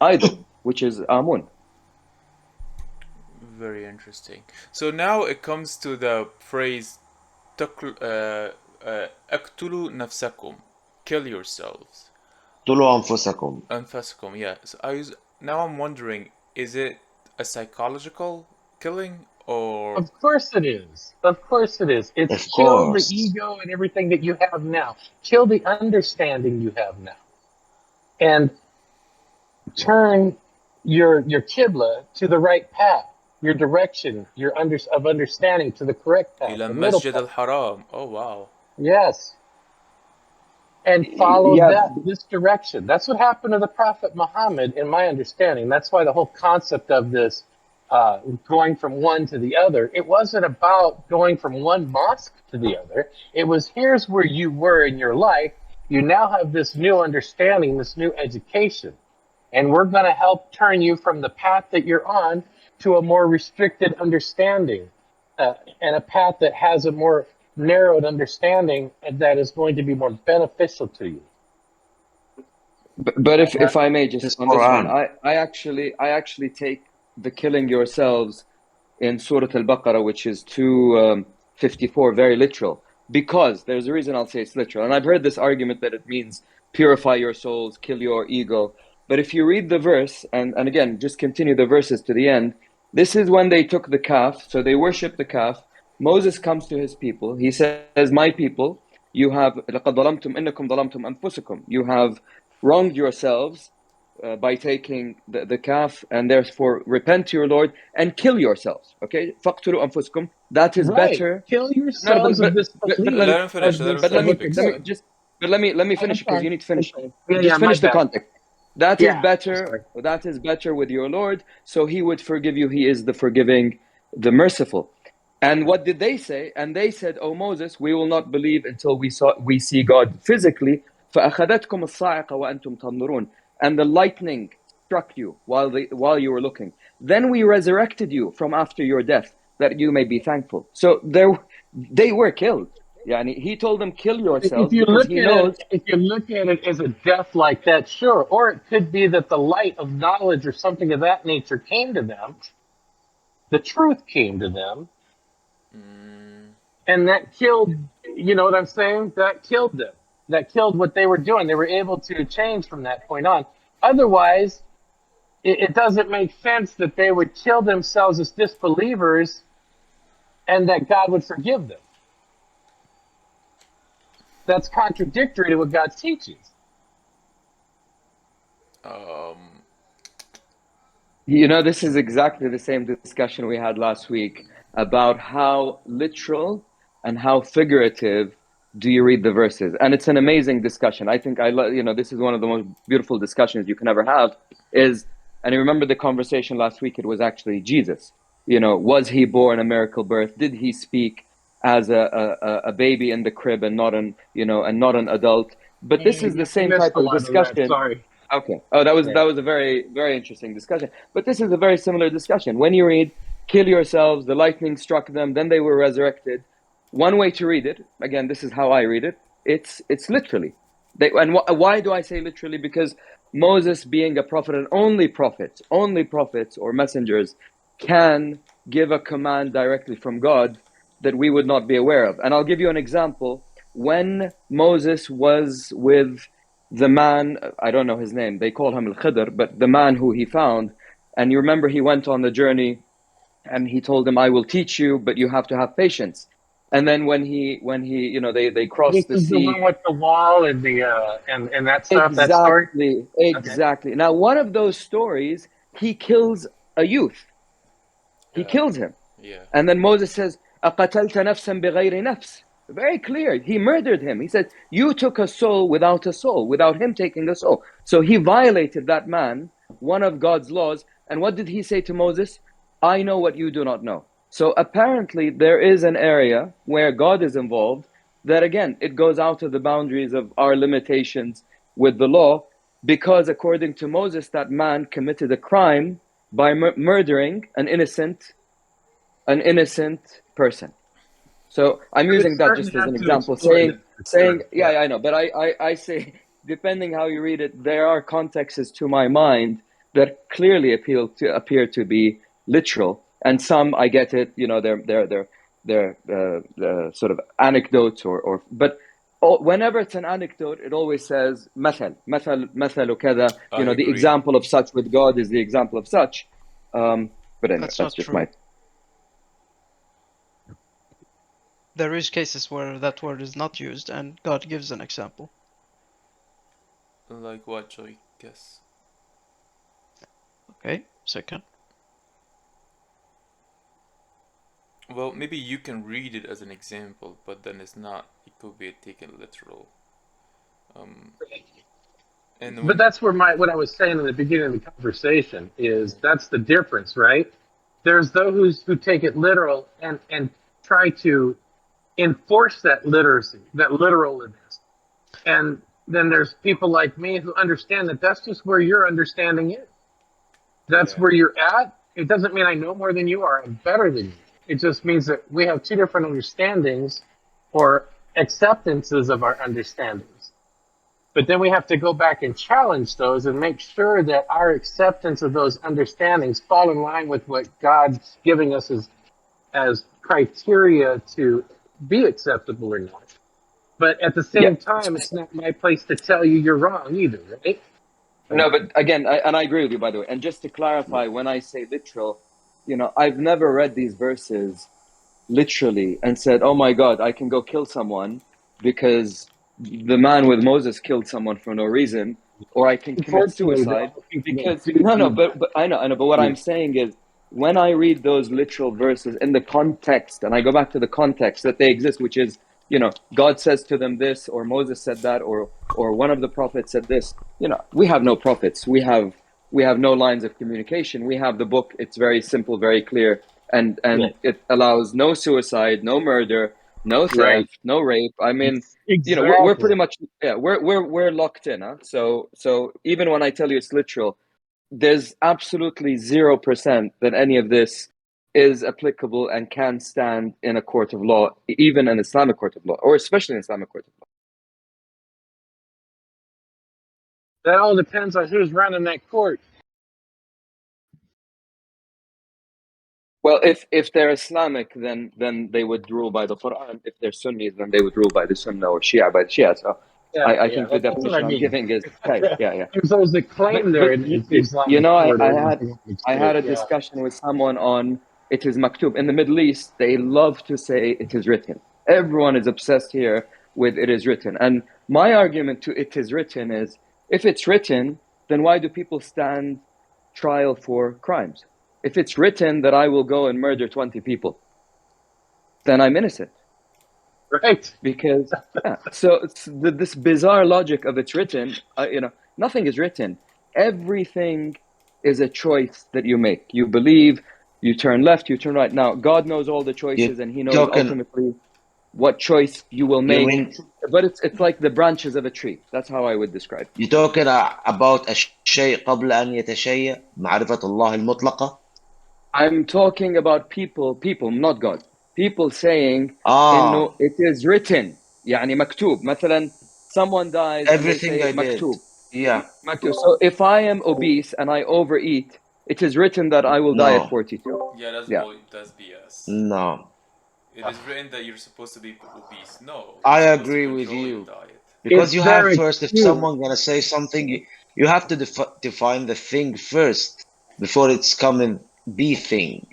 idol, which is Amun. Very interesting. So now it comes to the phrase اقتلوا نفسكم, kill yourselves. اقتلوا أنفسكم. أنفسكم, yeah. So now I'm wondering, is it a psychological killing or Of course it is. Of course it is. It's Of kill the course. ego and everything that you have now. Kill the understanding you have now. And turn your kibla to the right path, your direction, of understanding to the correct path, إلى the middle المسجد path. الحرام? Oh wow. Yes. And follow Yeah, this direction. That's what happened to the Prophet Muhammad, in my understanding. That's why the whole concept of this going from one to the other, it wasn't about going from one mosque to the other. It was, here's where you were in your life. You now have this new understanding, this new education. And we're going to help turn you from the path that you're on to a more restricted understanding, and a path that has a more narrowed understanding and that is going to be more beneficial to you. but if I may just This on this one, Quran. I actually take the killing yourselves in Surah Al-Baqarah, which is 254, very literal. Because there's a reason I'll say it's literal. And I've heard this argument that it means purify your souls, kill your ego. But if you read the verse, and again, just continue the verses to the end, this is when they took the calf, so they worship the calf. Moses comes to his people. He says, my people, you have لَقَدْ ظَلَمْتُمْ إِنَّكُمْ ظَلَمْتُمْ أَنفُسَكُمْ. You have wronged yourselves by taking the calf, and therefore repent to your Lord and kill yourselves. Okay, فَاقْتُلُوا أَنفُسَكُمْ. That is Right. better. Kill No, no, yourselves of this but let me, Let belief him finish. of Let him this but of let finish. me, what they're Because let me doing. just let me finish I'm it because sorry. you need to finish. Yeah, Just my finish the bad. context. That is Yeah, I'm better. sorry. That is better with your Lord, so He would forgive you. He is the forgiving, the merciful. And what did they say? And they said, "O Moses, we will not believe until we see God physically." فَأَخَذَتْكُمُ الصَّاعِقَةُ وَأَنْتُمْ تَنْظُرُونَ. And the lightning struck you while you were looking. Then we resurrected you from after your death, that you may be thankful. So they were killed. Yani he told them, kill If yourselves, you because look he at it, knows. if you look at it as a death like that, sure. Or it could be that the light of knowledge or something of that nature came to them. The truth came to them, mm, and that killed. You know what I'm saying? That killed them. That killed what they were doing. They were able to change from that point on. Otherwise, it doesn't make sense that they would kill themselves as disbelievers and that God would forgive them. That's contradictory to what God teaches. um, This is exactly the same discussion we had last week about how literal and how figurative do you read the verses. And it's an amazing discussion. I think this is one of the most beautiful discussions you can ever have and you remember the conversation last week, it was actually Jesus. Was he born a miracle birth? Did he speak as a baby in the crib and not an adult? But this is the You same missed type a of lot of that. discussion. Sorry. Okay. Oh, that was Yeah. that was a very, very interesting discussion. But this is a very similar discussion. When you read, kill yourselves, the lightning struck them, then they were resurrected. One way to read it, again, this is how I read it, it's literally. Why do I say literally? Because Moses, being a prophet, and only prophets or messengers can give a command directly from God that we would not be aware of. And I'll give you an example. When Moses was with the man, I don't know his name, they call him Al-Khidr, but the man who he found, and you remember he went on the journey and he told him, I will teach you, but you have to have patience. And then when they This crossed the is the sea. one with the wall and the and that stuff. That story. Exactly, Okay. exactly. Now, one of those stories, he kills a youth. He yeah, kills him. yeah. And then Moses says, أَقَتَلْتَ نَفْسًا بِغَيْرِ نَفْسٍ. Very clear. He murdered him. He said, you took a soul, without him taking a soul. So he violated that man, one of God's laws. And what did he say to Moses? I know what you do not know. So apparently there is an area where God is involved that, again, it goes out of the boundaries of our limitations with the law, because according to Moses, that man committed a crime by murdering an innocent person. So I'm You would using that just certainly as have an to example, explore saying that for saying sure. yeah, Yeah. yeah, I know, but I say, depending how you read it, there are contexts to my mind that clearly appear to be literal, and some, I get it, they're sort of anecdotes but whenever it's an anecdote, it always says مثل كذا, I the agree. example of such with God is the example of such. But anyway, That's not just true. my. There is cases where that word is not used, and God gives an example. Like what, Joy? Guess. Okay, second. Well, maybe you can read it as an example, but then it's not. It could be taken literal. And But when, that's where what I was saying in the beginning of the conversation is that's the difference, right? There's those who take it literal and try to enforce that literacy, that literalness. And then there's people like me who understand that that's just where your understanding is. That's Yeah. where you're at. It doesn't mean I know more than you are. I'm better than you. It just means that we have two different understandings or acceptances of our understandings. But then we have to go back and challenge those and make sure that our acceptance of those understandings fall in line with what God's giving us as criteria to be acceptable or not. But at the same time, it's not my place to tell you you're wrong either, right? No, but again, I agree with you, by the way. And just to clarify, when I say literal, I've never read these verses literally and said, "Oh my God, I can go kill someone because the man with Moses killed someone for no reason, or I can commit Unfortunately, suicide because." do No, that. but I know. But what I'm saying is, when I read those literal verses in the context, and I go back to the context that they exist, which is, God says to them this, or Moses said that, or one of the prophets said this. We have no prophets. We have no lines of communication. We have the book. It's very simple, very clear, and Yeah. it allows no suicide, no murder, no theft, Right. no rape. I mean, Exactly. we're pretty much, we're locked in. Huh? So even when I tell you it's literal, there's absolutely 0% that any of this is applicable and can stand in a court of law, even an Islamic court of law, or especially an Islamic court of law. That all depends on who's running that court. Well, if they're Islamic, then they would rule by the Quran. If they're Sunnis, then they would rule by the Sunnah, or Shia by the Shia. So I think the That's what I definition I'm mean. giving is okay. Yeah. There's those that claim they're But in the Islamic court or in Islamic I had state. a Yeah. discussion with someone on it is maktub. In the Middle East, they love to say it is written. Everyone is obsessed here with it is written. And my argument to it is written is, if it's written, then why do people stand trial for crimes? If it's written that I will go and murder 20 people, then I'm innocent. Right. Because so it's this bizarre logic of it's written, nothing is written. Everything is a choice that you make. You believe, you turn left, you turn right. Now, God knows all the choices, You and He knows talking, ultimately what choice you will you make. mean, But it's like the branches of a tree. That's how I would describe it. you talking about الشيء قبل أن يتشيء معرفة الله المطلقة. I'm talking about people, not God. People saying, Ah, it is written, يعني مكتوب. مثلا, someone dies and they everything say I did. مكتوب. Yeah, So if I am obese and I overeat, it is written that I will die at no, 42. yeah, Yeah. that's BS. no. It is written that you're supposed to be obese. No, I you're supposed to agree with control your you diet. because It's you their have first, if excuse. someone gonna say something, you have to define the thing first before it's coming be thing.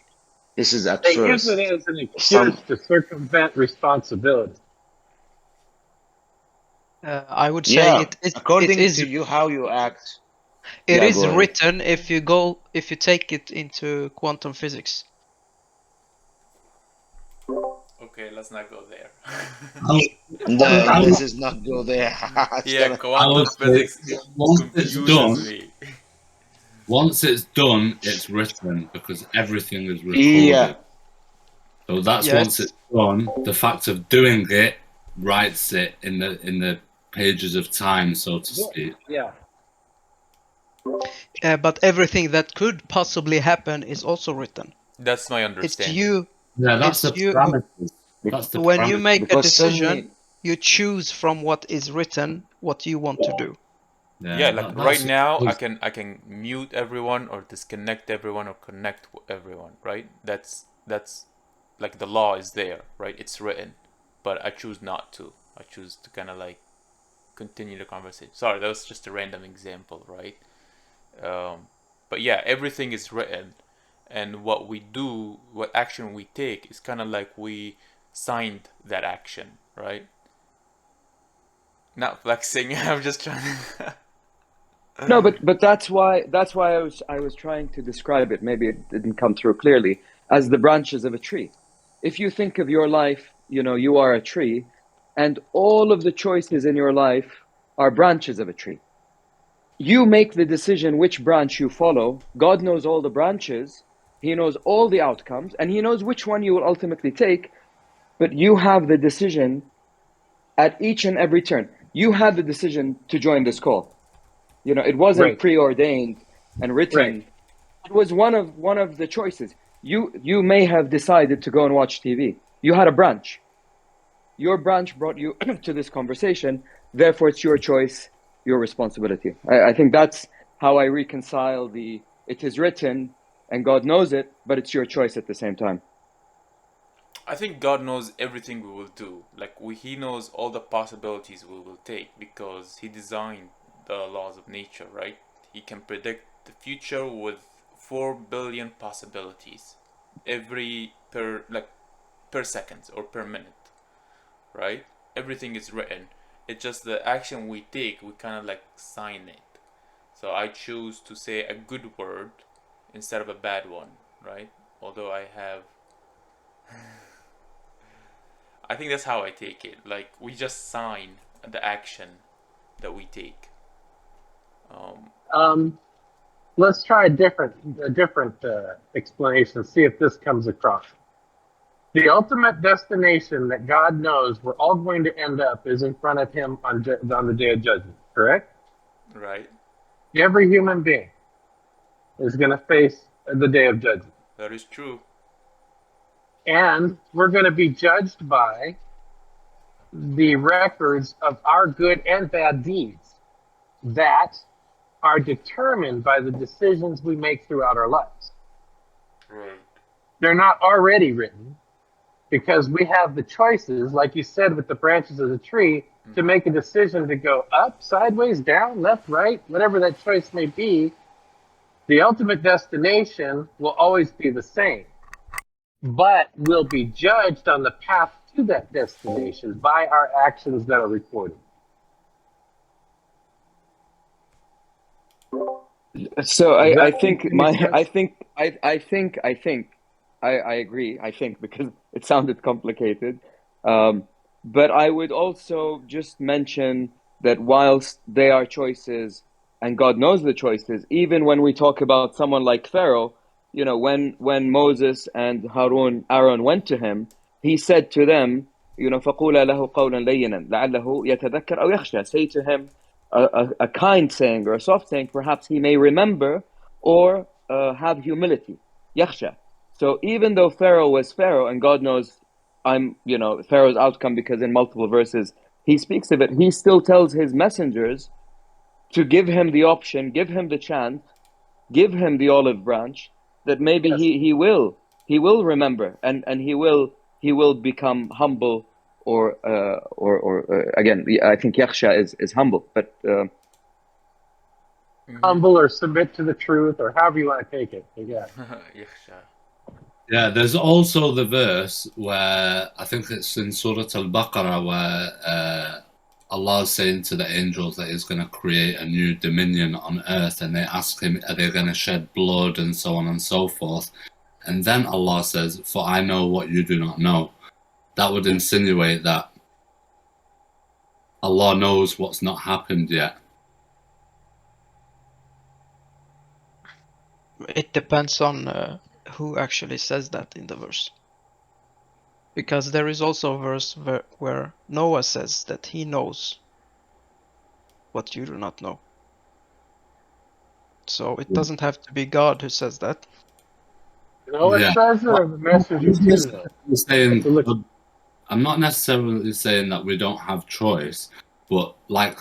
This is at They use it first. as an Some excuse to circumvent responsibility. I would say yeah, it according to is you, how you act. it Yeah, is go ahead. written if you take it into quantum physics. Okay, let's not go there. No, this is not go there. It's Yeah, gonna. I quantum would say physics once it's confuses done, me. it's written because everything is Yeah, recorded. So that's once Yes, it's done. The fact of doing it writes it in the pages of time, so to speak. Yeah. but everything that could possibly happen is also written. That's my It's understanding. you. Yeah, that's the It's you parameters. That's the when you parameters. make a because decision, Sunni. you choose from what is written what you want to do. Yeah, like right that's now I can mute everyone or disconnect everyone or connect everyone, right? That's like the law is there, right? It's written, but I choose not to. I choose to kind of like continue the conversation. Sorry, that was just a random example, right? But yeah, everything is written, and what we do, what action we take, is kind of like we signed that action, right? Not flexing. I'm just trying to. No, but that's why I was trying to describe it. Maybe it didn't come through clearly as the branches of a tree. If you think of your life, you are a tree, and all of the choices in your life are branches of a tree. You make the decision which branch you follow. God knows all the branches. He knows all the outcomes, and he knows which one you will ultimately take, but you have the decision at each and every turn. You had the decision to join this call. It wasn't Right. preordained and Right. written. It was one of the choices. You may have decided to go and watch TV. You had a branch. Your branch brought you to this conversation. Therefore, it's your choice, your responsibility. I think that's how I reconcile it is written and God knows it, but it's your choice at the same time. I think God knows everything we will do. Like He knows all the possibilities we will take because He designed the laws of nature, right? He can predict the future with 4 billion possibilities, per second or per minute, right? Everything is written. It's just the action we take, we kind of like sign it. So I choose to say a good word instead of a bad one, right? Although I think that's how I take it. Like we just sign the action that we take. Let's try a different explanation. See if this comes across. The ultimate destination that God knows we're all going to end up is in front of Him on the day of judgment. Correct? Right? Every human being is going to face the day of judgment, That is true. and we're going to be judged by the records of our good and bad deeds that are determined by the decisions we make throughout our lives. Right. They're not already written because we have the choices, like you said, with the branches of the tree, to make a decision to go up, sideways, down, left, right, whatever that choice may be. The ultimate destination will always be the same, but we'll be judged on the path to that destination by our actions that are recorded. So Does I that think make sense? I agree. I think because it sounded complicated, but I would also just mention that whilst they are choices, and God knows the choices, even when we talk about someone like Pharaoh, when Moses and Aaron went to him, he said to them, فَقُولَا لَهُ قَوْلًا لَيِّنًا لَعَلَّهُ يَتَذَكَّرْ أَوْ يَخْشَى. Say to him a kind saying or a soft saying, perhaps he may remember or have humility. Yakhsha. So even though Pharaoh was Pharaoh, and God knows Pharaoh's outcome, because in multiple verses he speaks of it, he still tells his messengers to give him the option, give him the chance, give him the olive branch, that maybe Yes. he will remember, and he will become humble, or again, I think yakhsha is humble, but Humble or submit to the truth, or however you want to take it. But yeah. Yakhsha. Yeah, there's also the verse where I think it's in Surah Al-Baqarah where Allah is saying to the angels that He's going to create a new dominion on earth, and they ask Him, are they going to shed blood and so on and so forth? And then Allah says, for I know what you do not know. That would insinuate that Allah knows what's not happened yet. It depends on who actually says that in the verse. Because there is also a verse where Noah says that he knows what you do not know. So it doesn't have to be God who says that. Noah Yeah. says it, or the messenger to know. saying, So look, I'm not necessarily saying that we don't have choice. But like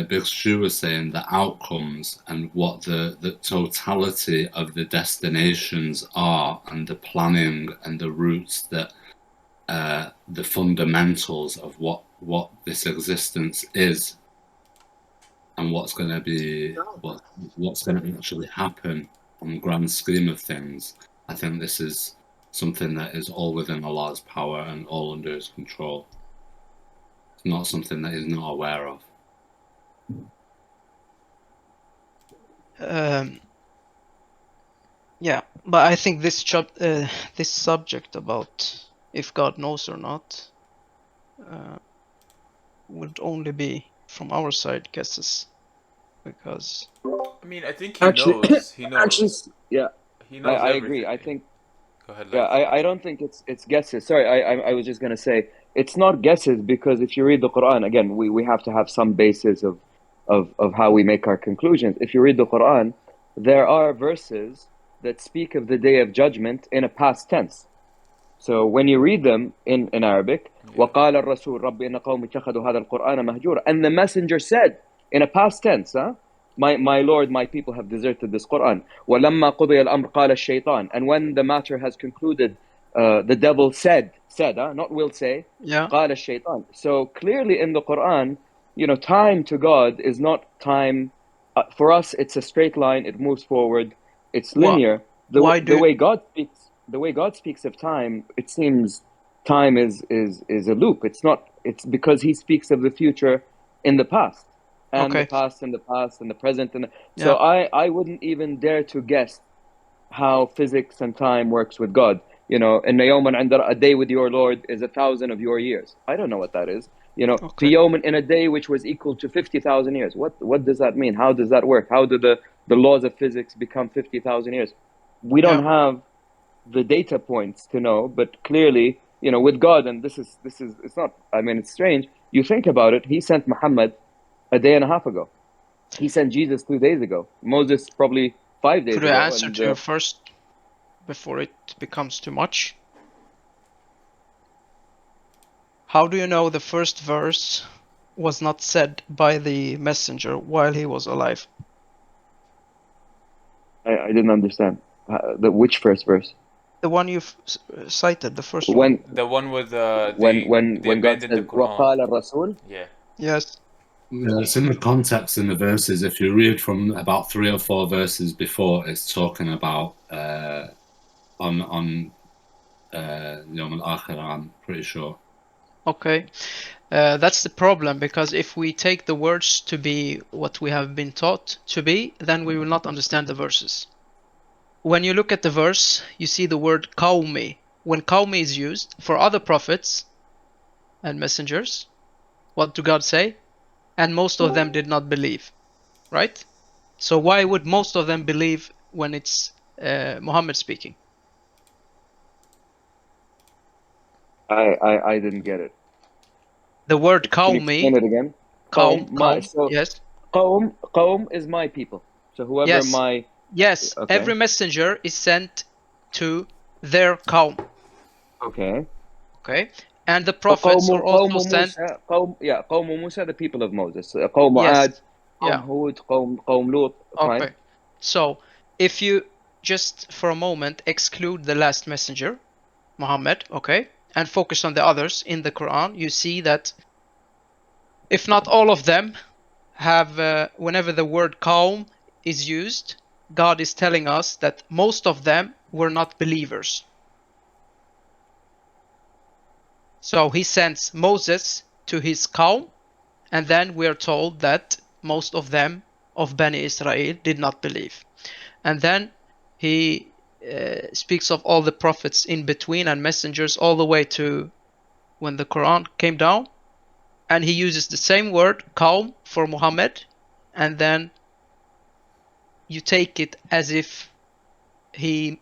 Big Stu was saying, the outcomes and what the totality of the destinations are, and the planning and the routes that the fundamentals of what this existence is, and what's going to be what's going to actually happen on the grand scheme of things. I think this is something that is all within Allah's power and all under His control. It's not something that He's not aware of. Yeah, but I think this this subject about if God knows or not would only be from our side guesses, because I mean, I think he Actually, knows. He actually, knows. yeah, He I, knows I agree. everything. I think, Go ahead, yeah, Light. I don't think it's guesses. Sorry, I was just gonna say it's not guesses, because if you read the Quran, again, we have to have some basis of how we make our conclusions. If you read the Quran, there are verses that speak of the day of judgment in a past tense. So when you read them in Arabic, وَقَالَ الرَّسُولُ رَبِّ إِنَّ قَوْمِ اتَّخَذُوا هَذَا الْقُرْآنَ مَهْجُورًا, and the messenger said, in a past tense, my Lord, my people have deserted this Quran. وَلَمَّا قُضِيَ الْأَمْرُ قَالَ الشَّيْطَانُ, and when the matter has concluded, the devil said, not will say, yeah, قَالَ الشَّيْطَانُ. So clearly in the Quran, time to God is not time. For us, it's a straight line. It moves forward. It's linear. why The do way God speaks, of time, it seems time is a loop. It's not. It's because He speaks of the future in the past, and the okay, past and the past and the present, and yeah, so I wouldn't even dare to guess how physics and time works with God. In يوما عند a day with your Lord is 1,000 of your years. I don't know what that is. في okay, يوم, in a day which was equal to 50,000 years. What does that mean? How does that work? How do the laws of physics become 50,000 years? We yeah, don't have the data points to know, but clearly, with God, and this is it's not. I mean, it's strange. You think about it. He sent Muhammad a day and a half ago. He sent Jesus 2 days ago. Moses probably 5 days Could I ago, answer and to you first before it becomes too much? How do you know the first verse was not said by the messenger while he was alive? I didn't understand which first verse. The one you cited, the first one. When The one with when God abandoned the says Quran. وَقَالَ الرَّسُولُ. Yeah. Yes. It's in the context in the verses. If you read from about 3 or 4 verses before, it's talking about on Yawm al-Akhirah, I'm pretty sure. Okay. That's the problem, because if we take the words to be what we have been taught to be, then we will not understand the verses. When you look at the verse, you see the word qawmi. When qawmi is used for other prophets and messengers, what do God say? And most of them did not believe, right? So why would most of them believe when it's Muhammad speaking? I didn't get it. The word Can you explain qawmi, it again? qawm, So yes, qawm is my people. So whoever yes, my yes. okay. Every messenger is sent to their qawm, Okay. okay? And the So prophets are also sent. قوم Musa, the people of Moses. قوم Yes, عاد, قوم yeah, Hud, قوم Lut. Fine. okay. So if you just for a moment exclude the last messenger, Muhammad, okay, and focus on the others in the Quran, you see that if not all of them have, whenever the word qawm is used, God is telling us that most of them were not believers. So He sends Moses to his qawm, and then we are told that most of them of Bani Israel did not believe. And then He speaks of all the prophets in between and messengers all the way to when the Quran came down, and He uses the same word qawm for Muhammad, and then you take it as if He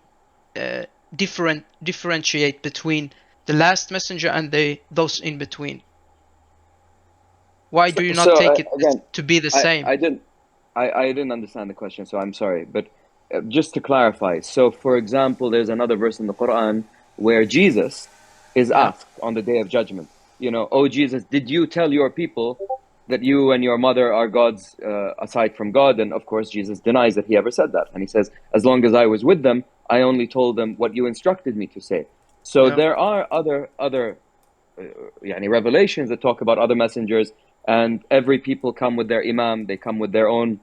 differentiate between the last messenger and those in between. Why do you not So take it again, to be the same? I didn't understand the question, so I'm sorry. But just to clarify, so for example, there's another verse in the Quran where Jesus is Yeah. asked on the day of judgment, oh Jesus, did you tell your people that you and your mother are gods aside from God. And of course, Jesus denies that he ever said that. And he says, as long as I was with them, I only told them what you instructed me to say. So Yeah. there are other revelations that talk about other messengers, and every people come with their imam, they come with their own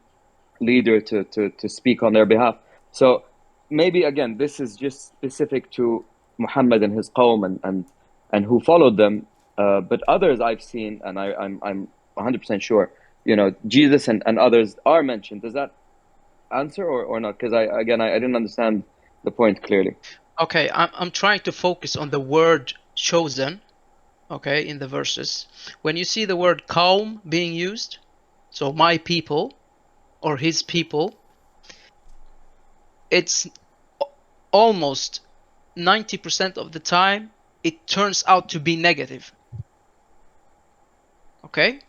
leader to speak on their behalf. So maybe again, this is just specific to Muhammad and his qawm and who followed them. But others I've seen, and I'm 100% sure, Jesus and others are mentioned. Does that answer or not? Because I didn't understand the point clearly. Okay, I'm trying to focus on the word chosen, okay, in the verses. When you see the word qawm being used, so my people or his people, it's almost 90% of the time it turns out to be negative. Okay?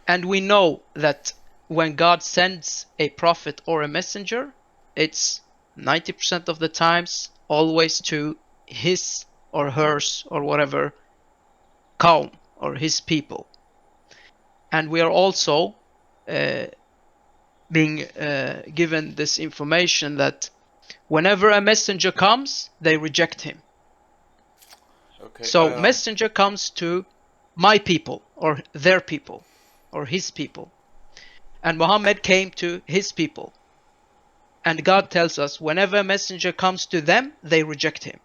And we know that when God sends a prophet or a messenger, it's 90% of the times always to his or hers or whatever qawm or his people. And we are also being given this information that whenever a messenger comes, they reject him. Okay. So messenger comes to my people or their people or his people. And Muhammad came to his people. And God tells us whenever a messenger comes to them, they reject him.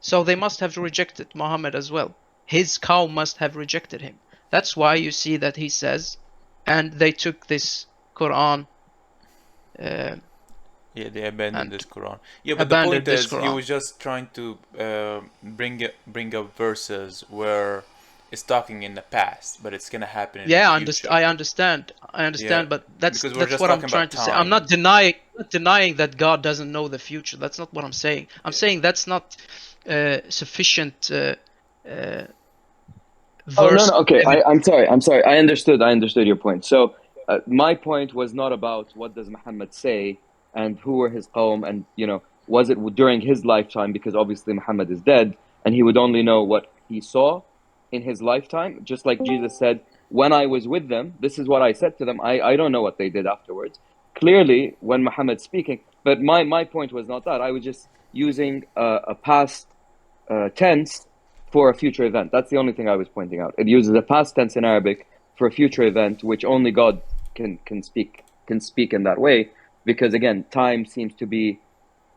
So they must have rejected Muhammad as well. His qawm must have rejected him. That's why you see that he says, and they took this Quran Yeah, they abandoned and this Quran. Yeah, but the abandoned point this is, he Quran. was just trying to bring up verses where it's talking in the past, but it's gonna happen in the Yeah, future. I understand, Yeah, but that's because we're just what I'm talking trying about to say. I'm time. not denying that God doesn't know the future. That's not what I'm saying. I'm saying that's not sufficient Oh no, verse. no. Okay, I'm sorry. I'm sorry. I understood your point. So my point was not about what does Muhammad say and who were his qawm, and was it during his lifetime, because obviously Muhammad is dead and he would only know what he saw in his lifetime. Just like Jesus said, when I was with them, this is what I said to them. I don't know what they did afterwards. Clearly, when Muhammad's speaking, but my point was not that. I was just using a past tense for a future event. That's the only thing I was pointing out. It uses a past tense in Arabic for a future event, which only God can speak in that way. Because again, time seems to be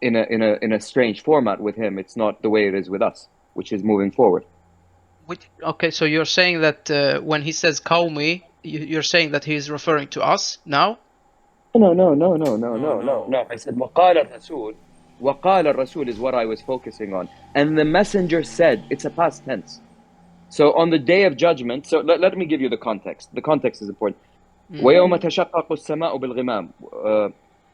in a strange format with him. It's not the way it is with us, which is moving forward. Okay, so you're saying that when he says qawmi, you're saying that he is referring to us now? No. I said وقال الرسول. وقال الرسول is what I was focusing on. And the messenger said, it's a past tense. So on the day of judgment, so let me give you the context. The context is important. ويوم تشقق السماء بالغمام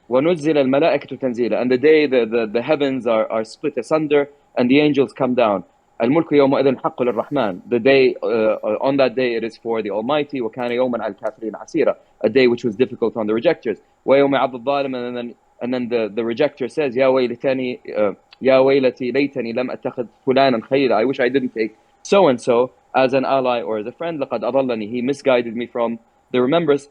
ونزل الملائكة تنزيلا. And the day the heavens are split asunder and the angels come down. الملك يومئذ حق للرحمن. The day on that day it is for the Almighty. وكان يوما على الكافرين عسيرا. A day which was difficult on the rejectors. ويوم يعض الظالم, and then the rejector says يا ويلتني يا ويلتي ليتني لم أتخذ فلانا خليلا. I wish I didn't take so and so as an ally or as a friend. لقد أضلني. He misguided me from the remembrance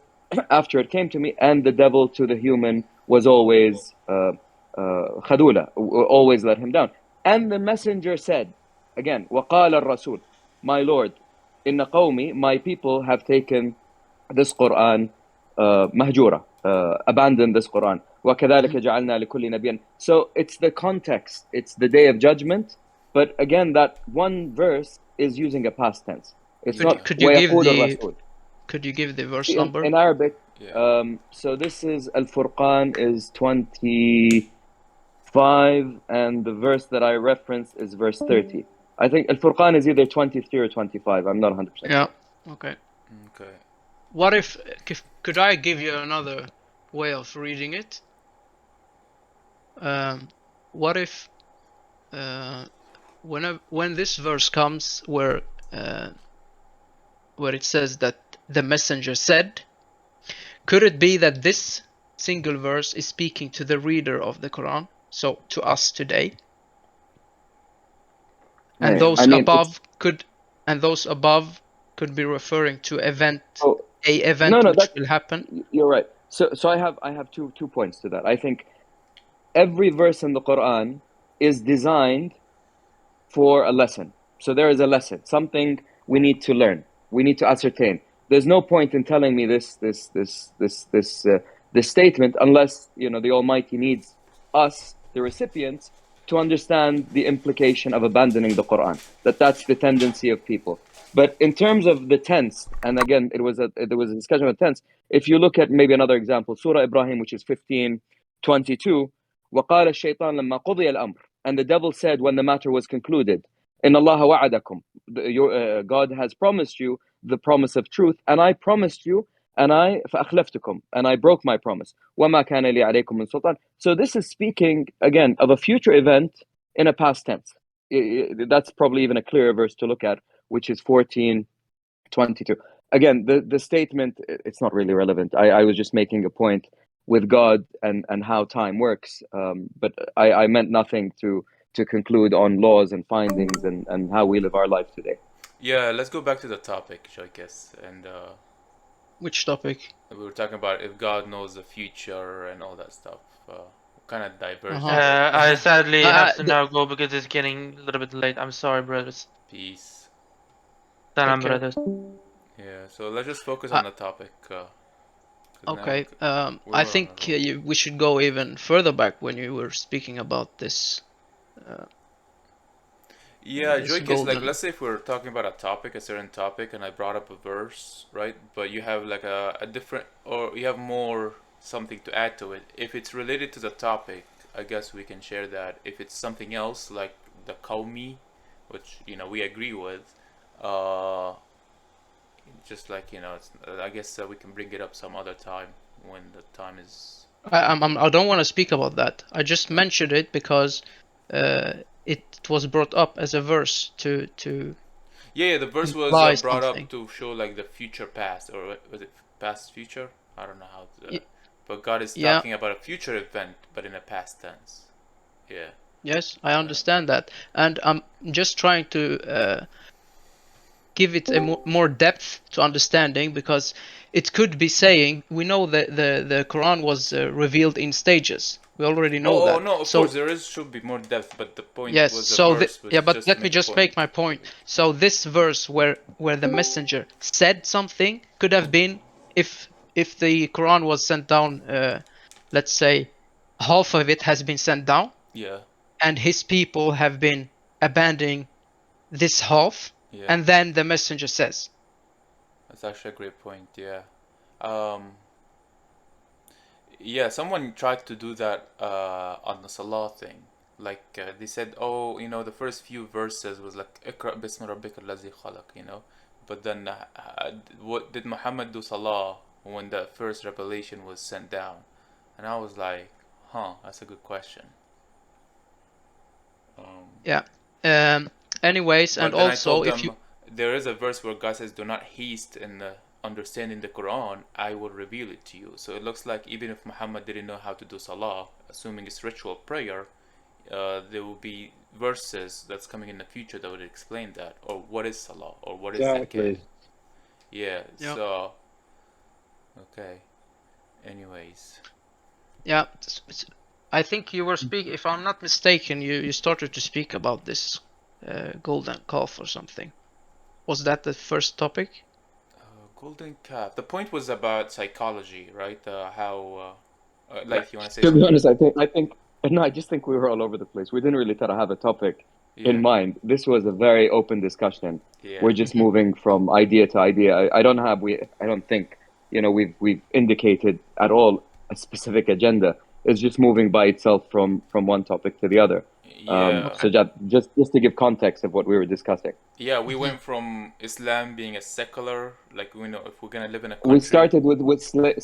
after it came to me. And the devil to the human was always khadula, always let him down. And the messenger said, again, وقال الرسول, my Lord, إن قومي, my people have taken this Quran mahjura, abandoned this Quran. وكذلك جعلنا لكل نبي. So it's the context, it's the day of judgment. But again, that one verse is using a past tense. It's not ويقول الرسول. Could you give the verse number? In Arabic, Yeah. so this is Al-Furqan is 25, and the verse that I referenced is verse 30. I think Al-Furqan is either 23 or 25. I'm not 100% Yeah. sure. Okay. Okay. What if could I give you another way of reading it? What if when this verse comes where it says that the messenger said, could it be that this single verse is speaking to the reader of the Quran, so to us today? And Hey, those I mean, above could be referring to event oh, a event No, which that will happen. you're right. So I have two points to that. I think every verse in the Quran is designed for a lesson. So there is a lesson, something we need to learn, we need to ascertain. There's no point in telling me this statement unless the Almighty needs us, the recipients, to understand the implication of abandoning the Quran. That's the tendency of people. But in terms of the tense, and again, there was a discussion of tense. If you look at maybe another example, Surah Ibrahim, which is 15:22, وَقَالَ الشَّيْطَانُ لَمَّا قُضِيَ الْأَمْرُ, and the devil said when the matter was concluded, إِنَّ اللَّهَ وَعَدَكُمْ, God has promised you the promise of truth, and I promised you, and I فَأَخْلَفْتُكُمْ, and I broke my promise. وَمَا كَانَ لِي عَلَيْكُمْ مِنْ سُلْطَانٍ. So this is speaking, again, of a future event in a past tense. That's probably even a clearer verse to look at, which is 14:22. Again, the statement, it's not really relevant. I was just making a point with God and how time works, but I meant nothing to conclude on laws and findings and how we live our life today. Yeah, let's go back to the topic, I guess. And Which topic? we were talking about if God knows the future and all that stuff. Kind of diverged. I sadly have to the- now go because it's getting a little bit late. I'm sorry, brothers. Peace. Salam, Okay. brothers. Yeah, so let's just focus on the topic. 'Cause Okay. now I we're think on a roll. we should go even further back when you were speaking about this. Yeah, this Joy Kiss, like, golden. let's say if we're talking about a topic, a certain topic, and I brought up a verse, right? But you have like a different, or you have more something to add to it. If it's related to the topic, I guess we can share that. If it's something else, like the Qawmi, which, we agree with, just like, it's, I guess we can bring it up some other time when the time is. I don't want to speak about that. I just mentioned it because it was brought up as a verse to Yeah, the verse was imply brought something. up to show like the future past, or was it past future? I don't know how to. Y- But God is Yeah. talking about a future event, but in a past tense. Yeah. Yes, I understand that, and I'm just trying to give it a more depth to understanding, because it could be saying we know that the Quran was revealed in stages. We already know Oh, that. no, of So course there should be more depth, but the point yes, was the so verse was yeah, but just let to me make a just point. make my point. So this verse where the messenger said something could have been if the Quran was sent down, let's say half of it has been sent down, Yeah, and his people have been abandoning this half, yeah. and then the messenger says, That's actually a great point. Yeah. Yeah, someone tried to do that on the Salah thing. Like they said, oh, the first few verses was like "Iqra bismi rabbika allazi khalaq," But then, what did Muhammad do Salah when the first revelation was sent down? And I was like, that's a good question. yeah. Anyways, But and then I also told if you them there is a verse where God says, "Do not haste in the understanding the Quran. I will reveal it to you." So it looks like even if Muhammad didn't know how to do Salah, assuming it's ritual prayer, there will be verses that's coming in the future that would explain that, or what is Salah, or what is Exactly. Zakat. Yeah. Yeah. So okay. Anyways. yeah, I think you were speaking. If I'm not mistaken, you started to speak about this golden calf or something. Was that the first topic? Golden calf. The point was about psychology, right? How, like, you want to say To be something? honest, I think no, I just think we were all over the place. We didn't really try to have a topic Yeah. in mind. This was a very open discussion. Yeah. We're just moving from idea to idea. I don't think we've indicated at all a specific agenda. It's just moving by itself from one topic to the other. Yeah. So just to give context of what we were discussing. Yeah, we went from Islam being a secular, like, we know if we're gonna live in a country. We started with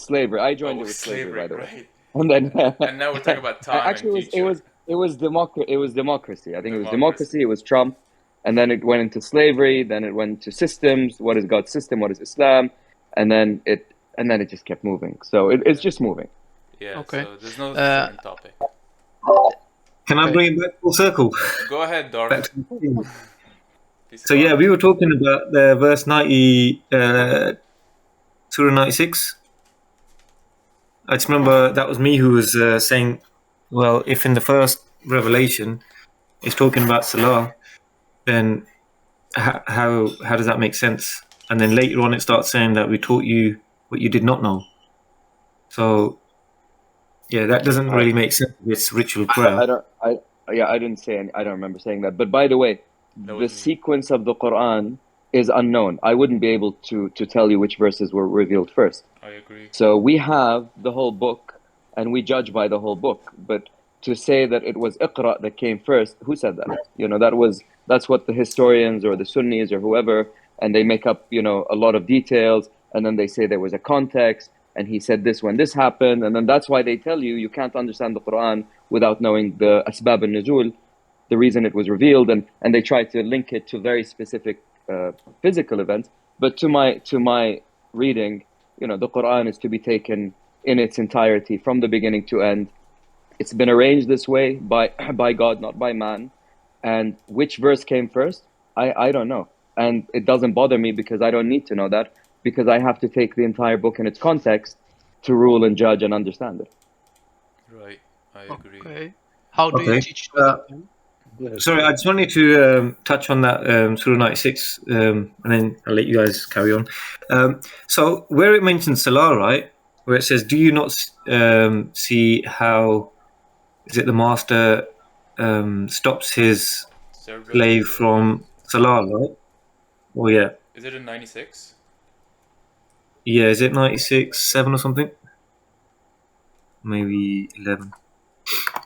slavery. I joined it with slavery, by the way. Right? And then And now we're talking about time actually and future. it was democracy. I think it was Democracy. democracy. It was Trump, and then it went into slavery. Then it went to systems. What is God's system? What is Islam? And then it just kept moving. So it's just moving. Yeah. Okay. So there's no certain topic. Can I bring it back full circle? Go ahead, Dark. Back to the theme. So yeah, we were talking about the verse 90, Surah 96. I just remember that was me who was saying, well, if in the first revelation it's talking about Salah, then how does that make sense? And then later on it starts saying that we taught you what you did not know. So yeah, that doesn't really make sense. It's ritual prayer. I didn't say any, I don't remember saying that. But by the way, That the was me. sequence of the Quran is unknown. I wouldn't be able to tell you which verses were revealed first. I agree. So we have the whole book and we judge by the whole book. But to say that it was Iqra that came first, who said that? You know, that's what the historians or the Sunnis or whoever, and they make up, you know, a lot of details, and then they say there was a context, and he said this when this happened, and then that's why they tell you can't understand the Quran without knowing the asbab al-nuzul, the reason it was revealed, and they try to link it to very specific physical events. But to my reading, you know, the Quran is to be taken in its entirety from the beginning to end. It's been arranged this way by God, not by man. And which verse came first, I don't know. And it doesn't bother me because I don't need to know that, because I have to take the entire book in its context to rule and judge and understand it. Right, I agree. Okay. How do you Okay. teach to them? Sorry, I just wanted to touch on that Surah 96, and then I'll let you guys carry on. So where it mentions Salah, right, where it says, do you not see how, is it the master stops his Servant, slave from Salah, right? Oh, yeah. is it in 96? Yeah, is it 96, 7 or something? Maybe 11.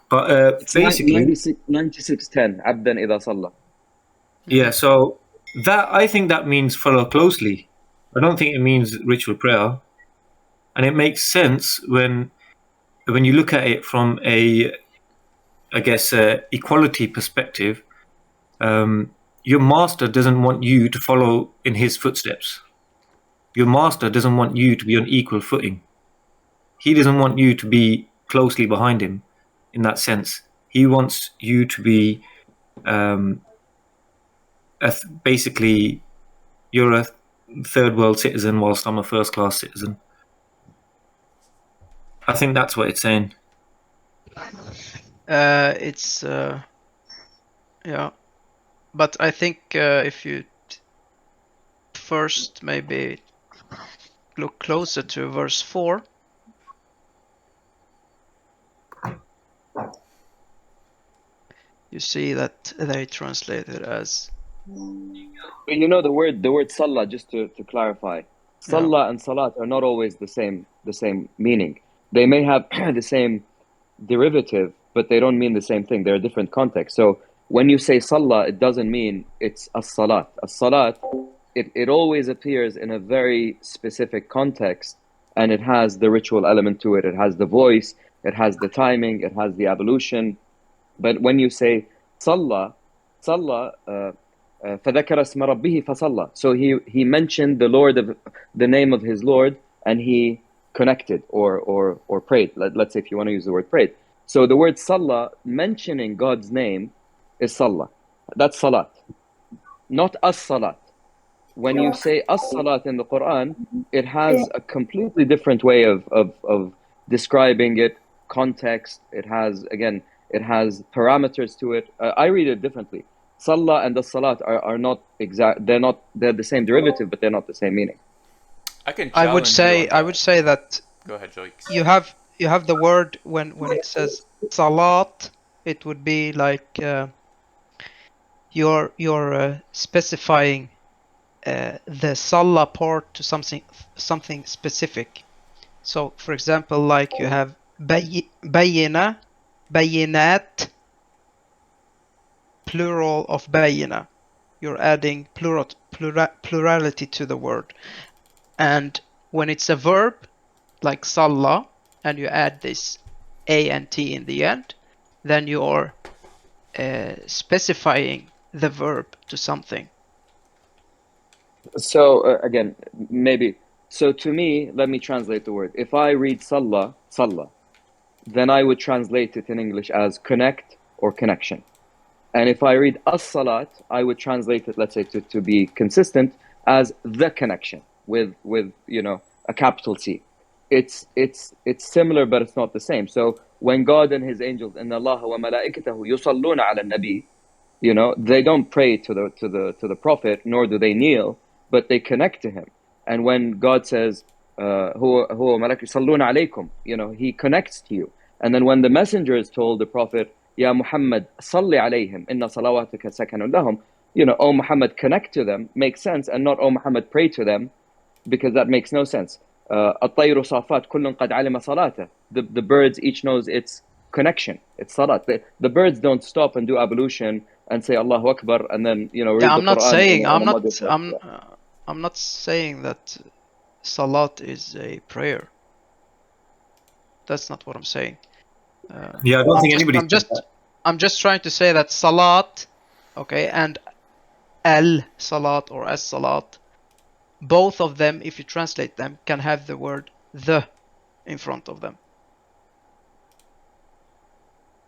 But It's basically... 96:10, عبدا إذا صلى. Yeah, so that, I think that means follow closely. I don't think it means ritual prayer. And it makes sense when you look at it from a, I guess, equality perspective. Your master doesn't want you to follow in his footsteps. Your master doesn't want you to be on equal footing. He doesn't want you to be closely behind him in that sense. He wants you to be basically, you're a third world citizen whilst I'm a first class citizen. I think that's what it's saying. It's yeah, but I think if you first maybe look closer to verse 4, you see that they translate it as But you know the word Salah, just to clarify, Salah and Salat are not always the same meaning. They may have the same derivative, but they don't mean the same thing. They're a different context. So when you say Salah, it doesn't mean it's as-salat. As-salat, it always appears in a very specific context, and it has the ritual element to it. It has the voice, it has the timing, it has the evolution. But when you say Salah, فذكر اسم ربه فصلى. So he mentioned the name of his Lord, and he connected or prayed. Let's say if you want to use the word prayed. So the word Salah, mentioning God's name, is Salah. That's Salat, not as-salat. When you say as-salat in the Quran, it has a completely different way of describing it, context. It has parameters to it. I read it differently. Salah and the salat are not exact. They're the same derivative, but they're not the same meaning. I can I would challenge you on say that Go ahead, Joey. you have the word when it says salat, it would be like you're specifying the salah part to something specific. So for example, like you have bayina, bayinat, plural of bayina. You're adding plurality to the word. And when it's a verb like salla, and you add this a and t in the end, then you're specifying the verb to something. So again, maybe. So to me, let me translate the word. If I read Salah, then I would translate it in English as connect or connection. And if I read as-salat, I would translate it, let's say, to be consistent, as the connection with a capital C. It's similar, but it's not the same. So when God and His angels, إن الله وملائكته يصلون على النبي, you know, they don't pray to the prophet, nor do they kneel, but they connect to him. And when God says, هو ملائكة يصلون عليكم, you know, He connects to you. And then when the messengers told the prophet, يا محمد صل عليهم إن صلواتك سكن لهم, you know, oh Muhammad, connect to them, makes sense, and not oh Muhammad, pray to them, because that makes no sense. الطير صافات كل قد علم صلاته. The birds each knows its connection, its salat. The birds don't stop and do ablution and say Allahu Akbar and then, you know, read Yeah, the I'm not Quran saying in I'm a not modest way. I'm not saying that salat is a prayer. That's not what I'm saying. Yeah, I don't think anybody said that. I'm just trying to say that salat, okay, and al salat or as salat, both of them, if you translate them, can have the word the in front of them.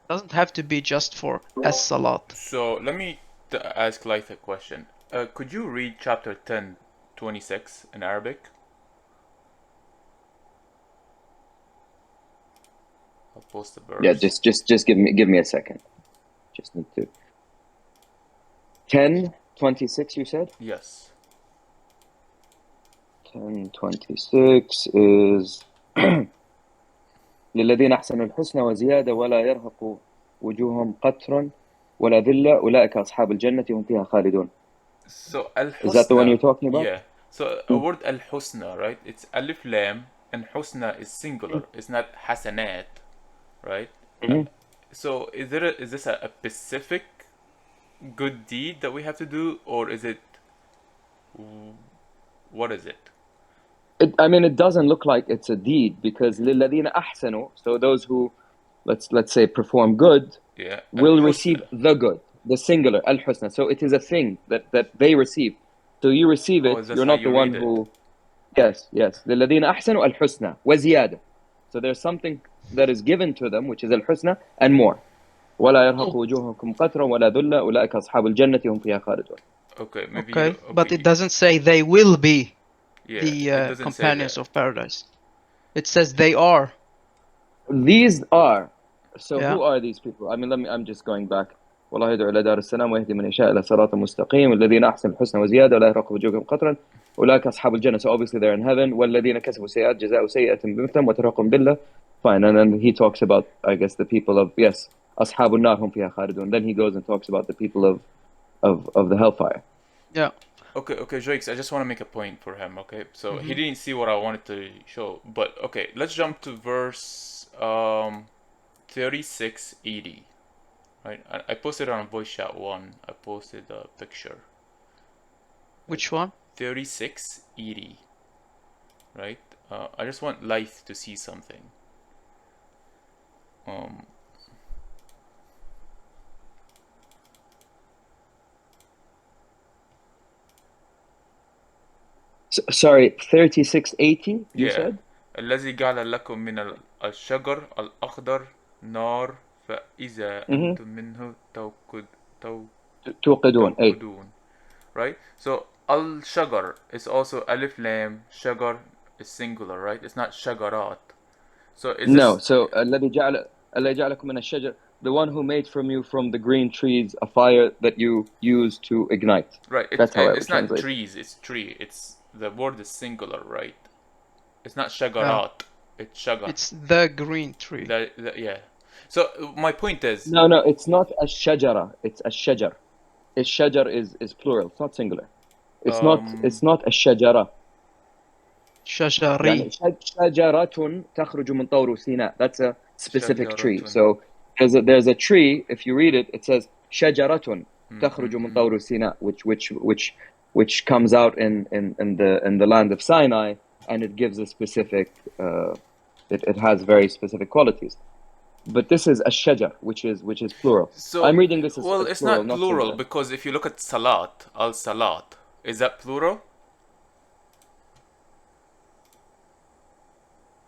Doesn't have to be just for as salat. So let me ask Laith a question. Could you read chapter 10, 26 in Arabic? I'll post the verse. Yeah, just give me a second. Just need to. 10:26, you said? Yes. 10:26 is للذين أحسنوا الحسنى وزيادة ولا يرهق وجوههم قتر ولا ذلة أولئك أصحاب الجنة هم فيها خالدون. So al-husna. Is that the one you're talking about? Yeah. So a word al-husna, right? It's alif lam, and husna is singular. It's not hasanat, right? So is this a specific good deed that we have to do, or is it? What is it? I mean, it doesn't look like it's a deed, because للذين أحسنوا, so those who, let's say, perform good, Yeah. will Al-husna. receive the good, the singular al-husna. So it is a thing that they receive. So you receive it. that's You're how not you the one read it. who. Yes. للذين أحسنوا الحسنى وزيادة. So there's something that is given to them, which is al-husna, and more. ولا يرهق وجوهكم قتر ولا ذلة أولئك أصحاب الجنة هم فيها خالدون. Okay, maybe. Okay, but it doesn't say they will be Yeah, it the doesn't say companions that. of paradise. It says they are. These are. So Yeah. who are these people? I mean, I'm just going back. والله يدعو إلى دار السلام ويهدي من يشاء إلى صراط مستقيم والذين أحسنوا الحسنى وزيادة ولا يرهق وجوههم قترا أولئك أصحاب الجنة. So obviously they're in heaven. والذين كسبوا سيئات جزاء سيئة بمثلهم وترهقهم ذلة. Fine, and then he talks about, I guess, the people of, yes, أصحاب النار هم فيها خالدون. Then he goes and talks about the people of the hellfire. Yeah. Okay, Jakes, I just want to make a point for him, okay? So he didn't see what I wanted to show, but okay, let's jump to verse 3680. Right? I posted on voice chat 1. I posted a picture. Which one? 3680. Right? I just want Light to see something. Sorry, 3680, you said? الذي جعل لكم من الشجر الأخضر نار فإذا أنتم منه توقدون. Right? So al-shagar is also alif lam, shagar is singular, right? It's not shagarat. So is No, this... so الذي جعلكم من الشجر, the one who made from you from the green trees a fire that you use to ignite. Right. That's how I would it's not translate. trees, it's tree. It's the word is singular, right? It's not shagarat. It's shagar. It's the green tree. Yeah. So my point is... No, it's not a shajara. It's a shajar. A shajar is plural. It's not singular. It's not a shajara. Shajari. يعني شجرة تخرج من طور سيناء. That's a specific tree. So there's a tree. If you read it, it says شجرة تخرج من طور سيناء, which comes out in the land of Sinai, and it gives a specific. It has very specific qualities. But this is a shajar, which is plural. So I'm reading this as it's plural, not plural, singular. because if you look at salat, al-salat, is that plural?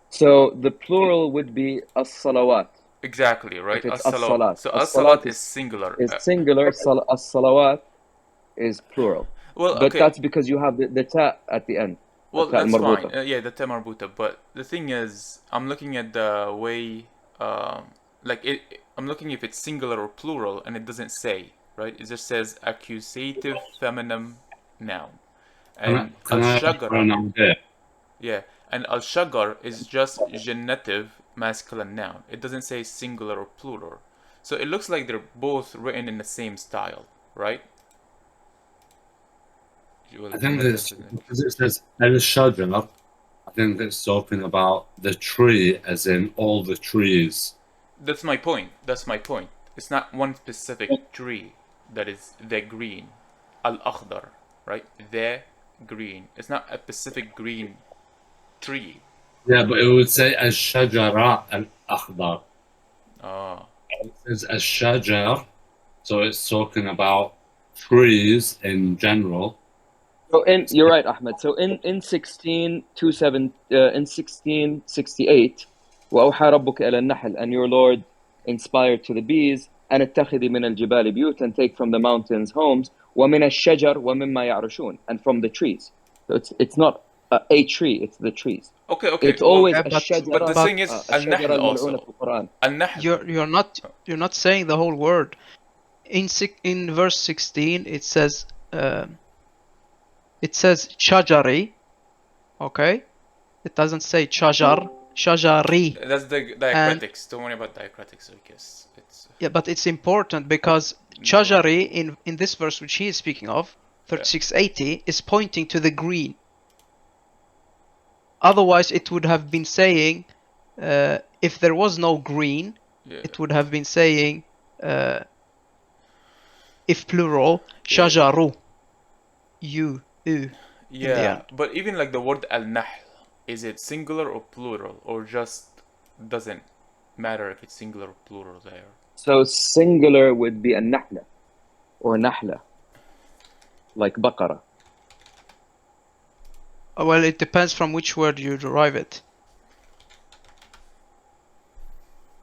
So the plural would be as-salawat. Exactly, right? It's As-salat. as-salat. So As-salat as-salat is singular. Is singular. As-salawat is plural. Well, but okay. that's because you have the ta at the end. Well, التاء that's fine. المربوطة. Yeah, the tema marbuta. But the thing is, I'm looking at the way, like I'm looking if it's singular or plural, and it doesn't say, right? It just says accusative feminine noun, and Can I offer an idea? yeah, and al-shagar is just genitive masculine noun. It doesn't say singular or plural, so it looks like they're both written in the same style, right? I think it's because it says al-shajar. I think it's talking about the tree, as in all the trees. That's my point. That's my point. It's not one specific tree that is the green, al-akhdar, right? The green. It's not a specific green tree. Yeah, but it would say al-shajara al-akhdar. Ah, It says al-shajar, so it's talking about trees in general. So you're right, Ahmed. So in 1668, وأوحى ربك إلى النحل, and your Lord inspired to the bees, أن اتخذي من الجبال بيوت, and take from the mountains homes, ومن الشجر ومما يعرشون, and from the trees. So it's not a tree, it's the trees. okay. It's always Yeah, a but- شجرة. But the thing is, الشجرة al-nahl الملعونة also. في القرآن. Al-nahl. You're not saying the whole word. In verse 16 it says shajari, okay? It doesn't say shajari. That's the diacritics. Don't worry about diacritics, I guess. It's Yeah, but it's important because shajari in this verse which he is speaking of, 3680, is pointing to the green. Otherwise it would have been saying if there was no green, yeah. it would have been saying if plural shajaru, you in the Yeah, end. but even like the word al-nahl, is it singular or plural, or just doesn't matter if it's singular or plural there? So singular would be النحلة or نحلة, like بقرة. Well, it depends from which word you derive it.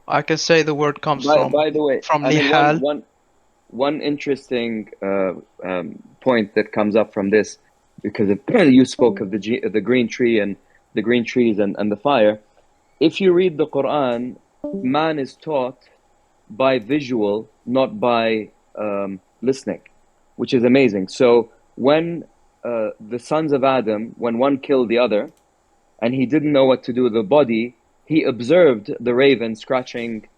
I can say the word comes By the way, from I mean, nihal. one interesting point that comes up from this, because you spoke of the green tree and the green trees and the fire. If you read the Quran, man is taught by visual, not by listening, which is amazing. So when the sons of Adam, when one killed the other, and he didn't know what to do with the body, he observed the raven scratching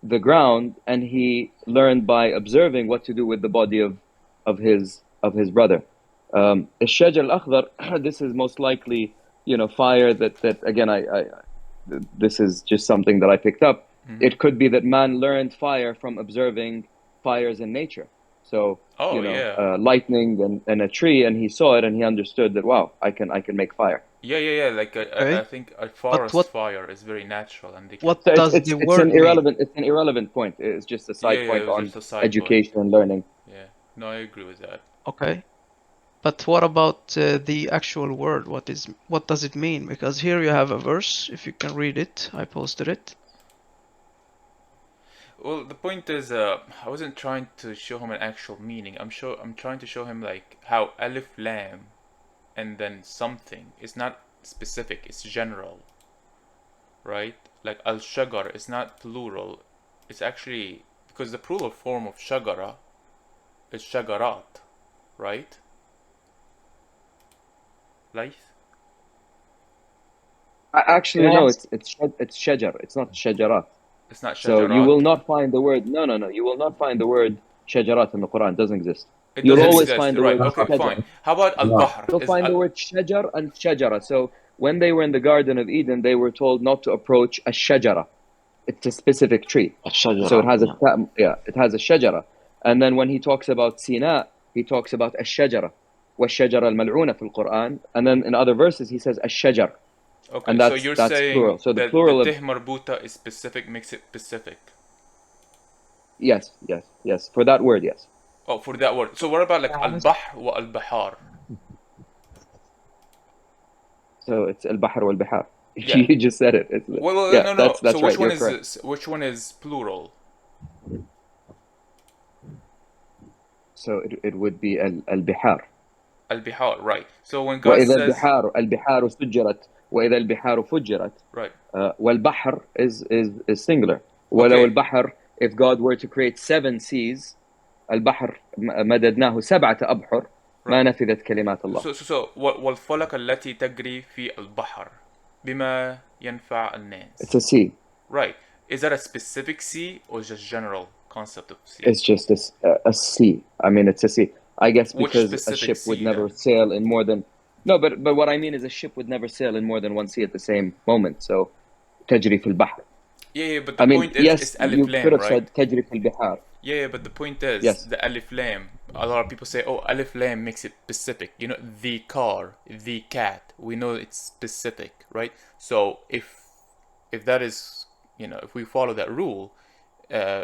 the ground, and he learned by observing what to do with the body of his brother. الشجر الأخضر, this is most likely, fire that again, this is just something that I picked up. Mm-hmm. It could be that man learned fire from observing fires in nature. So lightning and a tree, and he saw it and he understood that, wow, I can make fire. Yeah. Like Okay. I think a forest fire is very natural, and they can. What So does it's the word an irrelevant it's an irrelevant point. It's just a side point it's on just a side education point. and learning. Yeah, no, I agree with that. Okay. But what about the actual word? What does it mean? Because here you have a verse. If you can read it, I posted it. Well, the point is, I wasn't trying to show him an actual meaning. I'm trying to show him like how alif lam, and then something. It's not specific. It's general. Right? Like al-shagar is not plural. It's actually because the plural form of shagara is shagarat, right? Life. Actually, no, it's shajar. It's not shajarat. It's not So shajarat. you will not find the word. No. You will not find the word shajarat in the Quran. It doesn't exist. It You'll doesn't always exist. find the Right. word Okay. shajar. Fine. How about al-bahr? You'll find the word shajar and shajara. So when they were in the Garden of Eden, they were told not to approach a shajara. It's a specific tree. الشجرة. So it has it has a shajara. And then when he talks about Sina, he talks about الشجرة والشجرة الملعونة في القرآن. And then in other verses he says الشجر. Okay, And so you're that's saying plural. So the that plural the of tih marbuta is specific makes it specific. yes. For that word, yes. Oh, for that word. So what about like al-bahr wa al-bahar? So it's al-bahr wal-bihar. Yeah. You just said it. Well, yeah, no. that's So right. You're correct. which one is plural? So it would be al-bihar. Al-Bihar, right. So when God وإذا says, البحار سجرت وإذا البحار فجرت. right, والبحر is singular. ولو okay, البحر, if God were to create 7 seas, البحر مددناه 7 أبحر ما right. نفذت كلمات الله. So والفلك التي تجري في البحر بما ينفع الناس. It's a sea. Right. Is that a specific sea or just general concept of sea? It's just a sea. I mean, it's a sea. I guess Which because a specific ship would sea never then? sail in more than... No, but what I mean is a ship would never sail in more than one sea at the same moment. So تجري في البحر. Yeah, but the I mean, point is, yes, it's alif you could lam, have right? said تجري في البحار. Yeah, but the point is, Yes. the alif lam. A lot of people say, oh, alif lam makes it specific. You know, the car, the cat. We know it's specific, right? So if that is, you know, if we follow that rule,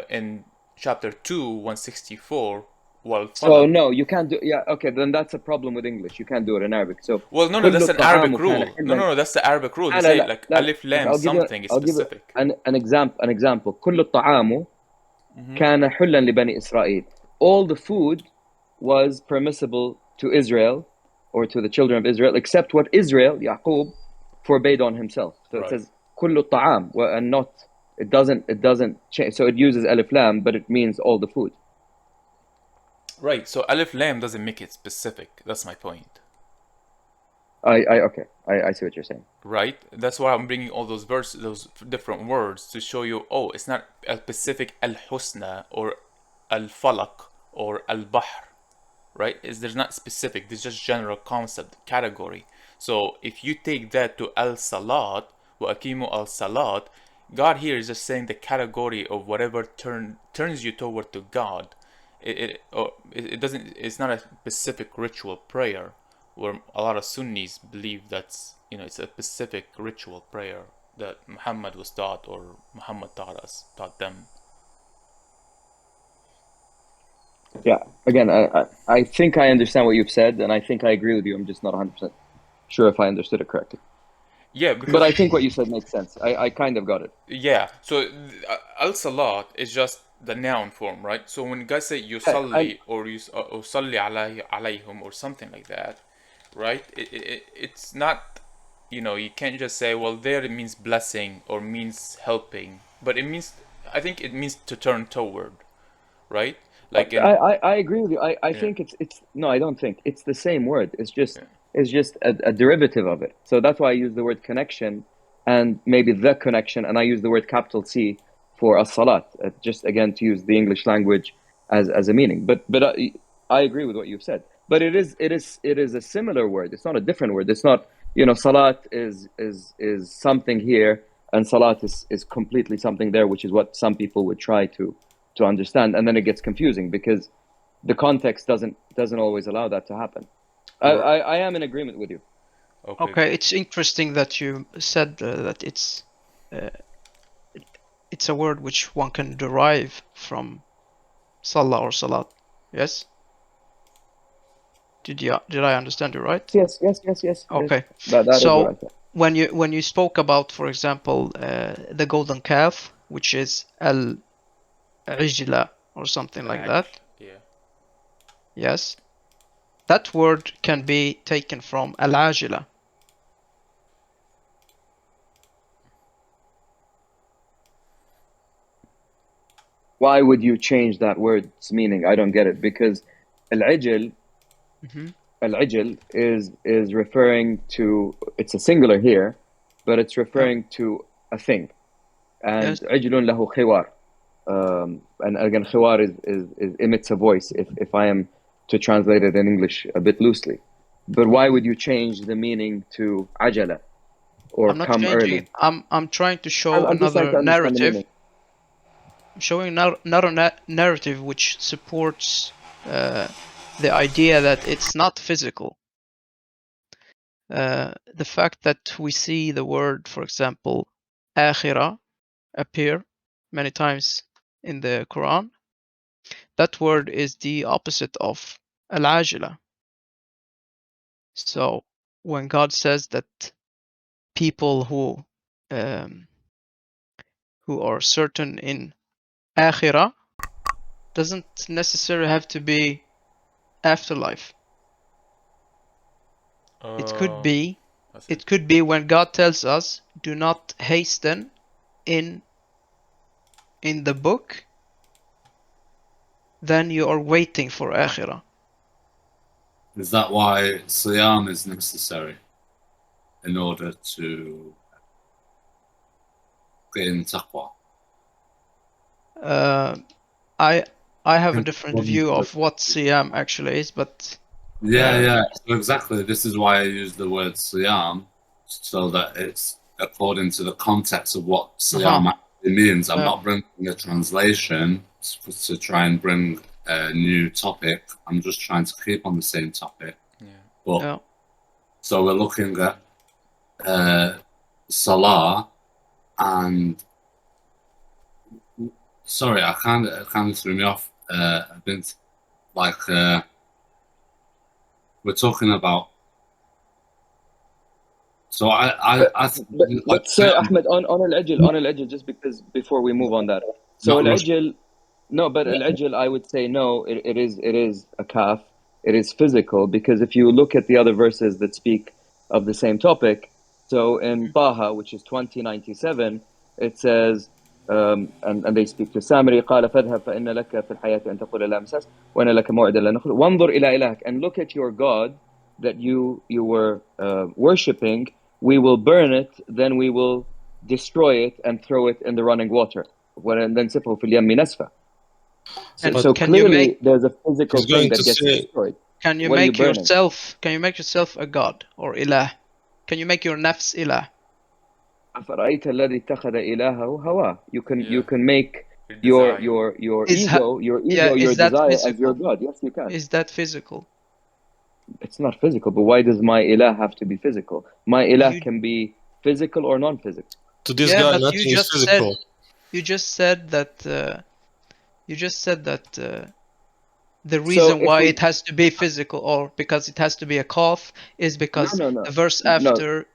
in chapter 2, 164, well, So no, you can't do... Yeah, okay, then that's a problem with English. You can't do it in Arabic. So well, no, كل that's an الطعام Arabic كان rule. No, حلا... that's the Arabic rule. They لا say لا like لا. alif lam Okay, something is I'll give you specific. an example. كل الطعام كان حلا لبني إسرائيل. All the food was permissible to Israel or to the children of Israel, except what Israel, Yaqub, forbade on himself. So Right. it says كل الطعام, and not... It doesn't change. So it uses alif lam, but it means all the food. Right. So alif lam doesn't make it specific. That's my point. I see what you're saying. Right? That's why I'm bringing all those verses, those different words to show you, oh, it's not a specific al-husna or al-falaq or al-bahr, right? There's not specific, there's just general concept, category. So if you take that to al-salat, wa akimu al-salat, God here is just saying the category of whatever turns you toward to God. It doesn't, it's not a specific ritual prayer, where a lot of Sunnis believe that's, you know, it's a specific ritual prayer that Muhammad was taught, or Muhammad taught them. Yeah. Again, I think I understand what you've said, and I think I agree with you. I'm just not 100% sure if I understood it correctly. Yeah, because But I think what you said makes sense. I kind of got it. yeah. So al-salat is just the noun form, right? So when guys say yusalli or usalli alayhum or something like that, right? It's not, you know, you can't just say, well, there it means blessing or means helping, but it means, I think it means to turn toward, right? Like in, I agree with you. I Yeah. think it's no, I don't think it's the same word. It's just Yeah. it's just a derivative of it. So that's why I use the word connection and maybe the connection, and I use the word capital C for as-salat, just again to use the English language as a meaning. But I agree with what you've said. But it is a similar word. It's not a different word. It's not, you know, salat is something here, and salat is completely something there, which is what some people would try to understand, and then it gets confusing because the context doesn't always allow that to happen. I am in agreement with you. Okay, it's interesting that you said that it's a word which one can derive from salah or salat. Yes? Did I understand you right? Yes. Okay. That is So what I said. when you spoke about, for example, the golden calf, which is al-ijla or something like that. Yeah. Yes. That word can be taken from al-ajila. Why would you change that word's meaning? I don't get it, because al-ijl al-ijl is referring to, it's a singular here, but it's referring to a thing. And Yes. عجل له خوار. And again, khiwar is emits a voice, if I am to translate it in English a bit loosely. But why would you change the meaning to ajala or I'm not come changing early? it. I'm trying to show I'm just trying another to understand the narrative. meaning. I'm showing another narrative which supports the idea that it's not physical. The fact that we see the word, for example, akhirah, appear many times in the Quran, that word is the opposite of al-ajila. So when God says that people who are certain in akhirah, doesn't necessarily have to be afterlife. It could be. That's It could be when God tells us, "Do not hasten in the book." Then you are waiting for akhirah. Is that why Siyam is necessary in order to gain taqwa? I have a different view of what siyam actually is, but Yeah. So exactly. This is why I use the word Siyam, so that it's according to the context of what Siyam actually means. I'm not bringing a translation to try and bring a new topic. I'm just trying to keep on the same topic. But so we're looking at Salah, and sorry, I kind of threw me off a bit. Like we're talking about. So but Sir Ahmed, on al-ajl, just because before we move on that. So al-ajl, no, but al-ajl, I would say no. It is a kaf. It is physical, because if you look at the other verses that speak of the same topic, so in Taha, which is 2097, it says, and they speak to Samiri, قال فاذهب فإن لك في الحياة أن تقول لا مساس وأنا لك موعد لا نخلف وانظر إلى إلهك, and look at your God that you were worshipping. We will burn it, then we will destroy it and throw it in the running water. So clearly there's a physical thing that gets destroyed. Can you make yourself a god or ilah? Can you make your nafs ilah? You can make your ego, your desire as your god. Yes, you can. Is that physical? It's not physical, but why does my ilah have to be physical? My ilah can be physical or non-physical. To this guy, but nothing is physical. You just said that. The reason why it has to be physical, or because it has to be a cough, is because the verse after.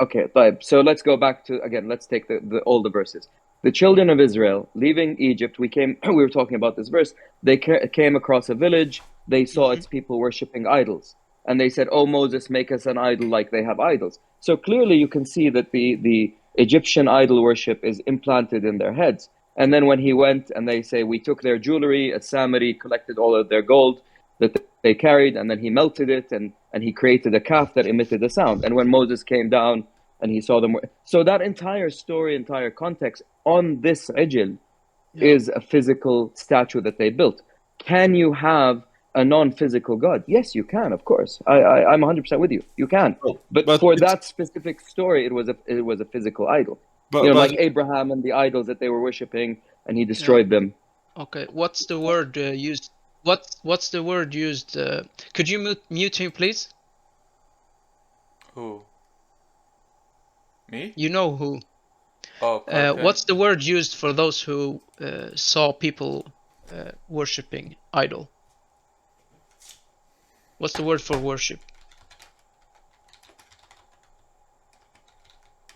Okay, so let's go back to, again, let's take all the verses. The children of Israel leaving Egypt, we were talking about this verse. They came across a village. They saw its people worshipping idols, and they said, "Oh Moses, make us an idol like they have idols." So clearly, you can see that the Egyptian idol worship is implanted in their heads. And then when he went, and they say, "We took their jewelry," a Samari collected all of their gold that they carried, and then he melted it, and he created a calf that emitted a sound. And when Moses came down and he saw them, so that entire story, entire context on this ijl is a physical statue that they built. Can you have a non-physical god? Yes, you can, of course. I'm 100% with you. You can, but for that specific story, it was a physical idol. Like Abraham and the idols that they were worshipping, and he destroyed them. Okay, what's the word used? What's the word used? Could you mute him, please? Who? Me? You know who. Oh, what's the word used for those who saw people worshipping idol? What's the word for worship?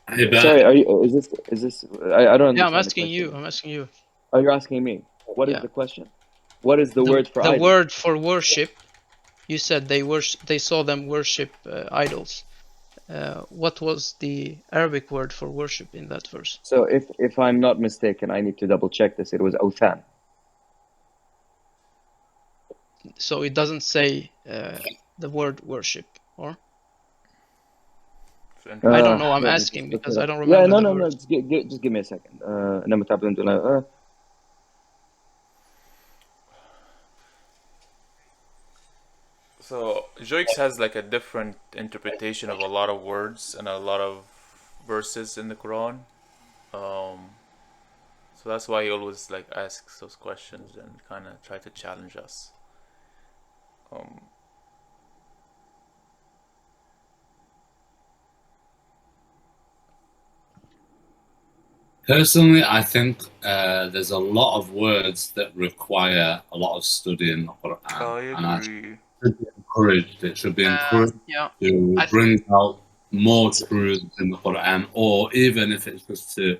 Sorry, is this? I don't understand. Yeah, I'm asking you. Oh, you're asking me. What is the question? What is the word for idol? The word for worship. You said they saw them worship idols. What was the Arabic word for worship in that verse? So if I'm not mistaken, I need to double check this. It was awthan. So it doesn't say the word worship, or? I don't know. I'm asking because I don't remember. Yeah, no. Just give me a second. So Joix has like a different interpretation of a lot of words and a lot of verses in the Quran. So that's why he always like asks those questions and kind of try to challenge us. Personally, I think there's a lot of words that require a lot of study in the Quran, and I should be encouraged. It should be encouraged to bring out more truths in the Quran, or even if it's just to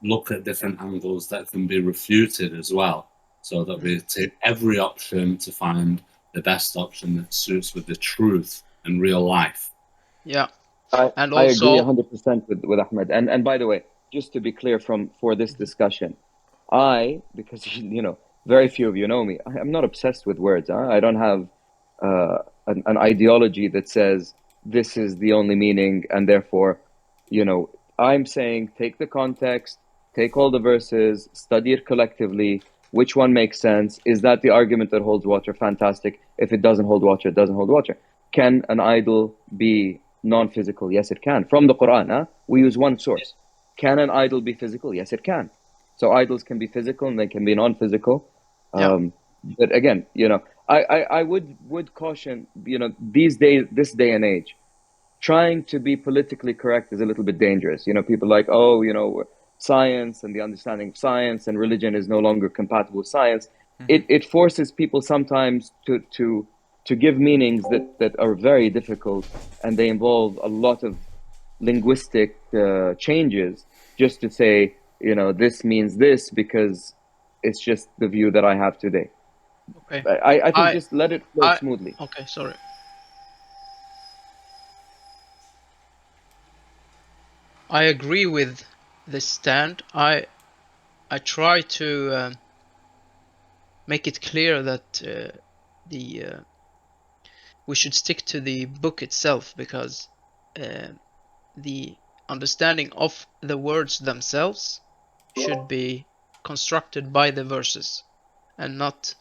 look at different angles that can be refuted as well, so that we take every option to find the best option that suits with the truth and real life. Yeah, I, and I agree also 100% with Ahmed. And by the way, just to be clear for this discussion, because very few of you know me, I'm not obsessed with words. Huh? I don't have an ideology that says this is the only meaning, and therefore, I'm saying take the context, take all the verses, study it collectively. Which one makes sense? Is that the argument that holds water? Fantastic. If it doesn't hold water, it doesn't hold water. Can an idol be non-physical? Yes, it can. From the Quran, huh? We use one source. Can an idol be physical? Yes, it can. So idols can be physical and they can be non-physical. yeah. But again, I would caution, these days, this day and age, trying to be politically correct is a little bit dangerous. People like, oh, science and the understanding of science and religion is no longer compatible with science. It forces people sometimes to give meanings that are very difficult, and they involve a lot of linguistic changes just to say, this means this because it's just the view that I have today. Okay. I think I just let it flow I smoothly. okay. Sorry. I agree with this stand. I try to make it clear that the we should stick to the book itself, because the understanding of the words themselves should be constructed by the verses, and not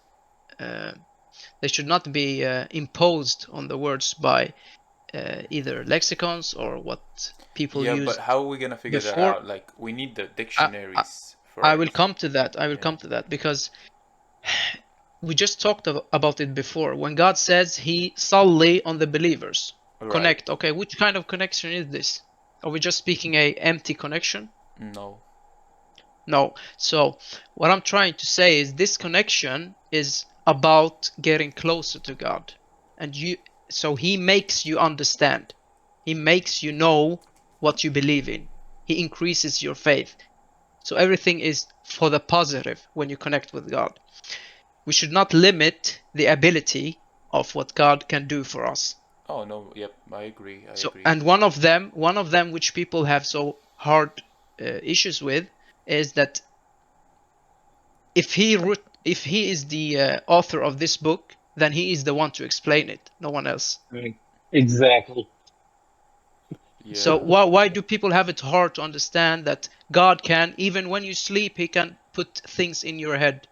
they should not be imposed on the words by either lexicons or what people Yeah, but used how are we gonna figure that before. out? Like, we need the I, I, dictionaries I will first. come to that. I will Yeah. come to that, because we just talked about it before. When God says He salli on the believers, Right. connect. Okay, which kind of connection is this? Are we just speaking a empty connection? No. No. So what I'm trying to say is this connection is about getting closer to God, and so He makes you understand. He makes you know what you believe in. He increases your faith. So everything is for the positive when you connect with God. We should not limit the ability of what God can do for us. Oh no. Yep. I agree. I So, agree. and one of them which people have so hard issues with, is that if he is the author of this book, then he is the one to explain it, no one else. Exactly. So Yeah. why do people have it hard to understand that God can, even when you sleep, He can put things in your head?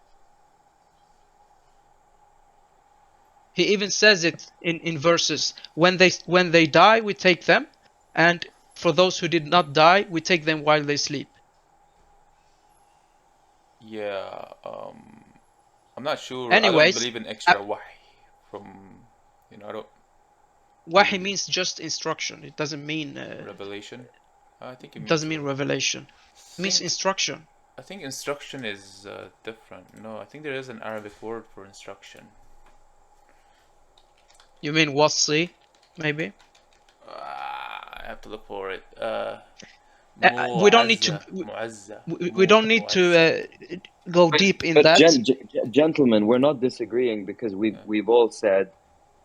He even says it in verses. When they die, we take them, and for those who did not die, we take them while they sleep. Yeah. I'm not sure. I don't Anyways, believe in extra wahy from, I don't wahi believe means just instruction. It doesn't mean revelation. I think it it means doesn't mean revelation. It means think instruction. I think instruction is different. No, I think there is an Arabic word for instruction. You mean wasi, maybe? I have to look for it. We don't need to. Mu'azza, mu'azza, We don't need to mu'azza. go But, deep in but that. gentlemen, we're not disagreeing because Yeah. we've all said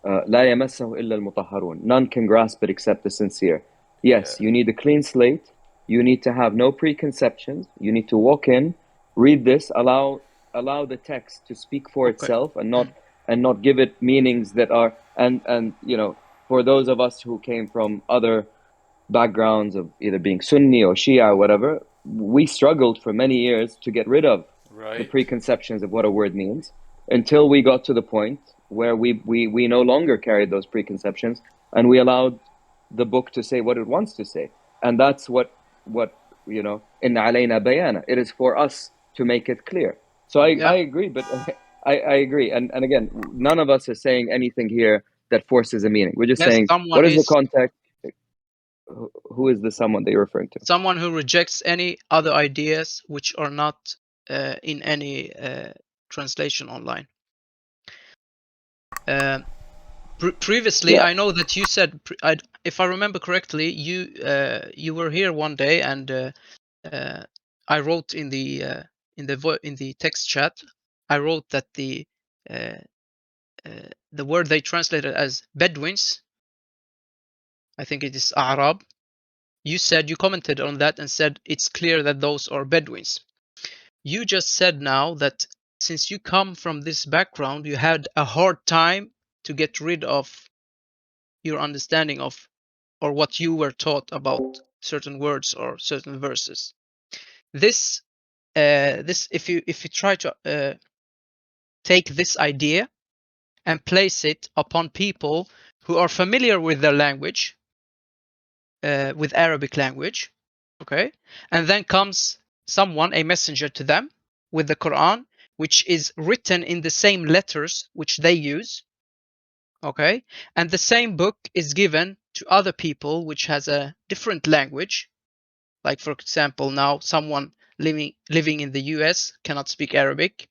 لا يمسه إلا المطهرون. None can grasp it except the sincere. Yeah. Yes, you need a clean slate. You need to have no preconceptions. You need to walk in, read this, allow the text to speak for Okay. itself, and not give it meanings that are and for those of us who came from other backgrounds of either being Sunni or Shia or whatever, we struggled for many years to get rid of the Right. preconceptions of what a word means until we got to the point where we no longer carried those preconceptions and we allowed the book to say what it wants to say. And that's what in alayna bayana. It is for us to make it clear. So I Yeah. agree, but I agree. And again, none of us is saying anything here that forces a meaning. We're just Yes, saying what is the context. Who is the someone that you're referring to? someone who rejects any other ideas which are not in any translation online. Previously, Yeah. I know that you said, if I remember correctly, you were here one day, and I wrote in the text chat, I wrote that the word they translated as Bedouins I think it is Arab. You commented on that and said it's clear that those are Bedouins. You just said now that since you come from this background, you had a hard time to get rid of your understanding of or what you were taught about certain words or certain verses. This if you try to take this idea and place it upon people who are familiar with their language, with Arabic language, okay, and then comes someone, a messenger to them with the Quran, which is written in the same letters which they use, okay, and the same book is given to other people which has a different language, like for example now someone living in the US cannot speak Arabic.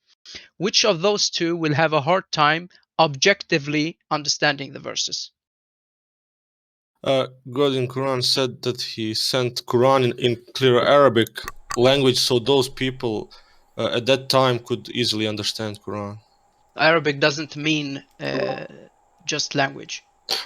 Which of those two will have a hard time objectively understanding the verses? God in Quran said that He sent Quran in clear Arabic language, so those people at that time could easily understand Quran. Arabic doesn't mean just language.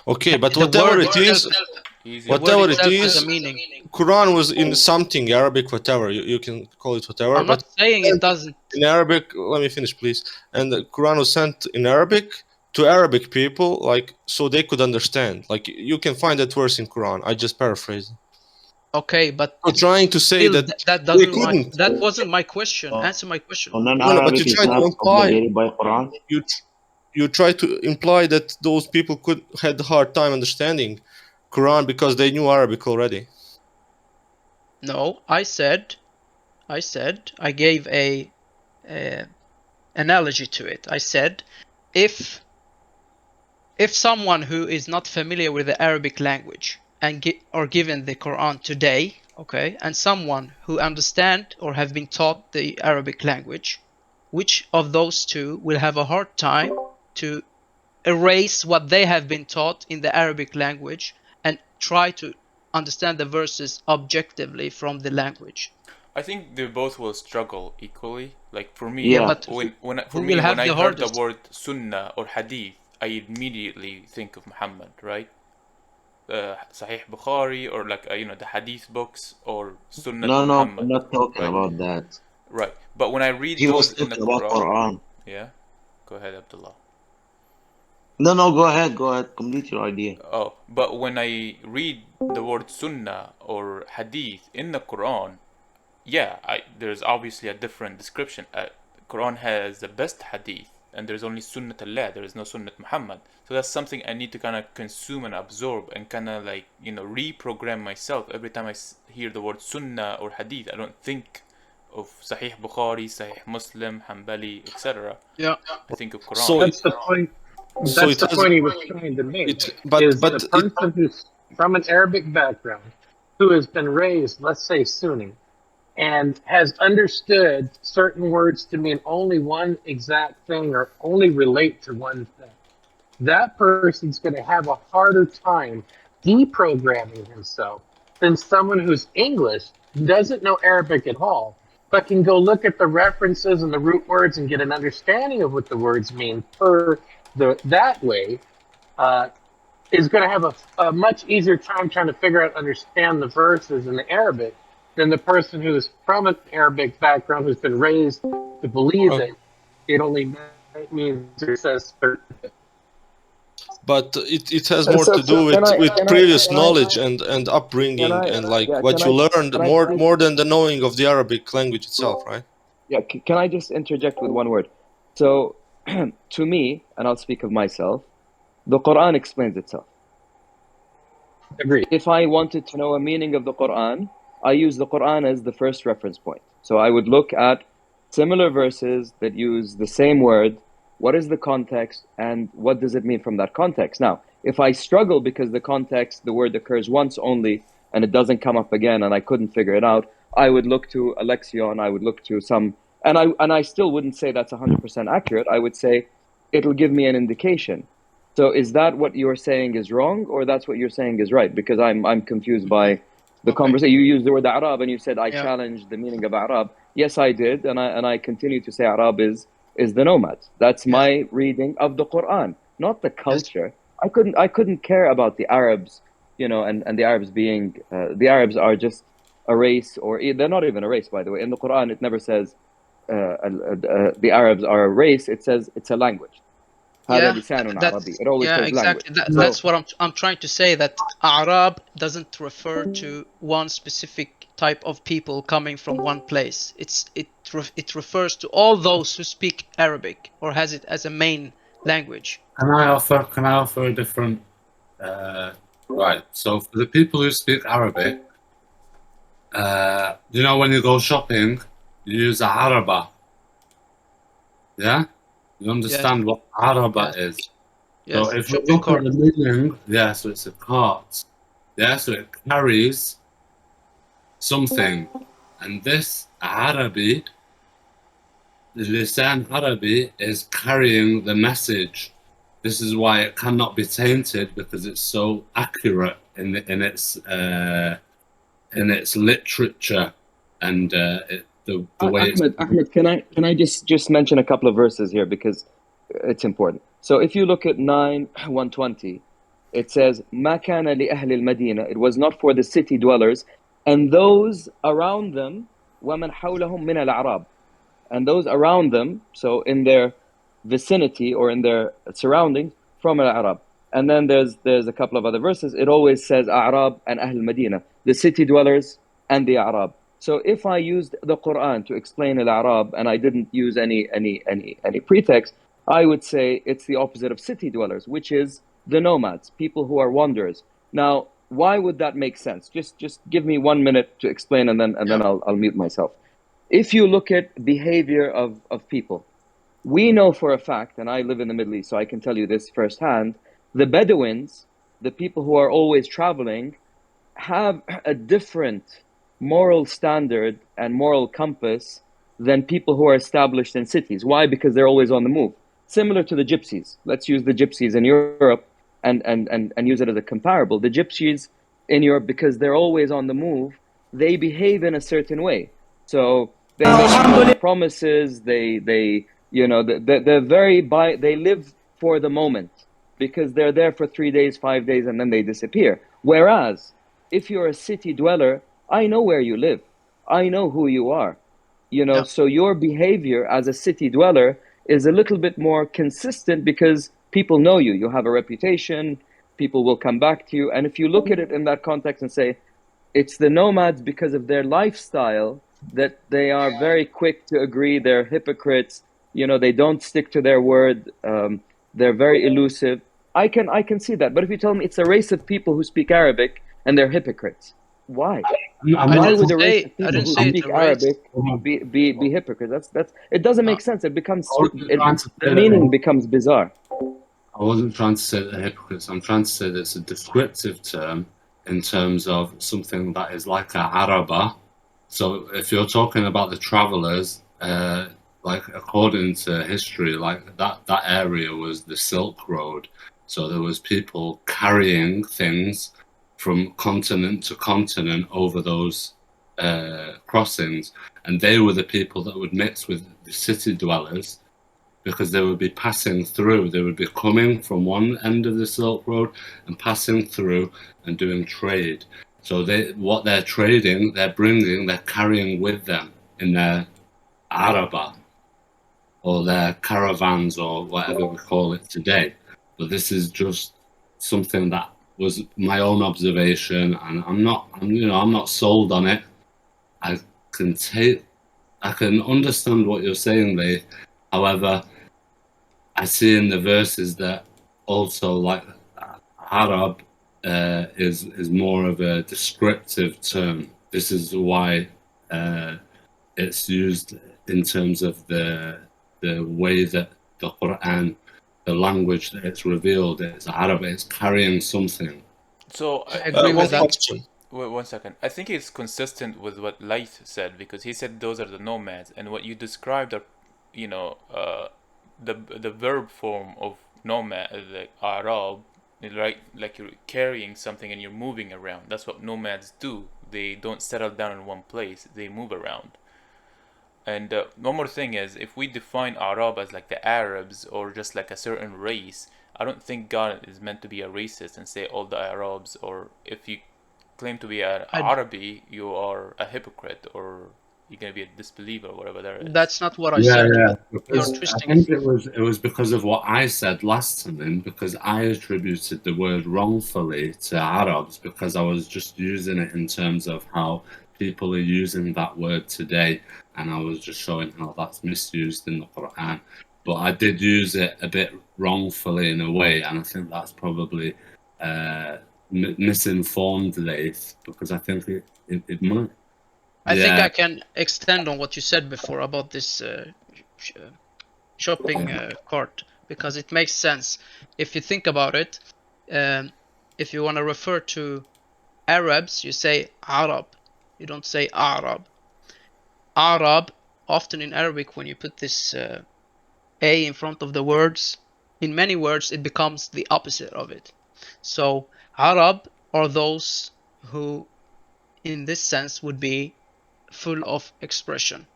Okay, but The whatever word it is, itself, Easy. the word whatever it itself has is, a meaning. Quran was in something Arabic, whatever you can call it, whatever. I'm not But saying it doesn't. in Arabic, let me finish, please. And the Quran was sent in Arabic to Arabic people, like so they could understand. Like you can find that verse in Quran. I just paraphrased. Okay, but I'm trying to say still, that that they doesn't. couldn't. That wasn't my question. Answer my question. No, but Non-Arabic you is try to not imply obligated by Quran. you try to imply that those people had a hard time understanding Quran because they knew Arabic already. No, I gave a analogy to it. I said, if someone who is not familiar with the Arabic language and are given the Quran today, okay, and someone who understand or have been taught the Arabic language, which of those two will have a hard time to erase what they have been taught in the Arabic language and try to understand the verses objectively from the language? I think they both will struggle equally. Like for me, Yeah, Yeah. but who will have when I the heard the hardest? word sunnah or hadith, I immediately think of Muhammad, right? Sahih Bukhari or like the hadith books or Sunnat No, I'm Muhammad, not talking right? about that. Right. But when I read He was those in the talking about Quran, Quran. yeah. Go ahead, Abdullah. No, go ahead, complete your idea. Oh, but when I read the word sunnah or hadith in the Quran, yeah, there's obviously a different description. Quran has the best hadith, and there's only Sunnat Allah. There is no Sunnat Muhammad. So that's something I need to kind of consume and absorb, and kind of like reprogram myself every time I hear the word Sunnah or hadith. I don't think of Sahih Bukhari, Sahih Muslim, Hanbali, etc. Yeah. I think of Quran. So That's the point. So That's it the has- point he was trying to make. but Is but the person who's from an Arabic background, who has been raised, let's say Sunni, and has understood certain words to mean only one exact thing or only relate to one thing, that person's going to have a harder time deprogramming himself than someone who's English, doesn't know Arabic at all, but can go look at the references and the root words and get an understanding of what the words mean per that way, is going to have a much easier time trying to figure out, understand the verses in the Arabic than the person who's from an Arabic background who's been raised to believe that it only means it says certain. but it has more to do with previous knowledge and upbringing and like what you learned more than the knowing of the Arabic language itself, right? Yeah, can I just interject with one word? So, to me, and I'll speak of myself, the Quran explains itself. Agreed. If I wanted to know a meaning of the Quran, I use the Quran as the first reference point. So I would look at similar verses that use the same word. What is the context and what does it mean from that context? Now, if I struggle because the context, the word occurs once only and it doesn't come up again and I couldn't figure it out, I would look to a lexion, I would look to some, and I still wouldn't say that's 100% accurate. I would say it'll give me an indication. So is that what you're saying is wrong, or that's what you're saying is right? Because I'm confused by the conversation. You used the word Arab and you said I challenged the meaning of Arab. Yes, I did, and I continue to say Arab is the nomads. That's my reading of the Quran, not the culture. I couldn't care about the Arabs you know, and the Arabs being the Arabs are just a race, or they're not even a race, by the way. In the Quran, it never says the Arabs are a race. It says it's a language. هذا Yeah, لسان that's عربي. It always yeah, says language. exactly. So That's what I'm trying to say, that Arab doesn't refer to one specific type of people coming from one place. It refers to all those who speak Arabic or has it as a main language. Can I offer a different right? So for the people who speak Arabic, you know, when you go shopping, you use a araba. Yeah, you understand what araba is. Yes, So if we shopping look at cart. the meaning, yeah, so it's a cart. Yeah, so it carries something, and this Arabi, the lisan Arabi, is carrying the message. This is why it cannot be tainted, because it's so accurate in its literature and the way it's. Ahmed, can I just mention a couple of verses here because it's important. So if you look at 9:120, it says ما كان لأهل المدينة. It was not for the city dwellers and those around them ومن حولهم من الأعراب, and those around them, so in their vicinity or in their surroundings, from al-Arab. And then there's a couple of other verses. It always says A'rab and Ahl Medina, the city dwellers and the A'rab. So if I used the Quran to explain al-A'rab and I didn't use any pretext, I would say it's the opposite of city dwellers, which is the nomads, people who are wanderers. Now, why would that make sense? Just give me 1 minute to explain, and then I'll mute myself. If you look at behavior of people, we know for a fact, and I live in the Middle East, so I can tell you this firsthand, the Bedouins, the people who are always traveling, have a different moral standard and moral compass than people who are established in cities. Why? Because they're always on the move. Similar to the gypsies. Let's use the gypsies in Europe and use it as a comparable. The gypsies in Europe, because they're always on the move, they behave in a certain way. So they make promises, they you know, they're very they live for the moment because they're there for 3 days, 5 days, and then they disappear. Whereas if you're a city dweller, I know where you live. I know who you are. You know, so your behavior as a city dweller is a little bit more consistent because people know you. You have a reputation, people will come back to you. And if you look at it in that context and say, it's the nomads because of their lifestyle that they are very quick to agree they're hypocrites. You know, they don't stick to their word. They're very elusive. I can see that. But if you tell me it's a race of people who speak Arabic and they're hypocrites, why? Why would a race of people who speak Arabic be hypocrites? That's it doesn't make sense. It becomes the meaning becomes bizarre. I wasn't trying to say that they're hypocrites. I'm trying to say that it's a descriptive term in terms of something that is like a Araba. So if you're talking about the travelers, like according to history, like that area was the Silk Road. So there was people carrying things from continent to continent over those crossings, and they were the people that would mix with the city dwellers because they would be passing through. They would be coming from one end of the Silk Road and passing through and doing trade. So what they're trading, they're carrying with them in their Araba or their caravans or whatever we call it today. But this is just something that was my own observation, and I'm not sold on it. I can understand what you're saying, Lee. However, I see in the verses that also like Arab is more of a descriptive term. This is why it's used in terms of the way that the Quran, the language that it's revealed, it's Arabic, it's carrying something. So I agree with that. Wait 1 second. I think it's consistent with what Laith said, because he said those are the nomads, and what you described are, you know, the verb form of nomad, like Arab, right? Like you're carrying something and you're moving around. That's what nomads do. They don't settle down in one place. They move around. And one more thing is, if we define Arab as like the Arabs or just like a certain race, I don't think God is meant to be a racist and say all the Arabs, or if you claim to be an I, Arabi, you are a hypocrite or you're gonna be a disbeliever, whatever there is. that's not what I Yeah, said. yeah. You're Because I twisting think it. it was because of what I said last time, because I attributed the word wrongfully to Arabs because I was just using it in terms of how people are using that word today, and I was just showing how that's misused in the Quran. But I did use it a bit wrongfully in a way, and I think that's probably misinformed Laith, because I think it might. I think Yeah. I can extend on what you said before about this shopping cart, because it makes sense. If you think about it, if you want to refer to Arabs, you say Arab. You don't say Arab. Arab, often in Arabic, when you put this A in front of the words, in many words, it becomes the opposite of it. So Arab are those who, in this sense, would be full of expression.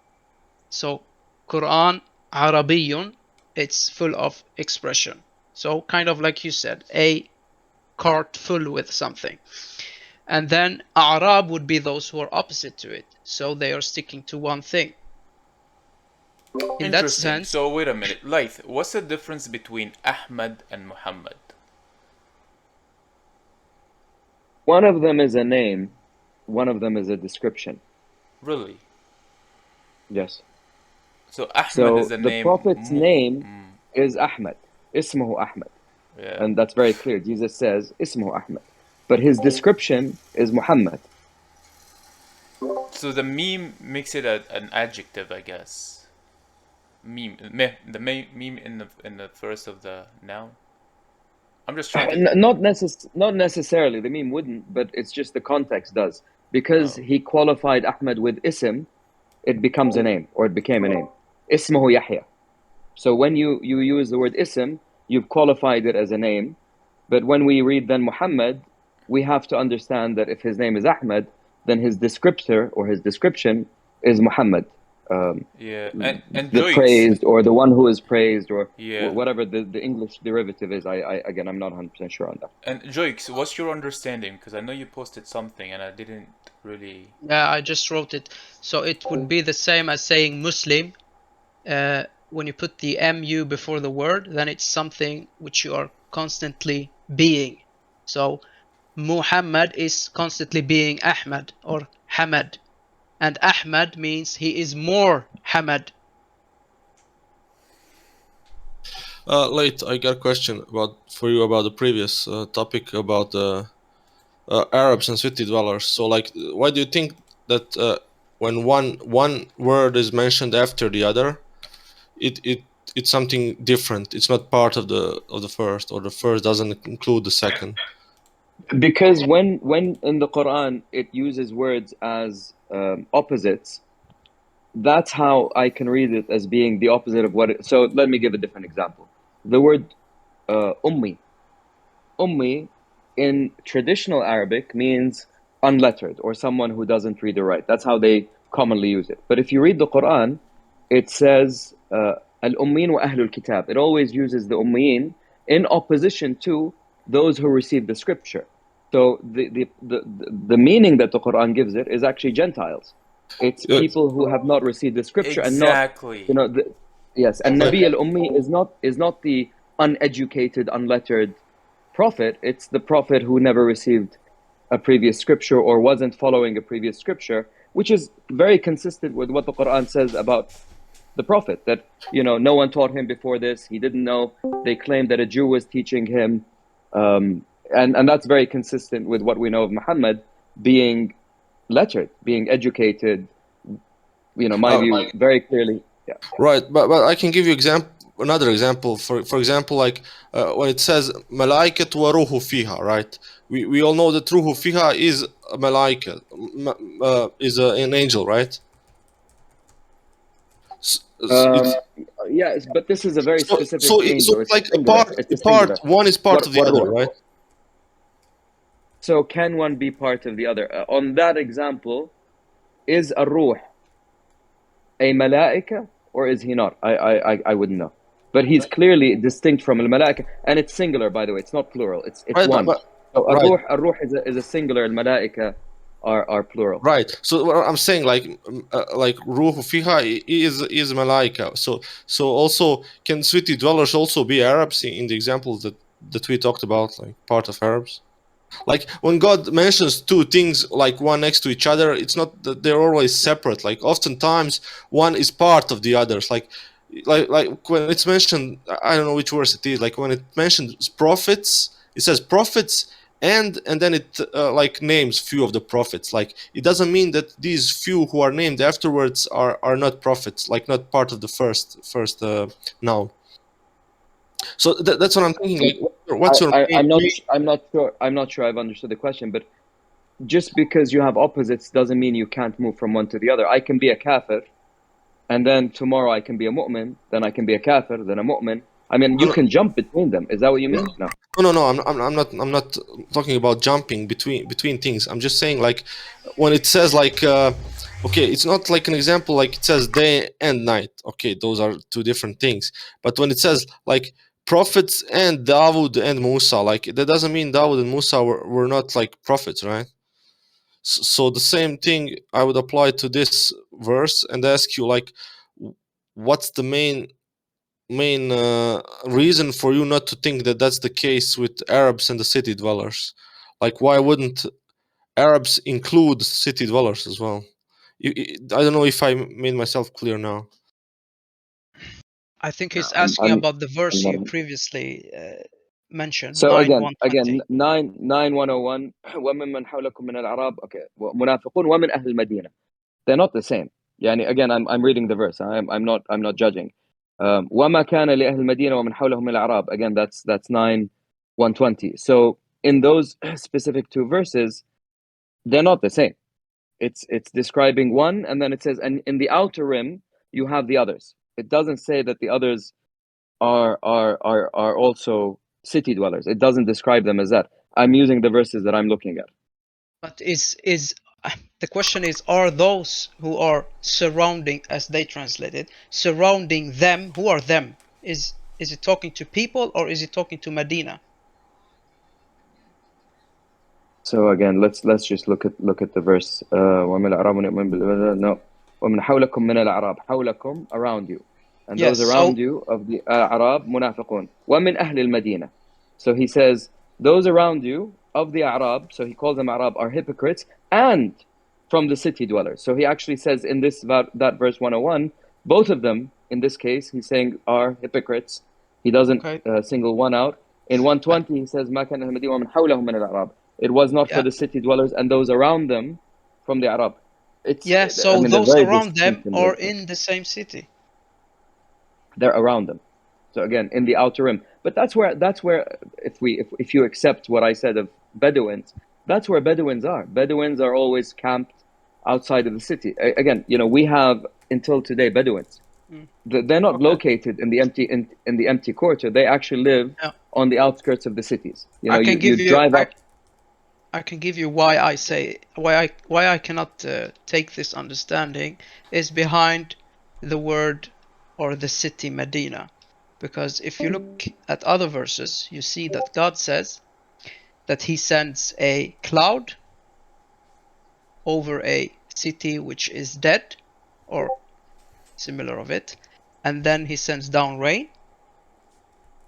So Quran Arabiyun, it's full of expression. So kind of like you said, a cart full with something. And then Arab would be those who are opposite to it. So they are sticking to one thing. In that Interesting. sense, So wait a minute, Laith, what's the difference between Ahmad and Muhammad? One of them is a name, one of them is a description. Really? Yes. So Ahmed So is a the name. Prophet's name is Ahmad. Ismuhu Ahmad. Yeah. And that's very clear. Jesus says, Ismuhu Ahmad. But his description is Muhammad. So the meme makes it an adjective, I guess. Meme, meme in the first of the noun. I'm just trying to. Not necessarily. The meme wouldn't, but it's just the context does. Because he qualified Ahmad with ism, it becomes a name, or it became a name. Ismuhu Yahya. So when you use the word ism, you've qualified it as a name. But when we read then Muhammad, we have to understand that if his name is Ahmad, then his descriptor or his description is Muhammad. Yeah, and the Joyce. praised, or the one who is praised, or Yeah. whatever the English derivative is. Again, I'm not 100% sure on that. And Joyce, what's your understanding? Because I know you posted something and I didn't really. yeah, I just wrote it. So it would be the same as saying Muslim. When you put the mu before the word, then it's something which you are constantly being. So Muhammad is constantly being Ahmad or Hamad. And Ahmad means he is more Hamad. Late, I got a question for you about the previous topic about Arabs and city dwellers. So, like, why do you think that when one word is mentioned after the other, it's something different? It's not part of the first, or the first doesn't include the second. Because when in the Quran it uses words as opposites, that's how I can read it as being the opposite of what it. So let me give a different example. The word ummi. Ummi in traditional Arabic means unlettered, or someone who doesn't read or write. That's how they commonly use it. But if you read the Quran, it says al-ummin wa ahlul kitab. It always uses the ummiyin in opposition to those who receive the scripture. So the meaning that the Quran gives it is actually Gentiles. It's people who have not received the scripture. Exactly. And not, yes. And Nabi al-Ummi is not the uneducated, unlettered prophet. It's the prophet who never received a previous scripture or wasn't following a previous scripture, which is very consistent with what the Quran says about the prophet, that no one taught him before this. He didn't know. They claimed that a Jew was teaching him, and that's very consistent with what we know of Muhammad being lettered, being educated. My view very clearly. Yeah. Right, but I can give you another example. For example, like when it says "malaikat wa ruhu fiha," right? We all know that ruhu fiha is a malaika, is an angel, right? Yes, but this is a very specific angel. So it's like one is part of the other, right? So can one be part of the other? On that example, is a ruh a malaika or is he not? I wouldn't know. But he's clearly distinct from al-malaika, and it's singular, by the way. It's not plural. It's Right, one. So right. ar-ruh is a singular, al-malaika are plural. Right. So what I'm saying, like ruh fiha is malaika. So also can city dwellers also be Arabs in the examples that we talked about, like part of Arabs? Like when God mentions two things like one next to each other, it's not that they're always separate. Like oftentimes one is part of the others. Like when it's mentioned, I don't know which verse it is. Like when it mentions prophets, it says prophets, and then it like names few of the prophets. Like it doesn't mean that these few who are named afterwards are not prophets, like not part of the first noun. So that's what I'm thinking. Like, what's your main? I'm not sure I've understood the question, but just because you have opposites doesn't mean you can't move from one to the other. I can be a kafir, and then tomorrow I can be a mu'min, then I can be a kafir, then a mu'min. I mean, you can jump between them. Is that what you mean? No. No. I'm not talking about jumping between things. I'm just saying like when it says like okay, it's not like an example like it says day and night. Okay, those are two different things. But when it says like prophets and Dawood and Musa, like that doesn't mean Dawood and Musa were not like prophets, right? So the same thing I would apply to this verse and ask you like, what's the main reason for you not to think that that's the case with Arabs and the city dwellers? Like, why wouldn't Arabs include city dwellers as well? I don't know if I made myself clear now. I think he's I'm, asking I'm, about the verse I'm you not. previously mentioned, So 9:120. 9:101 وممن حولكم من الأعراب okay منافقون ومن أهل المدينة. They're not the same. يعني again I'm reading the verse. I'm not judging. وما كان لأهل المدينة ومن حولهم من الأعراب. Again that's 9:120. So in those specific two verses, they're not the same. It's describing one, and then it says, and in the outer rim you have the others. It doesn't say that the others are also city dwellers. It doesn't describe them as that. I'm using the verses that I'm looking at. But is the question is, are those who are surrounding, as they translate it, surrounding them? Who are them? Is it talking to people or is it talking to Medina? So again, let's just look at the verse. وَمِنَ الْأَعْرَابِ مُؤْمِنٌ no. وَمِنْ حَوْلَكُم مِنَ الْأَعْرَابِ حَوْلَكُم around you. And Yes. those around you of the Arab munafiqun. وَمِنْ أَهْلِ الْمَدِينَةِ. So he says, those around you of the Arab, so he calls them Arab, are hypocrites, and from the city dwellers. So he actually says in this that verse 101, both of them, in this case, he's saying are hypocrites. He doesn't single one out. In 120, he says, مَا كَانَ أَهْلُ الْمَدِينَةِ وَمِنْ حَوْلَهُم مِنَ الْأَعْرَابِ. It was not for the city dwellers and those around them from the Arab. So I mean, those very around them distinct in are verses. in the same city. They're around them. So again, in the outer rim. But that's where if you accept what I said of Bedouins, that's where Bedouins are. Bedouins are always camped outside of the city. Again, we have until today Bedouins. They're not located in the empty quarter. They actually live on the outskirts of the cities. You drive up. I can give you why I cannot take this understanding is behind the word or the city Medina, because if you look at other verses, you see that God says that He sends a cloud over a city which is dead or similar of it, and then He sends down rain,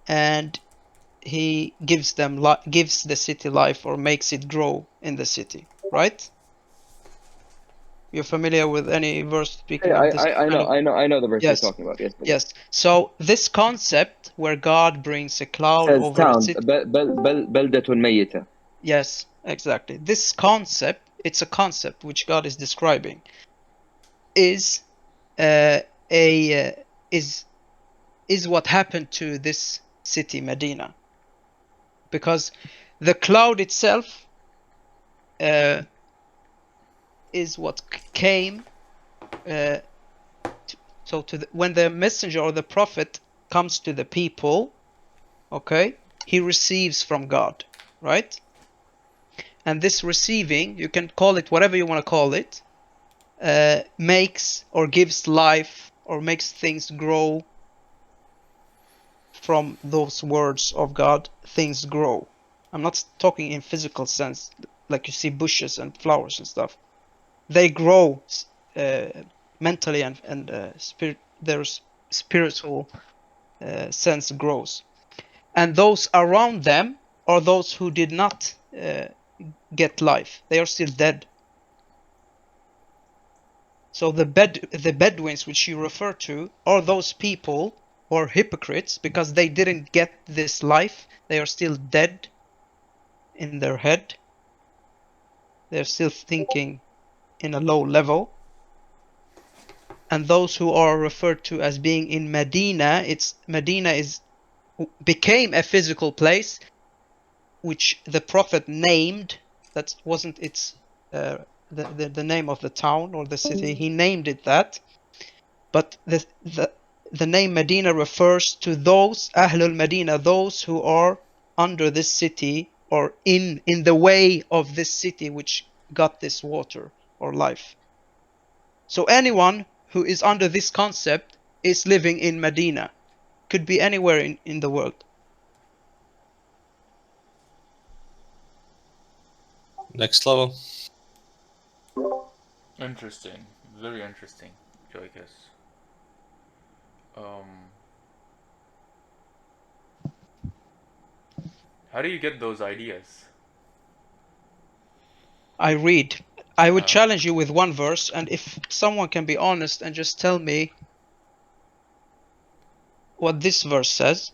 and He gives the city life or makes it grow in the city, right? You're familiar with any verse speaking of this? I know the verse you're talking about. Yes. So this concept where God brings a cloud says over a town, city. بلدة ميتة. Yes, exactly. This concept, it's a concept which God is describing, is what happened to this city Medina, because the cloud itself is what came. When the messenger or the prophet comes to the people, okay, he receives from God, right? And this receiving, you can call it whatever you want to call it, makes or gives life or makes things grow from those words of God, things grow. I'm not talking in physical sense, like you see bushes and flowers and stuff. They grow mentally and their spiritual sense grows. And those around them are those who did not get life. They are still dead. So the Bedouins which you refer to are those people who are hypocrites because they didn't get this life. They are still dead in their head. They're still thinking in a low level. And those who are referred to as being in Medina, Medina became a physical place which the Prophet named. That wasn't its the name of the town or the city. He named it that. But the name Medina refers to those Ahlul Medina, those who are under this city or in the way of this city which got this water or life. So anyone who is under this concept is living in Medina. Could be anywhere in the world. Next level. Interesting. Very interesting, Joikas. How do you get those ideas? I read. I would challenge you with one verse, and if someone can be honest and just tell me what this verse says,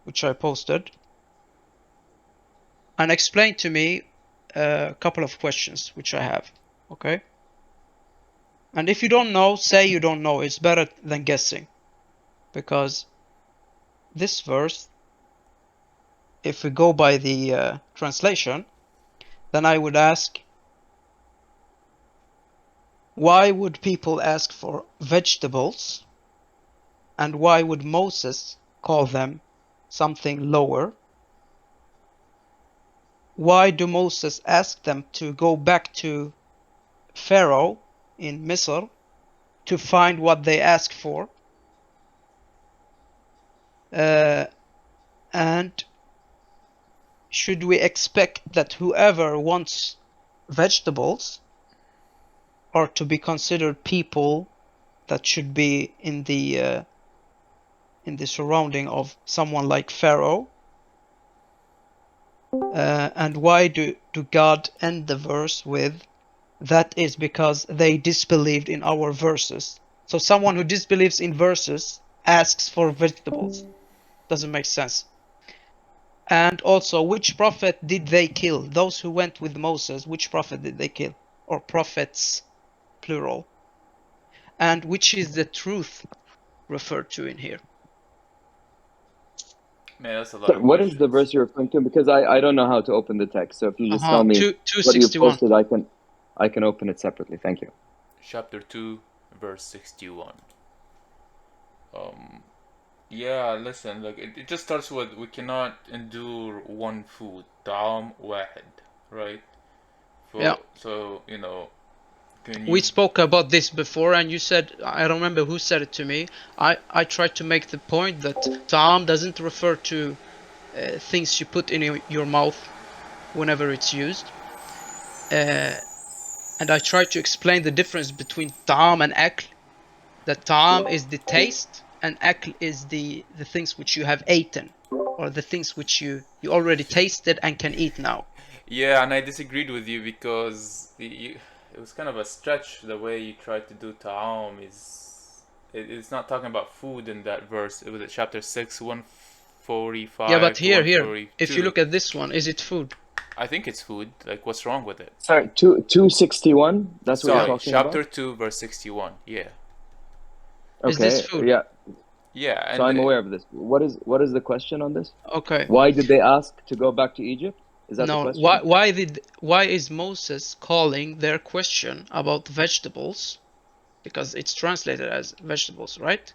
which I posted, and explain to me a couple of questions which I have, okay? And if you don't know, say you don't know. It's better than guessing. Because this verse, if we go by the translation, then I would ask, why would people ask for vegetables? And why would Moses call them something lower? Why do Moses ask them to go back to Pharaoh in Misr to find what they asked for? And should we expect that whoever wants vegetables are to be considered people that should be in the surrounding of someone like Pharaoh? And why do God end the verse with, that is because they disbelieved in our verses? So someone who disbelieves in verses asks for vegetables. Doesn't make sense. And also, which prophet did they kill? Those who went with Moses, which prophet did they kill? Or prophets, plural. And which is the truth referred to in here? Man, that's a lot So of what is the questions. verse you're referring to? Because I don't know how to open the text. So if you just tell me what you 261. posted, I can open it separately. Thank you. Chapter 2, verse 61. Yeah, listen, like it just starts with, we cannot endure one food, طعام واحد, right? Yeah. So, you know, can We you... spoke about this before, and you said, I don't remember who said it to me. I tried to make the point that ta'am doesn't refer to things you put in your mouth whenever it's used. And I tried to explain the difference between ta'am and akl. That ta'am is the taste, and akl is the things which you have eaten, or the things which you already tasted and can eat now. Yeah, and I disagreed with you because it was kind of a stretch the way you tried to do ta'am. It's not talking about food in that verse. It was at chapter 6, 145 Yeah, but to here, 142. if you look at this one, is it food? I think it's food. Like, what's wrong with it? Sorry, 261. That's what you're Sorry, talking chapter about. 2, verse 61. Yeah. Is this Okay. food? Yeah. Yeah, and So I'm aware of this. What is the question on this? Okay. Why did they ask to go back to Egypt? Is that the No, question? why is Moses calling their question about vegetables? Because it's translated as vegetables, right?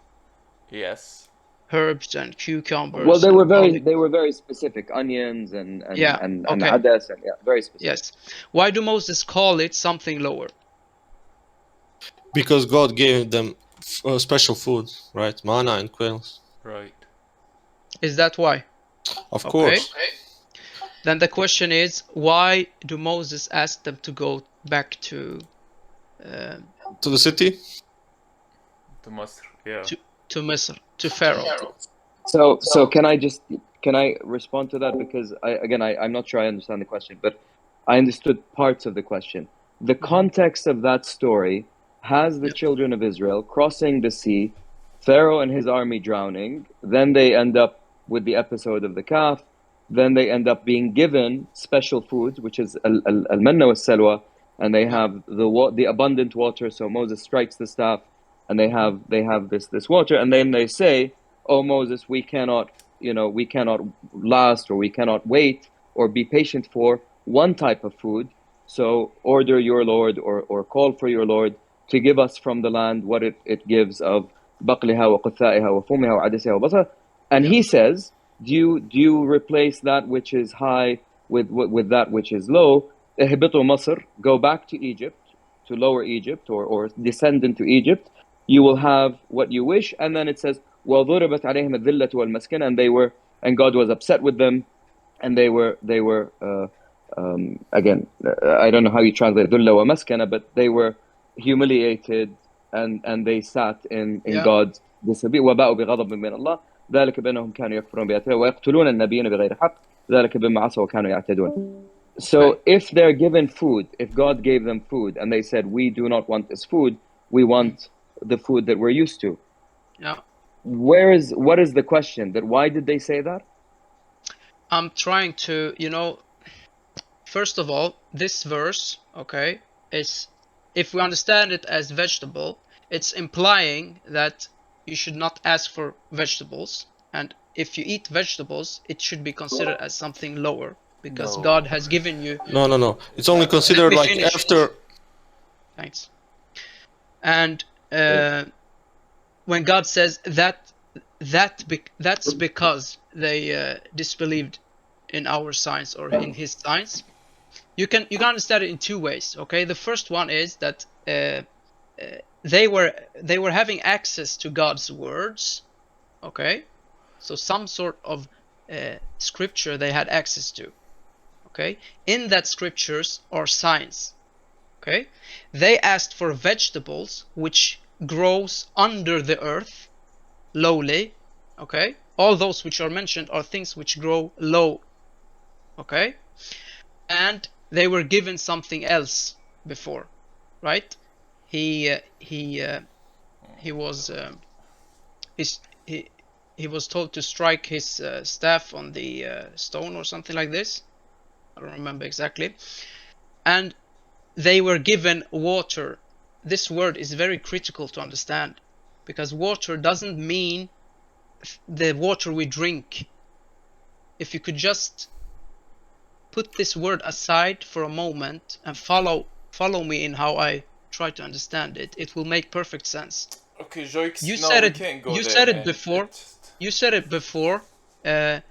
yes. herbs and cucumbers. Well, they and were garlic. very specific. Onions and Yeah, and okay. adas and very specific. Yes. Why do Moses call it something lower? Because God gave them special food, right? Manna and quails. Right. Is that why? Of Okay. course. Then the question is, why do Moses ask them to go back to To the city? To Masr. Yeah. to Misr, to Pharaoh? So can I respond to that, because I'm not sure I understand the question, but I understood parts of the question. The context of that story has the children of Israel crossing the sea, Pharaoh and his army drowning, then they end up with the episode of the calf, then they end up being given special foods, which is al-manna was-salwa, and they have the abundant water. So Moses strikes the staff, and they have this water, and then they say, "Oh Moses, we cannot last, or we cannot wait or be patient for one type of food. So order your Lord, or call for your Lord to give us from the land what it gives of baqliha wa quthaiha wa fumiha wa adasiha wa basar." And he says, do you replace that which is high with that which is low? Ihbitu Masr, go back to Egypt, to lower Egypt, or descend into Egypt. You will have what you wish. And then it says, وَضُرِبَتْ عَلَيْهِمَ الذِّلَّةُ وَالْمَسْكِنَةُ, and God was upset with them, and they were again, I don't know how you translate dhulla wa maskana, but they were humiliated, and they sat in God's disobedience. وَبَاءُوا بِغَضَبٍ مِّنَ اللَّهِ ذلك بأنهم كانوا يكفرون بآيات الله ويقتلون النبيين بغير حق ذلك بما عصوا وكانوا يعتدون. So if they're given food, if God gave them food, and they said, we do not want this food, we want the food that we're used to. Yeah. What is the question? That why did they say that? I'm trying to, first of all, this verse, okay, is, if we understand it as vegetable, it's implying that you should not ask for vegetables, and if you eat vegetables, it should be considered as something lower, because No. God has given you. No. It's only considered like finish. after. Thanks. And when God says that's because they disbelieved in our science, or in His science, you can understand it in two ways. Okay, the first one is that they were having access to God's words. Okay, so some sort of scripture they had access to. Okay, in that scriptures are signs. Okay, they asked for vegetables which grows under the earth, lowly. Okay, all those which are mentioned are things which grow low. Okay, and they were given something else before, right? He was told to strike his staff on the stone or something like this. I don't remember exactly. And they were given water. This word is very critical to understand, because water doesn't mean the water we drink. If you could just put this word aside for a moment and follow me in how I try to understand it, it will make perfect sense. Okay, Joix, You no, said we it. can't go You there, said it man. before. You said it before. You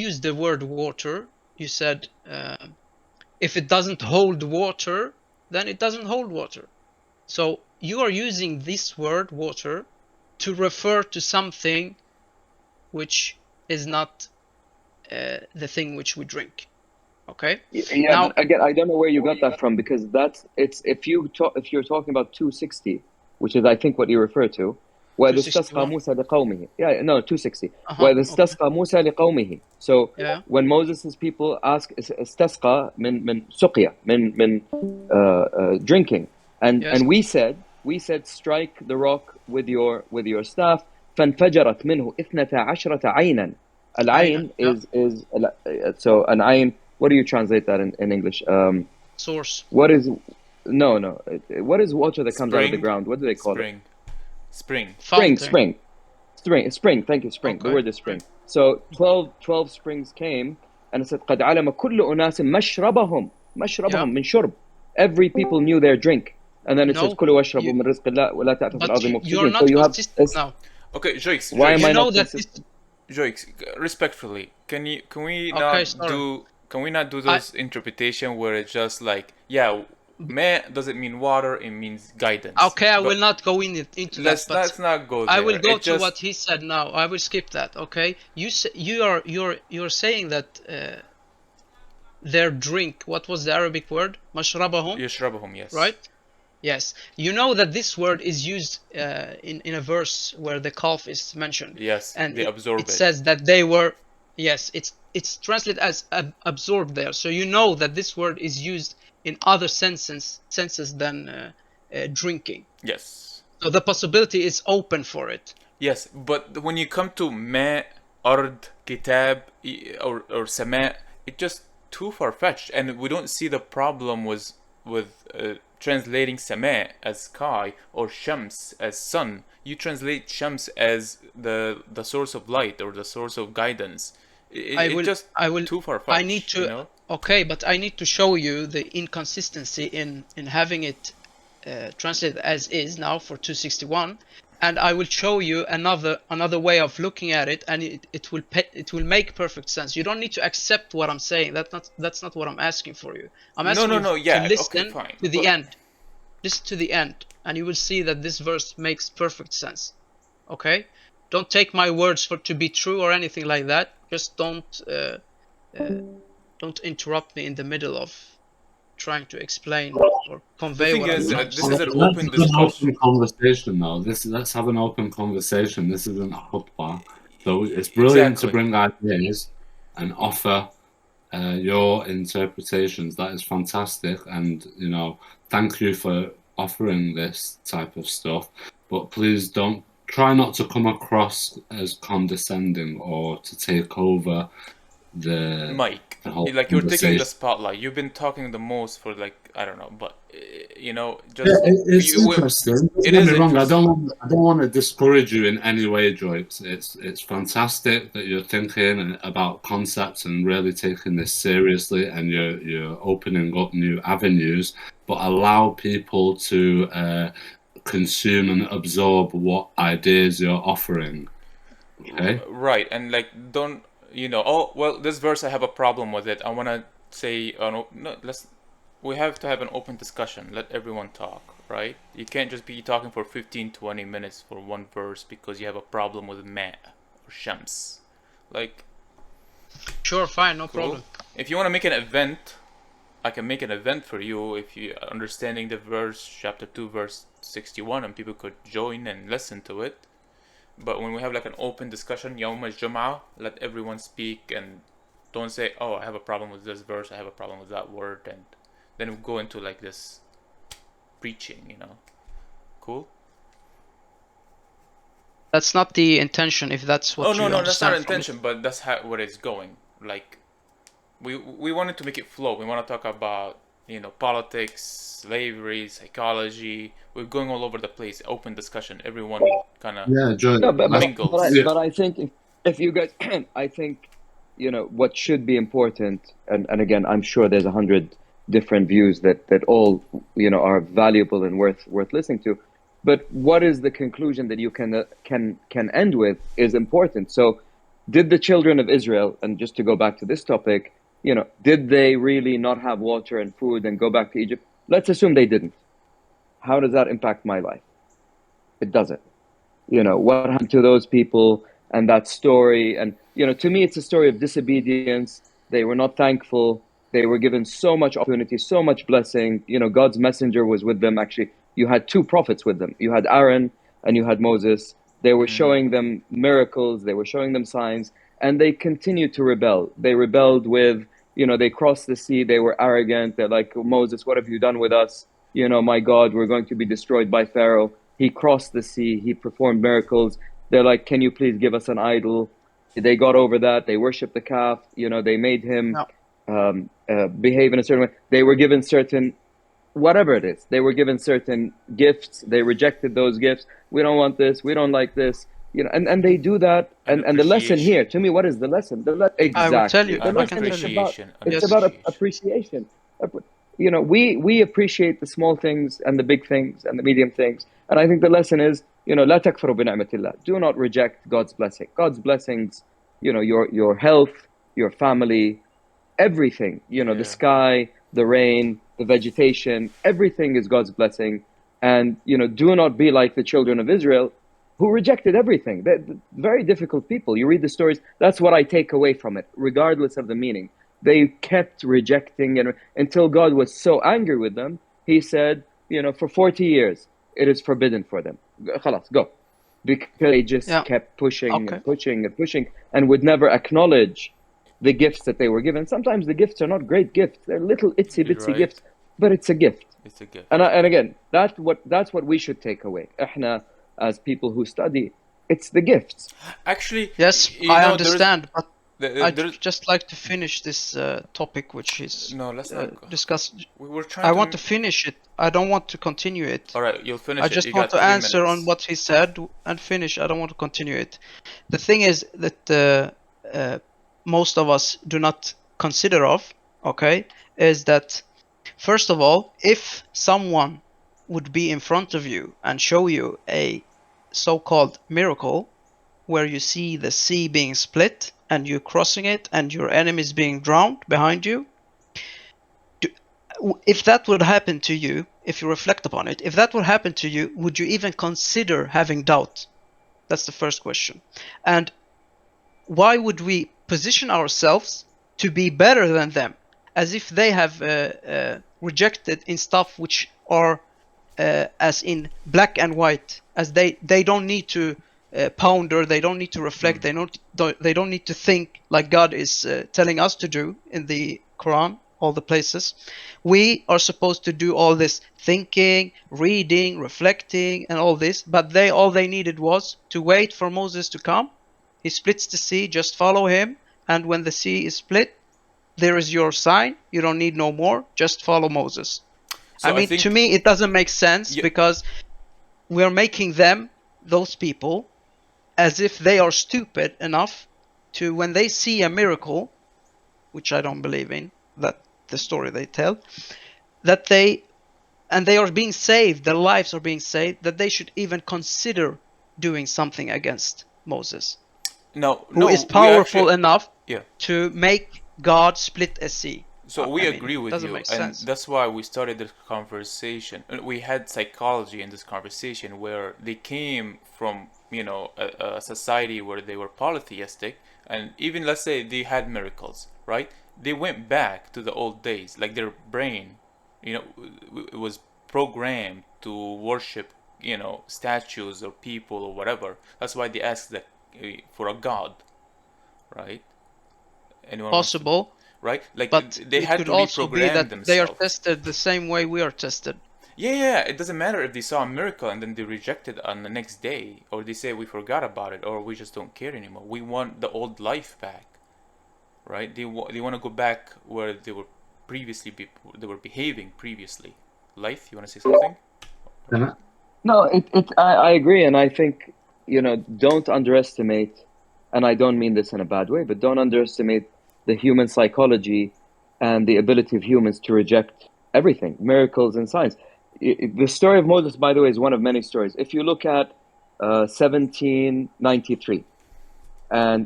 used the word water. You said if it doesn't hold water, then it doesn't hold water. So you are using this word water to refer to something which is not the thing which we drink. Okay. Yeah, Now, but again, I don't know where you got that from, because if you're talking about 260, which is I think what you refer to, وَإِذِ اسْتَسْقَى مُوسَى لِقَوْمِهِ. 260. وَإِذِ اسْتَسْقَى مُوسَى لِقَوْمِهِ. So when Moses' people ask istasqa min suqya, min drinking, and we said strike the rock with your staff, فانفجرت منه 12 عينا. Al-ayn is so an ayn. What do you translate that in English? Source. What is no? What is water that comes out of the ground? What do they call it? Spring. Spring. Thank you, spring. Okay. The word is spring. So 12 springs came, and it said قد علم كل أناس مشربهم من شرب. Every people knew their drink, and then it says كلوا واشربوا من رزق الله ولا تعثوا في الأرض مفسدين. You're not consistent now. Okay, Joix, Why am You I know not that this. consistent? Joix, respectfully, can we Okay, not sorry. do I those interpretation where it's just like, yeah, meh doesn't mean water, it means guidance. okay. I will But not go into that, but let's not go I there. will go It to just what he said now. I will skip that. Okay. You're saying that their drink. What was the Arabic word? Mashrabahum, yashrabahum, yes. right? Yes. You know that this word is used in a verse where the calf is mentioned, Yes, and they absorb it it. says that they were. Yes, it's translated as absorbed there. So you know that this word is used in other senses than drinking. Yes. So the possibility is open for it. Yes, but when you come to ma, ard, kitab, or sama, it's just too far fetched, and we don't see the problem with translating sama as sky or shams as sun. You translate shams as the source of light or the source of guidance. It's just too far fetched. I need to. You know? Okay, but I need to show you the inconsistency in having it translated as is now for 261, and I will show you another way of looking at it, and it will make perfect sense. You don't need to accept what I'm saying. That's not what I'm asking for you. I'm asking No, you yeah, to listen okay, fine. to the end. Listen to the end, and you will see that this verse makes perfect sense. Okay, don't take my words to be true or anything like that. Just don't interrupt me in the middle of trying to explain or convey thing what I'm is, trying to this say. is an Let's open have an discussion. open conversation, though. Let's have an open conversation. This isn't a khutbah. So it's brilliant to Exactly. bring ideas and offer your interpretations. That is fantastic, and thank you for offering this type of stuff. But please don't try not to come across as condescending or to take over the Mike, whole like you're taking the conversation. spotlight. You've been talking the most for like I don't know, but Yeah, just it's interesting. Don't it get is me wrong. interesting. I don't want to discourage you in any way, Joy. It's fantastic that you're thinking about concepts and really taking this seriously, and you're opening up new avenues. But allow people to consume and absorb what ideas you're offering. Okay. Right, and like don't oh well, this verse I have a problem with it. I want to say no, we have to have an open discussion. Let everyone talk, right? You can't just be talking for 15-20 minutes for one verse because you have a problem with ma or shams. Like, Sure, fine, no cool. problem. If you want to make an event, I can make an event for you if you understanding the verse, chapter 2, verse 61, and people could join and listen to it. But when we have like an open discussion, Yawm al-Jum'ah, let everyone speak and don't say, oh, I have a problem with this verse, I have a problem with that word, and then we go into like this preaching, Cool? That's not the intention, if that's what you no, that's not understand from it. intention, but that's where it's going. Like, we wanted to make it flow. We want to talk about, politics, slavery, psychology. We're going all over the place. Open discussion. Everyone kind of Yeah, Joy. No, mingles. but I think if you guys, I think, what should be important, and again, I'm sure there's 100 different views that all, are valuable and worth listening to. But what is the conclusion that you can end with is important. So, did the children of Israel, and just to go back to this topic, did they really not have water and food and go back to Egypt? Let's assume they didn't. How does that impact my life? It doesn't. What happened to those people and that story? And, to me, it's a story of disobedience. They were not thankful. They were given so much opportunity, so much blessing. God's messenger was with them. Actually, you had two prophets with them. You had Aaron and you had Moses. They were showing them miracles. They were showing them signs. And they continued to rebel. They rebelled with, they crossed the sea. They were arrogant. They're like, Moses, what have you done with us? My God, we're going to be destroyed by Pharaoh. He crossed the sea. He performed miracles. They're like, can you please give us an idol? They got over that. They worshiped the calf. They made him behave in a certain way. They were given certain, whatever it is, they were given certain gifts. They rejected those gifts. We don't want this. We don't like this. And they do that. And the lesson here, to me, what is the lesson? Exactly. I will tell you. The lesson is Appreciation. it's about appreciation. We appreciate the small things and the big things and the medium things. And I think the lesson is لا تكفروا بنعمة الله. Do not reject God's blessing. God's blessings, your health, your family, everything, the sky, the rain, the vegetation, everything is God's blessing. And, do not be like the children of Israel who rejected everything. They're very difficult people. You read the stories. That's what I take away from it, regardless of the meaning. They kept rejecting, and until God was so angry with them, he said, for 40 years, it is forbidden for them. Khalas, go. Because they just kept pushing and pushing and pushing and would never acknowledge the gifts that they were given. Sometimes the gifts are not great gifts. They're little itsy bitsy gifts, but it's a gift. It's a gift. And again, that's what we should take away. Ihna, as people who study, it's the gifts. Actually, yes, I understand, but I'd just like to finish this topic, which is let's not discussed. We're trying. I want to finish it. I don't want to continue it. All right, you'll finish. I just want to answer on what he said and finish. I don't want to continue it. The thing is that most of us do not consider of. Okay, is that first of all, if someone would be in front of you and show you a so-called miracle, where you see the sea being split and you crossing it and your enemies being drowned behind you, if that would happen to you, if you reflect upon it, if that would happen to you, would you even consider having doubt? That's the first question. And why would we position ourselves to be better than them, as if they have rejected in stuff which are as in black and white, as they don't need to ponder, they don't need to reflect, they don't need to think like God is telling us to do in the Quran, all the places. We are supposed to do all this thinking, reading, reflecting, and all this, but all they needed was to wait for Moses to come. He splits the sea, just follow him, and when the sea is split, there is your sign. You don't need no more, just follow Moses. So I mean, to me, it doesn't make sense because we're making them, those people, as if they are stupid enough to, when they see a miracle, which I don't believe in, that the story they tell, that they are being saved, their lives are being saved, that they should even consider doing something against Moses. Who is powerful enough to make God split a sea. So we agree with you, and that's why we started this conversation. We had psychology in this conversation where they came from, a society where they were polytheistic, and even let's say they had miracles, right? They went back to the old days, like their brain, it was programmed to worship, statues or people or whatever. That's why they asked for a god, right? Anyone possible. Right? Like, but they had to reprogram themselves. They are tested the same way we are tested. Yeah, it doesn't matter if they saw a miracle and then they reject it on the next day, or they say we forgot about it, or we just don't care anymore. We want the old life back, right? They want to go back where they were previously, they were behaving previously. Life, you want to say something? No, I agree, and I think, don't underestimate, and I don't mean this in a bad way, but don't underestimate the human psychology and the ability of humans to reject everything, miracles and signs. The story of Moses, by the way, is one of many stories. If you look at 1793,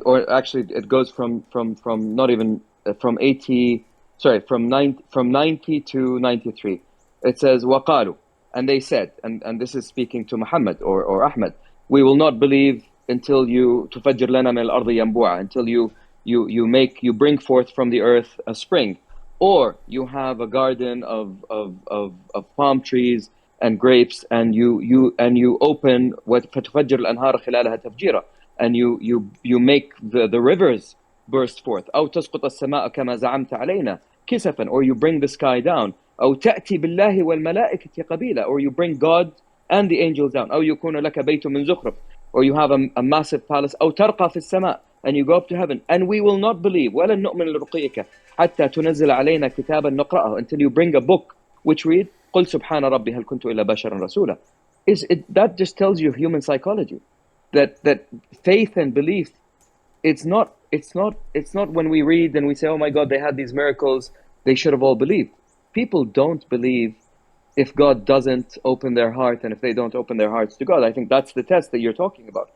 or actually it goes from not even from 90 to 93. It says وقالوا, and they said, and this is speaking to Muhammad or Ahmed, we will not believe until you تفجر لنا من الأرض ينبوعا, until you bring forth from the earth a spring, or you have a garden of palm trees and grapes, and you open what فتفجر الأنهار خلالها تفجيرا, and you make the rivers burst forth. أو تسقط السماء كما زعمت علينا كسفا, or you bring the sky down. أو تأتي بالله والملائكة قبيلا, or you bring God and the angels down. أو يكون لك بيت من زخرف, or you have a massive palace. أو ترقى في السماء, and you go up to heaven, and we will not believe ولن نؤمن لرقيك حتى تنزل علينا كتابا نقرأه, until you bring a book which read قل سبحان ربي هل كنت إلا بشرا رسولا. That just tells you human psychology, that faith and belief, it's not when we read and we say, oh my God, they had these miracles, they should have all believed. People don't believe if God doesn't open their heart and if they don't open their hearts to God. I think that's the test that you're talking about.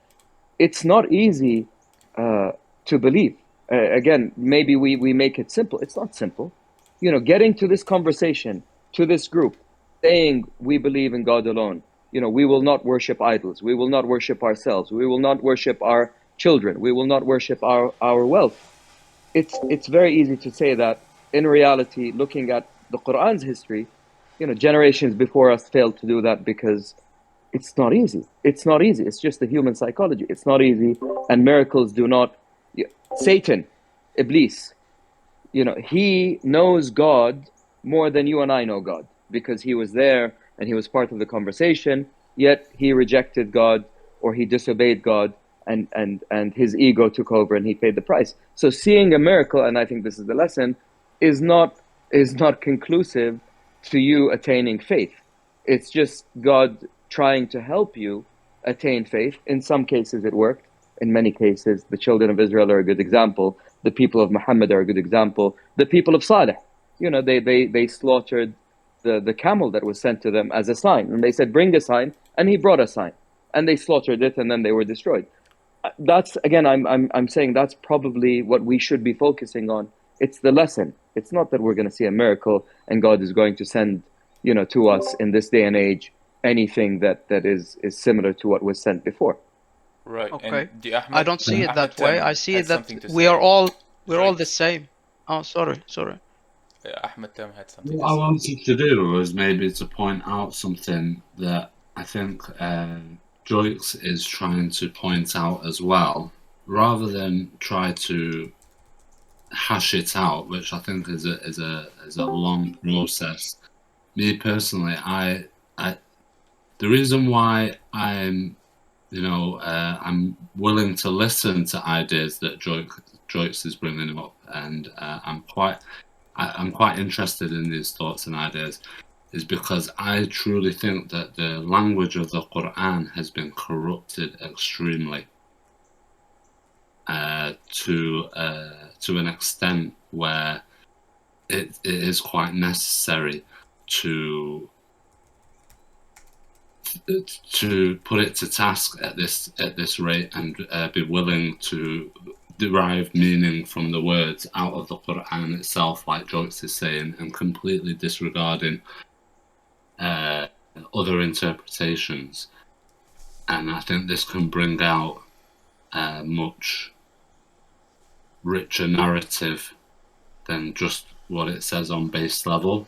It's not easy to believe. Again, maybe we make it simple. It's not simple. You know, getting to this conversation, to this group, saying we believe in God alone. You know, we will not worship idols. We will not worship ourselves. We will not worship our children. We will not worship our wealth. It's very easy to say that. In reality, looking at the Quran's history, you know, generations before us failed to do that because it's not easy. It's not easy. It's just the human psychology. It's not easy, and miracles do not. Satan, Iblis, you know, he knows God more than you and I know God because he was there and he was part of the conversation. Yet he rejected God or he disobeyed God, and his ego took over and he paid the price. So seeing a miracle, and I think this is the lesson, is not conclusive to you attaining faith. It's just God trying to help you attain faith. In some cases it worked. In many cases, the children of Israel are a good example. The people of Muhammad are a good example. The people of Saleh, you know, they slaughtered the camel that was sent to them as a sign. And they said, bring a sign. And he brought a sign. And they slaughtered it and then they were destroyed. That's, again, I'm saying that's probably what we should be focusing on. It's the lesson. It's not that we're going to see a miracle and God is going to send, you know, to us in this day and age anything that is similar to what was sent before. Right. Okay. And the I don't see it Ahmed that way. Tam I see had it that something to we say. are all the Right. same. Oh, sorry. Ahmed Tam had something What to I say. wanted to do was maybe to point out something that I think Joyce is trying to point out as well, rather than try to hash it out, which I think is a long process. Me personally, I the reason why I'm I'm willing to listen to ideas that Joyce is bringing up, and I'm quite interested in these thoughts and ideas, is because I truly think that the language of the Quran has been corrupted extremely to an extent where it is quite necessary to put it to task at this rate and be willing to derive meaning from the words out of the Quran itself, like Joyce is saying, and completely disregarding other interpretations. And I think this can bring out a much richer narrative than just what it says on base level.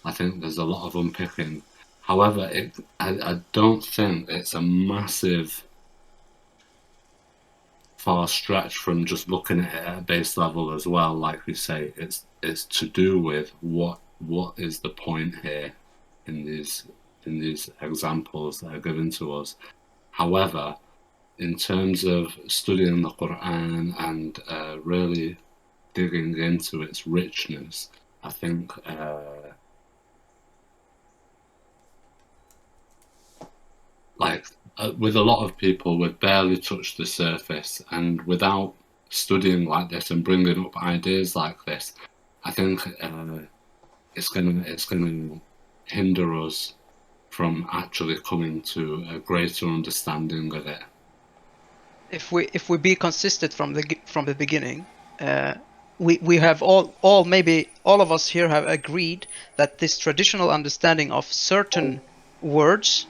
I think there's a lot of unpicking. However, I don't think it's a massive far stretch from just looking at it at a base level as well. Like we say, it's to do with what is the point here in these examples that are given to us. However, in terms of studying the Quran and really digging into its richness, I think with a lot of people, we've barely touched the surface, and without studying like this and bringing up ideas like this, I think it's gonna hinder us from actually coming to a greater understanding of it. If we be consistent from the beginning, we have all maybe all of us here have agreed that this traditional understanding of certain words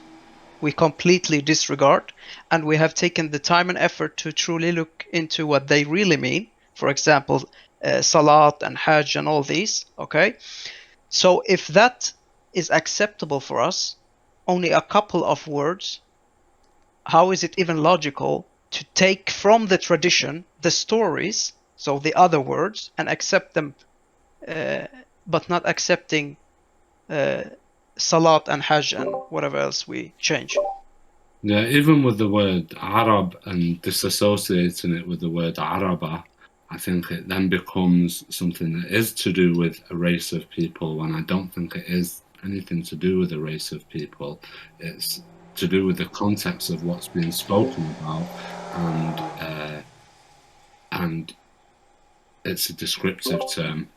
we completely disregard, and we have taken the time and effort to truly look into what they really mean. For example, salat and hajj and all these. Okay, so if that is acceptable for us, only a couple of words, how is it even logical to take from the tradition the stories, so the other words, and accept them, but not accepting salat and hajj and whatever else we change? Yeah, even with the word Arab and disassociating it with the word Araba, I think it then becomes something that is to do with a race of people, when I don't think it is anything to do with a race of people. It's to do with the context of what's being spoken about, and it's a descriptive term.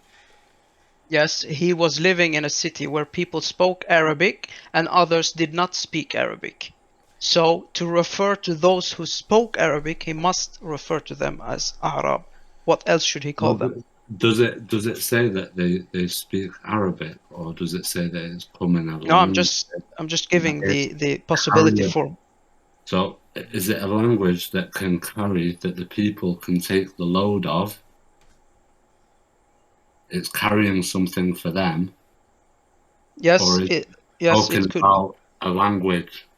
Yes, he was living in a city where people spoke Arabic and others did not speak Arabic. So to refer to those who spoke Arabic, he must refer to them as Arab. What else should he call them? Does it say that they speak Arabic, or does it say that it's coming as a No, I'm language? just giving the possibility Carry for. So is it a language that can carry, that the people can take the load of? It's carrying something for them, Yes, or is it yes, talking it could. about a language?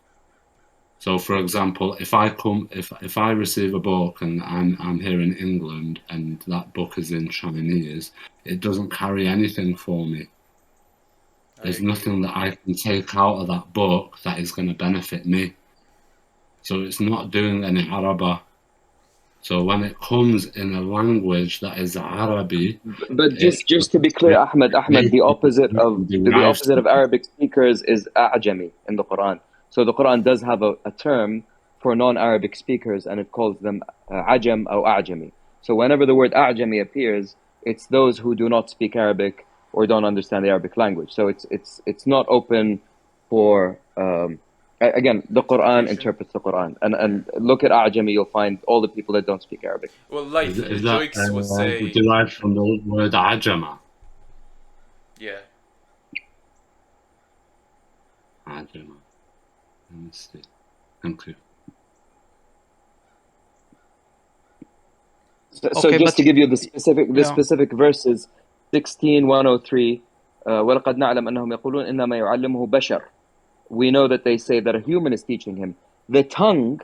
So, for example, if I receive a book and I'm here in England and that book is in Chinese, it doesn't carry anything for me. There's nothing that I can take out of that book that is going to benefit me. So it's not doing any Araba. So when it comes in a language that is Arabi, But just to be clear, Ahmed, the opposite of Arabic speakers is A'jami in the Quran. So the Quran does have a term for non-Arabic speakers, and it calls them Ajam or A'jami. So whenever the word A'jami appears, it's those who do not speak Arabic or don't understand the Arabic language. So it's not open for again, the Quran interprets the Quran, and look at A'jami, you'll find all the people that don't speak Arabic. Well, like is that Joix would say, derived from the word Ajama? yeah. Ajama. Let me see. Thank you. So Okay, just to but give you the yeah. specific verses, 16:103, وَلَقَدْ نَعْلَمْ أَنَّهُمْ يَقُولُونَ إِنَّمَا يُعَلِّمُهُ بَشَرٌ. We know that they say that a human is teaching him. The tongue,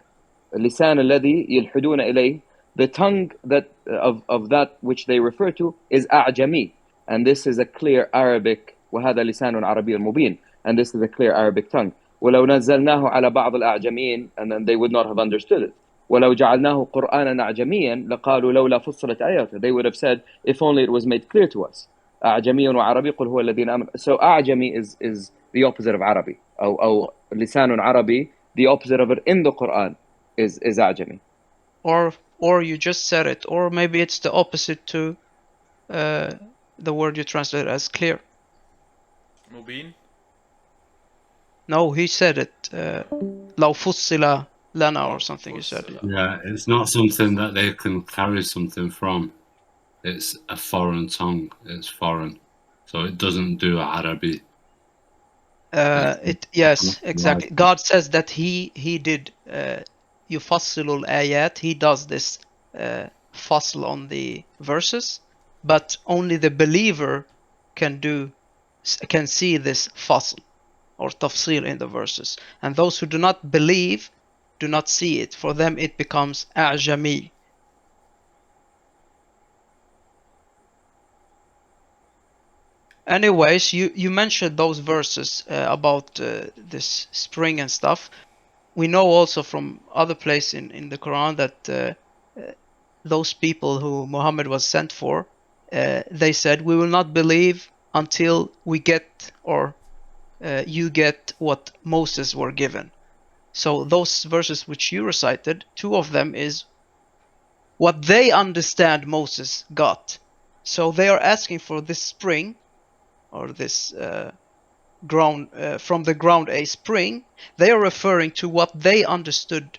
لسان الذي يلحدون إليه, the tongue that of that which they refer to is أعجمي, and this is a clear Arabic. وهذا لسان عربي مبين, and this is a clear Arabic tongue. ولو نزلناه على بعض الأعجميين, and then they would not have understood it. ولو جعلناه قرآنا أعجميا لقالوا لولا فصلت آياته. They would have said, if only it was made clear to us. أعجمي وعربي قل هو الذين آمنوا. So أعجمي is the opposite of Arabi. أو لسان عربي, the opposite of it in the Quran is أعجمي. Or you just said it, or maybe it's the opposite to the word you translate as clear. Mubin? No, he said it. لو فصل لنا or something. You said. Yeah, it's not something that they can carry something from. It's a foreign tongue. It's foreign, so it doesn't do Arabi. Yes, exactly. God says that he did يفصل الآيات. He does this fasl on the verses, but only the believer can see this fasl or tafsil in the verses, and those who do not believe do not see it. For them, it becomes أعجمي. Anyways, you mentioned those verses about this spring and stuff. We know also from other places in the Quran that those people who Muhammad was sent for, they said, we will not believe until we get, or you get what Moses were given. So those verses which you recited, two of them is what they understand Moses got. So they are asking for this spring, or this ground from the ground a spring. They are referring to what they understood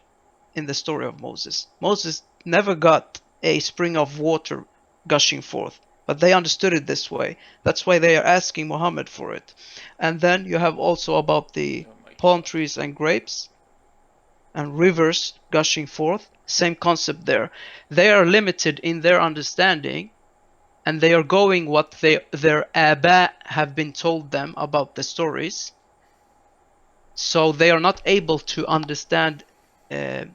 in the story of Moses. Moses never got a spring of water gushing forth, but they understood it this way. That's why they are asking Muhammad for it. And then you have also about the palm trees and grapes and rivers gushing forth. Same concept there. They are limited in their understanding, and they are going what their Aba have been told them about the stories. So they are not able to understand the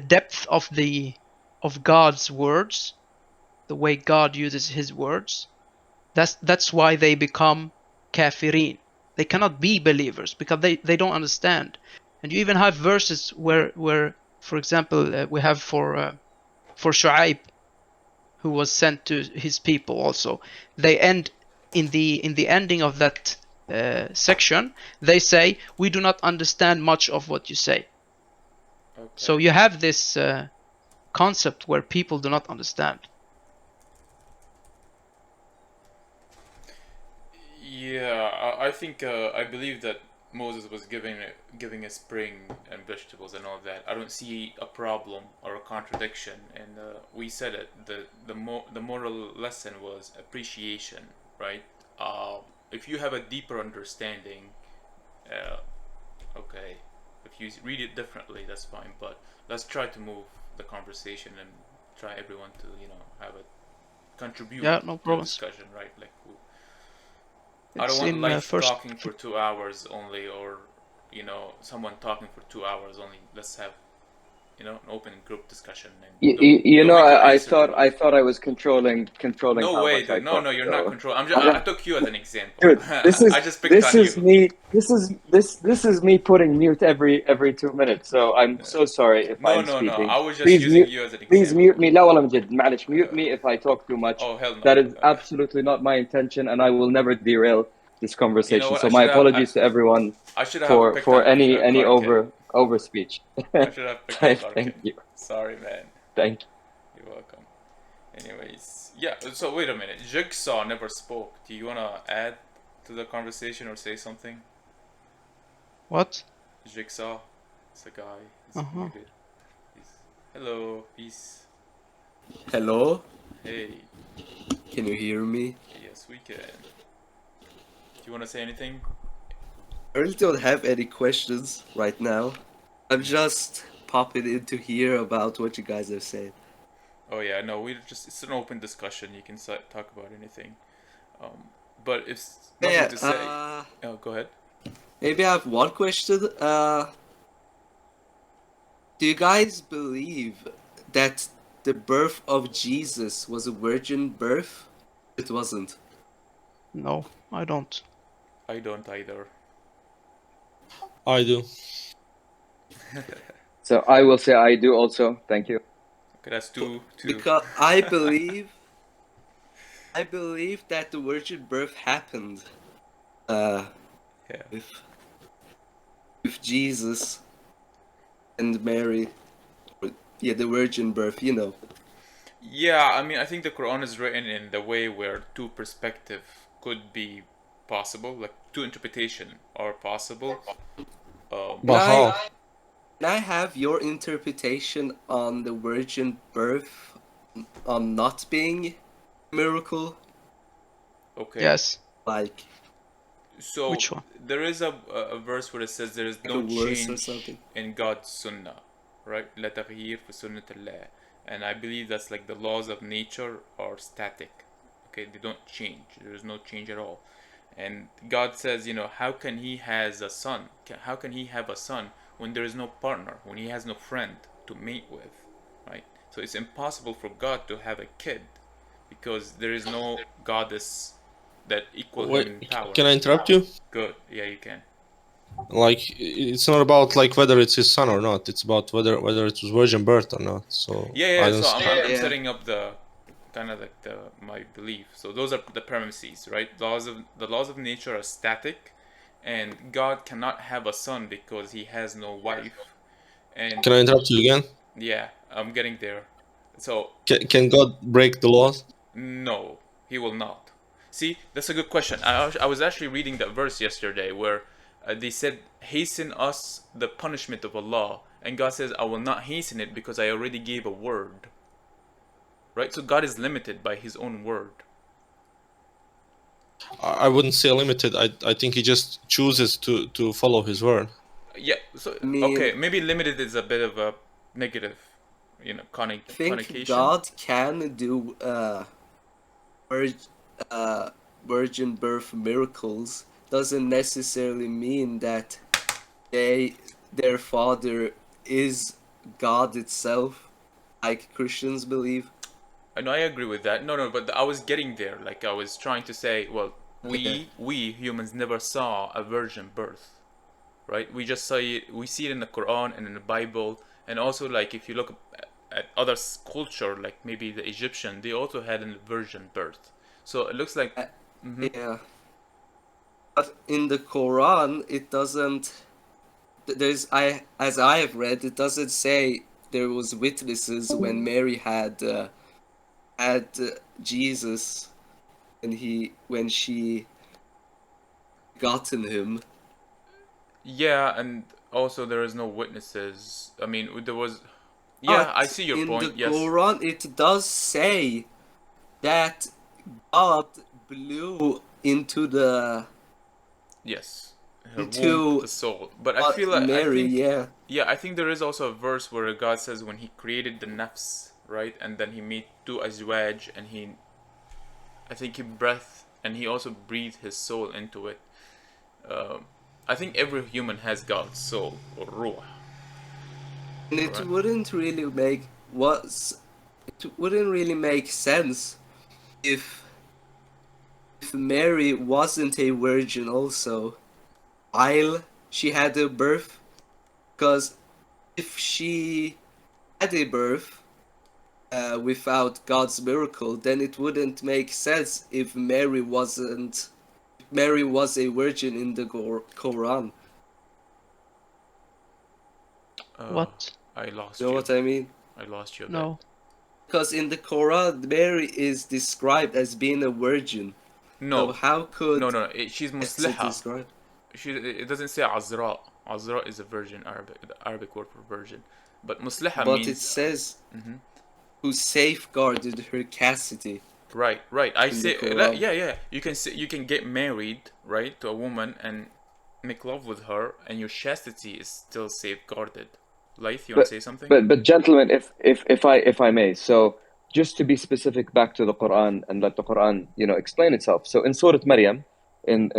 depth of God's words, the way God uses His words. That's why they become kafirin. They cannot be believers because they don't understand. And you even have verses where for example, we have for Shu'aib, who was sent to his people also. They end in the ending of that section. They say, we do not understand much of what you say. Okay. So you have this concept where people do not understand. I think I believe that Moses was giving a spring and vegetables and all that. I don't see a problem or a contradiction, and we said it. The moral lesson was appreciation, right? If you have a deeper understanding, uh, okay. If you read it differently, that's fine. But let's try to move the conversation and try everyone to have a contribute Yeah, no to the problems. discussion, right? Like I It's don't want in life first. talking for 2 hours only, or someone talking for 2 hours only. Let's have an open group discussion and don't make it I answer to thought me. I thought I was controlling No how way, much I dude. No, talk. no, you're not So, control. I took you as an example. dude, I just picked on you. this is me putting mute every 2 minutes. So I'm so sorry if No, I'm no, no. speaking. I was just using you as an Please example. mute me. لا والله من جد معلش mute me if I talk too much. Oh hell no. That is absolutely not my intention, and I will never derail this You know conversation. what? So my apologies to everyone I should have picked on any Karkin. over speech. I should have picked on Karkin. Thank you. Sorry, man. Thank you. You're welcome. Anyways, yeah. So wait a minute. Jigsaw never spoke. Do you wanna add to the conversation or say something? What? Jigsaw, it's a guy. He's Uh-huh. muted. Hello, peace. Hello, Hey, can you hear me? yes we can. Do you wanna say anything? I really don't have any questions right now. I'm just popping in to hear about what you guys have said. Oh yeah, no. It's an open discussion. You can talk about anything. But if nothing Yeah, to say, oh, go ahead. maybe I have one question. Do you guys believe that the birth of Jesus was a virgin birth? It wasn't. No, I don't. I don't either. I do. So I will say I do also. Thank you. Okay, that's two. Because I believe that the virgin birth happened. Yeah. With Jesus and Mary. Yeah, the virgin birth, you know. Yeah, I mean, I think the Quran is written in the way where two perspective could be possible, like two interpretation are possible. But how? Can I have your interpretation on the virgin birth on not being a miracle? Okay. Yes. Like So Which one? there is a verse where it says there is a no verse or change something? in God's sunnah, right? لا تغيير في سنة الله. And I believe that's like the laws of nature are static. Okay, they don't change. There is no change at all. And God says, how can he has a son? How can he have a son when there is no partner, when he has no friend to mate with, right? So it's impossible for God to have a kid because there is no goddess that equal him in Wait, power. can I interrupt you? Good. Yeah, you can. Like, it's not about like whether it's his son or not. It's about whether it was virgin birth or not. So Yeah. I don't So see- I'm Yeah. setting up the kind of like my belief. So those are the premises, right? The laws of nature are static, and God cannot have a son because he has no wife. And Can I interrupt you again? yeah, I'm getting there. So Can God break the laws? no, he will not. See, that's a good question. I was actually reading that verse yesterday where they said, hasten us the punishment of Allah. And God says, I will not hasten it because I already gave a word. Right? So God is limited by his own word. I wouldn't say limited. I think he just chooses to follow his word. Yeah, so, I mean- okay, maybe limited is a bit of a negative, I think connotation. God can do virgin birth miracles. Doesn't necessarily mean that their father is God itself, like Christians believe. I know, I agree with that. No, but I was getting there. Like I was trying to say, well, we humans never saw a virgin birth, right? We just saw it. We see it in the Quran and in the Bible, and also like if you look at other culture, like maybe the Egyptian, they also had a virgin birth. So it looks like, Yeah. But in the Quran, it doesn't. As I have read, it doesn't say there was witnesses when Mary had Jesus, and when she begotten him. Yeah, and also there is no witnesses. I mean, there was. Yeah, I But see your in point. the Yes. Quran, it does say that God blew into the Yes. Her womb, into the soul. But I feel like Mary. Yeah. yeah, I think there is also a verse where God says when He created the nafs, right, and then He made two azwaj, and I think He breathed, and He also breathed His soul into it. I think every human has God's soul or ruh. And it Right. wouldn't really make it wouldn't really make sense if Mary wasn't a virgin also while she had a birth, because if she had a birth without God's miracle, then it wouldn't make sense if Mary was a virgin in the Quran. What? I lost You know you. what I mean? I lost you a No. Because in the Quran, Mary is described as being a virgin. bit. No. So how could No. She's it musliha. describe? It doesn't say azra. Azra is a virgin Arabic, the Arabic word for virgin. But musliha But means. it says Mhm. who safeguarded her chastity. Right. I In the say Quran. yeah. You can get married, right, to a woman and make love with her, and your chastity is still safeguarded. Life, you want to say something? But gentlemen, if I may, so just to be specific back to the Quran and let the Quran, explain itself. So in Surah Maryam, in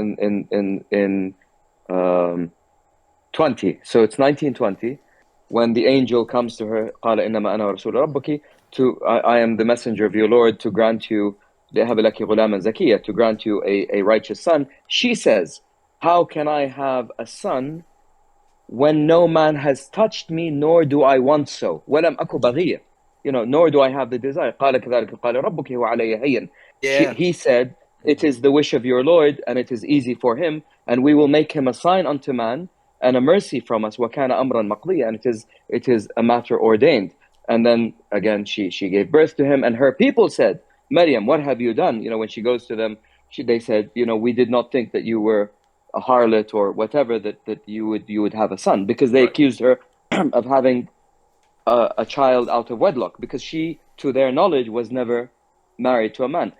20, so it's 1920, when the angel comes to her, قال إنما أنا رسول ربك, I am the messenger of your Lord to grant you لأهب لك غلاما زكيا, to grant you a righteous son. She says, how can I have a son when no man has touched me, nor do I want so? وَلَمْ أَكُ بَغِيًّا, nor do I have the desire. قال كذلك قال ربك وعلي هين. Yeah. He said, it is the wish of your Lord, and it is easy for him, and we will make him a sign unto man, and a mercy from us. وَكَانَ أَمْرًا مَقْضِيًّا, and it is a matter ordained. And then again, she gave birth to him, and her people said, Maryam, what have you done? When she goes to them, they said, we did not think that you were a harlot or whatever, that you would have a son, because they accused her of having a child out of wedlock, because she, to their knowledge, was never married to a man.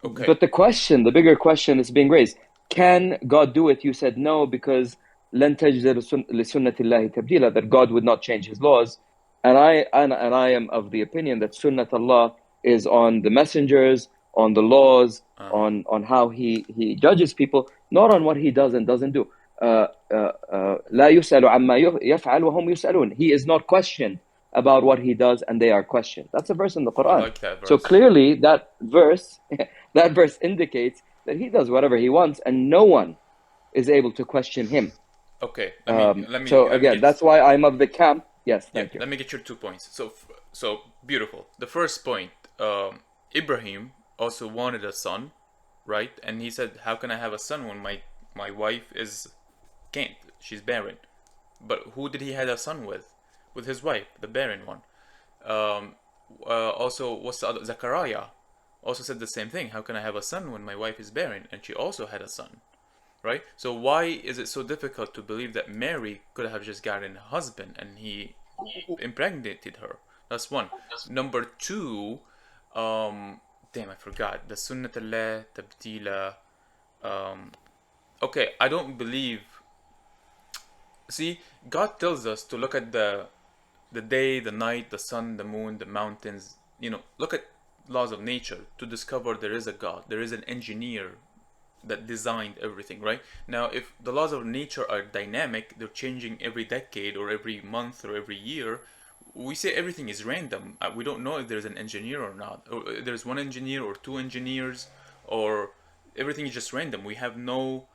Okay. But the bigger question is being raised: can God do it? You said no, because لن تجد لسنة الله تبديلا, that God would not change His laws. And I am of the opinion that Sunnat Allah is on the messengers, on the laws, on how He judges people, not on what He does and doesn't do. لا يسأل عما يفعل وهم يسألون. He is not questioned about what He does, and they are questioned. That's a verse in the Quran. I like that verse. So clearly, that verse indicates that He does whatever He wants, and no one is able to question Him. Okay. That's why I'm of the camp. Yes, thank you. Let me get your 2 points. So beautiful. The first point, Ibrahim also wanted a son, right? And he said, "How can I have a son when my wife can't? She's barren." But who did he have a son with? With his wife, the barren one. Also, what's the other? Zechariah also said the same thing. How can I have a son when my wife is barren? And she also had a son. Right? So why is it so difficult to believe that Mary could have just gotten a husband and he impregnated her? That's one. Number two, damn, I forgot. The Sunnat Allah Tabdila. Okay, I don't believe. See, God tells us to look at the day, the night, the sun, the moon, the mountains. Look at laws of nature to discover there is a God. There is an engineer that designed everything, right? Now, if the laws of nature are dynamic, they're changing every decade or every month or every year, we say everything is random. We don't know if there's an engineer or not, or there's one engineer or two engineers, or everything is just random. We have no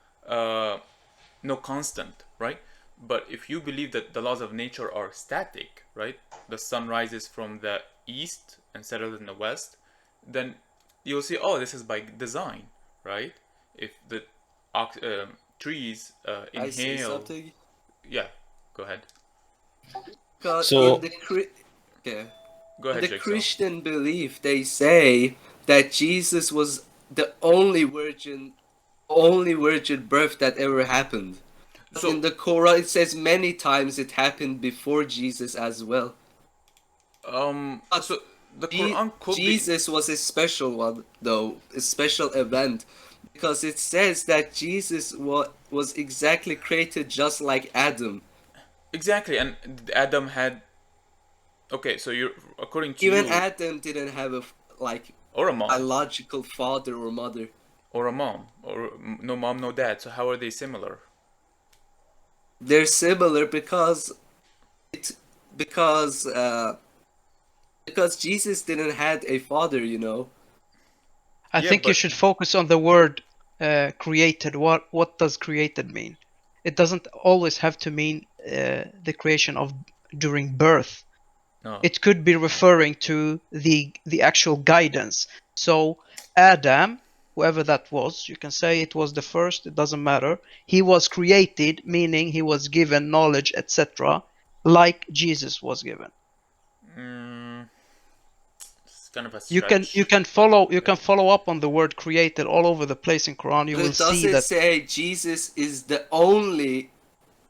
constant, right? But if you believe that the laws of nature are static, right? The sun rises from the east and settles in the west, then you'll see, oh, this is by design, right? If the trees inhale. I say something. Yeah, go ahead. Because So- in the Go ahead, the Jake. Christian belief, they say that Jesus was the only virgin only virgin birth that ever happened. So In the Quran, it says many times it happened before Jesus as well. so the Quran could be. Jesus was a special one, though, a special event, because it says that Jesus was exactly created just like Adam. Exactly, and Adam had. Okay, so you're according to Even you, Adam didn't have a or a mom, biological father or mother. or a mom, or no mom, no dad. So how are they similar? They're similar because because Jesus didn't had a father, you know. I Yeah, think you but should focus on the word created. What does created mean? It doesn't always have to mean the creation of during birth. no. It could be referring to the actual guidance. So Adam, whoever that was, you can say it was the first, it doesn't matter. He was created, meaning he was given knowledge, etc., like Jesus was given. It's kind of a You can stretch. you can follow you can follow up on the word created all over the place in Quran. You But will it see doesn't that say Jesus is the only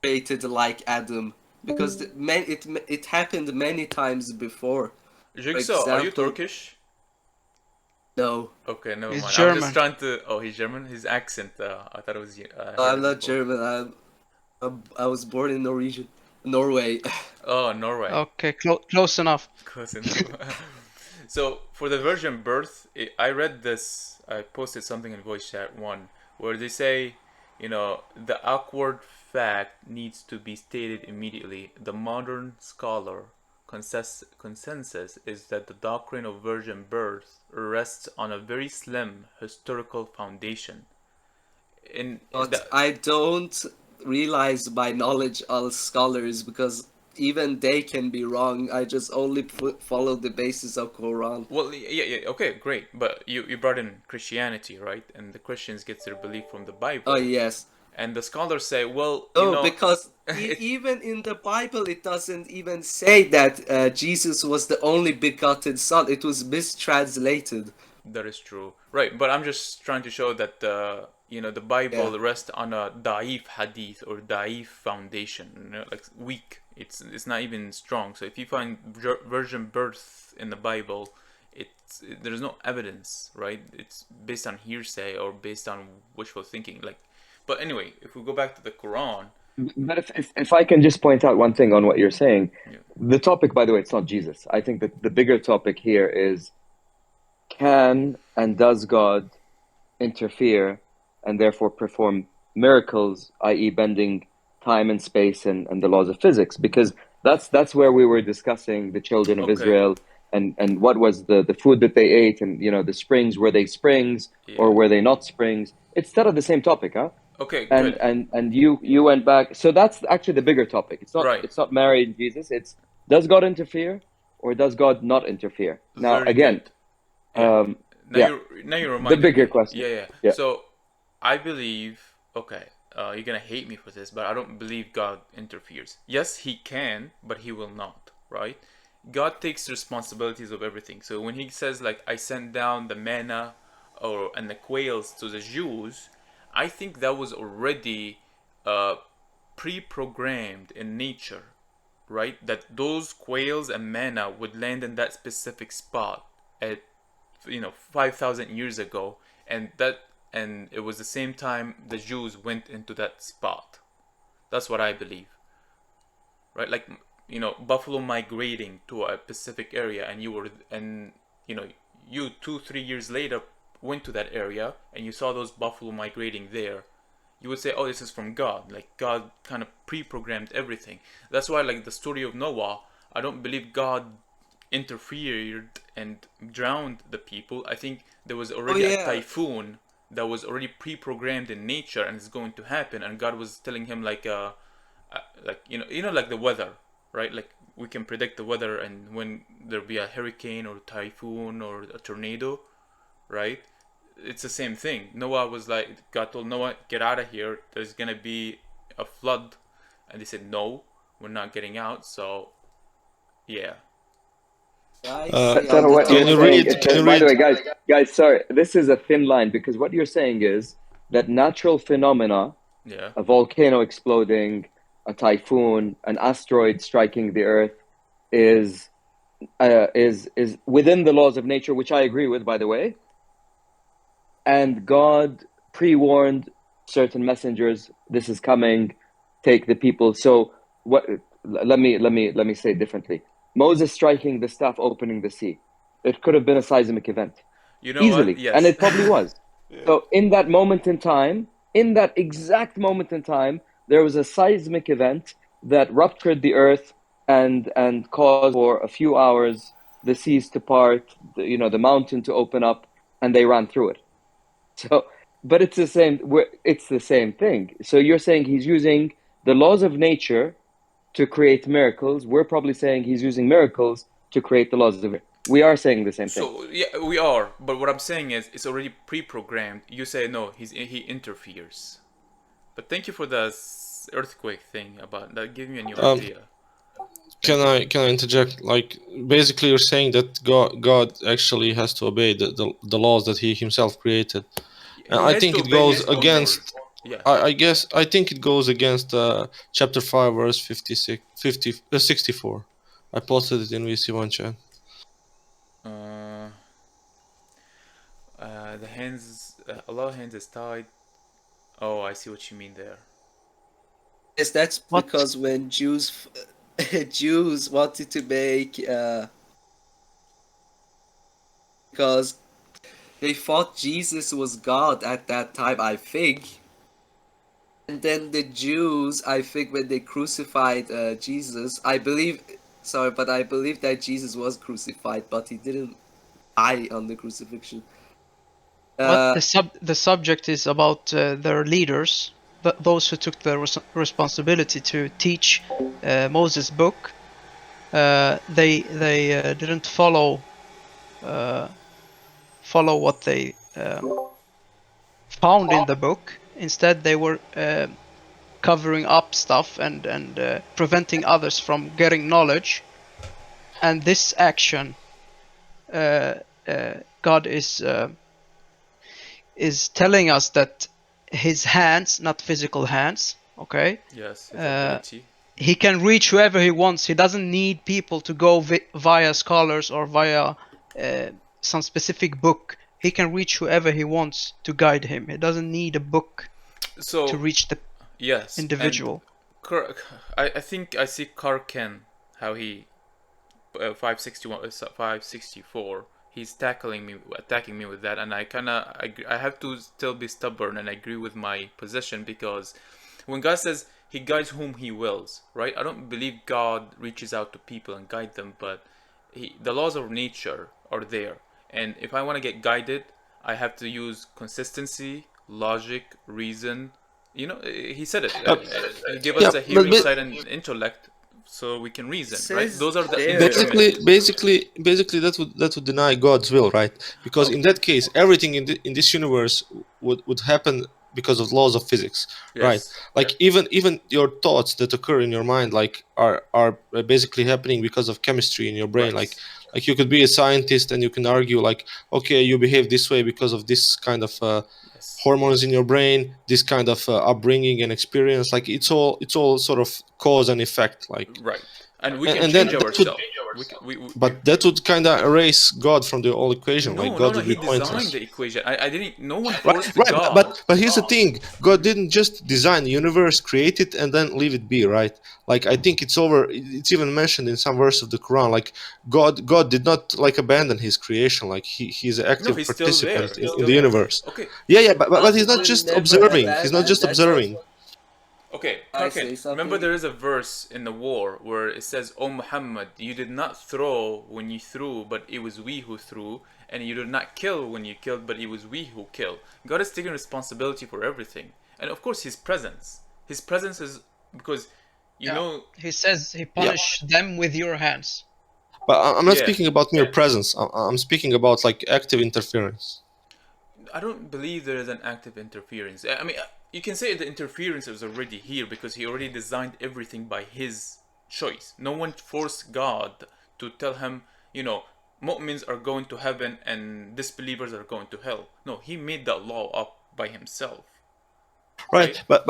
created like Adam, because it happened many times before. Jigsaw, are you example- Turkish? No, Okay, never He's mind. I was just German. trying to. Oh, he's German. His accent. I thought it was. I'm not German. I was born in Norway. Oh, Norway. Okay, close enough. Close enough. So for the virgin birth, I read this. I posted something in voice chat one where they say, the awkward fact needs to be stated immediately. The modern scholar consensus is that the doctrine of virgin birth rests on a very slim historical foundation. But I don't realize my knowledge of scholars, because even they can be wrong. I just only follow the basis of Quran. Well, yeah, okay, great. But you brought in Christianity, right? And the Christians get their belief from the Bible. Oh yes. And the scholars say, well, No, because even in the Bible, it doesn't even say that Jesus was the only begotten Son. It was mistranslated. That is true, right? But I'm just trying to show that the Bible rests on a da'if hadith or da'if foundation, like weak. It's not even strong. So if you find virgin birth in the Bible, there's no evidence, right? It's based on hearsay or based on wishful thinking, like. But anyway, if we go back to the Quran. But if I can just point out one thing on what you're saying, the topic, by the way, it's not Jesus. I think that the bigger topic here is, can and does God interfere and therefore perform miracles, i.e. bending time and space and the laws of physics? Because that's where we were discussing the children of Israel and what was the food that they ate, and the springs, were they springs or were they not springs? It's still the same topic, huh? Okay, good. And you went back, so that's actually the bigger topic. It's not It's not Mary and Jesus. It's, does God interfere or does God not interfere? Now Very again, good. Now you're reminding the bigger me. question. Yeah. So I believe, you're gonna hate me for this, but I don't believe God interferes. Yes, he can, but he will not, right? God takes responsibilities of everything. So when he says, like, I sent down the manna and the quails to the Jews, I think that was already pre-programmed in nature, right? That those quails and manna would land in that specific spot at 5,000 years ago, and it was the same time the Jews went into that spot. That's what I believe, right? Like, buffalo migrating to a specific area, and you 2-3 years later went to that area and you saw those buffalo migrating there, you would say, oh, this is from God. Like, God kind of pre-programmed everything. That's why, like, the story of Noah, I don't believe God interfered and drowned the people. I think there was already a typhoon that was already pre-programmed in nature and it's going to happen, and God was telling him, like like the weather, right? Like, we can predict the weather and when there'll be a hurricane or typhoon or a tornado, right? It's the same thing. Noah was like, God told Noah, get out of here, there's gonna be a flood, and they said, no, we're not getting out. So yeah. Can you read? By the way, guys, sorry, this is a thin line, because what you're saying is that natural phenomena, Yeah. a volcano exploding, a typhoon, an asteroid striking the Earth, is within the laws of nature, which I agree with, by the way. And God pre-warned certain messengers, this is coming, take the people. So what? Let me say it differently. Moses striking the staff, opening the sea. It could have been a seismic event, You know what? easily, and Yes. it probably was. So in that moment in time, in that exact moment in time, there was a seismic event that ruptured the earth and caused for a few hours the seas to part, the mountain to open up, and they ran through it. So, but it's the same. It's the same thing. So you're saying he's using the laws of nature to create miracles. We're probably saying he's using miracles to create the laws of nature. We are saying the same thing. So yeah, we are. But what I'm saying is, it's already pre-programmed. You say no, he interferes. But thank you for the earthquake thing about that. Gave me a new idea. Can I interject? Like, basically, you're saying that God actually has to obey the laws that He Himself created. And I think it goes against. Yeah. I think it goes against chapter 5, verse 64. I posted it in VC1 chat. The hands, Allah hands is tied. Oh, I see what you mean there. Yes, that's because when Jews wanted to make because they thought Jesus was God at that time, I think. And then the Jews, I think, when they crucified Jesus, I believe that Jesus was crucified, but he didn't die on the crucifixion. But the subject is about their leaders, those who took the responsibility to teach Moses' book. They didn't follow what they found in the book. Instead, they were covering up stuff and preventing others from getting knowledge. And this action, God is telling us that his hands, not physical hands, okay? Yes, his ability. He can reach whoever he wants. He doesn't need people to go via scholars or via some specific book. He can reach whoever he wants to guide him. He doesn't need a book to reach the individual. I think I see Karken, how he 561 564. He's attacking me with that, and I have to still be stubborn and agree with my position, because when God says he guides whom he wills, right? I don't believe God reaches out to people and guide them, but the laws of nature are there, and if I want to get guided, I have to use consistency, logic, reason. You know, he said it. He gave us a hearing, sight, and intellect, so we can reason, right? Those are the basically that would deny God's will, right? Because in that case, everything in this universe would happen because of laws of physics, right? Like even your thoughts that occur in your mind, like are basically happening because of chemistry in your brain. Like you could be a scientist and you can argue like, okay, you behave this way because of this kind of hormones in your brain, this kind of upbringing and experience. Like it's all sort of cause and effect, like and we can change ourselves. But that would kind of erase God from the whole equation. No, like God would he be pointless. designed the equation. I didn't. No one forced God. But here's the thing: God didn't just design the universe, create it, and then leave it be, right? Like I think it's over. It's even mentioned in some verse of the Quran. Like God did not like abandon His creation. Like he's an active participant in the universe. Okay. Yeah, but he's not just observing. He's not just observing. Okay, remember there is a verse in the war where it says, "O Muhammad, you did not throw when you threw, but it was we who threw, and you did not kill when you killed, but it was we who killed." God is taking responsibility for everything, and of course His presence. His presence is because you know. He says He punished them with your hands. But I'm not speaking about mere presence. I'm speaking about like active interference. I don't believe there is an active interference. I mean, you can say the interference is already here because He already designed everything by His choice. No one forced God to tell Him, you know, mu'mins are going to heaven and disbelievers are going to hell. No, He made that law up by Himself. Right, but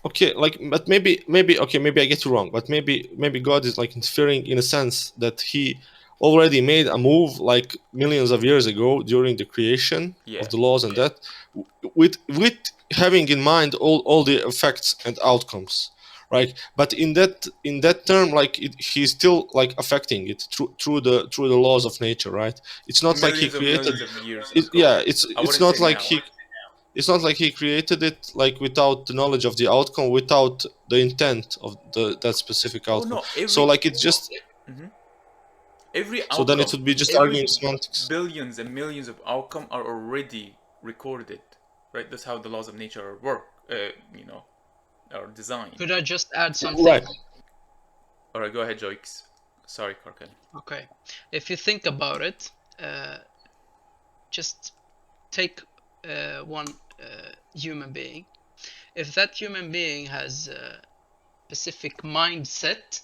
okay, like, but maybe okay, maybe I get you wrong, but maybe God is like interfering in a sense that he already made a move like millions of years ago during the creation Yeah. of the laws and that, with having in mind all the effects and outcomes, right? But in that term, like he's still like affecting it through the laws of nature, right? It's not like he created. Millions of years It, ago. yeah, I it's wouldn't say not like now. it's not like he created it like without the knowledge of the outcome, without the intent of that specific Oh outcome. no, So like it's just every so then it outcome, would be just every arguing semantics. billions and millions of outcome are already recorded, right? That's how the laws of nature work. Are designed. Could I just add something? Right. All right, go ahead, Joix. Sorry, Karkan. Okay. If you think about it, just take one human being. If that human being has a specific mindset,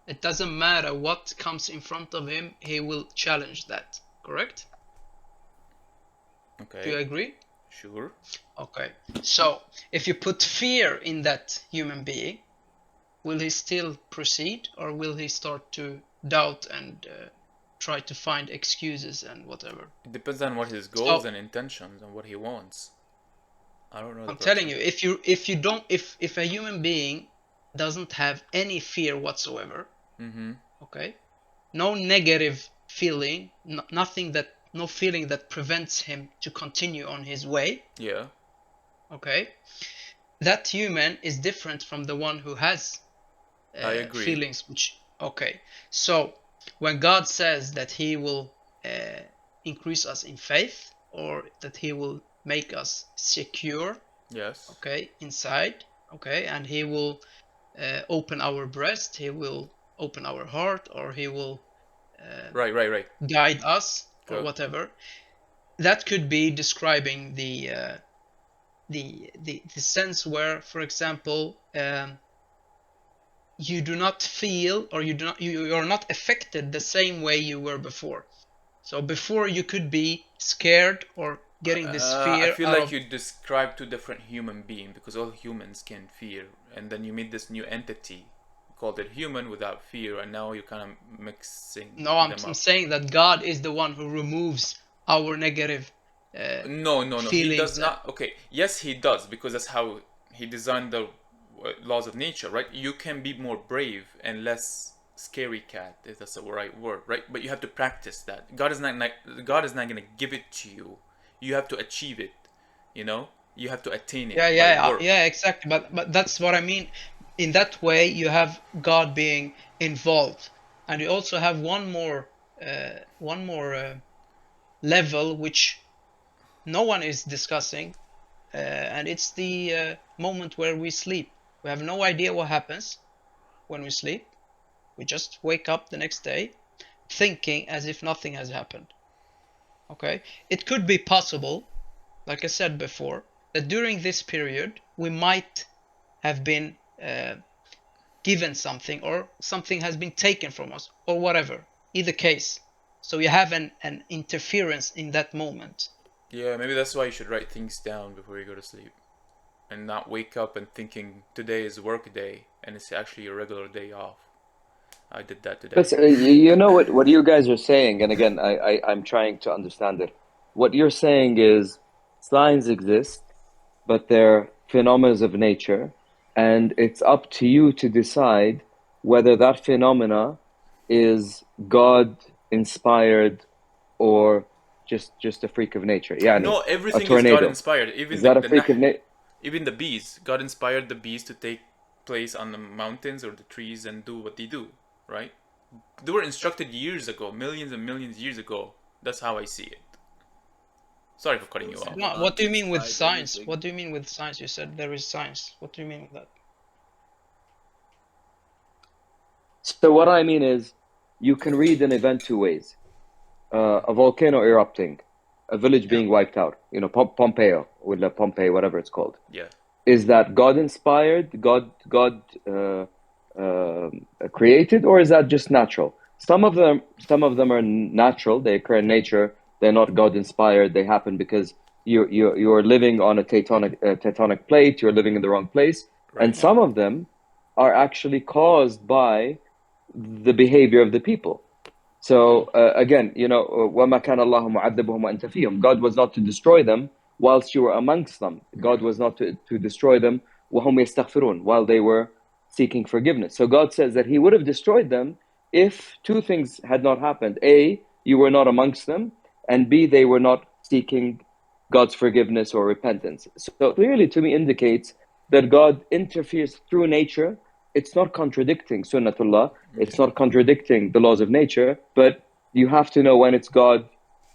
it doesn't matter what comes in front of him, he will challenge that. Correct? Okay. Do you agree? Sure. Okay. So, if you put fear in that human being, will he still proceed, or will he start to doubt and try to find excuses and whatever? It depends on what his goals and intentions and what he wants. I don't know. I'm telling you, if a human being doesn't have any fear whatsoever, okay, no negative feeling, no feeling that prevents him to continue on his way. Yeah. Okay, that human is different from the one who has I agree. feelings. Okay, so when God says that He will increase us in faith, or that He will make us secure, yes, okay, inside, okay, and He will open our breast, He will open our heart, or He will right guide us, or whatever. That could be describing the sense where, for example, you do not feel, or you are not affected the same way you were before. So before you could be scared or getting this fear. I feel like you describe two different human beings, because all humans can fear, and then you meet this new entity called it human without fear, and now you're kind of mixing. No, I'm saying that God is the one who removes our negative no, he does not. Okay, yes, he does, because that's how he designed the laws of nature, right? You can be more brave and less scary cat, if that's the right word, right? But you have to practice that. God is not going to give it to you. You have to achieve it. You have to attain it. Yeah, exactly. But that's what I mean. In that way, you have God being involved, and you also have one more level which no one is discussing, and it's the moment where we sleep. We have no idea what happens when we sleep. We just wake up the next day thinking as if nothing has happened. Okay? It could be possible, like I said before, that during this period we might have been given something, or something has been taken from us, or whatever. Either case. So you have an interference in that moment. Yeah, maybe that's why you should write things down before you go to sleep, and not wake up and thinking today is work day and it's actually a regular day off. I did that today. But you know what you guys are saying, and again, I'm trying to understand it. What you're saying is signs exist, but they're phenomena of nature, and it's up to you to decide whether that phenomena is God inspired or just a freak of nature. Yeah, no, everything is God inspired. Even is that a freak of nature? Even the bees, God inspired the bees to take place on the mountains or the trees and do what they do, right? They were instructed years ago, millions and millions years ago. That's how I see it. Sorry for cutting you off. No, what do you mean with science? What do you mean with science? You said there is science. What do you mean with that? So what I mean is, you can read an event two ways. A volcano erupting, a village being wiped out. Pompeii, whatever it's called. Yeah. Is that God inspired, God created, or is that just natural? Some of them are natural. They occur in nature. They're not God inspired. They happen because you're living on a tectonic plate. You're living in the wrong place, and some of them are actually caused by the behavior of the people. So again, وَمَا كَانَ اللَّهُ مُعَذِّبُهُمْ وَأَنْتَ فِيهِمْ. God was not to destroy them whilst you were amongst them. God was not to destroy them وَهُمْ يَسْتَغْفِرُونَ, while they were seeking forgiveness. So God says that He would have destroyed them if two things had not happened. A, you were not amongst them, and B, they were not seeking God's forgiveness or repentance. So clearly to me indicates that God interferes through nature. It's not contradicting Sunnatullah, it's not contradicting the laws of nature, but you have to know when it's God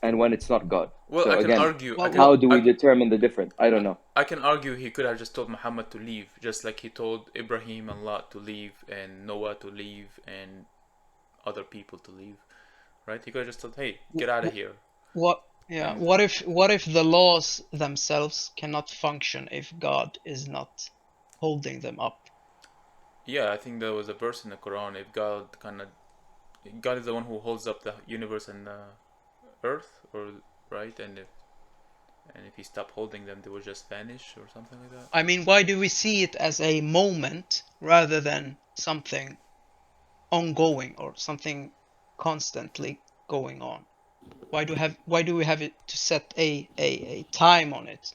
and when it's not God. Well, So I can again, argue. how do we determine the difference? I don't know. I can argue he could have just told Muhammad to leave, just like he told Ibrahim and Lot to leave, and Noah to leave, and other people to leave, right? He could have just told, "Hey, get out of here." What? Yeah. What if the laws themselves cannot function if God is not holding them up? Yeah, I think there was a verse in the Quran. If God God is the one who holds up the universe and the earth, or right, and if He stopped holding them, they would just vanish or something like that. I mean, why do we see it as a moment rather than something ongoing or something constantly going on? Why do we have it to set a time on it?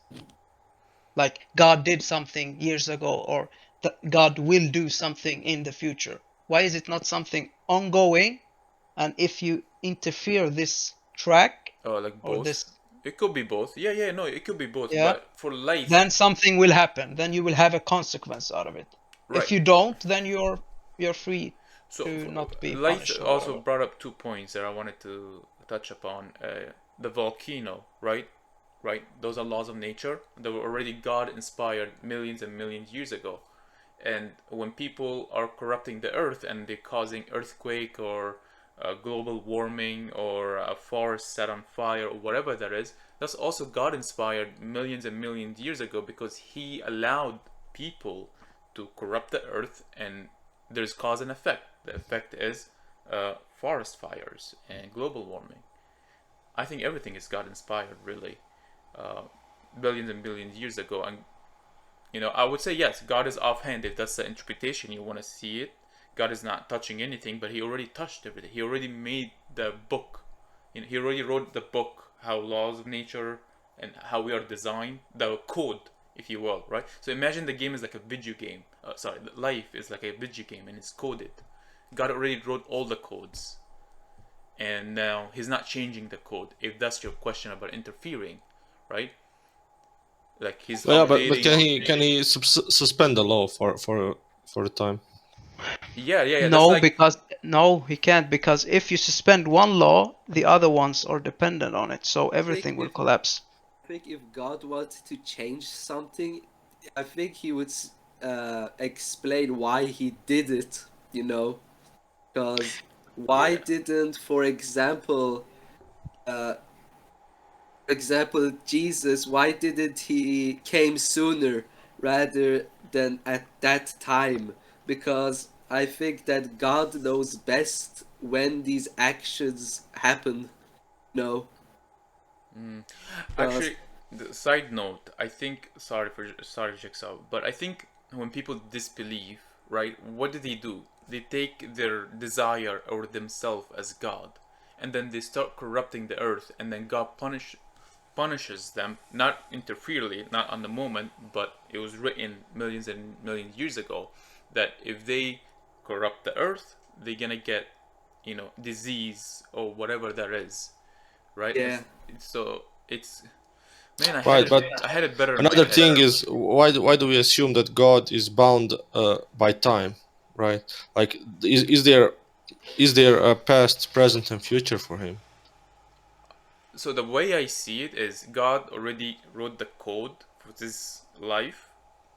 Like God did something years ago, or that God will do something in the future. Why is it not something ongoing? And if you interfere this track Like or both. this, It could be both. Yeah, no, it could be both. yeah, But for life, then something will happen. Then you will have a consequence out of it. right. If you don't, then you're free So to not be life punished or also whatever. brought up 2 points that I wanted to touch upon. The volcano, right? Right? Those are laws of nature. They were already God inspired millions and millions years ago. And when people are corrupting the earth and they're causing earthquake or global warming or a forest set on fire or whatever that is, that's also God inspired millions and millions years ago, because He allowed people to corrupt the earth, and there's cause and effect. The effect is forest fires and global warming. I think everything is God inspired, really, billions and billions years ago. And I would say yes, God is offhand, if that's the interpretation you want to see it. God is not touching anything, but He already touched everything. He already made the book. He already wrote the book, how laws of nature and how we are designed, the code, if you will, right? So imagine the game is like a video game. Life is like a video game and it's coded. God already wrote all the codes, and now He's not changing the code. If that's your question about interfering, right? Like He's Yeah, but updating. can he suspend the law for a time? Yeah. That's No, like, because no, he can't, because if you suspend one law, the other ones are dependent on it, so everything will collapse. I think if God wanted to change something, I think He would explain why He did it, because why didn't, for example, Jesus, why didn't He came sooner rather than at that time? Because I think that God knows best when these actions happen. No. Actually, the side note, I think, sorry, Jigsaw, but I think when people disbelieve, right, what do? They take their desire or themselves as God, and then they start corrupting the earth, and then God punishes them, not interferely, not on the moment, but it was written millions and millions years ago, that if they corrupt the earth, they're gonna get, disease or whatever that is, right? Yeah. So it's, man, I had it better in my Another head. thing is, why do we assume that God is bound by time, right? Like, is there a past, present, and future for Him? So the way I see it is, God already wrote the code for this life,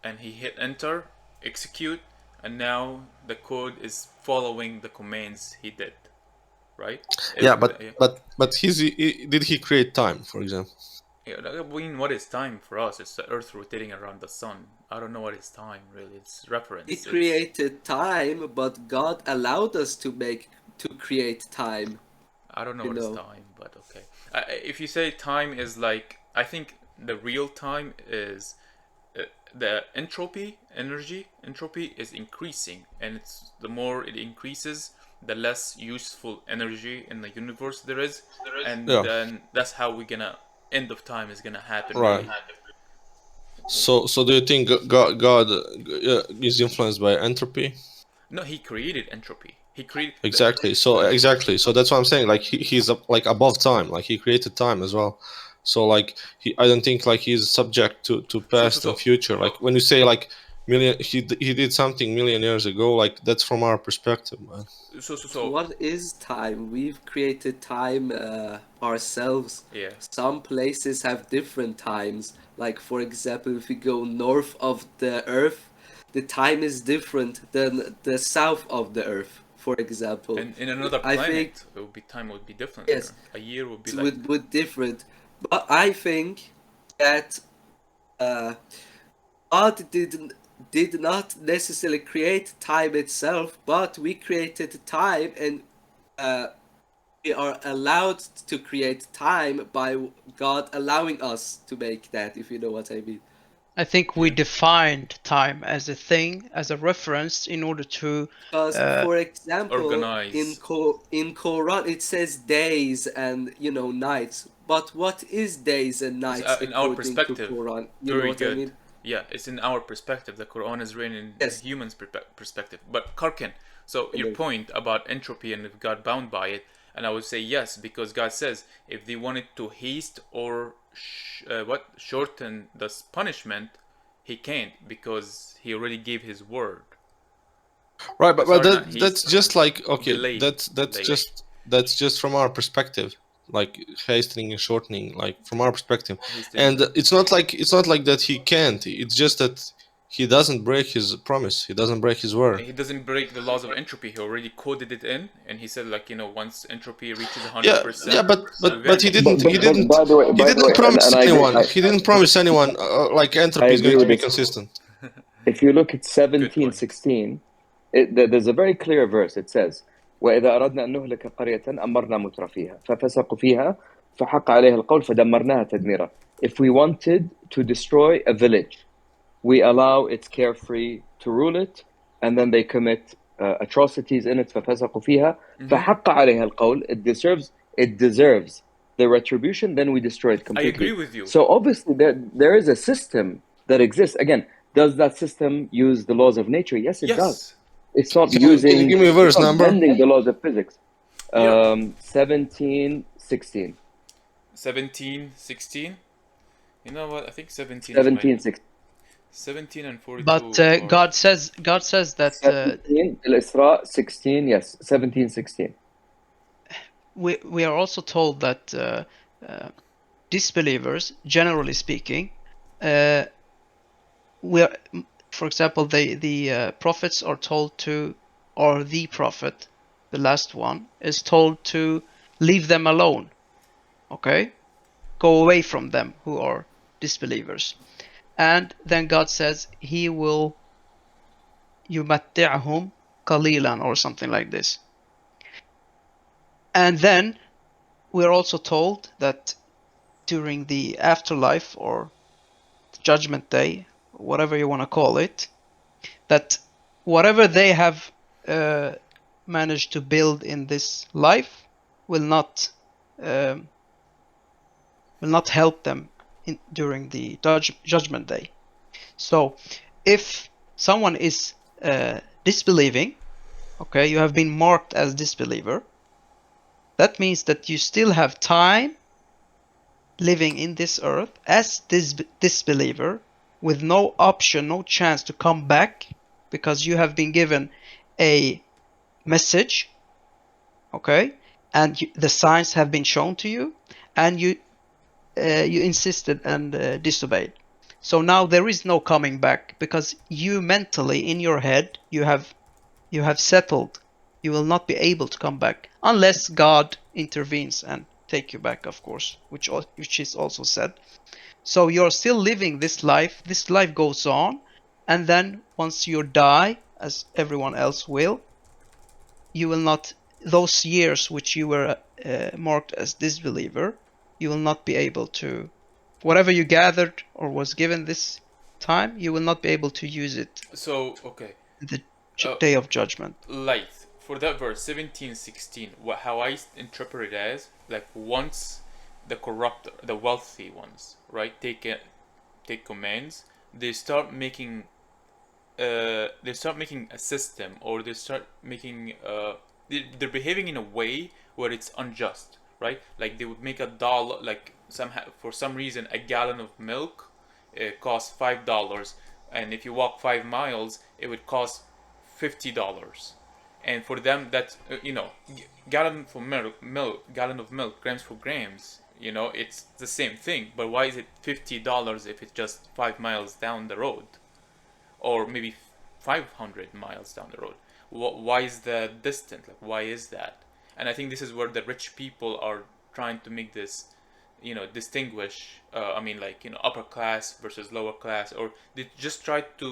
and He hit enter, execute, and now the code is following the commands He did, right? Yeah, but did He create time, for example? Yeah, I mean, what is time for us? It's the Earth rotating around the sun. I don't know what is time really. It's reference. He created time, but God allowed us to create time. I don't know what is time, but okay. If you say time is like, I think the real time is the entropy is increasing, and it's the more it increases, the less useful energy in the universe there is, and Yeah. then that's how we're gonna end of time is gonna happen. Right. Really. So do you think God is influenced by entropy? No, he created entropy. He created Exactly. So that's what I'm saying. Like he's like above time. Like he created time as well. So like I don't think like he's subject to past and future. Like when you say like he did something million years ago. Like that's from our perspective, man. So what is time? We've created time ourselves. Yeah. Some places have different times. Like for example, if we go north of the Earth, the time is different than the south of the Earth. For example, And in another I planet, think time would be different. yes, there. A year would be it like would different. But I think that God did not necessarily create time itself, but we created time, and we are allowed to create time by God allowing us to make that, if you know what I mean. I think we defined time as a thing, as a reference, in order to. Because, for example, organize. in Quran it says days and nights. But what is days and nights in our according perspective. to Quran? You know Very what good. I mean? Yeah, it's in our perspective. The Quran is written in Yes. the human's perspective. But Karkin, so your point about entropy and if God bound by it, and I would say yes, because God says if they wanted to haste or shorten this punishment, he can't because he already gave his word. Right, but Sorry, that's just like okay, delayed. that's just from our perspective, like hastening and shortening, like from our perspective, and it's not like that he can't. It's just that he doesn't break his promise. He doesn't break his word. He doesn't break the laws of entropy. He already coded it in, and he said like once entropy reaches 100%. Yeah, but he didn't. By the way, promise and I anyone. He didn't promise anyone like entropy is agree going to with be this. consistent. If you look at 17:16, there's a very clear verse. It says, وإذا أردنا أن نهلك قرية أمرنا متر فيها ففسقوا فيها فحق عليها القول فدمرناها تدميرا. If we wanted to destroy a village, we allow its carefree to rule it, and then they commit atrocities in it. ففسقوا فيها فحق عليها القول. It deserves the retribution. Then we destroy it completely. I agree with you. So obviously there is a system that exists. Again, does that system use the laws of nature? Yes, it does. It's not Can you give me a verse number? Bending the laws of physics. Yeah. 17:16. 17:16. You know what? I think 17. 17:16. 17 and 42. But God says that 17 Al-Isra 16. Yes, 17:16. we are also told that disbelievers, generally speaking, for example, the prophets are told to, or the prophet, the last one, is told to leave them alone. Okay? Go away from them who are disbelievers. And then God says he will yumatti'ahum qalilan or something like this. And then we're also told that during the afterlife or judgment day, whatever you want to call it, that whatever they have managed to build in this life will not help them during the judgment day. So if someone is disbelieving, okay, you have been marked as disbeliever, that means that you still have time living in this earth as disbeliever with no option, no chance to come back, because you have been given a message, okay, and the signs have been shown to you, and you insisted and disobeyed. So now there is no coming back, because you mentally in your head you have settled you will not be able to come back unless God intervenes and take you back, of course, which is also said. So you're still living this life. This life goes on, and then once you die, as everyone else will, you will not, those years which you were marked as disbeliever, you will not be able to whatever you gathered or was given this time, you will not be able to use it So okay, in the Uh, day of judgment. Light for that verse 17:16. How I interpret it as like once the corrupt, the wealthy ones, right, take commands, they start making a system, or they start making they're behaving in a way where it's unjust, right? Like they would make $1, like somehow for some reason a gallon of milk costs $5, and if you walk 5 miles it would cost $50. And for them that's gallon for gallon of milk, grams for grams, it's the same thing. But why is it $50 if it's just 5 miles down the road, or maybe 500 miles down the road? Why is that distant? Like, why is that? And I think this is where the rich people are trying to make this, distinguish. Upper class versus lower class, or they just try to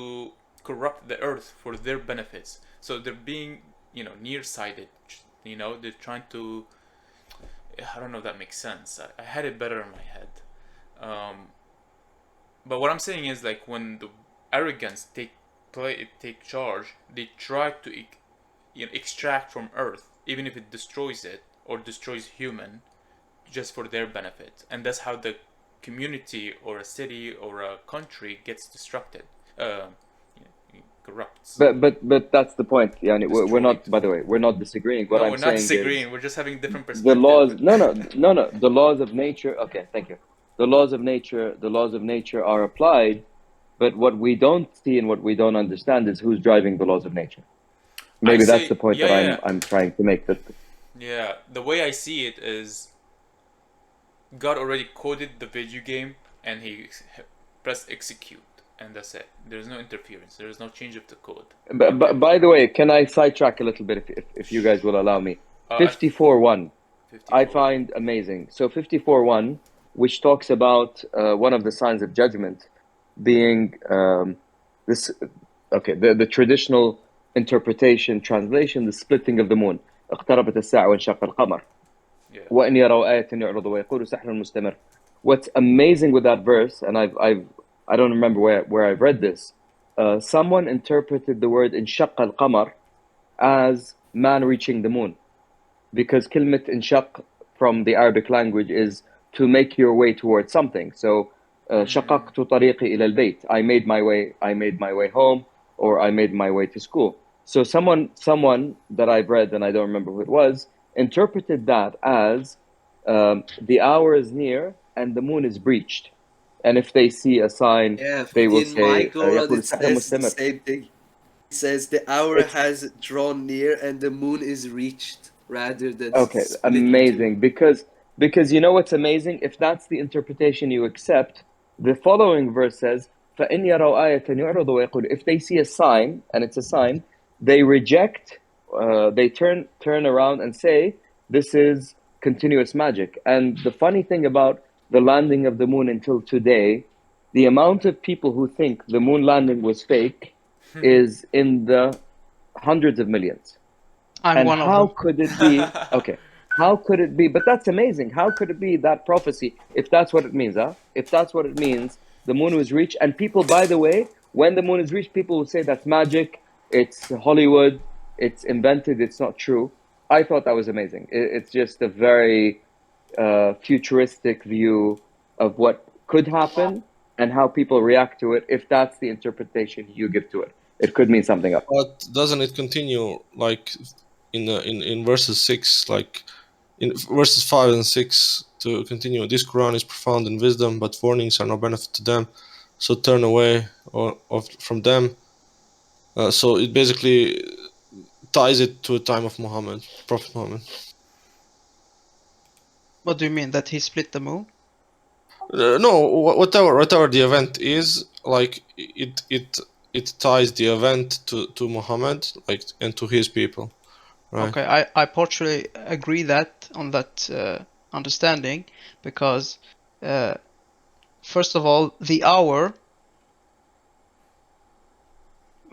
corrupt the earth for their benefits. So they're being, nearsighted. They're trying to. I don't know if that makes sense. I had it better in my head. But what I'm saying is, like, when the arrogance take charge, they try to extract from earth, even if it destroys it or destroys human, just for their benefit. And that's how the community or a city or a country gets destructed, corrupts. But that's the point. Yani, we're Destroyed. not. By the way, we're not disagreeing. What No, I'm we're not saying disagreeing. is We're just having different the perspectives. laws. No. The laws of nature. Okay, thank you. The laws of nature are applied, but what we don't see and what we don't understand is who's driving the laws of nature. Maybe that's the point that I'm trying to make. That Yeah, the way I see it is, God already coded the video game and he pressed execute, and that's it. There's no interference. There is no change of the code. But by the way, can I sidetrack a little bit if you guys will allow me? 54.1, I find amazing. So 54.1, which talks about one of the signs of judgment being this. Okay, the traditional interpretation, translation, the splitting of the moon. اقتربت الساعة وانشق القمر. وإن يروا آية يعرضوا ويقولوا سحر مستمر. What's amazing with that verse, and I don't remember where I've read this. Someone interpreted the word انشق القمر as man reaching the moon, because كلمة انشق from the Arabic language is to make your way towards something. So شققت طريقي إلى البيت. I made my way home, or I made my way to school. So someone that I've read, and I don't remember who it was, interpreted that as the hour is near and the moon is breached. And if they see a sign, they will say, my Quran, يقول it السحر says the مستمر. same thing. It says the hour has drawn near and the moon is reached, rather than Okay, split into amazing. Because you know what's amazing? If that's the interpretation you accept, the following verse says, فَإِنْ يَرَوْا آيَةً يُعْرِضُوا وَيَقُولُوا. If they see a sign, and it's a sign, they reject, they turn around and say, this is continuous magic. And the funny thing about the landing of the moon until today, the amount of people who think the moon landing was fake is in the hundreds of millions. I'm one how of them. could it be? Okay, how could it be? But that's amazing. How could it be that prophecy if that's what it means? If that's what it means, the moon was reached. And people, by the way, when the moon is reached, people will say that's magic. It's Hollywood. It's invented. It's not true. I thought that was amazing. It's just a very futuristic view of what could happen and how people react to it. If that's the interpretation you give to it, it could mean something else. But doesn't it continue like in verses 6, like in verses 5 and 6 to continue? This Quran is profound in wisdom, but warnings are no benefit to them, so turn away from them. So it basically ties it to a time of Muhammad, Prophet Muhammad. What do you mean, that he split the moon? No, whatever the event is, like it ties the event to Muhammad, like, and to his people. Right. Okay, I partially agree on that understanding, because first of all, the hour.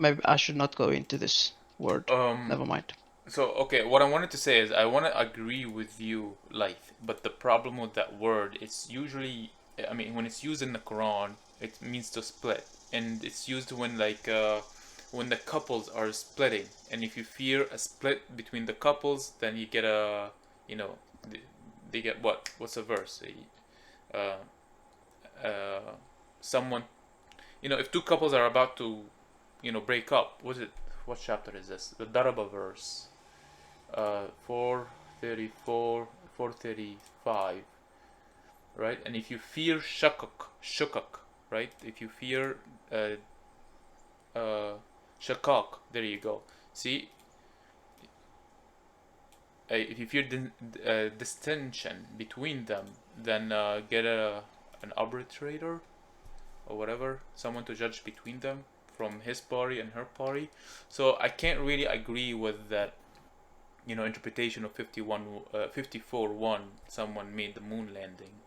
Maybe I should not go into this word. Never mind. So, okay, what I wanted to say is I want to agree with you, Laith, but the problem with that word, it's usually I mean, when it's used in the Quran, it means to split, and it's used when the couples are splitting, and if you fear a split between the couples, then you get a, you know, they get what? What's the verse? Uh, Someone, if two couples are about to, break up, what chapter is this? The Daraba verse, 434, 435, right? And if you fear shukak, right? If you fear shakak, there you go. See, if you fear distinction between them, then get an arbitrator or whatever, someone to judge between them from his party and her party. So I can't really agree with that, interpretation of 54:1. Someone made the moon landing.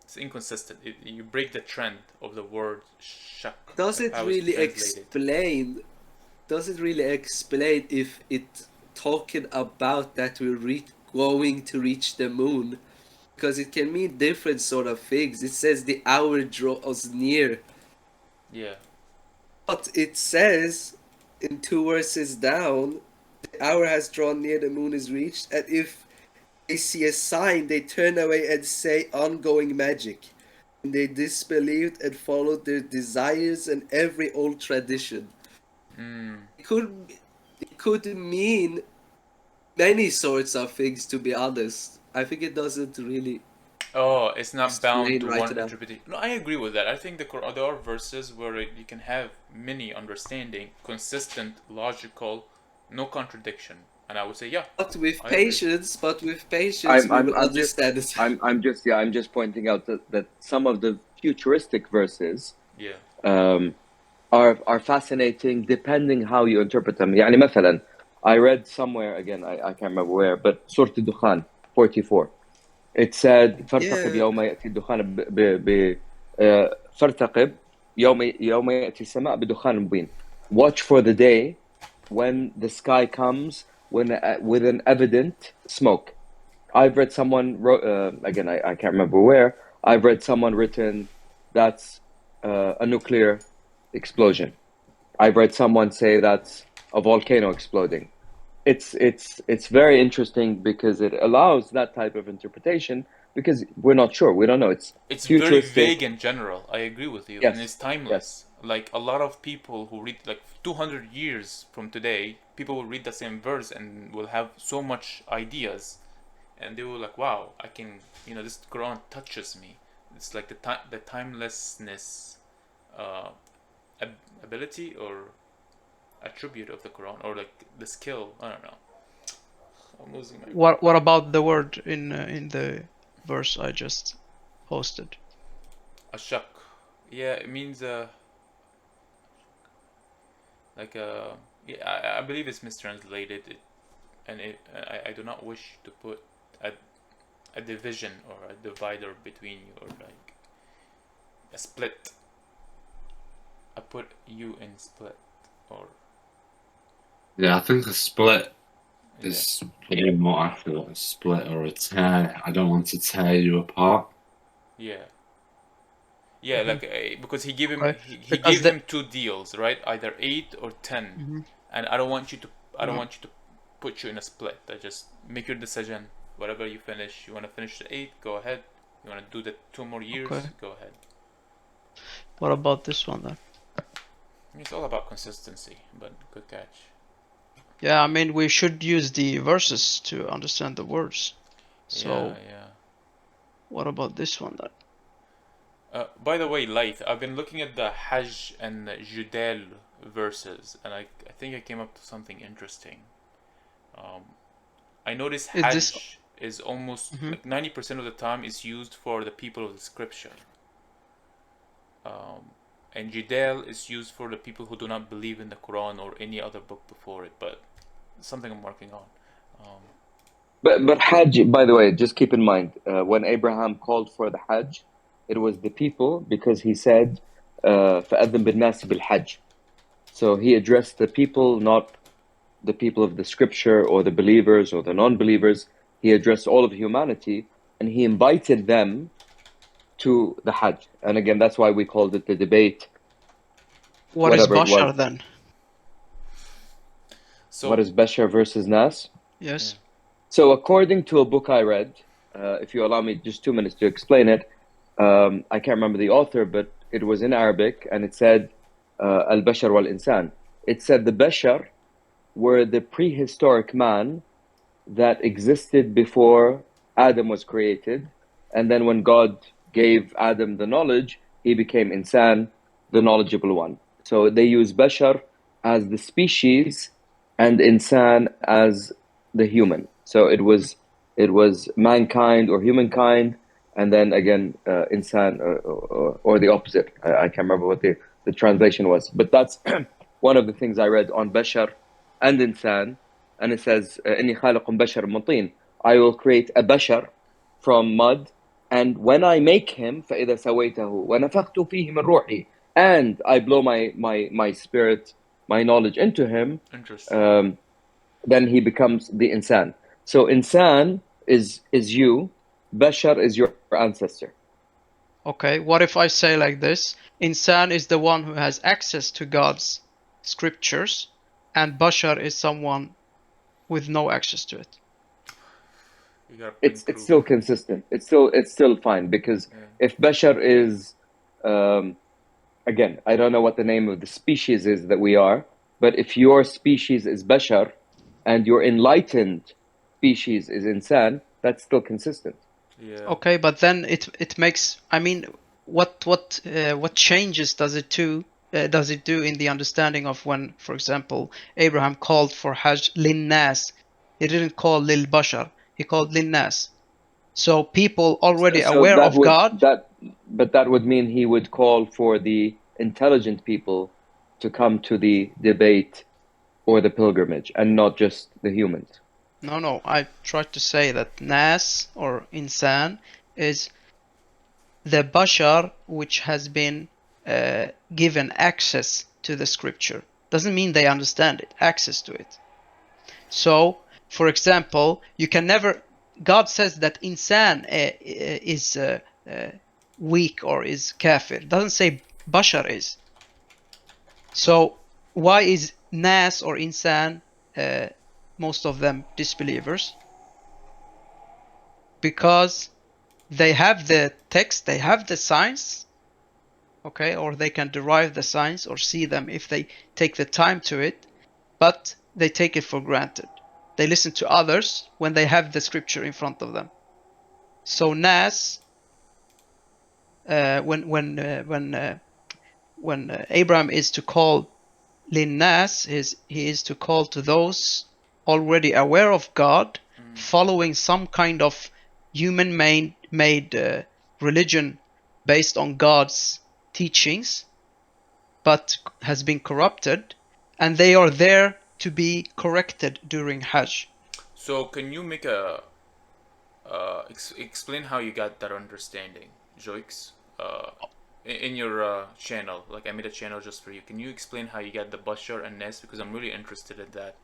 It's inconsistent. You break the trend of the word shak. Does it really explain? Does it really explain if it talking about that we're going to reach the moon? Because it can mean different sort of things. It says the hour draws near. Yeah. But it says in 2 verses down, the hour has drawn near, the moon is reached, and if they see a sign, they turn away and say ongoing magic. And they disbelieved and followed their desires and every old tradition. It could mean many sorts of things, to be honest. I think it doesn't really. Oh, it's not bound explain to right one now. interpretation. No, I agree with that. I think there are verses where you can have many understanding, consistent, logical, no contradiction, and I would say, yeah. But with I agree. patience, we I'm will just understand it. I'm just pointing out that some of the futuristic verses Yeah. are fascinating depending how you interpret them. يعني مثلا, I read somewhere, again I can't remember where, but Surah Al-Dukhan 44, it said فارتقب يوم يأتي الدخان فارتقب يوم يأتي السماء بدخان مبين. Watch for the day when the sky comes with an evident smoke. I've read someone wrote, again I can't remember where, I've read someone written that's a nuclear explosion. I've read someone say that's a volcano exploding. It's very interesting because it allows that type of interpretation because we're not sure, we don't know. It's very futuristic. vague in general. I agree with you, Yes. and it's timeless. Like a lot of people who read, like 200 years from today, people will read the same verse and will have so much ideas, and they will like, wow, I can, this Quran touches me. It's like the timelessness, ability or attribute of the Quran, or like the skill. I don't know. I'm losing my. What about the word in the verse I just posted? Ashak. Yeah, it means I believe it's mistranslated, and I do not wish to put a division or a divider between you, or like a split. I put you in split, or yeah, I think a split is pretty more accurate. A split or a tear. I don't want to tear you apart. Yeah. Yeah, like because he gave him Okay. he gave him 2 deals, right? Either 8 or 10, and I don't want you to put you in a split. I just make your decision. Whatever you finish, you want to finish the 8, go ahead. You want to do the 2 more years, go ahead. What about this one then? It's all about consistency, but good catch. Yeah, I mean we should use the verses to understand the words. So yeah. What about this one then? By the way, Laith, I've been looking at the Hajj and Judal verses, and I think I came up to something interesting. I noticed Hajj is almost like 90% of the time is used for the people of the scripture. And Judal is used for the people who do not believe in the Quran or any other book before it, but something I'm working on. But Hajj, by the way, just keep in mind, when Abraham called for the Hajj, it was the people, because he said, فَأَذِّن بِالنَّاسِ بِالْحَجِّ. So he addressed the people, not the people of the scripture or the believers or the non-believers. He addressed all of humanity, and he invited them to the Hajj. And again, that's why we called it the debate. What is Whatever it Bashar was. then? So What is Bashar versus Nas? Yes. So according to a book I read, if you allow me just 2 minutes to explain it, I can't remember the author, but it was in Arabic, and it said al-Bashar wal-Insan. It said the Bashar were the prehistoric man that existed before Adam was created, and then when God gave Adam the knowledge, he became Insan, the knowledgeable one. So they use Bashar as the species and Insan as the human. So it was mankind or humankind, and then again Insan or the opposite. I can't remember what the translation was, but that's one of the things I read on Bashar and Insan, and it says إني خالق بشر من طين. I will create a Bashar from mud, and when I make him فإذا سويته ونفخت فيه من روحي, and I blow my spirit, my knowledge into him, interesting. then he becomes the Insan. So Insan is you, Bashar is your ancestor. Okay, what if I say like this? Insan is the one who has access to God's scriptures, and Bashar is someone with no access to it. It's still consistent. It's still fine, because if Bashar is again, I don't know what the name of the species is that we are, but if your species is Bashar and your enlightened species is Insan, that's still consistent. Yeah. Okay, but then it makes, I mean, what changes does it do in the understanding of when, for example, Abraham called for Hajj lin nas? He didn't call lil bashar. He called lin nas. So people already So aware that of would God. that would mean he would call for the intelligent people to come to the debate or the pilgrimage, and not just the humans. No, I tried to say that nas or insan is the bashar which has been given access to the scripture. Doesn't mean they understand it, access to it. So, for example, you can never, God says that insan is weak or is kafir. Doesn't say bashar is. So why is nas or insan most of them disbelievers? Because they have the text, they have the signs, okay, or they can derive the signs or see them if they take the time to it, but they take it for granted. They listen to others when they have the scripture in front of them. So Nas, when Abraham is to call Lin Nas, he is to call to those already aware of God, following some kind of human-made religion based on God's teachings, but has been corrupted, and they are there to be corrected during Hajj. So can you make a explain how you got that understanding, Joix? In your channel, like I made a channel just for you. Can you explain how you got the Bashar and Ness? Because I'm really interested in that.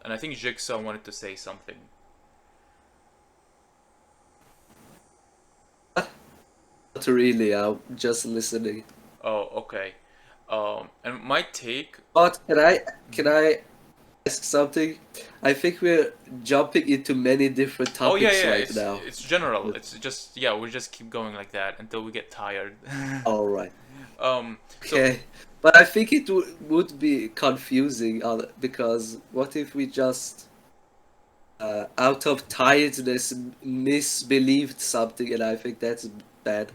And I think Jigsaw wanted to say something. Not really. I'm just listening. Oh, okay. And my take. But can I ask something? I think we're jumping into many different Oh yeah, topics yeah. right now. It's general. It's just we just keep going like that until we get tired. All right. So, Okay. But I think it would be confusing because what if we just out of tiredness misbelieved something, and I think that's bad.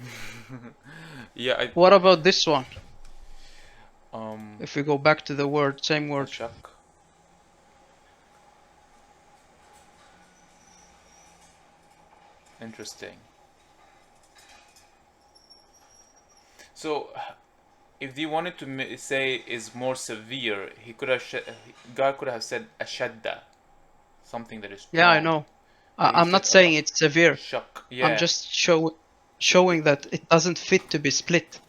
yeah. What about this one? Um. If we go back to the word, same word. Ashak. Interesting. So, if they wanted to say is more severe, he could have God could have said ashadda, something that is strong. Yeah, I know. I'm not saying it's severe. Shak. Yeah. I'm just showing that it doesn't fit to be split.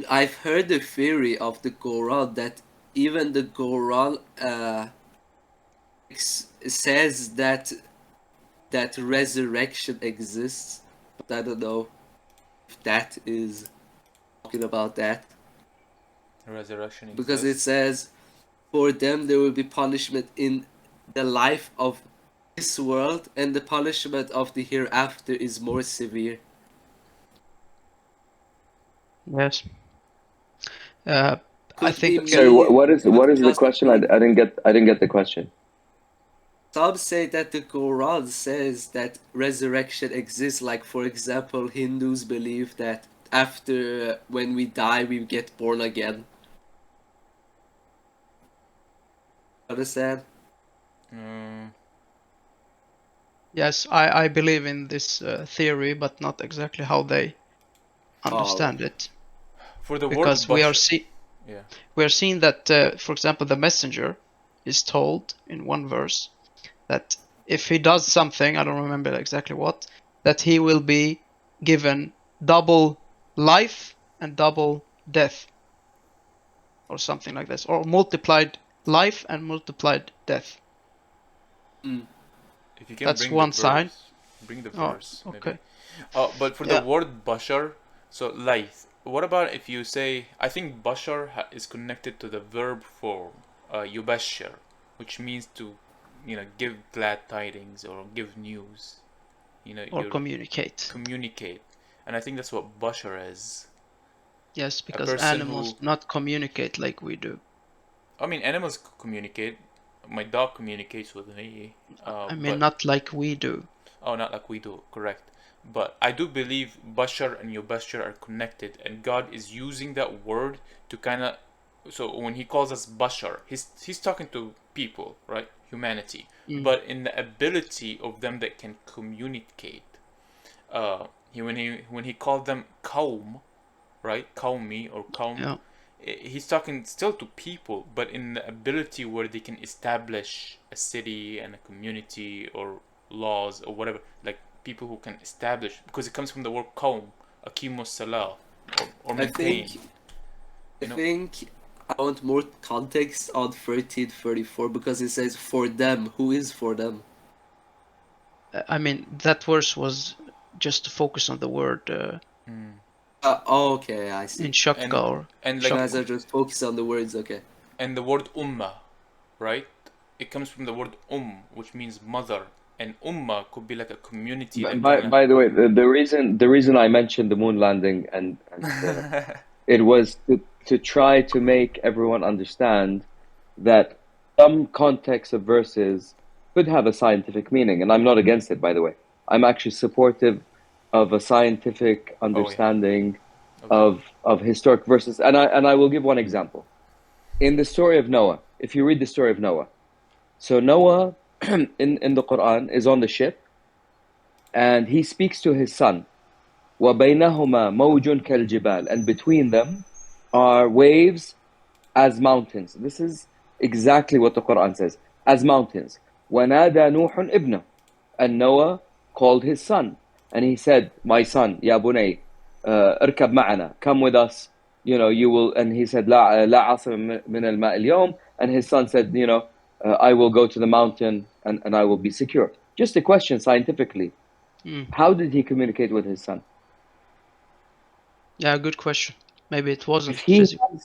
I've heard the theory of the Quran that even the Quran says that resurrection exists, I don't know if that is talking about that. Resurrection Because it exists. says, for them there will be punishment in the life of this world, and the punishment of the hereafter is more severe. Yes. I Could think be Sorry, me, what is could the just question? be. I didn't get the question. Some say that the Quran says that resurrection exists. Like, for example, Hindus believe that after when we die, we get born again. Understand? Mm, yes, I believe in this theory, but not exactly how they understand it. for the word Because we are bashar, yeah. seeing that, for example, the messenger is told in one verse that if he does something, I don't remember exactly what, that he will be given double life and double death, or something like this, or multiplied life and multiplied death. Mm. If you can That's bring the one sign. Oh, verse, maybe. okay. But for the Yeah. word bashar, so life. What about if you say? I think bashar is connected to the verb form, yubashir, which means to, give glad tidings or give news. Or You communicate. communicate, and I think that's what bashar is. Yes, A because person animals who, not communicate like we do. I mean, animals communicate. My dog communicates with me, I mean, but not like we do. oh, not like we do, correct. But I do believe Bashar and Yubashir are connected, and God is using that word to kind of. So when He calls us Bashar, He's talking to people, right? Humanity, but in the ability of them that can communicate. When he called them Kaum, right? Kaumi or Kaum. Yeah. He's talking still to people, but in the ability where they can establish a city and a community or laws or whatever, like people who can establish, because it comes from the word qawm, akimus salah, or I maintain. think You know, I want more context on 1334 because it says for them. Who is for them? I mean, that verse was just to focus on the word Okay, I see. in shakka or and You like, guys are just focused on the words, okay. and the word ummah, right? It comes from the word which means mother, and ummah could be like a community that kind of. By the way, the reason I mentioned the moon landing and it was to try to make everyone understand that some context of verses could have a scientific meaning, and I'm not against it, by the way. I'm actually supportive of a scientific understanding of historic verses, and I will give one example. In the story of Noah, if you read the story of Noah, so Noah in the Quran is on the ship, and he speaks to his son. وَبَيْنَهُمَا مَوْجٌ كَالْجِبَالِ, and between them are waves as mountains. This is exactly what the Quran says, as mountains. وَنَادَى نُوحٌ ابْنَهُ, and Noah called his son, and he said, my son, يا بني اركب معنا, come with us, you will. And he said, لا عاصم من الماء اليوم, and his son said, I will go to the mountain and I will be secure. Just a question scientifically, how did he communicate with his son? Yeah, good question. Maybe it wasn't If physical.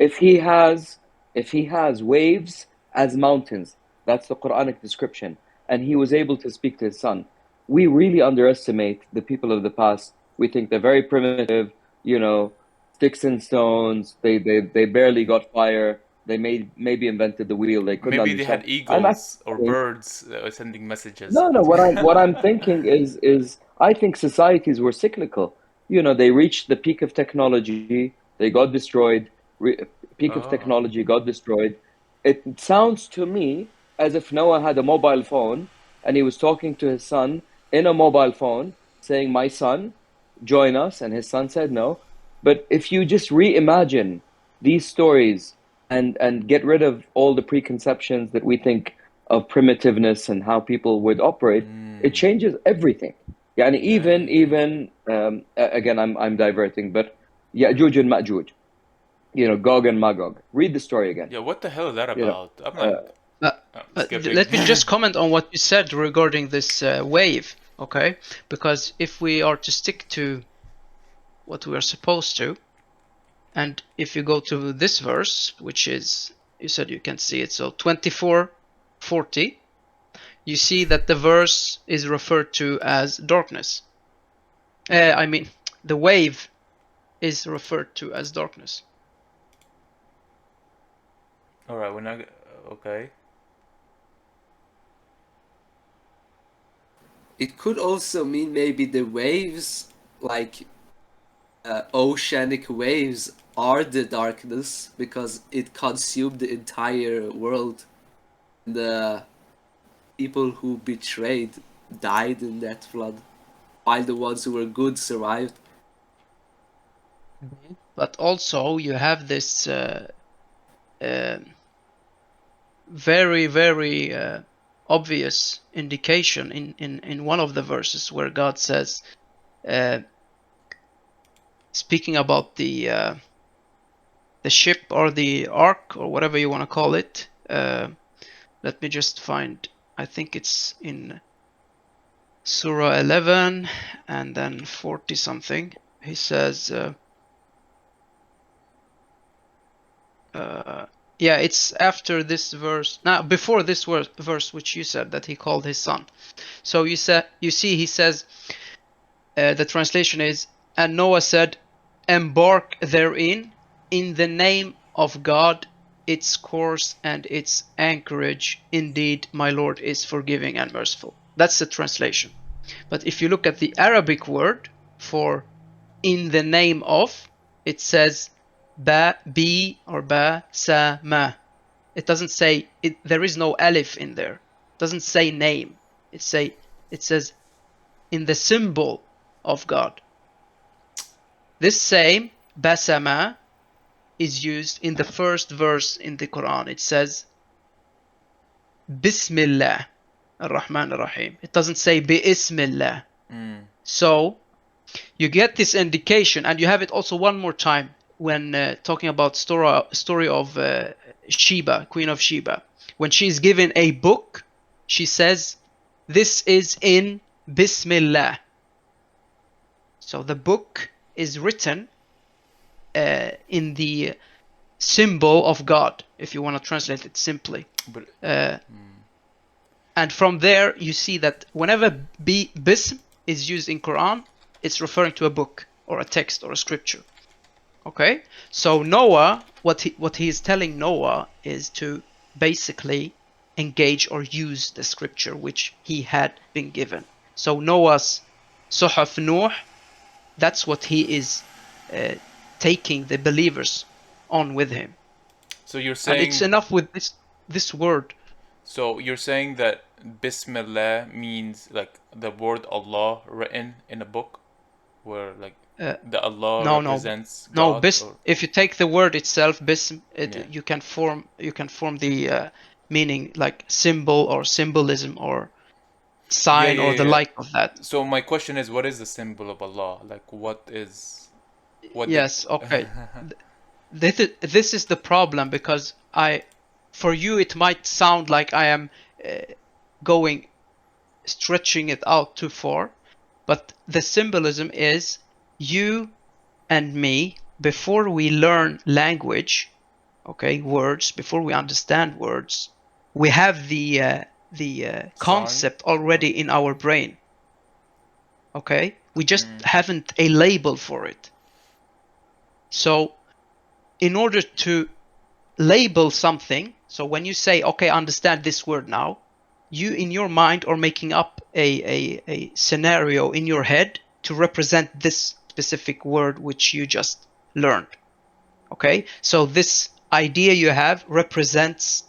he has waves as mountains, that's the Quranic description, and he was able to speak to his son. We really underestimate the people of the past. We think they're very primitive, sticks and stones. They barely got fire. They maybe invented the wheel. They couldn't Maybe they understand. had I'm eagles or actually birds that were sending messages. no. What I'm thinking is I think societies were cyclical. They reached the peak of technology, they got destroyed. Peak of Oh. technology got destroyed. It sounds to me as if Noah had a mobile phone and he was talking to his son in a mobile phone, saying, "My son, join us," and his son said no. But if you just reimagine these stories and get rid of all the preconceptions that we think of primitiveness and how people would operate, it changes everything. Yeah, and even again, I'm diverting, but Ya'juj and Ma'juj, Gog and Magog. Read the story again. Yeah, what the hell is that You know, about? I'm like, skipping. Let me just comment on what you said regarding this wave. Okay, because if we are to stick to what we are supposed to, and if you go to this verse, which is, you said you can see it, so 24:40, you see that the verse is referred to as darkness. I mean, the wave is referred to as darkness. All right, we're not okay. It could also mean maybe the waves, like oceanic waves, are the darkness because it consumed the entire world. The people who betrayed died in that flood, while the ones who were good survived. But also you have this very, very obvious indication in one of the verses where God says, speaking about the ship or the ark or whatever you want to call it. Let me just find, I think it's in Surah 11 and then 40 something. He says, yeah, it's after this verse. Now, before this verse, which you said that he called his son. So you see, he says, the translation is, and Noah said, embark therein in the name of God, its course and its anchorage. Indeed, my Lord is forgiving and merciful. That's the translation. But if you look at the Arabic word for in the name of, it says ba, bi, or ba, sa, ma. It doesn't say, there is no alif in there. It doesn't say name. It says in the symbol of God. This same basama is used in the first verse in the Quran. It says Bismillah ar-Rahman ar-Rahim. It doesn't say Bi-Ismillah. So you get this indication, and you have it also one more time when talking about story of Sheba, Queen of Sheba. When she's given a book, she says, this is in Bismillah. So the book is written in the symbol of God, if you want to translate it simply. And from there, you see that whenever bism is used in Quran, it's referring to a book or a text or a scripture. Okay? So Noah, what he is telling Noah is to basically engage or use the scripture which he had been given. So Noah's Suhaf Nuh, that's what he is taking the believers on with him. So you're saying, and it's enough with this word. So you're saying that Bismillah means like the word Allah written in a book, where like the Allah represents God. No. If you take the word itself, bism, you can form the meaning like symbol or symbolism or sign or the like of that. So my question is, what is the symbol of Allah? Like, what is? Yes. Okay. This is the problem, because for you it might sound like I am stretching it out too far, but the symbolism is you and me, before we learn language, okay, words, before we understand words, we have the concept already in our brain. Okay, we just haven't a label for it. So in order to label something, so when you say, okay, understand this word now, you in your mind are making up a scenario in your head to represent this specific word which you just learned. Okay, so this idea you have represents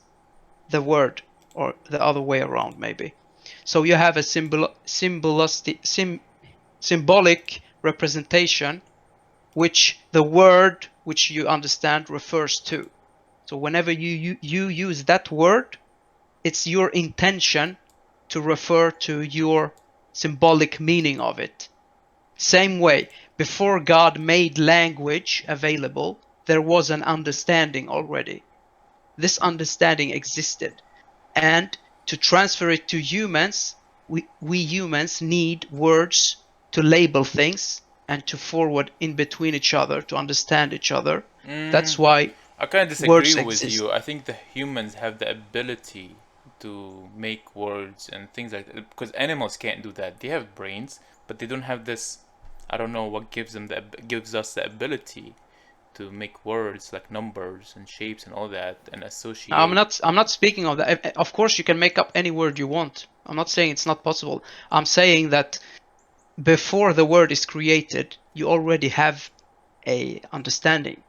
the word, or the other way around maybe. So you have a symbolic representation which the word which you understand refers to. So whenever you use that word, it's your intention to refer to your symbolic meaning of it. Same way, before God made language available, there was an understanding already. This understanding existed. And to transfer it to humans, we humans need words to label things and to forward in between each other to understand each other. That's why I kind of disagree words with exist. you. I think the humans have the ability to make words and things like that because animals can't do that. They have brains, but they don't have this. I don't know what gives us the ability to make words like numbers and shapes and all that and associate. I'm not speaking of that. Of course, you can make up any word you want. I'm not saying it's not possible. I'm saying that before the word is created, you already have a understanding.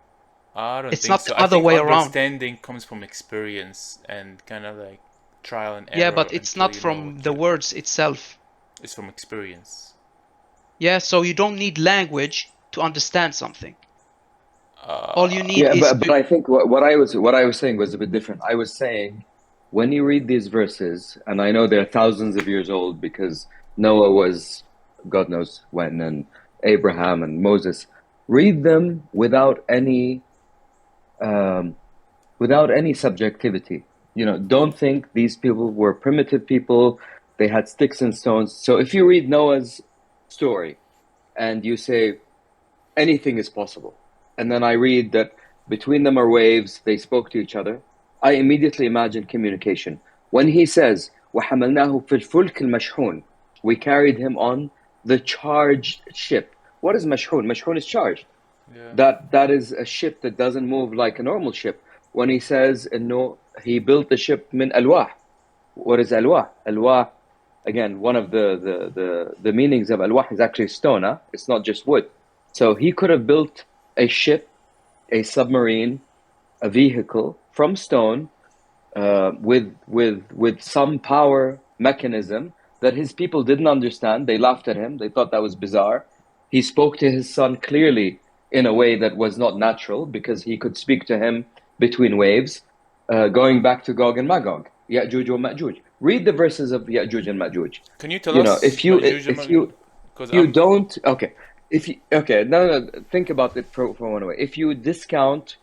I don't It's think not so. the I other think way around. understanding comes from experience and kind of like trial and error. Yeah, but it's until not you know from what the you- words itself. It's from experience. Yeah, so you don't need language to understand something. All you need Yeah, is but I think what I was saying was a bit different. I was saying when you read these verses, and I know they're thousands of years old because Noah was God knows when, and Abraham and Moses. Read them without any subjectivity. You know, don't think these people were primitive people. They had sticks and stones. So if you read Noah's story and you say anything is possible, and then I read that between them are waves, they spoke to each other, I immediately imagine communication. When he says, وَحَمَلْنَاهُ فِي الْفُلْكِ الْمَشْحُونِ, we carried him on the charged ship. What is mashhun? Mashhun is charged. Yeah. That is a ship that doesn't move like a normal ship. When he says, no, he built the ship min alwah. What is alwah? Alwah, again, one of the meanings of alwah is actually stone. Huh? It's not just wood. So he could have built a ship, a submarine, a vehicle from stone with some power mechanism that his people didn't understand. They laughed at him. They thought that was bizarre. He spoke to his son clearly in a way that was not natural because he could speak to him between waves. Going back to Gog and Magog, Ya'juj wa Ma'juj. Read the verses of Ya'juj and Ma'juj. Can you tell You know, us if you Ma'juj and if Ma'juj? you Because you I'm don't okay if you okay no think about it for one way. If you discount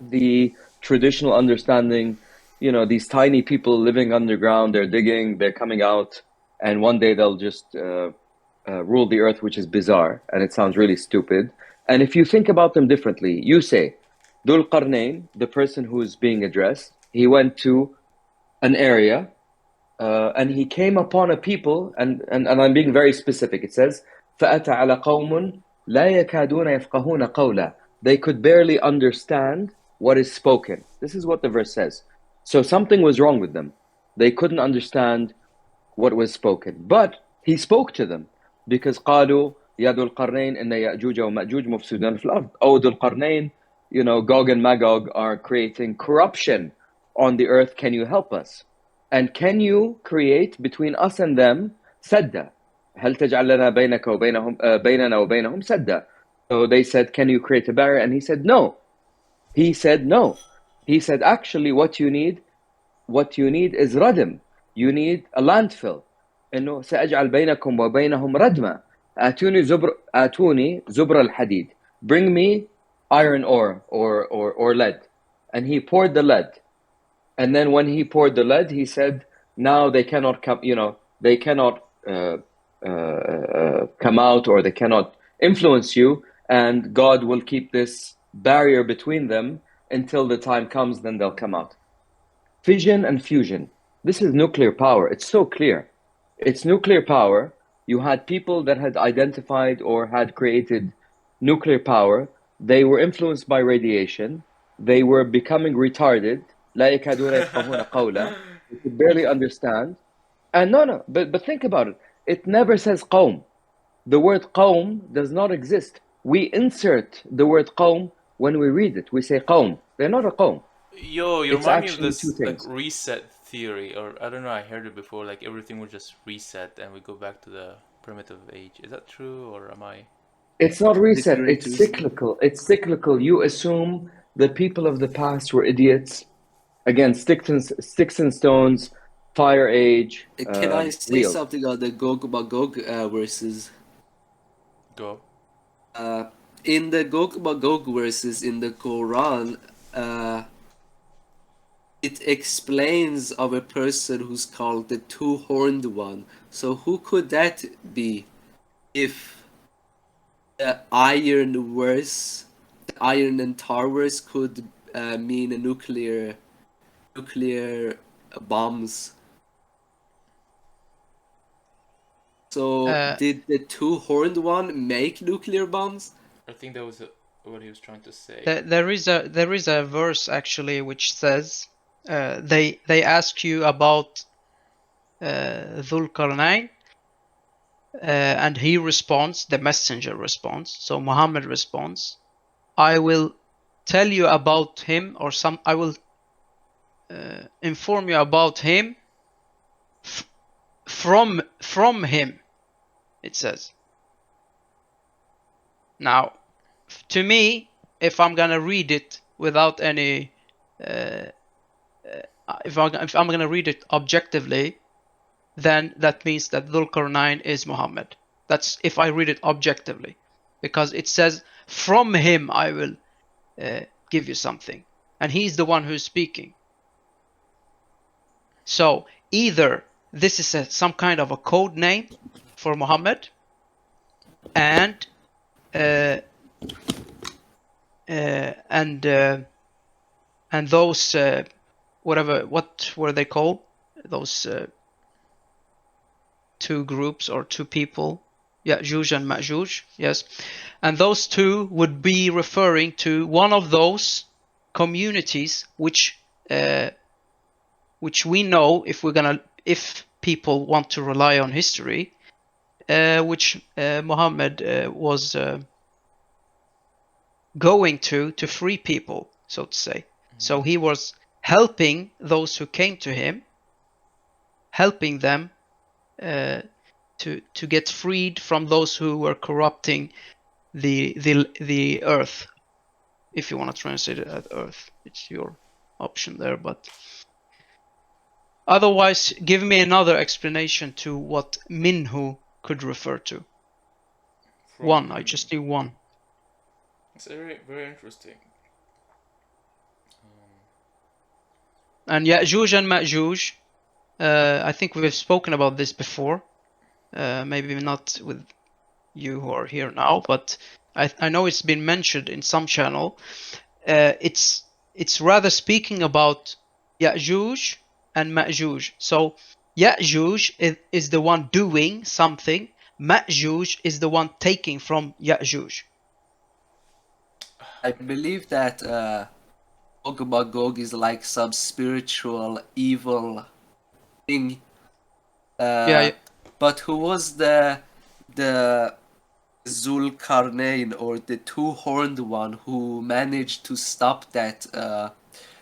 the traditional understanding, you know, these tiny people living underground, they're digging, they're coming out, and one day they'll just rule the earth, which is bizarre and it sounds really stupid. And if you think about them differently, you say Dhul Qarnayn, the person who's being addressed, he went to an area and he came upon a people, and I'm being very specific. It says, فَأَتَى عَلَى قَوْمٌ لَا يَكَادُونَ يَفْقَهُونَ قَوْلًا. They could barely understand what is spoken. This is what the verse says. So something was wrong with them. They couldn't understand what was spoken. But he spoke to them because قالوا يا ذو القرنين إن يأجوج ومأجوج مفسدون في الأرض. Oh, ذو القرنين, you know, Gog and Magog are creating corruption on the earth. Can you help us? And can you create between us and them سدة? هل تجعل لنا بينك وبينهم بيننا وبينهم سدة? So they said, can you create a barrier? And he said, no. He said, no. He said, actually, what you need is ردم. You need a landfill. إنه سأجعل بينكم وبينهم ردمة. آتوني زبر الحديد. Bring me iron ore or lead. And he poured the lead. And then when he poured the lead, he said, now they cannot come, you know, they cannot come out, or they cannot influence you, and God will keep this barrier between them until the time comes, then they'll come out. Fission and fusion. This is nuclear power. It's so clear. It's nuclear power. You had people that had identified or had created nuclear power. They were influenced by radiation. They were becoming retarded. لا يكادون يفقهون قولا. They could barely understand. And but think about it. It never says قوم. The word قوم does not exist. We insert the word قوم when we read it. We say قوم. They're not a قوم. Yo, you It's remind me of actually two this like things. reset theory, or I don't know, I heard it before, like everything will just reset and we go back to the primitive age. Is that true, or am I? It's not reset. Referring It's to cyclical. It's cyclical. You assume the people of the past were idiots. Again, sticks and stones, fire age, Can I say real. something on the Gog Magog verses? Go. In the Gog Magog verses in the Quran, it explains of a person who's called the two-horned one. So who could that be? If the iron and tar verse could mean a nuclear bombs. So did the two-horned one make nuclear bombs? I think that was what he was trying to say. There is a verse actually which says they ask you about Dhul Qarnayn, and he responds, the messenger responds, so Muhammad responds, I will tell you about him, or I will inform you about him from him, it says. Now, to me, if I'm gonna read it without any, if I'm gonna read it objectively, then that means that Dhul Qarnayn is Muhammad. That's if I read it objectively, because it says from him I will give you something, and he's the one who's speaking. So either this is some kind of a code name for Muhammad, and those what were they called? Those two groups or two people, Ya'juj and Ma'juj, yes, and those two would be referring to one of those communities which we know, if people want to rely on history, which Muhammad was going to free people, so to say. So he was helping those who came to him, helping them to get freed from those who were corrupting the earth. If you want to translate it as earth, it's your option there, but otherwise, give me another explanation to what minhu could refer to. One, I just need one. It's very, very interesting. And Ya'juj and Ma'juj, I think we've spoken about this before. Maybe not with you who are here now, but I know it's been mentioned in some channel. It's rather speaking about Ya'juj and Ma'juj. So Ya'juj is the one doing something. Ma'juj is the one taking from Ya'juj. I believe that Gog Magog is like some spiritual evil thing. Yeah. But who was the Zulkarnain, or the two-horned one, who managed to stop that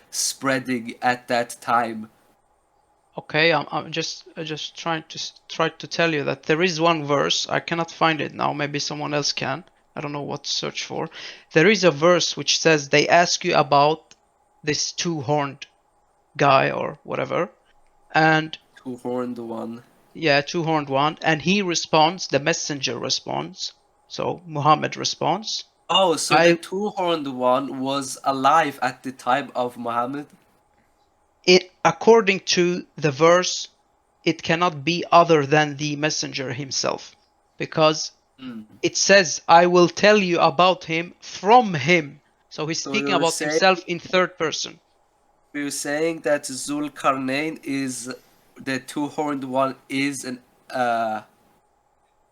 spreading at that time? Okay, I'm just trying to tell you that there is one verse. I cannot find it now. Maybe someone else can. I don't know what to search for. There is a verse which says they ask you about this two-horned guy or whatever, and Two-horned one. Yeah, two-horned one, and he responds. The messenger responds. So Muhammad responds. Oh, so the two-horned one was alive at the time of Muhammad? According to the verse, it cannot be other than the messenger himself, because it says, I will tell you about him from him. So he's speaking about himself in third person. You're saying that Zulkarnain is the two-horned one is an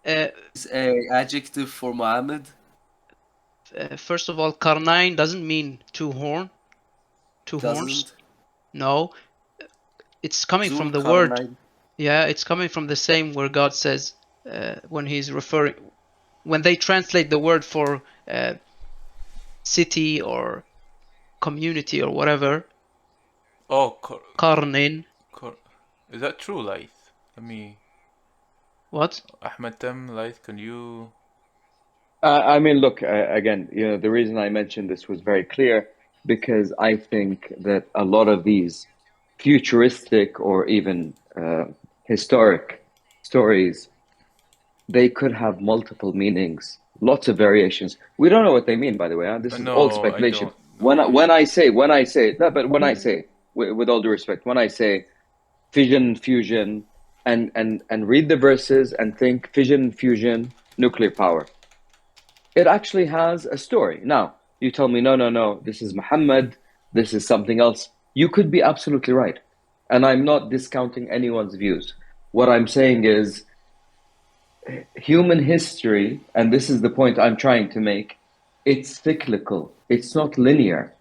is a adjective for Muhammad? First of all, Karnain doesn't mean two horns. No, it's coming from the word. Yeah, it's coming from the same where God says when they translate the word for city or community or whatever. Oh, Qarnin. Is that true, Laith? Let me. What? Ahmed Tem, Laith, can you? I mean, look, again, the reason I mentioned this was very clear, because I think that a lot of these futuristic or even historic stories, they could have multiple meanings, lots of variations. We don't know what they mean, by the way. This is all speculation. When I say, with all due respect, when I say fission, fusion, and read the verses and think fission, fusion, nuclear power, it actually has a story. Now, you tell me, no, this is Muhammad, this is something else. You could be absolutely right. And I'm not discounting anyone's views. What I'm saying is, human history, and this is the point I'm trying to make, it's cyclical, it's not linear.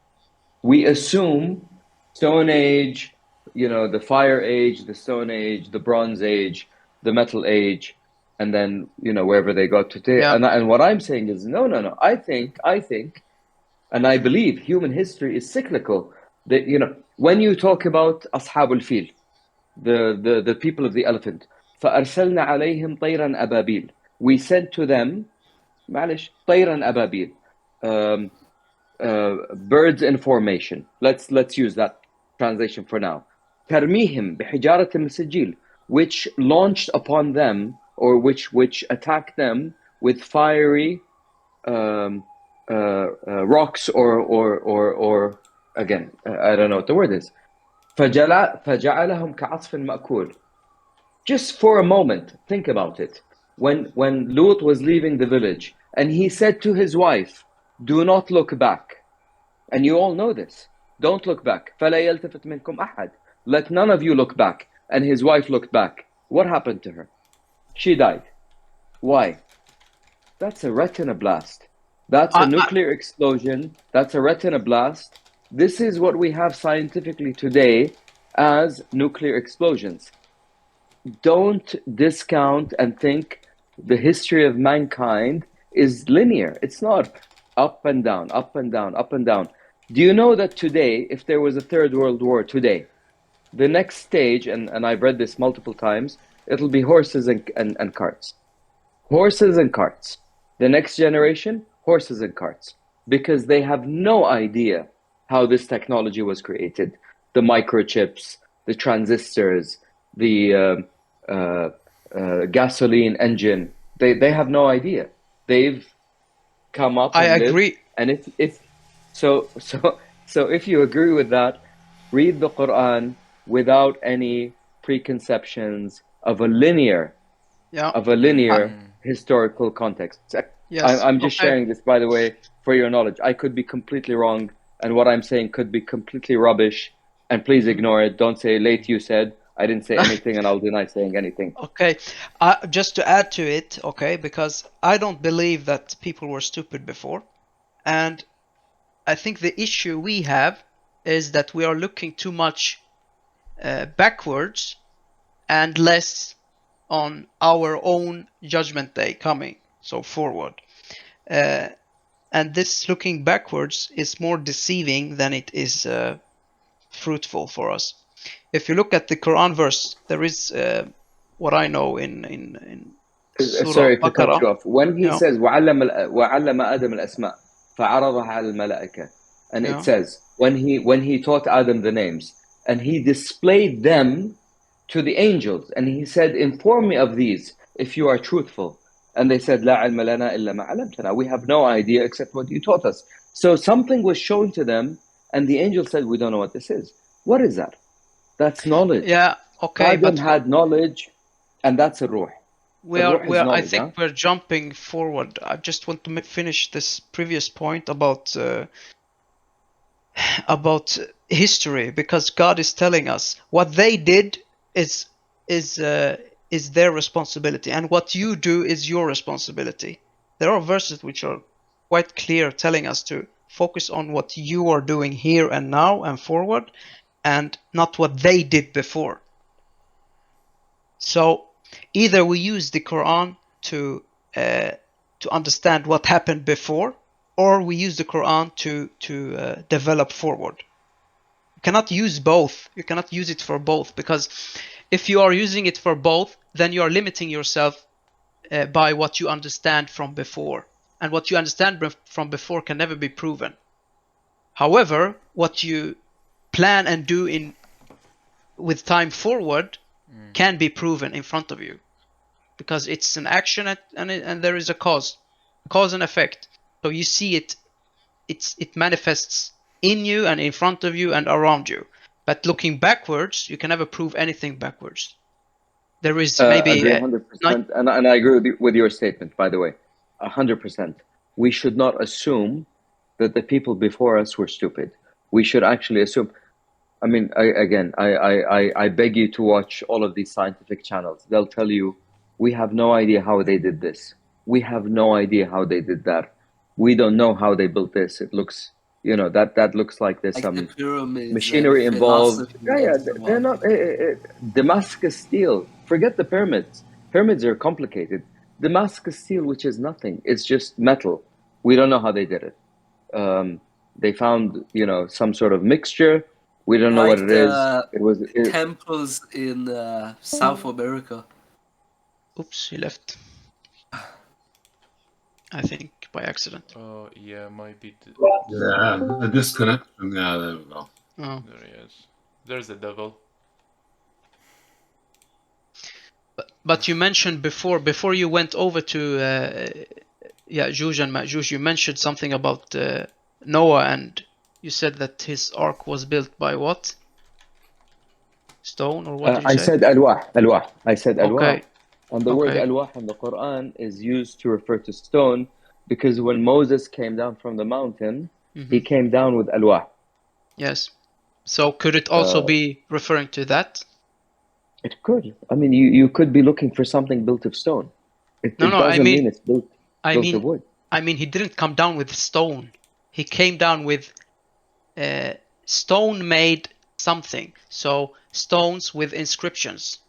We assume Stone Age, the Fire Age, the Stone Age, the Bronze Age, the Metal Age, and then wherever they got to today. Yeah. And what I'm saying is no. I think, and I believe human history is cyclical. That when you talk about أصحاب الفيل, the people of the elephant, فأرسلنا عليهم طيرا أبابيل. We sent to them, معلش, طيرا أبابيل. Birds in formation. Let's use that translation for now. ترميهم بحجارة من سجيل, which launched upon them, or which attacked them with fiery rocks, or again, I don't know what the word is. فجعلهم كعصف مأكول. Just for a moment, think about it. When Lut was leaving the village, and he said to his wife, do not look back. And you all know this. Don't look back. فَلَا يَلْتَفِتْ مِنْكُمْ أَحَدٍ. Let none of you look back. And his wife looked back. What happened to her? She died. Why? That's a retina blast. That's a nuclear explosion. That's a retina blast. This is what we have scientifically today as nuclear explosions. Don't discount and think the history of mankind is linear. It's not up and down, up and down, up and down. Do you know that today, if there was a third world war today, the next stage, and I've read this multiple times, it'll be horses and carts. Horses and carts. The next generation, horses and carts. Because they have no idea how this technology was created. The microchips, the transistors, the gasoline engine. They have no idea. They've come up and I lived. agree. And if you agree with that, read the Quran without any preconceptions of a linear historical context. Yes. I'm just sharing this, by the way, for your knowledge. I could be completely wrong, and what I'm saying could be completely rubbish, and please ignore it. Don't say, late you said. I didn't say anything, and I'll deny saying anything. Okay, just to add to it, okay, because I don't believe that people were stupid before, and I think the issue we have is that we are looking too much backwards and less on our own judgment day coming, so forward. And this looking backwards is more deceiving than it is fruitful for us. If you look at the Quran verse, there is what I know in Sorry to cut you off. When he says وعلم آدم الأسماء فعرضها على الملائكة, and it says when he taught Adam the names and he displayed them to the angels, and he said, inform me of these if you are truthful. And they said, لا علم لنا إلا ما علمتنا. We have no idea except what you taught us. So something was shown to them, and the angel said, we don't know what this is. What is that? That's knowledge. Yeah, okay, Adam had knowledge, and that's a ruh. I think we're jumping forward. I just want to finish this previous point about history, because God is telling us what they did is their responsibility, and what you do is your responsibility. There are verses which are quite clear, telling us to focus on what you are doing here and now and forward, and not what they did before. So either we use the Quran to understand what happened before, or we use the Quran to develop forward. You cannot use both. You cannot use it for both, because if you are using it for both, then you are limiting yourself by what you understand from before, and what you understand from before can never be proven. However, what you plan and do with time forward can be proven in front of you, because it's an action and there is a cause and effect. So you see it manifests in you and in front of you and around you. But looking backwards, you can never prove anything backwards. There is Agree maybe 100%, and I agree with your statement, by the way, 100%. We should not assume that the people before us were stupid. We should actually assume. I mean, I beg you to watch all of these scientific channels. They'll tell you, we have no idea how they did this. We have no idea how they did that. We don't know how they built this. It looks, that looks like there's Like some the pyramids machinery and involved. philosophy Yeah, and so they're on. not. Damascus steel. Forget the pyramids. Pyramids are complicated. Damascus steel, which is nothing. It's just metal. We don't know how they did it. They found, some sort of mixture. We don't know what Like it is. the temples in South America. Oops, he left. I think by accident. Oh, yeah, might be. Yeah, a disconnection. Yeah, there we go. Oh. There he is. There's the devil. But you mentioned before you went over to Juj and Majuj, you mentioned something about Noah, and you said that his ark was built by what? Stone, or what did you I say? said alwah. I said alwah. Okay. And the word Okay. alwah in the Quran is used to refer to stone because when Moses came down from the mountain, he came down with alwah. Yes. So could it also be referring to that? It could. I mean, you could be looking for something built of stone. It doesn't mean it's built of wood. I mean, he didn't come down with stone. He came down with stone-made something. So stones with inscriptions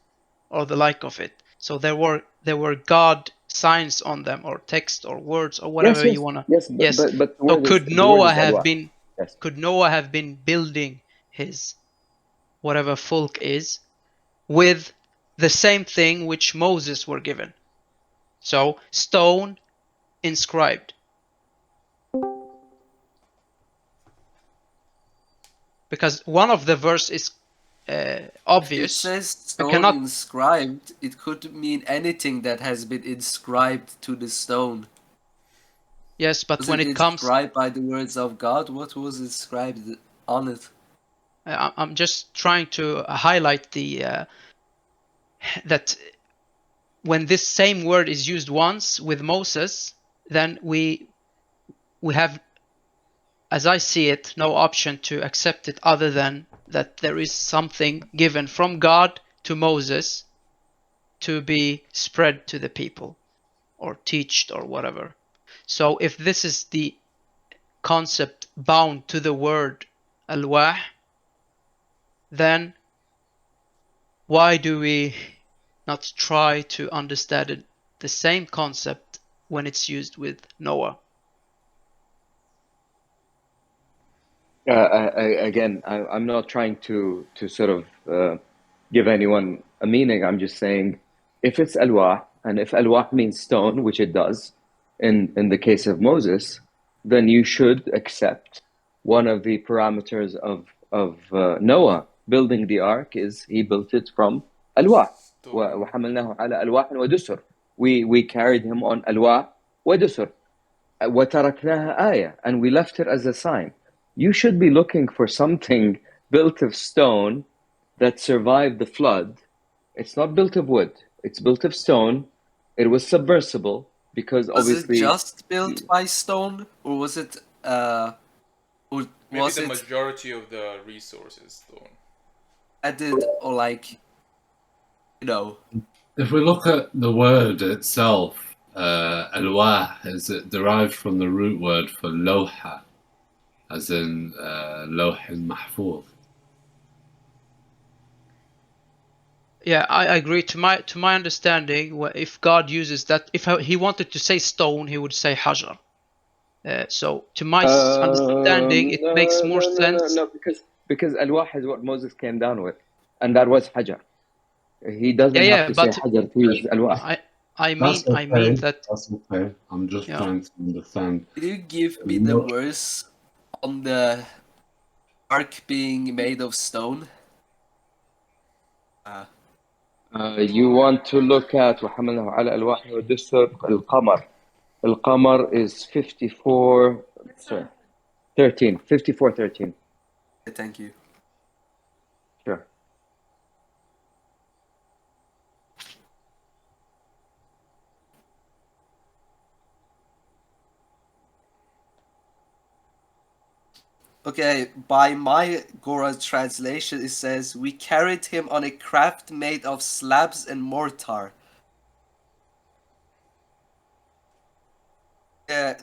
or the like of it. So there were God signs on them, or text, or words, or whatever you wanna. Yes, Yes. but the So word could is Noah have alwah. been? Yes. Could Noah have been building his whatever fulk is with the same thing which Moses were given? So stone inscribed. Because one of the verse is obvious. It says stone inscribed. It could mean anything that has been inscribed to the stone. Yes, but was when it comes inscribed by the words of God, what was inscribed on it? I'm just trying to highlight the that when this same word is used once with Moses, then we have, as I see it, no option to accept it other than that there is something given from God to Moses to be spread to the people or teached or whatever. So if this is the concept bound to the word alwah, then why do we not try to understand it, the same concept when it's used with Noah? Again, I'm not trying to sort of give anyone a meaning. I'm just saying, if it's alwah, and if alwah means stone, which it does, in the case of Moses, then you should accept one of the parameters of Noah building the ark is he built it from alwah. وحملناه على ألواح ودسر. We carried him on alwah ودسر. وتركناها آية, and we left it as a sign. You should be looking for something built of stone that survived the flood. It's not built of wood. It's built of stone. It was submersible because obviously. Was it just built by stone, or was it? Or Maybe was the it majority of the resources stone. added, or like, If we look at the word itself, alwah is derived from the root word for lawha, as in lawh mahfuz. Yeah, I agree. To my understanding, if God uses that, if he wanted to say stone, he would say hajar. So to my understanding, it makes more sense. No, because alwah is what Moses came down with, and that was hajar. He doesn't have to say hajar to use alwah. I mean that. That's okay. I'm just trying to understand. Can you give me the verse on the ark being made of stone? You want to look at وحملناه على ألواح ودسر القمر. القمر is 54. Sorry, 13. 54:13. Thank you. Okay, by my Gora translation, it says, "We carried him on a craft made of slabs and mortar."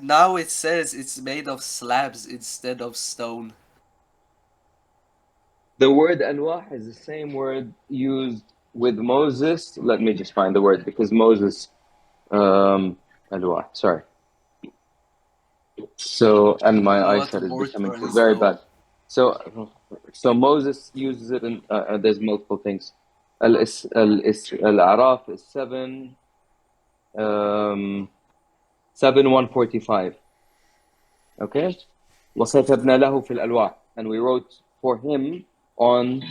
Now it says it's made of slabs instead of stone. The word anwah is the same word used with Moses. Let me just find the word because Moses, anwah, sorry. So, and my Not eyesight is becoming mortar and very stone. bad. So Moses uses it in, there's multiple things. Al-Araf is 145. Okay? وَكَتَبْنَا لَهُ فِي الْأَلْوَاحِ. And we wrote for him on,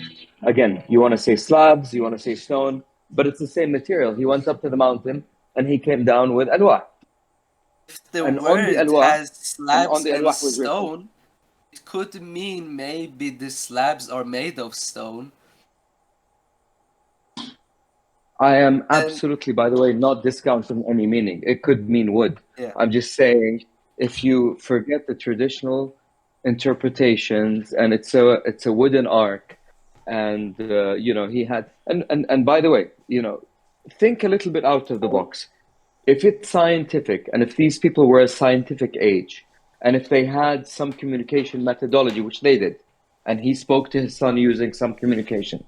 again, you want to say slabs, you want to say stone, but it's the same material. He went up to the mountain and he came down with alwah. If the And on the word alwah, has slabs and was written, stone, it could mean maybe the slabs are made of stone. I am absolutely, by the way, not discounting any meaning. It could mean wood. Yeah. I'm just saying, if you forget the traditional interpretations, and it's a wooden ark, and he had, and by the way, think a little bit out of the box. If it's scientific, and if these people were a scientific age, and if they had some communication methodology, which they did, and he spoke to his son using some communication.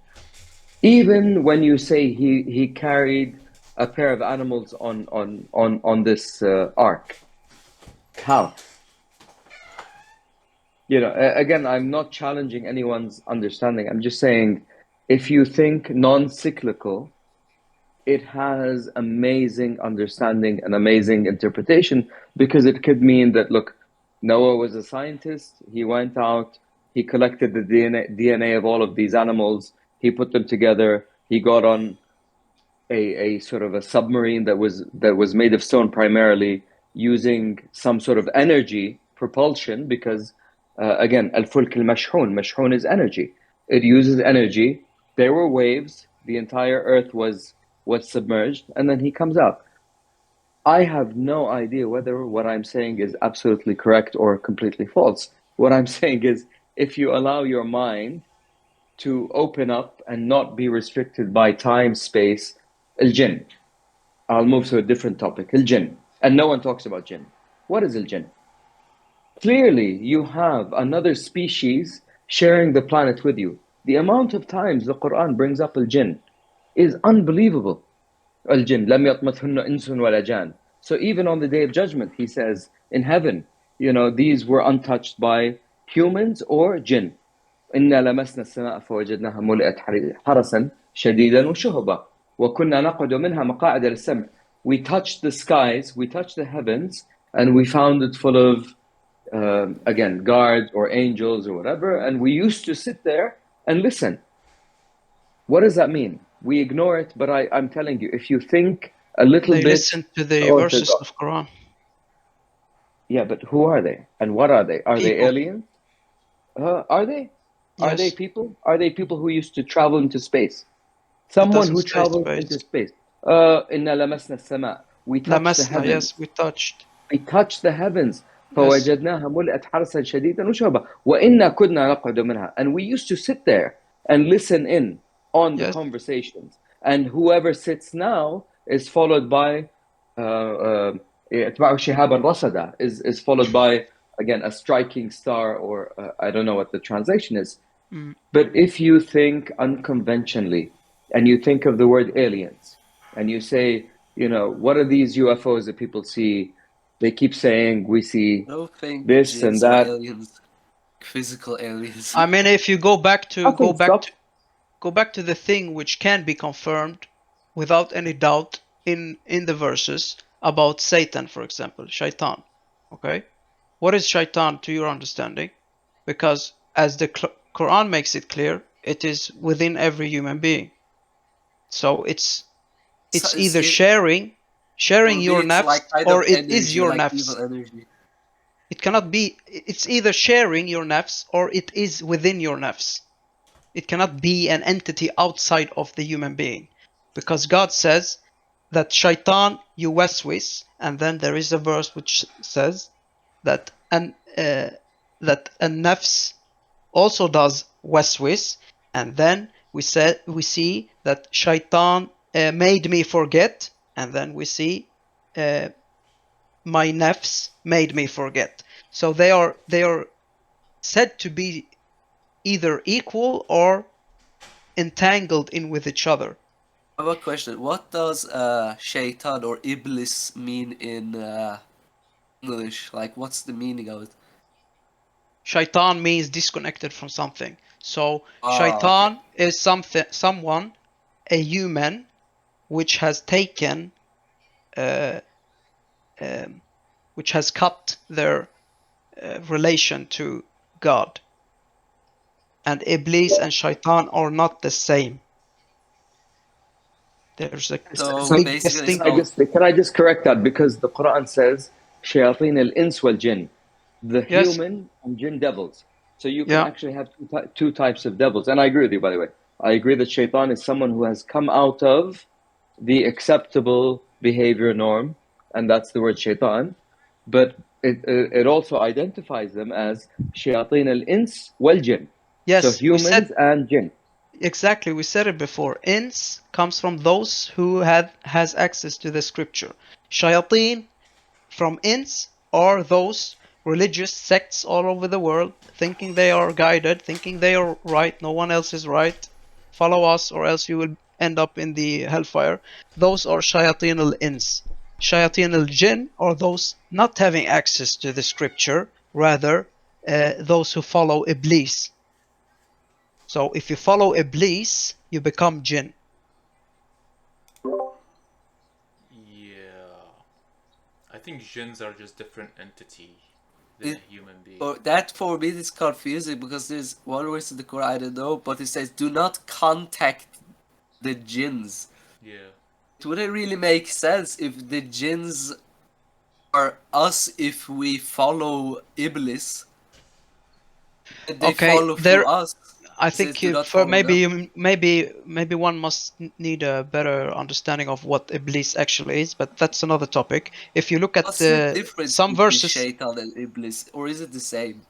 Even when you say he carried a pair of animals on this ark, how? Again, I'm not challenging anyone's understanding. I'm just saying, if you think non-cyclical, it has amazing understanding and amazing interpretation, because it could mean that, look, Noah was a scientist. He went out, he collected the DNA of all of these animals, he put them together, he got on a sort of a submarine that was made of stone primarily, using some sort of energy propulsion, because again, al-fulk al-mashhoon, mashhoon is energy. It uses energy. There were waves. The entire earth was submerged, and then he comes out. I have no idea whether what I'm saying is absolutely correct or completely false. What I'm saying is, if you allow your mind to open up and not be restricted by time, space, al-jinn. I'll move to a different topic, al-jinn. And no one talks about jinn. What is al-jinn? Clearly, you have another species sharing the planet with you. The amount of times the Quran brings up al-jinn is unbelievable. Al-jinn, lam yatmathunna insun wala jan. So even on the Day of Judgment, he says, in heaven, these were untouched by humans or jinn. إنا لمسنا السماء فوجدناها ملئت حرسا شديدا وشهبا وكنا نقعد منها مقاعد للسمع. We touched the skies, we touched the heavens, and we found it full of, again, guards or angels or whatever, and we used to sit there and listen. What does that mean? We ignore it, but I'm telling you, if you think a little They bit listen to the verses of Quran. Yeah, but who are they? And what are they? Are they People. aliens? Are they? Are they Yes. people? Are they people who used to travel into space? Someone doesn't who say traveled space. into space. إِنَّا لَمَسْنَا السَّمَاء. We touched the Lamasna, heavens. yes, we touched. We touched the heavens. Yes. فَوَجَدْنَاهَا مُلْئَتْ حَرْسًا شَدِيدًا وَشُهُبًا وَإِنَّا كُنَّا نَقْعُدُ مِنْهَا. And we used to sit there and listen in on the Yes. conversations. And whoever sits now is followed by يَتْبَعُ شِهَابًا رَصَدًا, is followed by, again, a striking star, or I don't know what the translation is. Mm. But if you think unconventionally, and you think of the word aliens, and you say, what are these UFOs that people see? They keep saying we see I don't think this and jinns are that. aliens, physical aliens. I mean, if you go back I think to the thing which can be confirmed without any doubt in the verses about Satan, for example, Shaitan. Okay, what is Shaitan to your understanding? Because as the Quran makes it clear, it is within every human being. So it's either sharing For your me, it's nafs, like kind or of it is energy, your like nafs. evil energy. It cannot be. It's either sharing your nafs or it is within your nafs. It cannot be an entity outside of the human being, because God says that shaitan yuwaswis, and then there is a verse which says that that a nafs also does waswis, and then we see that shaitan made me forget, and then we see my nafs made me forget. So they are said to be either equal or entangled in with each other. I have a question. What does shaitan or iblis mean in English? Like, what's the meaning of it? Shaitan means disconnected from something. So Okay. shaitan is someone, a human, which has taken, which has cut their relation to God. And Iblis and Shaitan are not the same. There's a So big basically, it's distinction. called. Can I just correct that? Because the Quran says shayateen al-ins wal jinn, the Yes. human and jinn devils. So you can Yeah. actually have two types of devils. And I agree with you, by the way. I agree that shaitan is someone who has come out of the acceptable behavior norm, and that's the word shaitan. But it also identifies them as shayateen al-ins wal jinn. Yes, So humans and jinn. exactly. We said it before. Ins comes from those who has access to the scripture. Shayateen from ins are those religious sects all over the world, thinking they are guided, thinking they are right, no one else is right. Follow us or else you will end up in the hellfire. Those are shayateen al-ins. Shayateen al-jinn are those not having access to the scripture, rather those who follow Iblis. So if you follow Iblis, you become jinn. Yeah. I think jinns are just different entity than a human being. That for me is confusing because there's one verse in the Quran I don't know, but it says, "Do not contact the jinns." Yeah. It wouldn't really make sense if the jinns are us if we follow Iblis. And they follow through us. I It says, think "Do not for follow them." maybe one must need a better understanding of what Iblis actually is, but that's another topic. If you look at What's the difference some between verses, Shaitan and Iblis, or is it the same?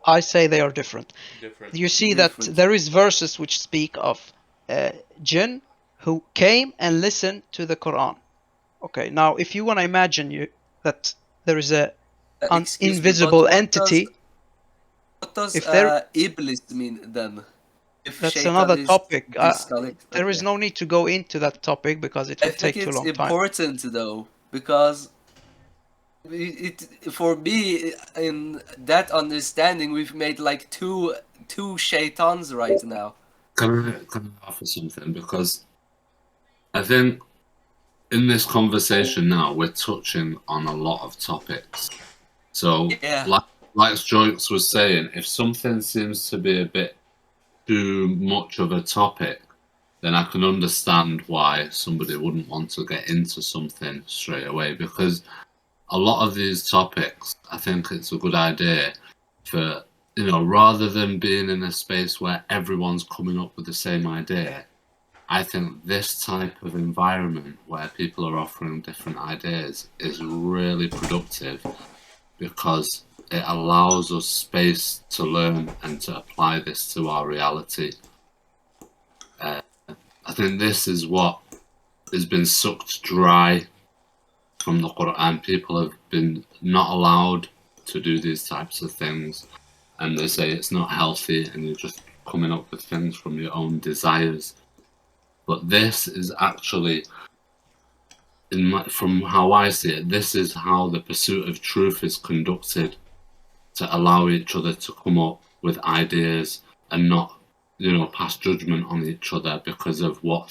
I say they are different. Different. You see that Different. there is verses which speak of jinn who came and listened to the Quran. Okay, now if you want to imagine that there is an Excuse me, but invisible entity, what does if there Iblis mean then? If that's Shaitan another is topic. disconnected. There is no need to go into that topic because it I would think take too it's long time. important though, because it for me in that understanding we've made like two shaitans right now. Can I offer something? Because I think in this conversation now, we're touching on a lot of topics. So, Yeah. like Jokes was saying, if something seems to be a bit too much of a topic, then I can understand why somebody wouldn't want to get into something straight away. Because a lot of these topics, I think it's a good idea for, rather than being in a space where everyone's coming up with the same idea, I think this type of environment where people are offering different ideas is really productive because it allows us space to learn and to apply this to our reality. I think this is what has been sucked dry from the Quran. People have been not allowed to do these types of things, and they say it's not healthy and you're just coming up with things from your own desires. But this is actually, from how I see it, this is how the pursuit of truth is conducted, to allow each other to come up with ideas and not, pass judgment on each other because of what,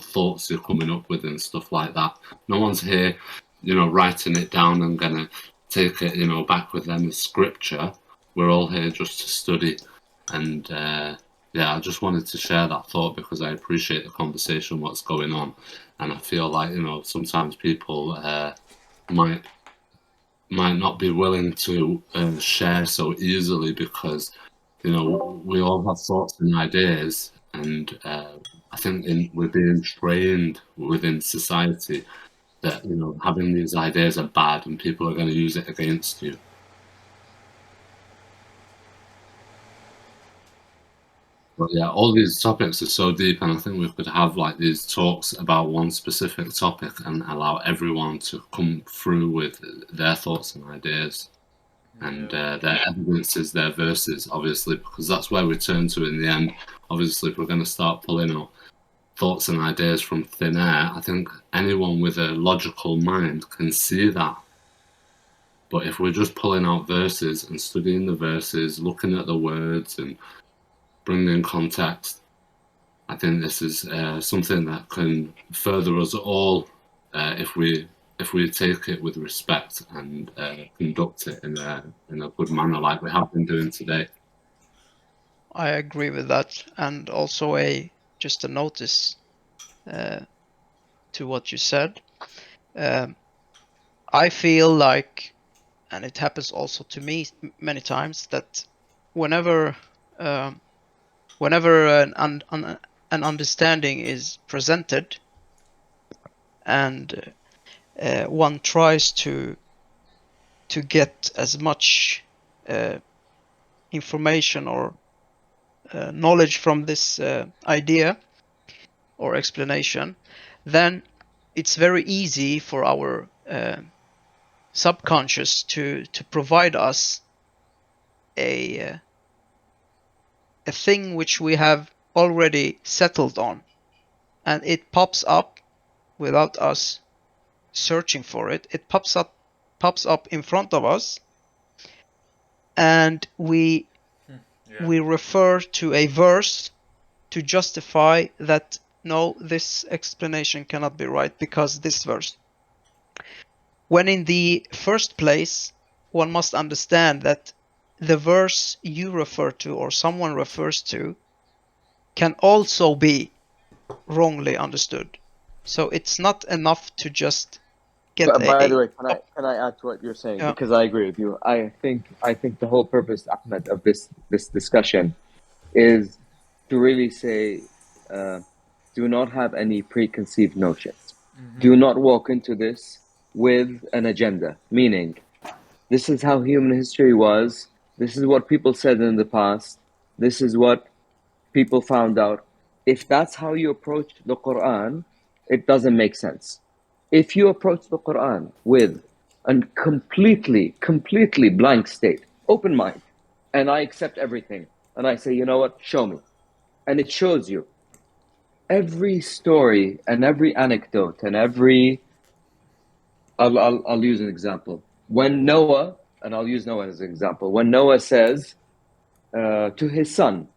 thoughts you're coming up with and stuff like that. No one's here, writing it down and gonna take it, back with them as scripture. We're all here just to study. And I just wanted to share that thought because I appreciate the conversation, what's going on. And I feel like, sometimes people might not be willing to share so easily because, we all have thoughts and ideas. And I think we're being trained within society that, having these ideas are bad and people are going to use it against you. But yeah, all these topics are so deep, and I think we could have like these talks about one specific topic and allow everyone to come through with their thoughts and ideas and their evidences, their verses, obviously, because that's where we turn to in the end. Obviously, if we're going to start pulling out thoughts and ideas from thin air, I think anyone with a logical mind can see that. But if we're just pulling out verses and studying the verses, looking at the words and bringing context, I think this is something that can further us all if we take it with respect and conduct it in a good manner, like we have been doing today. I agree with that, and also just a notice to what you said. I feel like, and it happens also to me many times, that whenever an understanding is presented and one tries to get as much information or knowledge from this idea or explanation, then it's very easy for our subconscious to provide us a thing which we have already settled on, and it pops up without us searching for it. It pops up in front of us, and we refer to a verse to justify that no, this explanation cannot be right because this verse. When in the first place, one must understand that the verse you refer to or someone refers to can also be wrongly understood. So it's not enough to just get But by the way, can I add to what you're saying? Yeah. Because I agree with you. I think the whole purpose, Ahmed, of this discussion is to really say, do not have any preconceived notions. Do not walk into this with an agenda, meaning this is how human history was, this is what people said in the past, this is what people found out. If that's how you approach the Quran, it doesn't make sense. If you approach the Quran with a completely blank state, open mind, and I accept everything, and I say, you know what, show me. And it shows you every story and every anecdote and every... I'll use an example. When Noah, and I'll use Noah as an example, when Noah says to his son,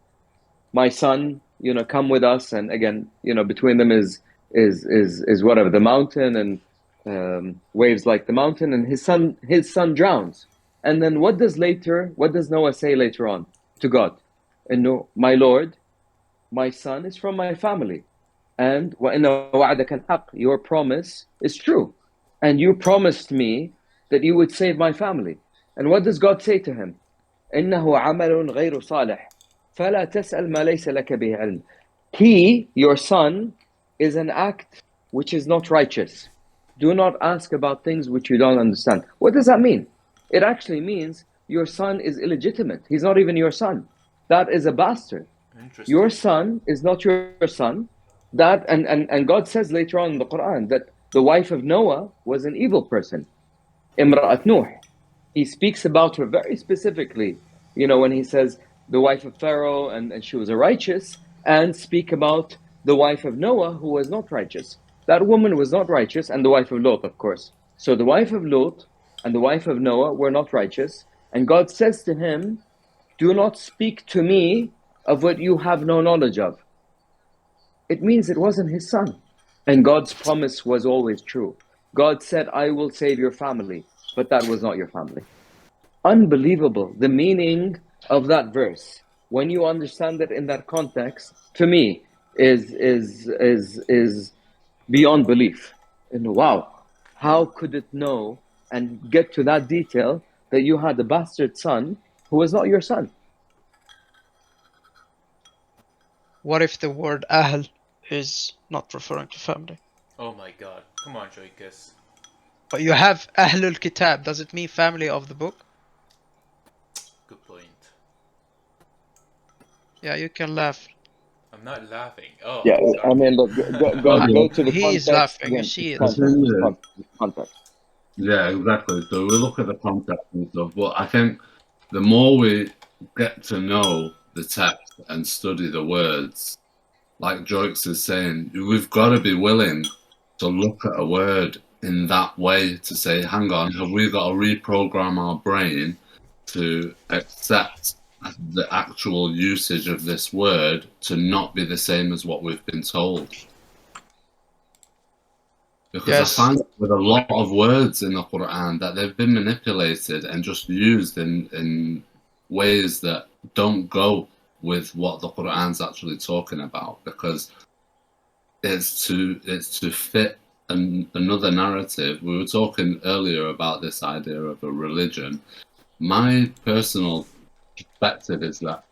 my son, come with us, and again, between them is whatever, the mountain, and waves like the mountain, and his son drowns. And then what does Noah say later on to God? And no, my Lord, my son is from my family, and وَإِنَّ وَعْدَكَ الْحَقِّ, your promise is true, and you promised me that you would save my family. And what does God say to him? إِنَّهُ عَمَلٌ غَيْرُ صَالِحٍ فَلَا تَسْأَلْ مَا لَيْسَ لَكَ بِهِ عِلْمٍ. He, your son, is an act which is not righteous. Do not ask about things which you don't understand. What does that mean? It actually means your son is illegitimate. He's not even your son. That is a bastard. Your son is not your son. That and God says later on in the Quran that the wife of Noah was an evil person. Imra'at Nuh. He speaks about her very specifically, when he says the wife of Pharaoh and she was a righteous, and speak about the wife of Noah who was not righteous. That woman was not righteous, and the wife of Lot, of course. So the wife of Lot and the wife of Noah were not righteous, and God says to him, do not speak to me of what you have no knowledge of. It means it wasn't his son. And God's promise was always true. God said, I will save your family, but that was not your family. Unbelievable. The meaning of that verse, when you understand it in that context, to me, is beyond belief. And wow, how could it know and get to that detail that you had a bastard son who was not your son? What if the word Ahl is not referring to family? Oh my god. Come on, Joikas. But you have Ahlul Kitab. Does it mean family of the book? Good point. Yeah, you can laugh I'm not laughing. Oh, Yeah, I sorry. mean, look, go to the He is context laughing. You again. see It's it. The context. thing It's is, context. It's context. yeah, exactly. So we look at the context and stuff, but I think the more we get to know the text and study the words, like Joyx is saying, we've got to be willing to look at a word in that way to say, hang on, have we got to reprogram our brain to accept the actual usage of this word to not be the same as what we've been told? Because I Yes. find with a lot of words in the Quran that they've been manipulated and just used in ways that don't go with what the Quran's actually talking about, because it's to fit another narrative. We were talking earlier about this idea of a religion. My personal perspective is that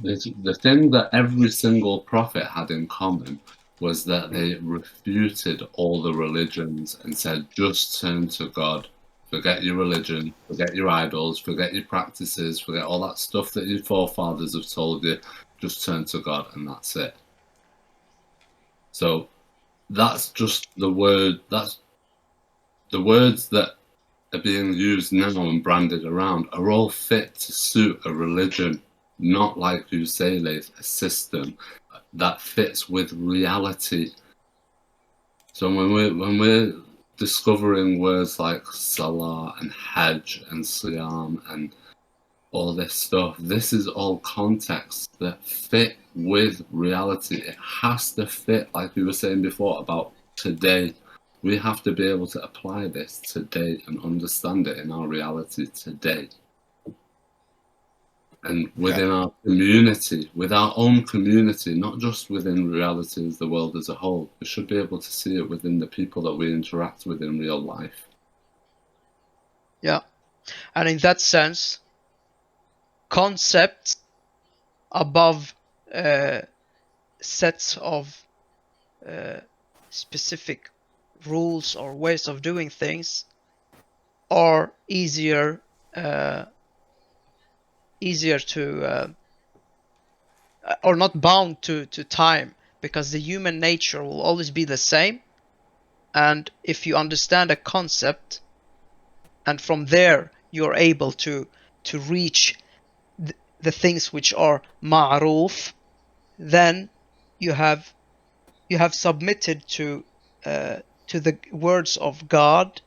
the thing that every single prophet had in common was that they refuted all the religions and said, just turn to God. Forget your religion, forget your idols, forget your practices, forget all that stuff that your forefathers have told you. Just turn to God, and that's it. So that's just the word. That's the words that are being used now and branded around are all fit to suit a religion, not like you say, Laith, a system that fits with reality. So when we're discovering words like Salah and Hajj and Siyam and all this stuff, this is all context that fit with reality. It has to fit, like we were saying before, about today. We have to be able to apply this today and understand it in our reality today. And within our community, with our own community, not just within reality as the world as a whole. We should be able to see it within the people that we interact with in real life. Yeah. And in that sense, concepts above sets of specific rules or ways of doing things are easier to or not bound to time, because the human nature will always be the same. And if you understand a concept and from there you're able to reach the things which are ma'ruf, then you have submitted to the words of God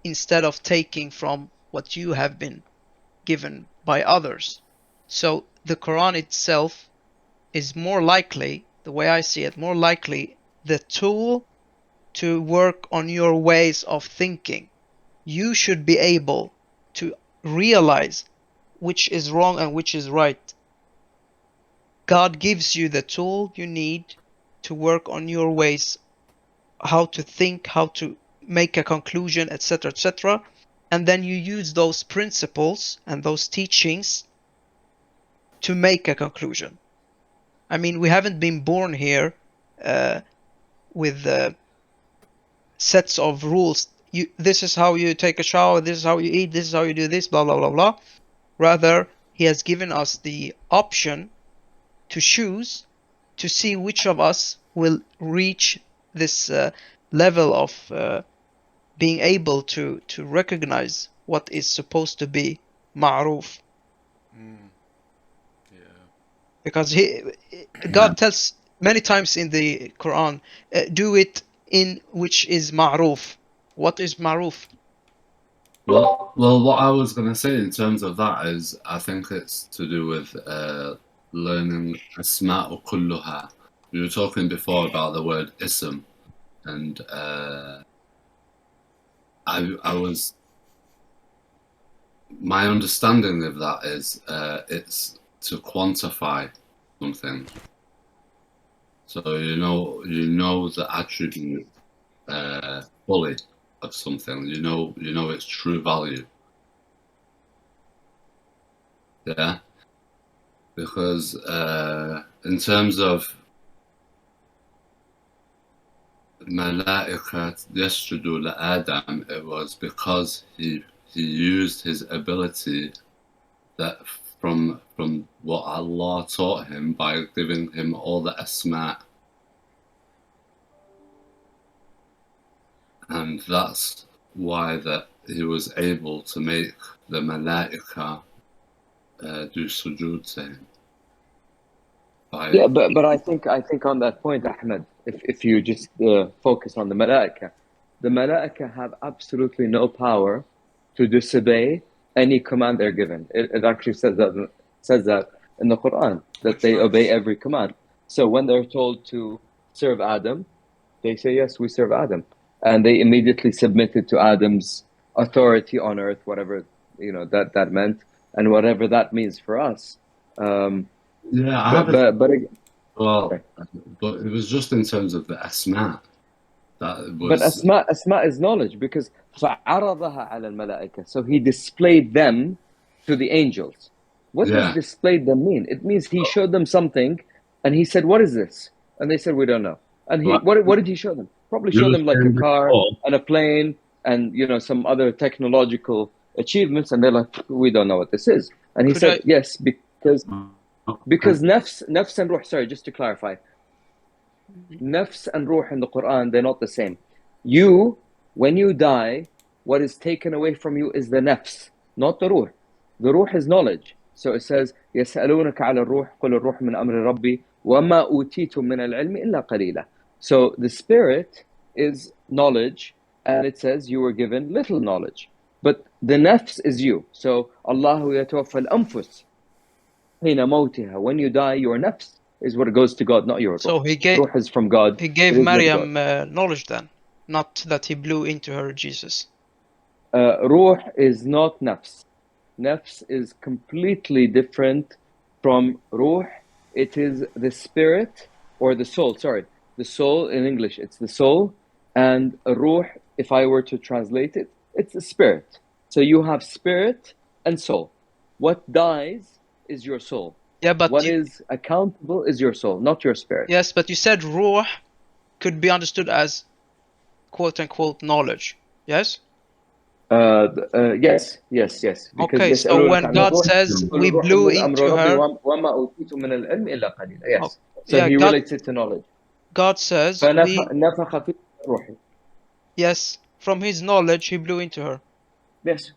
instead of taking from what you have been given by others. So the Quran itself is more likely, the way I see it, more likely the tool to work on your ways of thinking. You should be able to realize which is wrong and which is right. God gives you the tool you need to work on your ways, how to think, how to make a conclusion, etc., etc. And then you use those principles and those teachings to make a conclusion. I mean, we haven't been born here with sets of rules. This is how you take a shower, this is how you eat, this is how you do this, blah, blah, blah, blah. Rather, he has given us the option to choose to see which of us will reach this level of being able to recognize what is supposed to be ma'ruf. Yeah. Because God tells many times in the Quran, do it in which is ma'ruf. What is ma'ruf? Well, what I was going to say in terms of that is, I think it's to do with learning asma'u kulluha. We were talking before about the word ism, and I was, my understanding of that is it's to quantify something. So you know the attribute fully of something. You know its true value. Yeah, because in terms of Mala'ikat yasjudu Adam, it was because he used his ability that from what Allah taught him by giving him all the asma. And that's why that he was able to make the malaika do sujood to him. Yeah, but I think on that point, Ahmed, if you just focus on the malaika have absolutely no power to disobey any command they're given. It actually says that in the Quran, that they obey every command. So when they're told to serve Adam, they say, yes, we serve Adam. And they immediately submitted to Adam's authority on earth, whatever that meant, and whatever that means for us. Yeah, but it was just in terms of the asma. That was... But asma is knowledge, because فَعَرَضَهَا عَلَى الْمَلَائِكَةِ. So he displayed them to the angels. What does displayed them mean? It means he showed them something, and he said, what is this? And they said, we don't know. And what did he show them? Probably showed them like a car and a plane and some other technological achievements, and they're like, we don't know what this is. And he said, yes, because nafs and ruh, sorry, just to clarify, nafs and ruh in the Quran, they're not the same. When you die, what is taken away from you is the nafs, not the ruh. The ruh is knowledge. So it says, يَسْأَلُونَكَ عَلَى الرُّوحِ قُلِ الرُّوحُ مِنْ أَمْرِ رَبِّي وَمَا أُوتِيتُم مِنَ الْعِلْمِ إِلَّا قَلِيلًا. So the spirit is knowledge, and it says you were given little knowledge. But the nafs is you. So Allahu yatawaffa al-anfus hina mawtiha. When you die, your nafs is what goes to God, not your ruh. So he gave Ruh is from God. He gave Maryam knowledge then, not that he blew into her Jesus. Ruh is not nafs. Nafs is completely different from ruh. It is the spirit or the soul. Sorry, the soul in English, it's the soul. And ruh, if I were to translate it, it's the spirit. So you have spirit and soul. What dies is your soul. Yeah, but what is accountable is your soul, not your spirit. Yes, but you said ruh could be understood as quote-unquote knowledge. Yes? Yes. Because okay, so when God says we blew into her... Yes. So he relates it to knowledge. God says yes, from his knowledge he blew into her. Yes.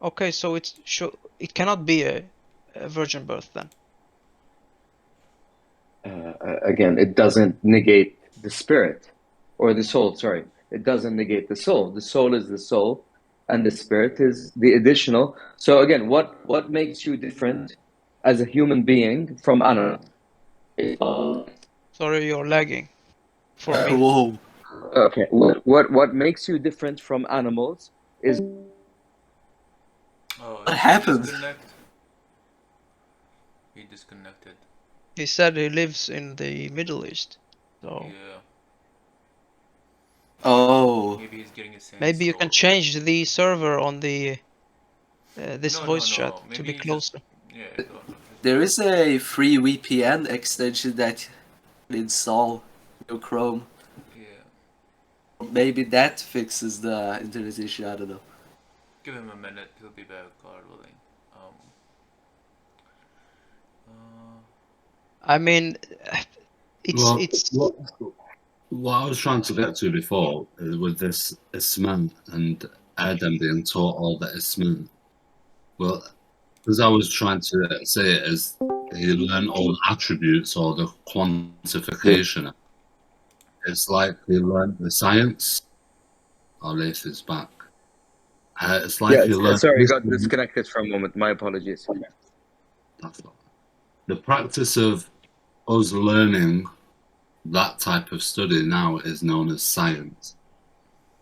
Okay, so it cannot be a virgin birth then. Again, it doesn't negate the spirit or the soul. Sorry, it doesn't negate the soul. The soul is the soul, and the spirit is the additional. So again, what makes you different as a human being from animals? Sorry, you're lagging. For me. Whoa. Okay. What makes you different from animals is. What happened? He disconnected. He said he lives in the Middle East. So. Yeah. Oh. Maybe he's getting a sense. Maybe you can change the server on the this voice chat to be closer. There is a free VPN extension that you install your Chrome. Yeah. Maybe that fixes the internet issue. I don't know. Give him a minute. He'll be back, God willing. I mean, it's. What I was trying to get to before with this Isman and Adam being taught all the Isman. Well, as I was trying to say it is he learned all the attributes or the quantification. It's like he learned the science. Our Laith is back. It's like he learned. Sorry, got disconnected for a moment. My apologies. The practice of us learning that type of study now is known as science.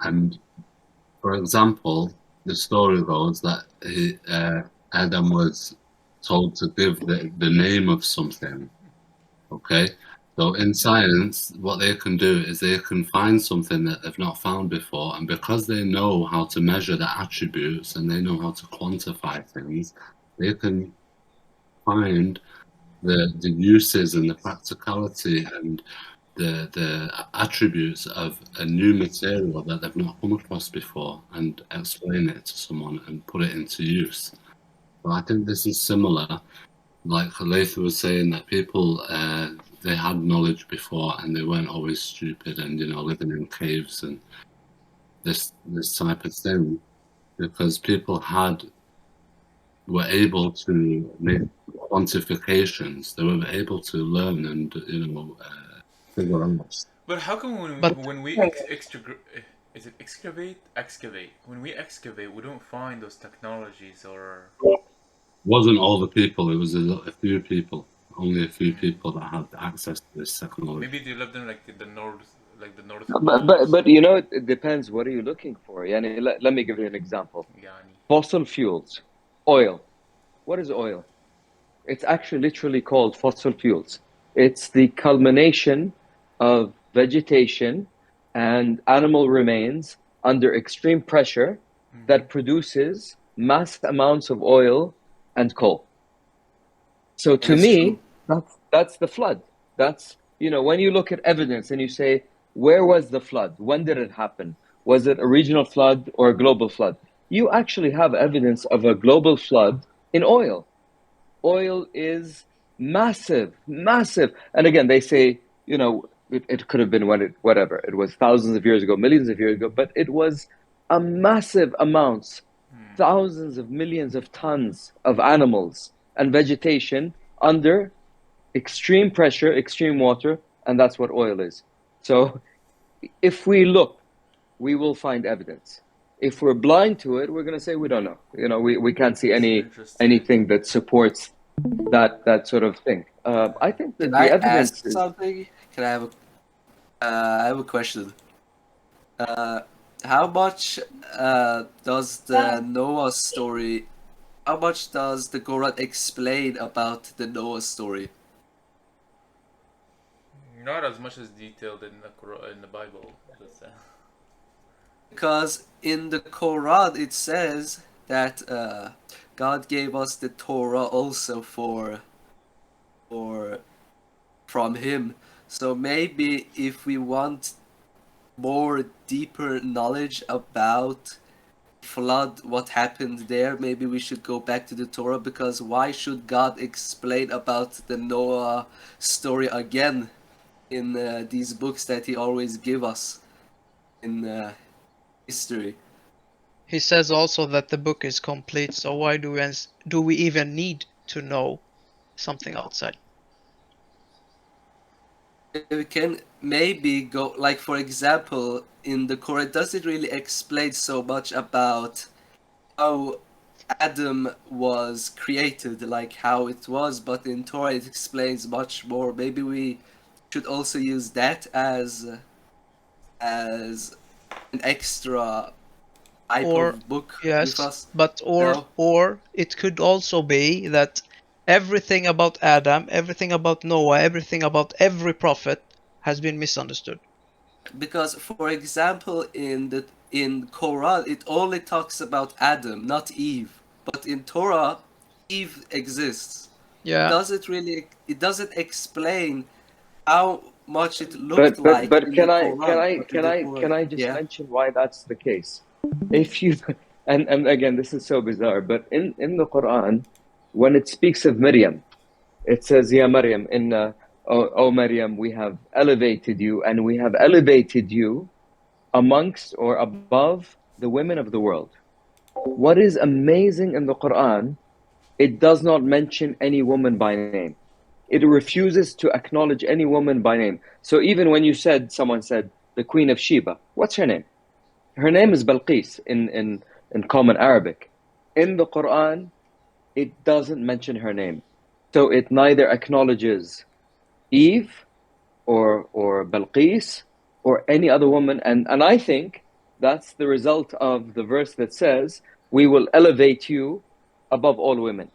And for example, the story goes that Adam was told to give the name of something. Okay, so in science, what they can do is they can find something that they've not found before, and because they know how to measure the attributes and they know how to quantify things, they can find the uses and the practicality and the attributes of a new material that they've not come across before and explain it to someone and put it into use. But I think this is similar. Like Khalifa was saying, that people they had knowledge before and they weren't always stupid and living in caves and this type of thing, because people were able to make quantifications. They were able to learn and figure out. But how come But when we is it excavate? When we excavate, we don't find those technologies or. Wasn't all the people. It was a few people. Only a few people that had access to this technology. Maybe they lived in like the north But it depends. What are you looking for? Yani, let me give you an example. Yani. Fossil fuels, oil. What is oil? It's actually literally called fossil fuels. It's the culmination of vegetation and animal remains under extreme pressure that produces mass amounts of oil and coal. So to It's me, true. that's the flood. That's, when you look at evidence and you say, where was the flood? When did it happen? Was it a regional flood or a global flood? You actually have evidence of a global flood in oil. Oil is massive, massive. And again, they say, it could have been whatever. It was thousands of years ago, millions of years ago, but it was a massive amounts, thousands of millions of tons of animals and vegetation under extreme pressure, extreme water, and that's what oil is. So if we look, we will find evidence. If we're blind to it, we're going to say we don't know. We can't see anything that supports that sort of thing. I think that Can the I evidence ask is. something? Can I have a question. How much does the Noah story? How much does the Quran explain about the Noah story? Not as much as detailed in the Bible. Because in the Quran it says that God gave us the Torah also from Him. So maybe if we want more deeper knowledge about flood, what happened there, maybe we should go back to the Torah, because why should God explain about the Noah story again in these books that He always give us in history? he says also that the book is complete, so why do we even need to know something outside? We can maybe go, like, for example, in the Quran, does it really explain so much about how Adam was created, like how it was, but in Torah it explains much more. Maybe we should also use that as an extra type Or of book with yes, us. but No? or it could also be that everything about Adam, everything about Noah, everything about every prophet has been misunderstood. Because, for example, in Quran it only talks about Adam, not Eve. But in Torah, Eve exists. Yeah. It doesn't explain how much it looked But like in the can I Quran. But in the Quran, can I just yeah. mention why that's the case? If you and again, this is so bizarre, but in the Quran, when it speaks of Maryam, it says, "Ya Maryam, O Maryam, we have elevated you, and we have elevated you amongst or above the women of the world." What is amazing in the Quran, it does not mention any woman by name. It refuses to acknowledge any woman by name. So even when someone said the Queen of Sheba, what's her name? Her name is Balqis in common Arabic. In the Quran, it doesn't mention her name. So it neither acknowledges Eve or Balqis or any other woman. And I think that's the result of the verse that says, we will elevate you above all women.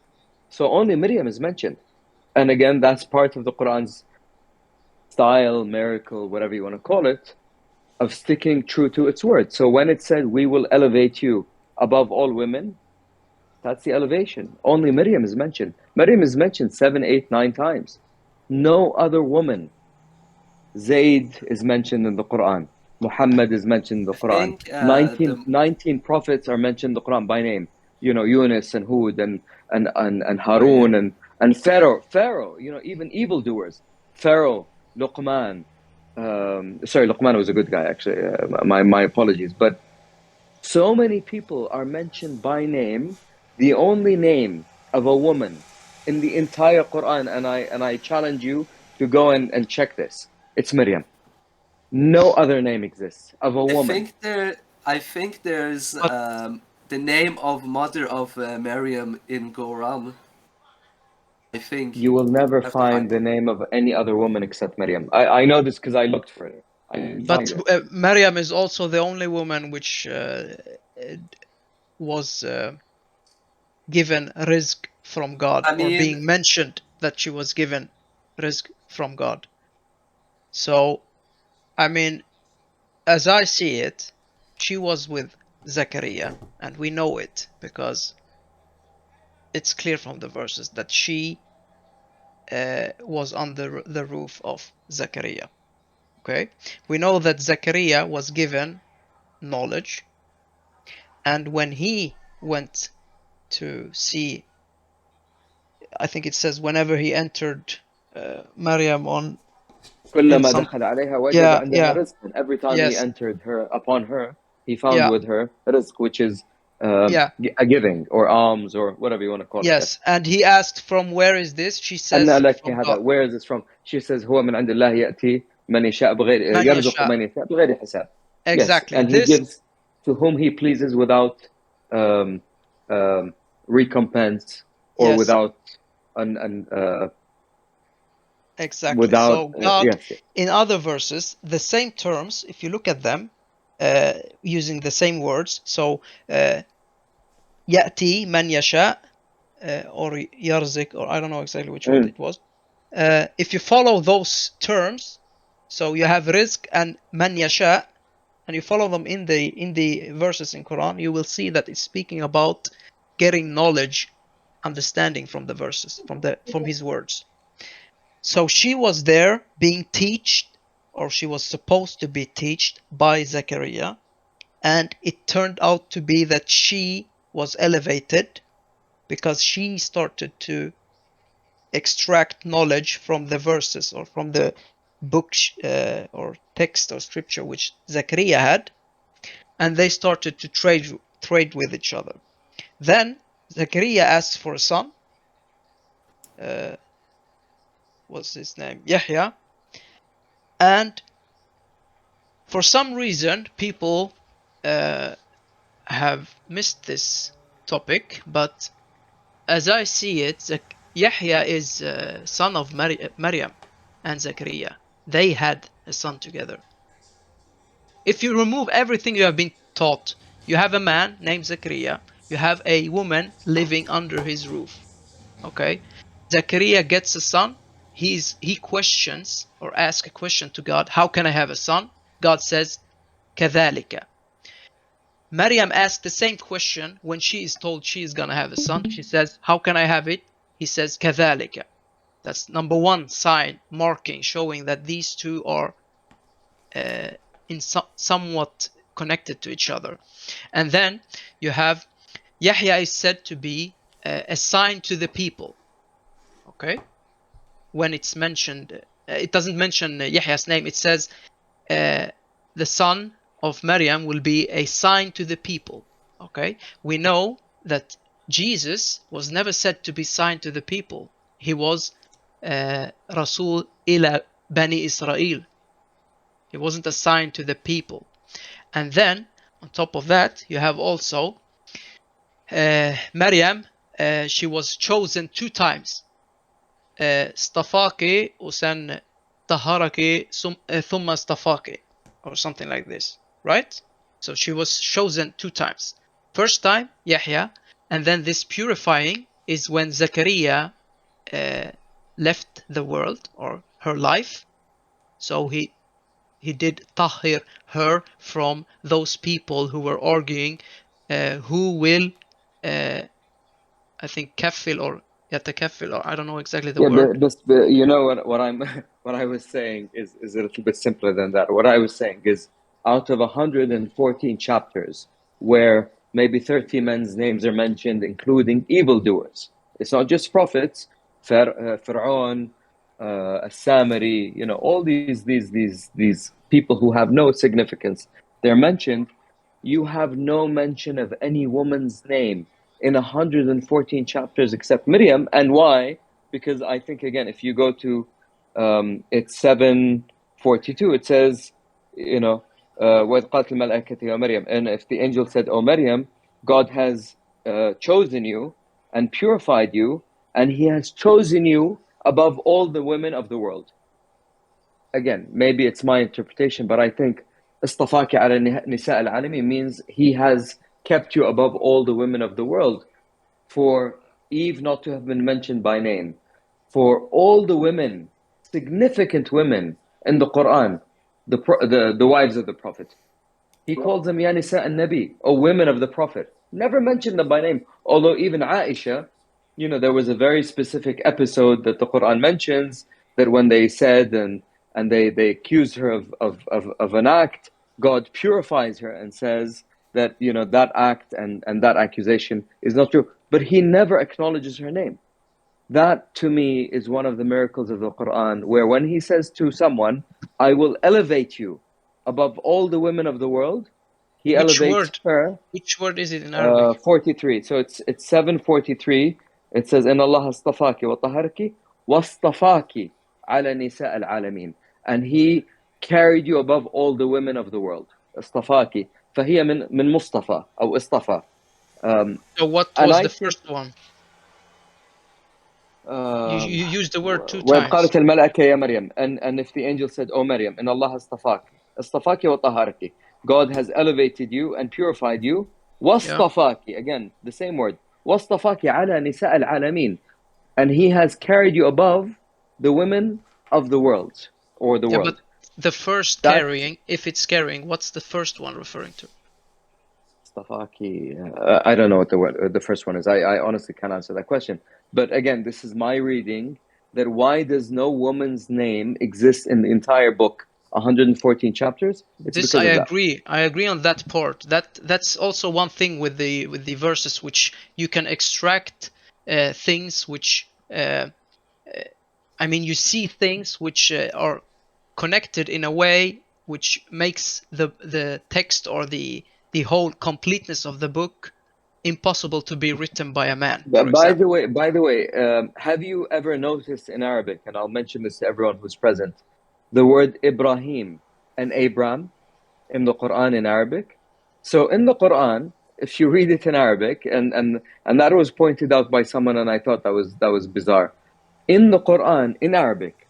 So only Maryam is mentioned. And again, that's part of the Quran's style, miracle, whatever you want to call it, of sticking true to its word. So when it said, we will elevate you above all women, that's the elevation. Only Maryam is mentioned. Maryam is mentioned 7, 8, 9 times. No other woman. Zayd is mentioned in the Quran. Muhammad is mentioned in the I Quran. think 19 prophets are mentioned in the Quran by name. Yunus and Hud and Harun and Pharaoh, even evildoers, Pharaoh, Luqman. Sorry, Luqman was a good guy, actually. My apologies, but so many people are mentioned by name. The only name of a woman in the entire Quran, and I challenge you to go and check this. It's Maryam. No other name exists of a woman. I think there's the name of mother of Maryam in Quran. I think You will never have to find the name of any other woman except Maryam. I know this because I looked for it. I didn't But find her. Maryam is also the only woman which was given rizq from God, I or mean, being mentioned that she was given rizq from God. So, I mean, as I see it, she was with Zechariah, and we know it because it's clear from the verses that she was on the roof of Zechariah. Okay, we know that Zechariah was given knowledge, and when he went to see, I think it says whenever he entered Maryam in كلما some, دخل عليها وجد yeah, عندها yeah, رزق. And every time he yes, entered upon her, he found yeah, with her rizq, which is yeah, a giving or alms or whatever you want to call it. Yes. yes, and he asked from where is this? She أن says لك from هذا. God. Where is this from? She says هو من عند الله يأتي من يشاء بغير Man يرزق yasha. من يشاء بغير حساب. Yes, Exactly. and he This gives to whom he pleases without um, recompense or yes, without exactly. So God, yes. in other verses, the same terms, if you look at them, using the same words, so يأتي من يشاء, or يرزق, or I don't know exactly which word it was. If you follow those terms, so you have rizq and man yasha, and you follow them in the verses in Quran, you will see that it's speaking about getting knowledge, understanding from the verses, from his words. So she was there being taught, or she was supposed to be taught by Zechariah, and it turned out to be that she was elevated because she started to extract knowledge from the verses or from the book or text or scripture which Zechariah had, and they started to trade with each other. Then Zechariah asked for a son. What's his name? Yahya. And for some reason, people have missed this topic, but as I see it, Yahya is son of Maryam and Zechariah. They had a son together. If you remove everything you have been taught, you have a man named Zechariah, you have a woman living under his roof. Okay? Zechariah gets a son. He questions or asks a question to God, how can I have a son? God says, كذلك. Maryam asked the same question when she is told she is going to have a son. She says, how can I have it? He says, كذلك. That's number one sign, marking, showing that these two are somewhat connected to each other. And then you have Yahya is said to be a sign to the people. Okay? When it's mentioned, it doesn't mention Yahya's name. It says the son of Maryam will be a sign to the people. Okay? We know that Jesus was never said to be sign to the people. He was Rasul ila Bani Israel. He wasn't a sign to the people. And then, on top of that, you have also Maryam. She was chosen 2 times. اصطفاك وسن طهرك ثم اصطفاك, or something like this, right? So she was chosen 2 times. First time, Yahya, and then this purifying is when Zechariah left the world or her life. So he did tahir her from those people who were arguing who will I think kafil or yatakafil, or I don't know exactly the Yeah, word. but you know what I'm what I was saying is a little bit simpler than that. What I was saying is out of 114 chapters where maybe 30 men's names are mentioned, including evildoers. It's not just prophets, Fir'aun, As-Samiri, you know, all these people who have no significance. They're mentioned. You have no mention of any woman's name in 114 chapters except Miriam. And why? Because I think, again, if you go to it's 742, it says, you know, وَإِذْ قَالَتِ الْمَلَائِكَةُ يَا مَرْيَمَ, and if the angel said, "O Maryam, God has chosen you and purified you, and He has chosen you above all the women of the world." Again, maybe it's my interpretation, but I think اصطفاك على نساء العالمين means He has kept you above all the women of the world. For Eve not to have been mentioned by name, for all the women, significant women in the Quran, the wives of the Prophet, He calls them Ya Nisa al-Nabi, or women of the Prophet. Never mentioned them by name. Although even Aisha, you know, there was a very specific episode that the Quran mentions that when they said and they accused her of an act, God purifies her and says that, you know, that act and that accusation is not true. But He never acknowledges her name. That to me is one of the miracles of the Quran, where when He says to someone, "I will elevate you above all the women of the world," He Which elevates word? her. Which word is it in Arabic? 43. So it's 743. It says, "إن الله اصطفاك وطهرك واصطفاك على نساء العالمين," and He carried you above all the women of the world. اصطفاك فهي من مصطفى أو اصطفى. So what And was I the think first one? You used the word two وإذ times. قالت الملائكة يا مريم, and if the angel said, "O Maryam, إن الله اصطفاك وطهرك," God has elevated you and purified you. واصطفاك, again the same word, واصطفاك على نساء العالمين, and He has carried you above the women of the world, or the Yeah, but world. the first That carrying, if it's carrying, what's the first one referring to? Stafaki, I don't know what the first one is. I honestly can't answer that question. But again, this is my reading, that why does no woman's name exist in the entire book, 114 chapters? It's This because I of that. agree. I agree on that part. That's also one thing with the verses, which you can extract things which I mean, you see things which are connected in a way which makes the text or the whole completeness of the book impossible to be written by a man, for But by example. the way, have you ever noticed in Arabic, and I'll mention this to everyone who's present, the word Ibrahim and Abram in the Quran in Arabic? So in the Quran, if you read it in Arabic, and that was pointed out by someone, and I thought that was bizarre. In the Quran, in Arabic,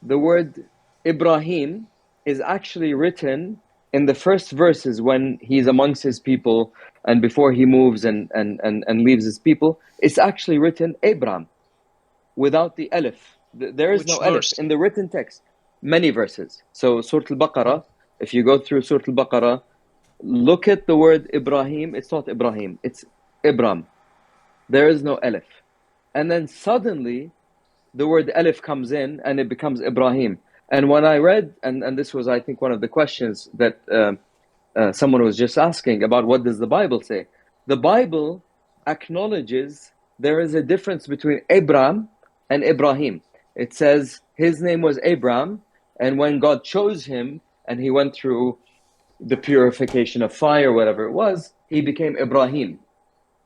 the word Ibrahim is actually written in the first verses when he's amongst his people and before he moves and leaves his people. It's actually written Abram without the alif. There is Which no alif verse? in the written text. Many verses. So Surah Al-Baqarah, if you go through Surah Al-Baqarah, look at the word Ibrahim. It's not Ibrahim, it's Ibram. There is no alif. And then suddenly the word alif comes in and it becomes Ibrahim. And when I read, and this was, I think, one of the questions that someone was just asking about, what does the Bible say? The Bible acknowledges there is a difference between Abram and Ibrahim. It says his name was Abram, and when God chose him and he went through the purification of fire, whatever it was, he became Ibrahim.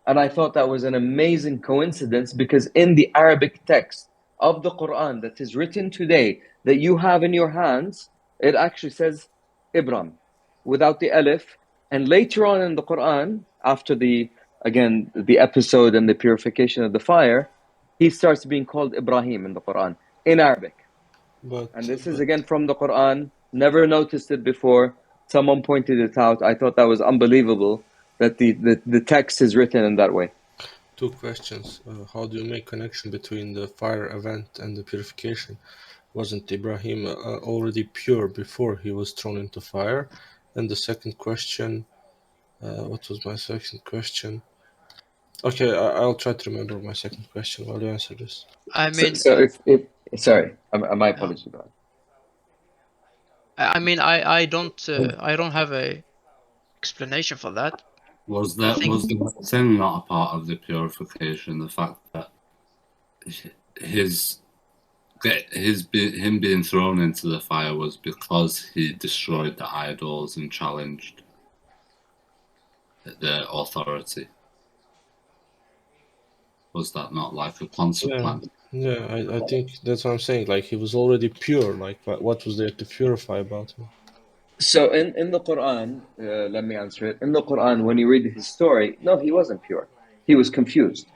And I thought that was an amazing coincidence, because in the Arabic text of the Quran that is written today, that you have in your hands, it actually says Ibram without the alif. And later on in the Quran, after the episode and the purification of the fire, he starts being called Ibrahim in the Quran in Arabic. And this is again from the Quran. Never noticed it before. Someone pointed it out. I thought that was unbelievable that the text is written in that way. Two questions. How do you make connection between the fire event and the purification? Wasn't Ibrahim already pure before he was thrown into fire? And the second question, what was my second question? Okay, I'll try to remember my second question while you answer this. I mean, So if sorry, my apologies about it. I mean, I don't have a explanation for that. Was I that think- was the sin not a part of the purification? The fact that him being thrown into the fire was because he destroyed the idols and challenged the authority. Was that not like a consequence? Yeah, I think that's what I'm saying. Like he was already pure. Like what was there to purify about him? So in the Quran, let me answer it. In the Quran, when you read his story, no, he wasn't pure. He was confused.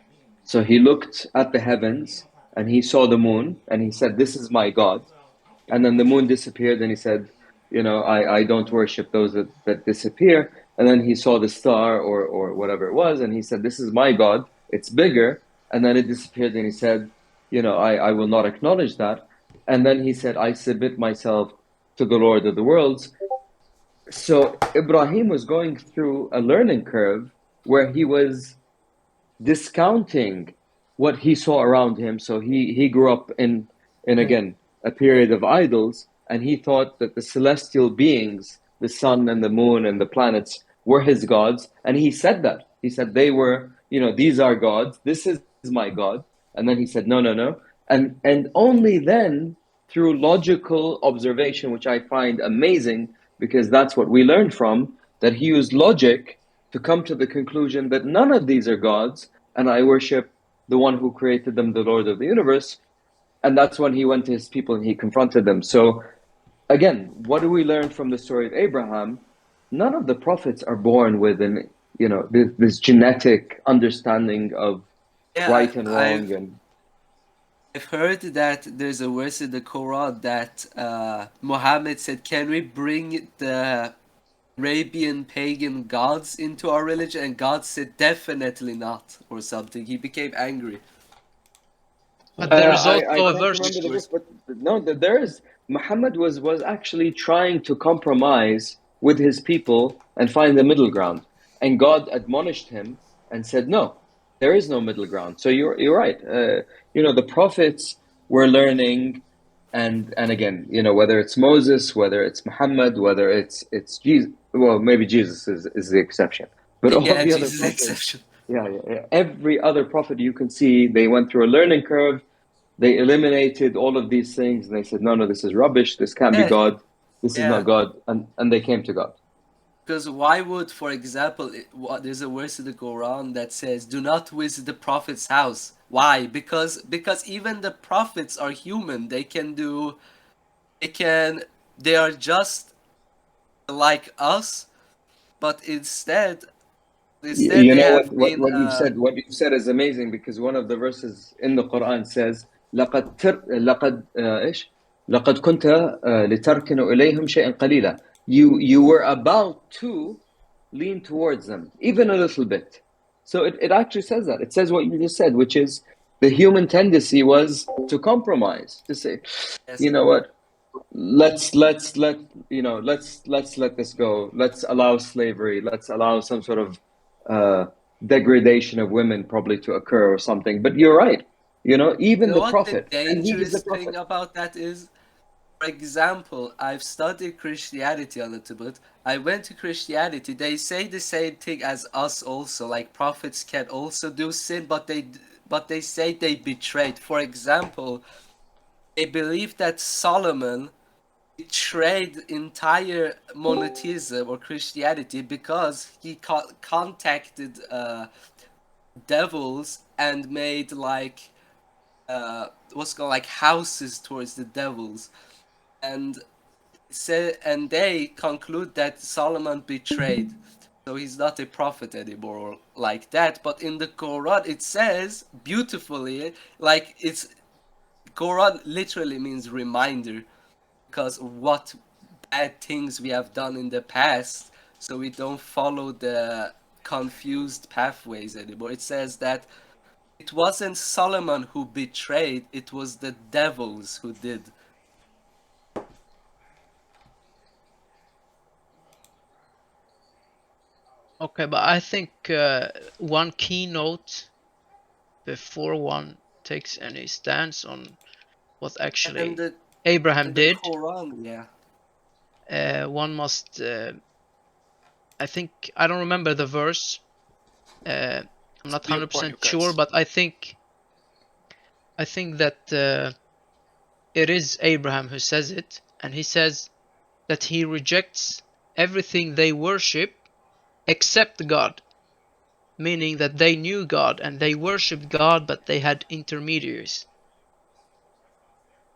So he looked at the heavens and he saw the moon and he said, "This is my God." And then the moon disappeared and he said, I don't worship those that disappear. And then he saw the star or whatever it was and he said, "This is my God, it's bigger." And then it disappeared and he said, I will not acknowledge that. And then he said, "I submit myself to the Lord of the worlds." So Ibrahim was going through a learning curve where he was discounting what he saw around him. So he grew up in again a period of idols, and he thought that the celestial beings, the sun and the moon and the planets, were his gods. And he said that. He said they were, these are gods, this is my God. And then he said, no, no, no. And only then, through logical observation, which I find amazing, because that's what we learn from, that he used logic to come to the conclusion that none of these are gods, and I worship the one who created them, the Lord of the universe. And that's when he went to his people and he confronted them. So again, what do we learn from the story of Abraham? None of the prophets are born with this genetic understanding of right and wrong. I've heard that there's a verse in the Quran that Muhammad said, "Can we bring the Arabian pagan gods into our religion?" And God said, "Definitely not," or something. He became angry. But there is I also a can't verse. remember the verse, but no, there is. Muhammad was actually trying to compromise with his people and find the middle ground, and God admonished him and said, "No, there is no middle ground." So you're right. The prophets were learning, and again, whether it's Moses, whether it's Muhammad, whether it's Jesus. Well, maybe Jesus is the exception, but all Yeah, the other Jesus is prophets. exception. Yeah. Every other prophet you can see, they went through a learning curve. They eliminated all of these things and they said, no, this is rubbish. This can't be God. This is not God. And they came to God. Because why would, for example, there's a verse in the Quran that says, "Do not visit the prophet's house." Why? Because even the prophets are human. They are just like us, but instead You they know have been what you've said is amazing, because one of the verses in the Quran says, لقد إيش لقد كنت لتركن إليهم شيئا قليلا. You were about to lean towards them, even a little bit. So it actually says that. It says what you just said, which is the human tendency was to compromise, to say, you know what, let's let this go. Let's allow slavery. Let's allow some sort of degradation of women probably to occur or something. But you're right. Even the what the prophet, and he is the dangerous prophet. thing about that is, for example, I've studied Christianity a little bit. I went to Christianity. They say the same thing as us also. Like prophets can also do sin, but they say they betrayed. For example, they believe that Solomon betrayed entire monotheism or Christianity because he contacted devils and made like what's called like houses towards the devils, and they conclude that Solomon betrayed, so he's not a prophet anymore or like that. But in the Quran it says beautifully, like it's Quran literally means reminder, because what bad things we have done in the past, so we don't follow the confused pathways anymore. It says that it wasn't Solomon who betrayed, it was the devils who did. Okay, but I think one keynote before one takes any stance on what actually Abraham did, Quran, one must. I think I don't remember the verse, I'm not Clear point, 100% you sure, guys. but I think that it is Abraham who says it, and he says that he rejects everything they worship except God, meaning that they knew God and they worshipped God, but they had intermediaries.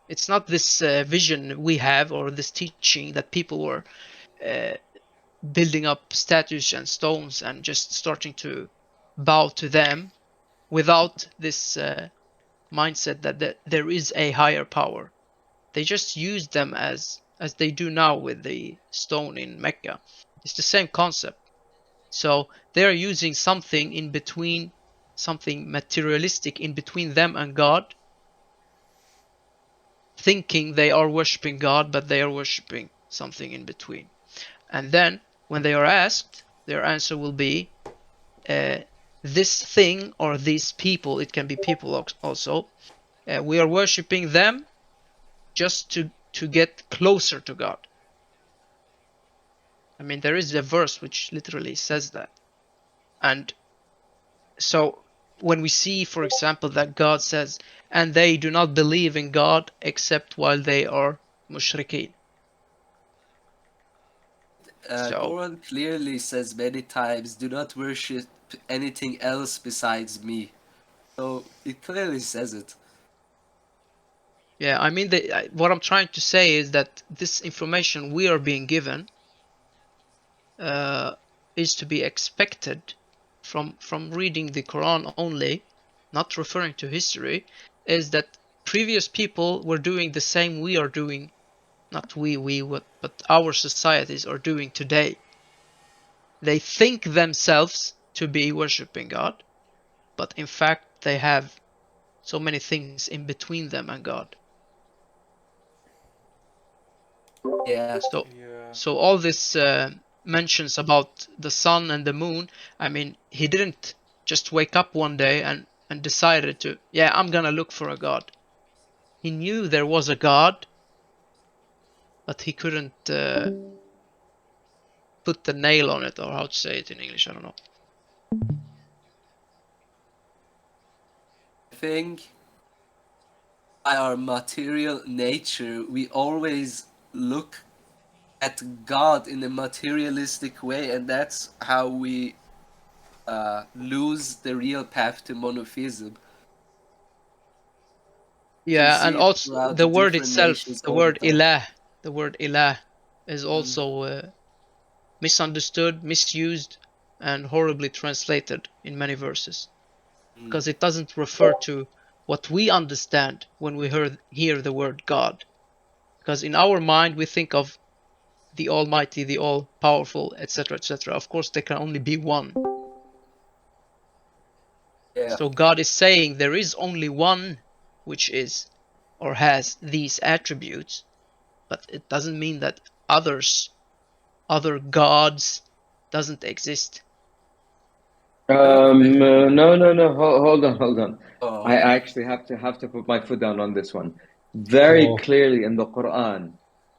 It's not this vision we have or this teaching that people were building up statues and stones and just starting to bow to them without this mindset that there is a higher power. They just use them as they do now with the stone in Mecca. It's the same concept. So they're using something in between, something materialistic in between them and God, thinking they are worshipping God, but they are worshipping something in between. And then when they are asked, their answer will be this thing or these people, it can be people also, we are worshipping them just to get closer to God. I mean, there is a verse which literally says that. And so when we see, for example, that God says, and they do not believe in God except while they are mushrikeen. So Quran clearly says many times, "Do not worship anything else besides me." So it clearly says it. yeah, I mean, what I'm trying to say is that this information we are being given is to be expected from reading the Quran only, not referring to history, is that previous people were doing the same we are doing, not but our societies are doing today. They think themselves to be worshipping God, but in fact they have so many things in between them and God. Yeah. Yeah. So all this mentions about the sun and the moon, I mean, he didn't just wake up one day and decided to, yeah, I'm gonna look for a God. He knew there was a God, but he couldn't put the nail on it, or how to say it in English, I don't know. I think by our material nature, we always look at God in a materialistic way, and that's how we lose the real path to monotheism. You Yeah, and see it also throughout the the word different itself, nations the all the word time. ilah is also misunderstood, misused, and horribly translated in many verses, because it doesn't refer to what we understand when we hear the word God. Because in our mind we think of the Almighty, the All-Powerful, etc., etc. Of course, there can only be one. Yeah. So God is saying there is only one which is or has these attributes, but it doesn't mean that other gods doesn't exist. No. Hold on. Oh. I actually have to put my foot down on this one. Very clearly in the Quran,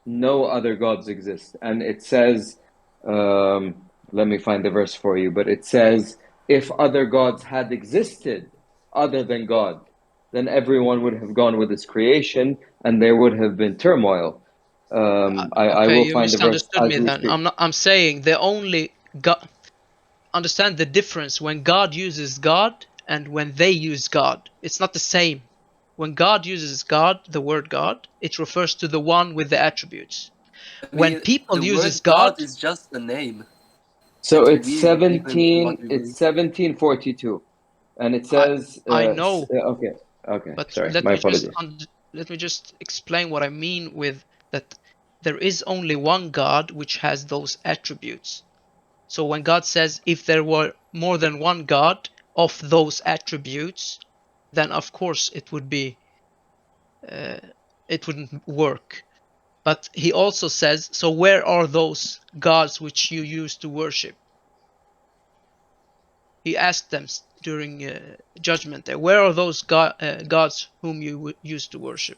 no other gods exist, and it says, let me find the verse for you. But it says, if other gods had existed other than God, then everyone would have gone with his creation, and there would have been turmoil. I Okay, will you find the verse misunderstood as me we then. speak. I'm saying the only God. Understand the difference when God uses God and when they use God. It's not the same. When God uses God, the word God, it refers to the one with the attributes. I When mean, people the uses word God, God is just a name So that it's we give him what 17, we it's believe. 1742, and it I says, I know, okay, but sorry, my apologies. let me just explain what I mean with that. There is only one God which has those attributes. So when God says, if there were more than one God of those attributes, then of course it wouldn't work. But he also says, so where are those gods which you used to worship? He asked them during Judgment Day, where are those gods whom you used to worship?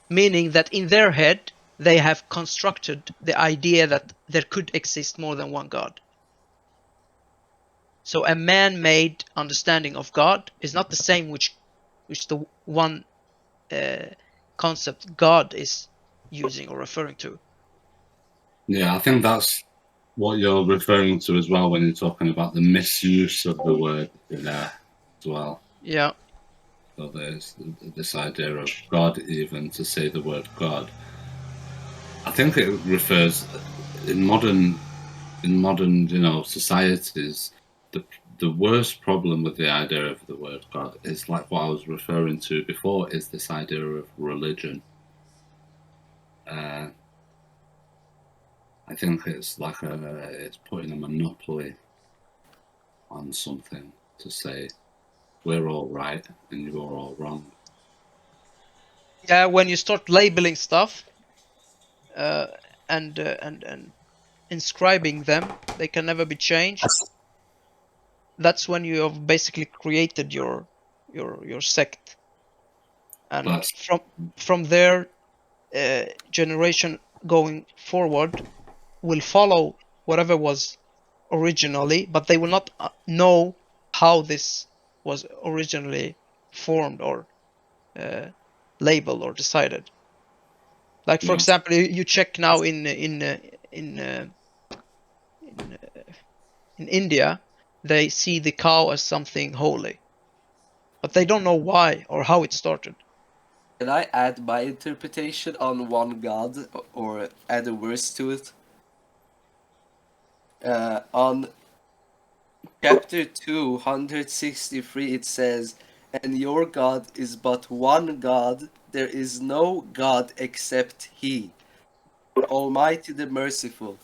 Meaning that in their head, they have constructed the idea that there could exist more than one God. So a man-made understanding of God is not the same which the one concept God is using or referring to. Yeah, I think that's what you're referring to as well when you're talking about the misuse of the word ilah as well. Yeah. So there's this idea of God, even to say the word God. I think it refers in modern, societies. The worst problem with the idea of the word God is like what I was referring to before. Is this idea of religion? I think it's like it's putting a monopoly on something to say we're all right and you're all wrong. Yeah, when you start labeling stuff and inscribing them, they can never be changed. That's when you have basically created your sect, and from there, generation going forward will follow whatever was originally, but they will not know how this was originally formed or labeled or decided. Like for example, you check now in India, they see the cow as something holy, but they don't know why or how it started. Can I add my interpretation on one God or add a verse to it? On chapter 263 it says, "And your God is but one God, there is no God except He, the Almighty, the Merciful."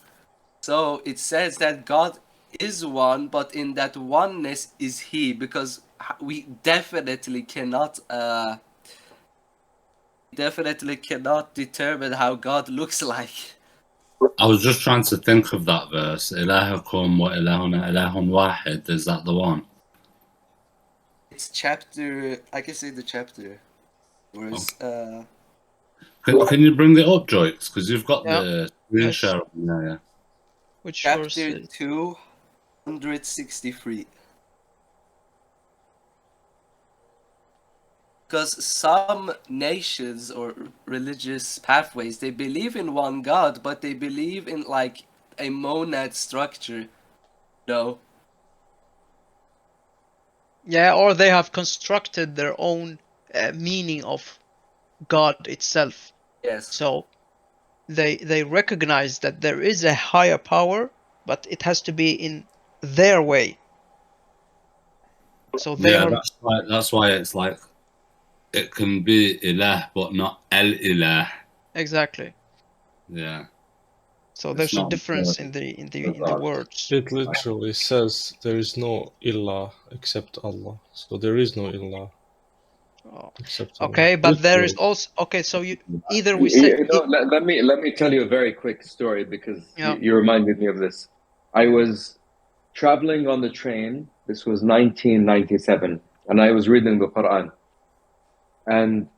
So it says that God is one, but in that oneness is He, because we definitely cannot determine how God looks like. I was just trying to think of that verse. Ilahakum wa ilahuna ilahun wahid. Is that the one? It's chapter. I can say the chapter. Whereas, Can you bring it up, Joyce? Because you've got Yeah. the screen Yes. share. Yeah. Which chapter verse? 263. Because some nations or religious pathways, they believe in one God, but they believe in like a monad structure. No. Yeah, or they have constructed their own meaning of God itself. Yes. So they recognize that there is a higher power, but it has to be in their way. So they are. That's why it's like it can be ilah, but not el ilah. Exactly. Yeah. So It's there's a not difference in the words. It literally says there is no illah except Allah. So there is no illah except Allah. Okay, but there is Literally. also so you either we say let me tell you a very quick story because Yeah. you reminded me of this. I was traveling on the train. This was 1997, and I was reading the Quran, and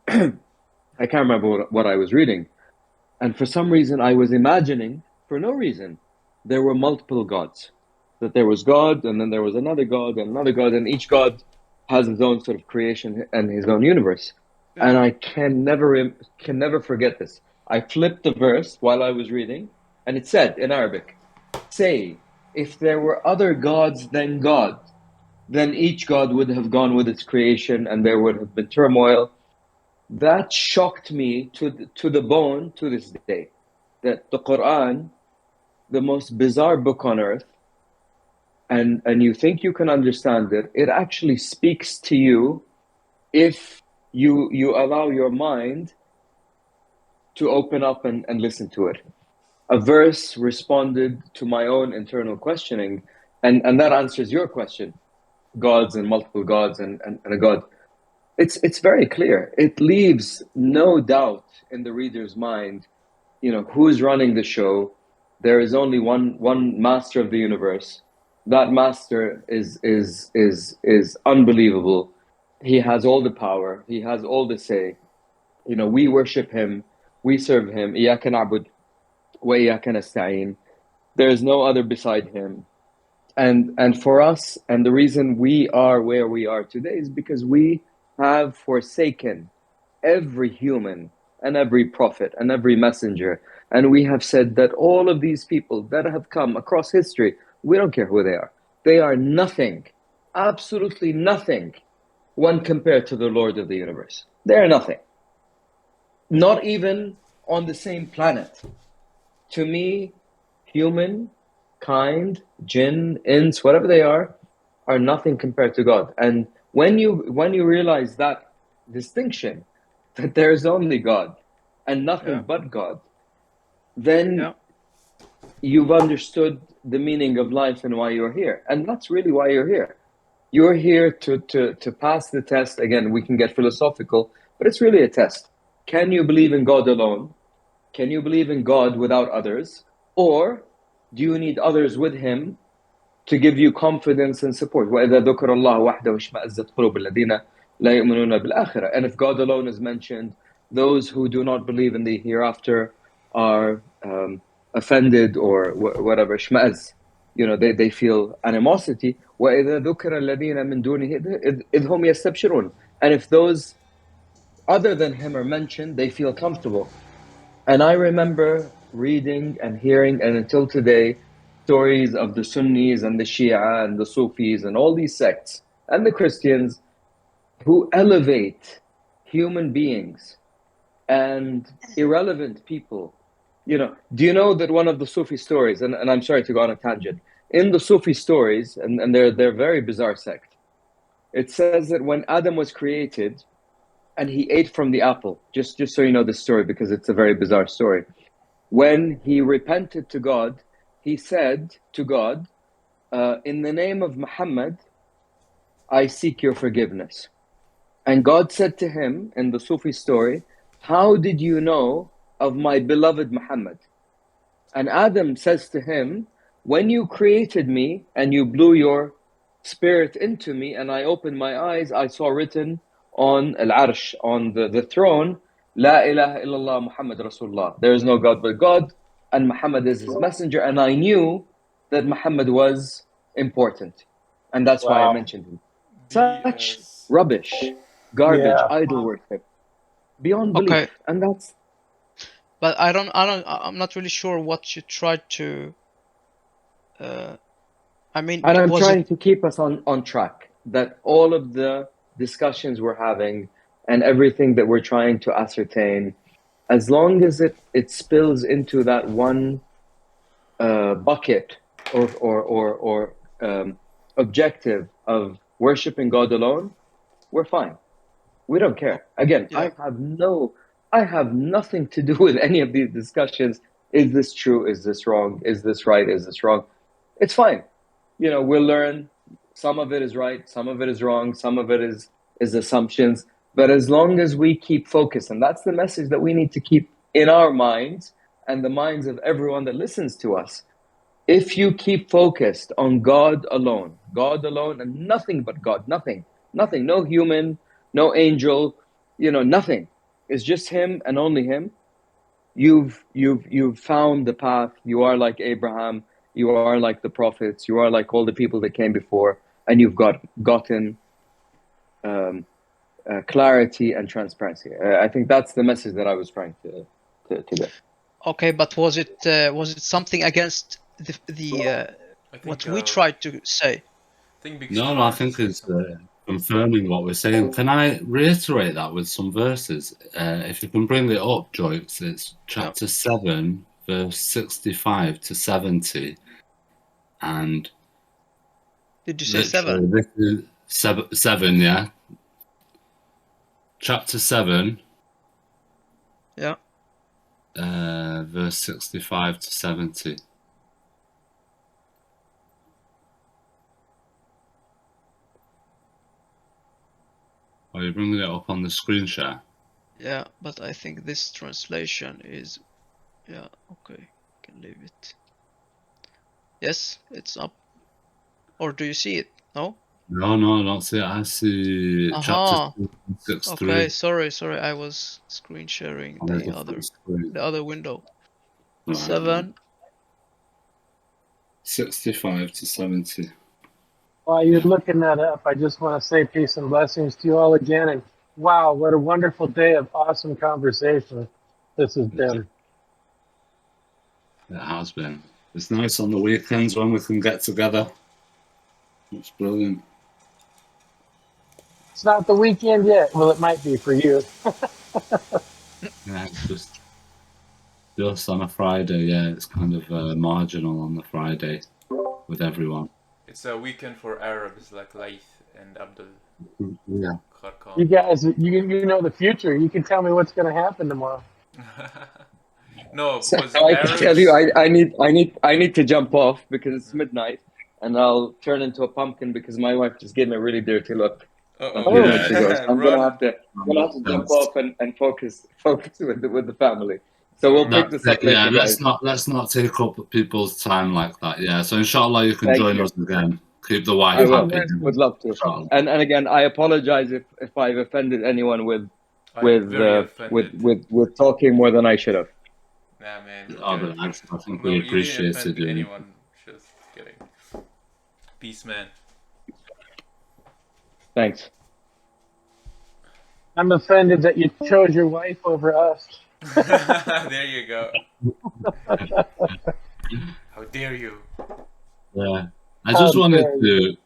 I can't remember what I was reading. And for some reason, I was imagining, for no reason, there were multiple gods. That there was God, and then there was another God, and another God, and each God has his own sort of creation and his own universe. And I can never forget this. I flipped the verse while I was reading, and it said in Arabic, "Say, if there were other gods than God, then each God would have gone with its creation, and there would have been turmoil." That shocked me to the bone to this day. That the Quran, the most bizarre book on earth, and you think you can understand it, it actually speaks to you if you allow your mind to open up and listen to it. A verse responded to my own internal questioning, and that answers your question. Gods and multiple gods and a God. It's very clear. It leaves no doubt in the reader's mind, who's running the show. There is only one master of the universe. That master is unbelievable. He has all the power. He has all the say. We worship him. We serve him. إياك نعبد وإياك نستعين. There is no other beside him. And for us, and the reason we are where we are today is because we have forsaken every human and every prophet and every messenger, and we have said that all of these people that have come across history, we don't care who they are nothing, absolutely nothing, when compared to the Lord of the universe. They are nothing, not even on the same planet. To me, human, kind, jinn, ins, whatever they are nothing compared to God. And when you realize that distinction, that there is only God and nothing but God, then you've understood the meaning of life and why you're here. And that's really why you're here. You're here to pass the test. Again, we can get philosophical, but it's really a test. Can you believe in God alone? Can you believe in God without others? Or do you need others with Him to give you confidence and support? وَإِذَا ذُكِرَ اللَّهُ وَحْدَهُ اشْمَأَزَّتْ قُلُوبُ الَّذِينَ لَا يُؤْمِنُونَ بِالْآخِرَةِ. And if God alone is mentioned, those who do not believe in the hereafter are offended or whatever, اشْمَأَزْ. They feel animosity. وَإِذَا ذُكِرَ الَّذِينَ مِن دُونِهِ إِذْ هُمْ يَسْتَبْشِرُونَ. And if those other than Him are mentioned, they feel comfortable. And I remember reading and hearing, and until today, stories of the Sunnis and the Shia and the Sufis and all these sects and the Christians who elevate human beings and irrelevant people. Do you know that one of the Sufi stories, and I'm sorry to go on a tangent, in the Sufi stories, and they're very bizarre sect, it says that when Adam was created and he ate from the apple, just so you know the story, because it's a very bizarre story. When he repented to God, he said to God, in the name of Muhammad, I seek your forgiveness. And God said to him in the Sufi story, how did you know of my beloved Muhammad? And Adam says to him, when you created me and you blew your spirit into me and I opened my eyes, I saw written on Al-Arsh, on the throne, La ilaha illallah Muhammad Rasulullah. There is no God but God, and Muhammad is His messenger. And I knew that Muhammad was important. And that's why I mentioned him. Such rubbish, garbage, idol worship, beyond belief. And that's... But I'm not really sure what you tried to... I mean, and I'm trying to keep us on track, that all of the discussions we're having and everything that we're trying to ascertain, as long as it spills into that one bucket or objective of worshiping God alone, we're fine. We don't care. Again, I have nothing to do with any of these discussions. Is this true? Is this wrong? Is this right? Is this wrong? It's fine. We'll learn. Some of it is right, some of it is wrong, some of it is assumptions. But as long as we keep focused, and that's the message that we need to keep in our minds and the minds of everyone that listens to us. If you keep focused on God alone, and nothing but God, nothing, no human, no angel, nothing. It's just Him and only Him. You've found the path. You are like Abraham. You are like the prophets. You are like all the people that came before, and you've gotten clarity and transparency. I think that's the message that I was trying to get. Okay, but was it something against the what we tried to say? No, I think it's confirming what we're saying. Can I reiterate that with some verses? If you can bring it up, Joyce, it's chapter 7, verse 65 to 70. And did you say 7? This is 7, yeah. Chapter 7. Yeah. Verse 65 to 70. Are you bringing it up on the screen share? Yeah, but I think this translation is... Yeah, okay. Can leave it. Yes, it's up. Or do you see it? No? No, I don't see it. I see chapter 63. Okay, sorry. I was screen sharing the other window. Right. 7. 65 to 70. While you're looking that up, I just want to say peace and blessings to you all again. And wow, what a wonderful day of awesome conversation this has been. It has been. It's nice on the weekends when we can get together. It's brilliant. It's not the weekend yet. Well, it might be for you. Yeah, it's just on a Friday. Yeah, it's kind of marginal on the Friday with everyone. It's a weekend for Arabs like Laith and Abdul Yeah. Kharkhan. You guys, you know the future. You can tell me what's going to happen tomorrow. No, So because I can tell you, Arabs. I need to jump off because it's midnight, and I'll turn into a pumpkin because my wife just gave me a really dirty look not a few Oh. minutes ago. So I'm Run. gonna have to jump off and focus with the family. So we'll pick this up later, Yeah, guys. let's not take up people's time like that. Yeah, so inshallah you can Thank join you. us again. Keep the wife I will. happy. Would love to. Inshallah. And again, I apologize if I've offended anyone with I'm very offended. with talking more than I should have. Nah, man. Oh, good. but I think No, we you didn't appreciate offend it. anyone. Just kidding. Peace, man. Thanks. I'm offended that you chose your wife over us. There you go. How dare you? Yeah, I just wanted to.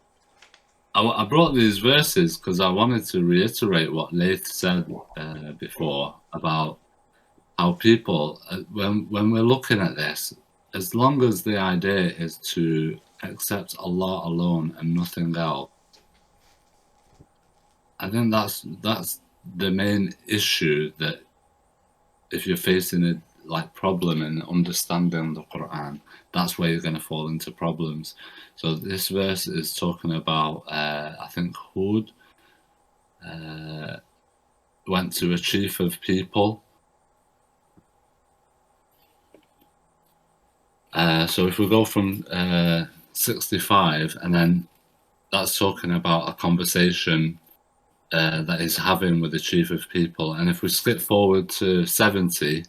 I brought these verses because I wanted to reiterate what Laith said before about how people, when we're looking at this, as long as the idea is to accept Allah alone and nothing else, I think that's the main issue. That if you're facing a problem in understanding the Quran, that's where you're going to fall into problems. So this verse is talking about, I think Hud went to a chief of people. So if we go from 65, and then that's talking about a conversation that he's having with the chief of people. And if we skip forward to 70,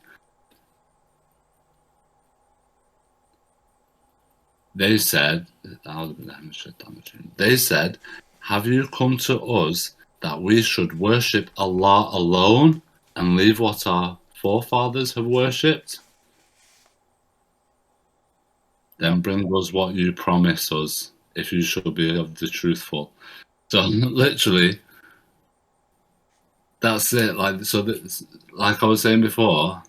they said, have you come to us that we should worship Allah alone and leave what our forefathers have worshipped? Then bring us what you promise us, if you shall be of the truthful. So literally, that's it. Like I was saying before,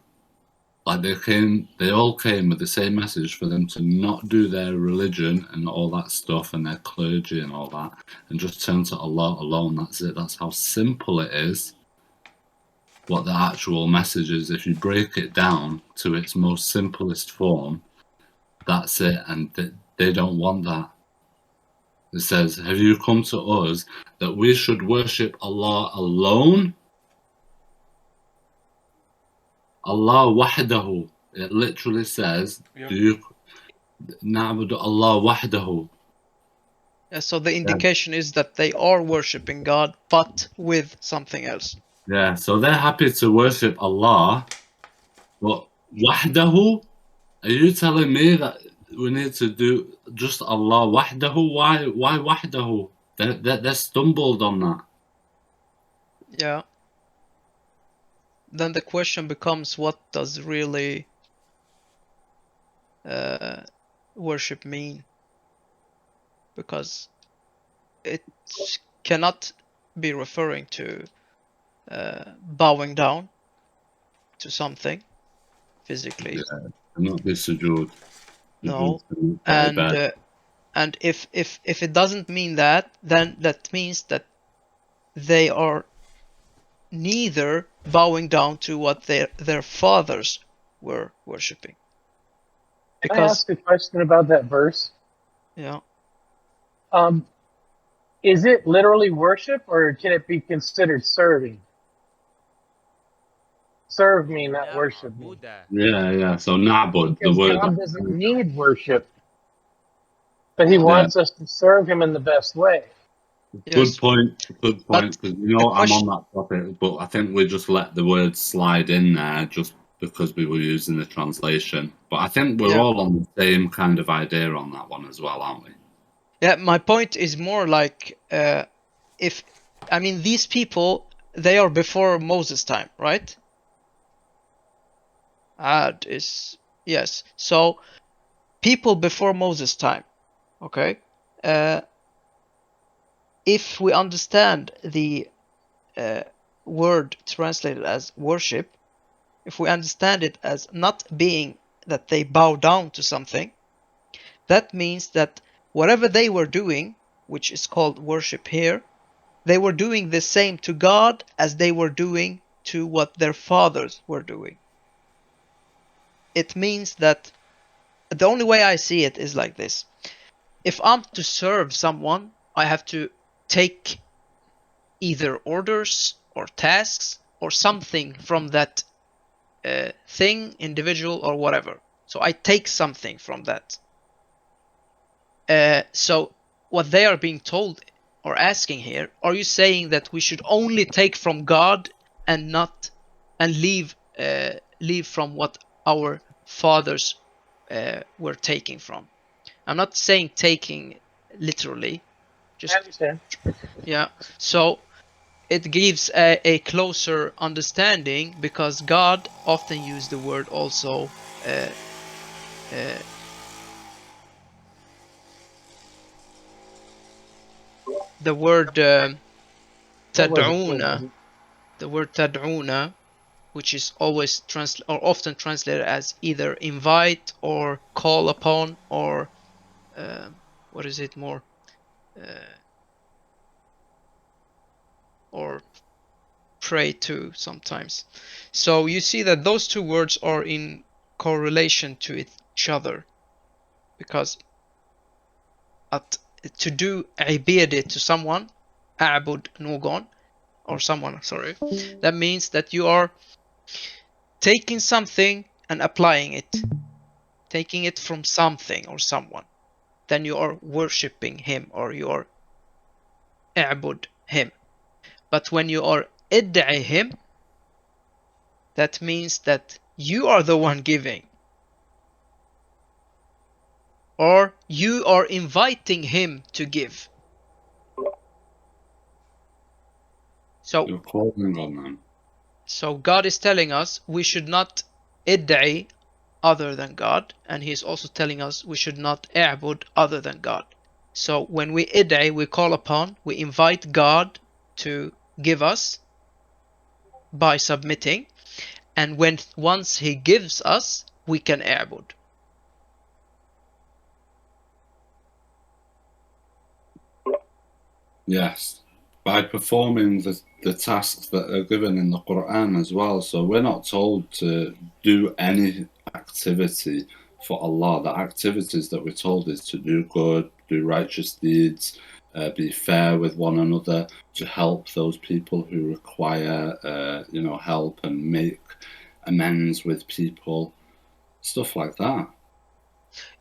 they all came with the same message for them to not do their religion and all that stuff and their clergy and all that, and just turn to Allah alone. That's it. That's how simple it is. What the actual message is, if you break it down to its most simplest form, that's it. And they don't want that. It says, have you come to us that we should worship Allah alone? Allah wahdahu. It literally says, do you na'budu Allah wahdahu? Yeah, so the indication is that they are worshipping God, but with something else. Yeah, so they're happy to worship Allah, but wahdahu? Are you telling me that we need to do just Allah wahdahu? Why wahdahu? They're stumbled on that. Yeah. Then the question becomes, what does really worship mean? Because it cannot be referring to bowing down to something physically. Yeah, not be sujood. No, and if it doesn't mean that, then that means that they are neither bowing down to what their fathers were worshipping. Can I ask a question about that verse? Yeah. Is it literally worship, or can it be considered serving? Serve me, not worship me. Yeah. So na'bud, the Because word. God doesn't need worship, but He wants us to serve Him in the best way. Good point. Because I'm on that topic, but I think we just let the word slide in there just because we were using the translation. But I think we're Yeah. all on the same kind of idea on that one as well, aren't we? Yeah, my point is more like if I mean these people, they are before Moses' time, right? Ad is yes. So people before Moses' time, okay? If we understand the word translated as worship, if we understand it as not being that they bow down to something, that means that whatever they were doing, which is called worship here, they were doing the same to God as they were doing to what their fathers were doing. It means that the only way I see it is like this. If I'm to serve someone, I have to take either orders or tasks or something from that thing, individual, or whatever. So I take something from that. So what they are being told or asking here, are you saying that we should only take from God and not and leave from what our fathers were taking from? I'm not saying taking literally, I just understand. yeah. So it gives a closer understanding because God often used the word also the word What was it? تدعون, the word تدعون, which is always or often translated as either invite or call upon or what is it more or pray to sometimes. So you see that those two words are in correlation to each other because to do عبادة to someone, أعبد någon, or someone, sorry, that means that you are taking something and applying it, taking it from something or someone. Then you are worshipping him or you are اعبد him. But when you are ادعي him, that means that you are the one giving. Or you are inviting him to give. So You're calling on them. So God is telling us we should not ادعي other than God, and He is also telling us we should not اعبد other than God. So when we ادعي, we call upon, we invite God to give us by submitting, and once He gives us, we can اعبد. Yes, by performing the tasks that are given in the Quran as well. So we're not told to do any activity for Allah. The activities that we're told is to do good, do righteous deeds, be fair with one another, to help those people who require, help and make amends with people, stuff like that.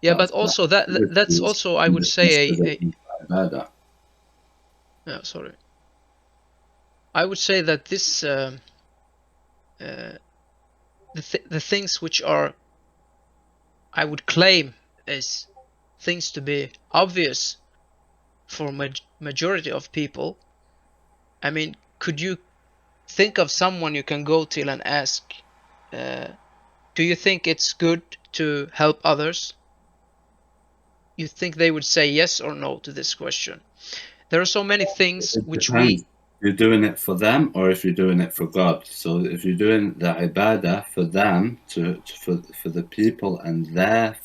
Yeah, but also that's also, I would say, sorry. I would say that this the things which are, I would claim, is things to be obvious for majority of people. I mean, could you think of someone you can go to and ask, do you think it's good to help others? You think they would say yes or no to this question? There are so many things which Depends. You're doing it for them or if you're doing it for God. So if you're doing the ibadah for them, for the people, and they're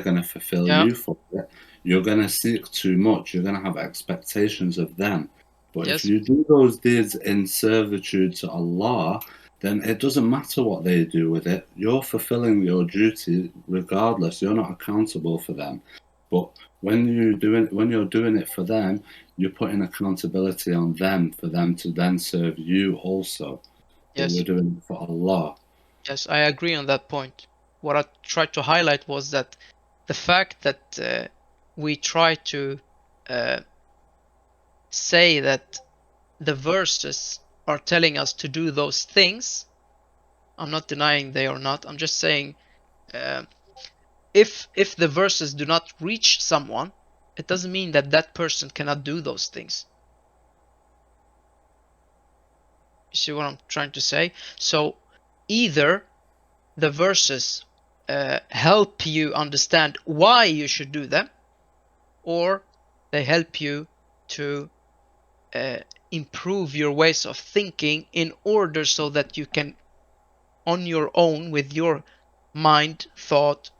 going to fulfill you for it, you're going to seek too much. You're going to have expectations of them. But if you do those deeds in servitude to Allah, then it doesn't matter what they do with it. You're fulfilling your duty regardless. You're not accountable for them. But when you're doing it for them, you're putting accountability on them for them to then serve you also. But you're doing it for Allah. Yes, I agree on that point. What I tried to highlight was that the fact that we try to say that the verses are telling us to do those things, I'm not denying they are not. I'm just saying, if the verses do not reach someone, it doesn't mean that that person cannot do those things. You see what I'm trying to say? So either the verses help you understand why you should do them, or they help you to improve your ways of thinking in order so that you can, on your own, with your mind, thought,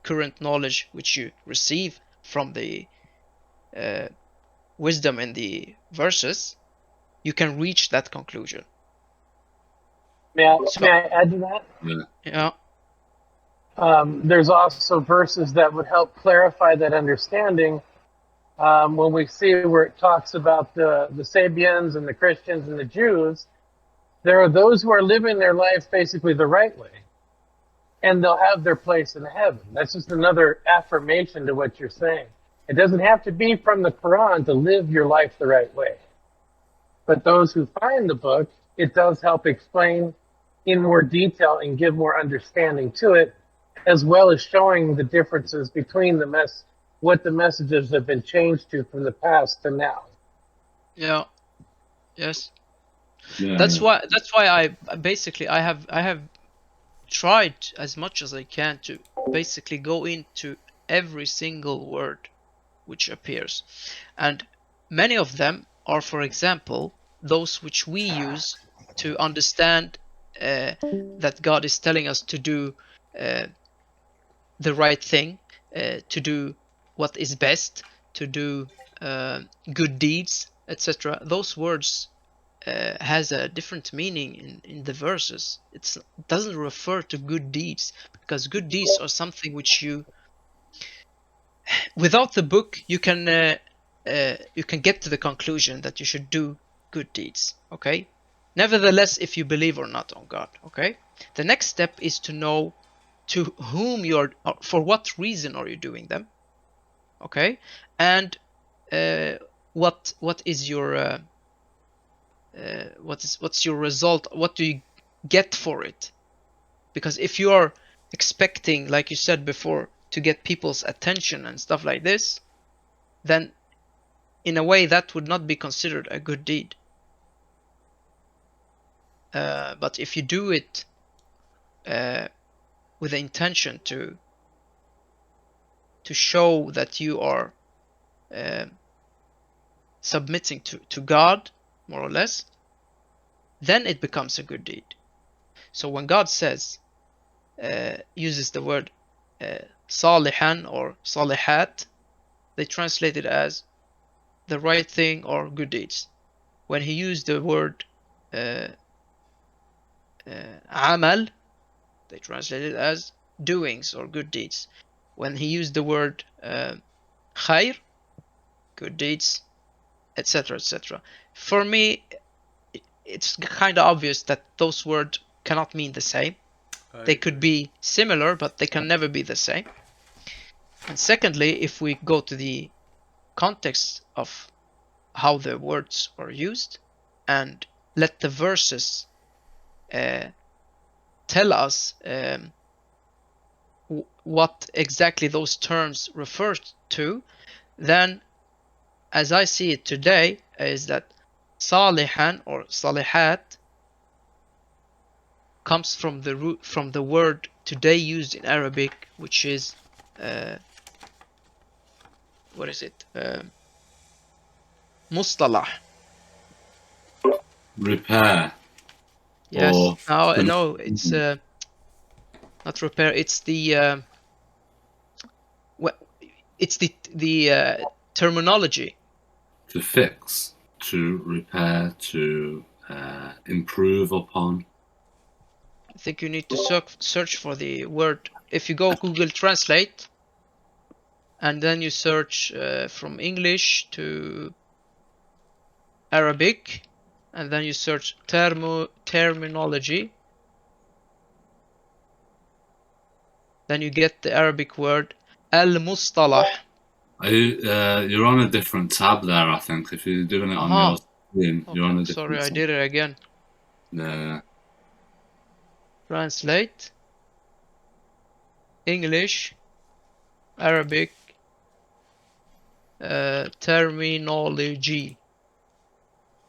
current knowledge which you receive from the wisdom in the verses, you can reach that conclusion. May I add to that? Yeah. There's also verses that would help clarify that understanding. When we see where it talks about the Sabians and the Christians and the Jews, there are those who are living their life basically the right way, and they'll have their place in heaven. That's just another affirmation to what you're saying. It doesn't have to be from the Quran to live your life the right way. But those who find the book, it does help explain in more detail and give more understanding to it, as well as showing the differences between what the messages have been changed to from the past to now. Yeah. Yes. Yeah, That's why I have tried as much as I can to basically go into every single word which appears, and many of them are, for example, those which we use to understand that God is telling us to do the right thing, to do what is best, to do good deeds, etc. Those words has a different meaning in the verses. It doesn't refer to good deeds, because good deeds are something which you, without the book, you can get to the conclusion that you should do good deeds. Okay. Nevertheless, if you believe or not on God. Okay. The next step is to know to whom you're, for what reason are you doing them. Okay. And what is your what's your result? What do you get for it? Because if you are expecting, like you said before, to get people's attention and stuff like this, then in a way that would not be considered a good deed. But if you do it with the intention to show that you are submitting to God, more or less, then it becomes a good deed. So when God says, uses the word salihan or salihat, they translate it as the right thing or good deeds. When he used the word amal, they translate it as doings or good deeds. When he used the word khair, good deeds, etc., etc. For me, it's kind of obvious that those words cannot mean the same. They could be similar, but they can never be the same. And secondly, if we go to the context of how the words are used and let the verses tell us what exactly those terms refer to, then as I see it today is that salihan or salihat comes from the root, from the word today used in Arabic, which is what is it? Mustalah. Repair. Yes. Or No, it's not repair. It's the it's the terminology. To fix, to repair, to improve upon. I think you need to search for the word. If you go Google Translate, and then you search from English to Arabic, and then you search terminology, then you get the Arabic word al-mustalah. You're on a different tab there, I think. If you're doing it on your screen, you're on a different Sorry, I tab. did it again. Yeah. Translate. English. Arabic. Terminology.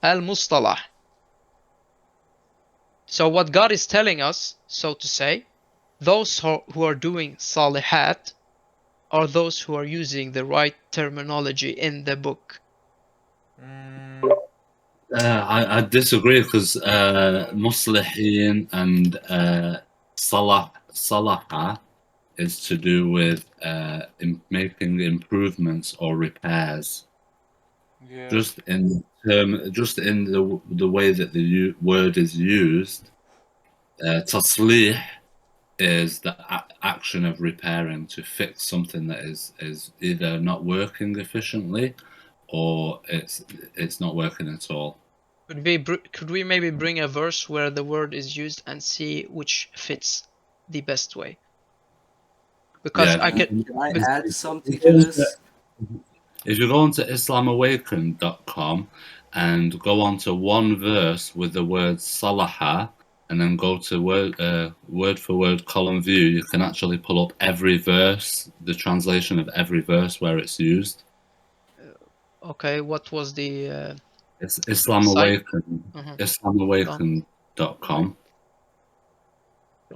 Al-Mustalah. So what God is telling us, so to say, those who are doing salihat are those who are using the right terminology in the book. I disagree because muslihin and salaha is to do with making improvements or repairs. Yeah. Just in the way that the word is used, taslih is the action of repairing, to fix something that is either not working efficiently or it's not working at all. Could we maybe bring a verse where the word is used and see which fits the best way? Because Yeah. I could. Can I add something to this? If you go onto islamawakened.com and go onto one verse with the word salaha and then go to word for word column view, you can actually pull up every verse, the translation of every verse where it's used. Okay, what was the It's islamawakened, islamawakened.com.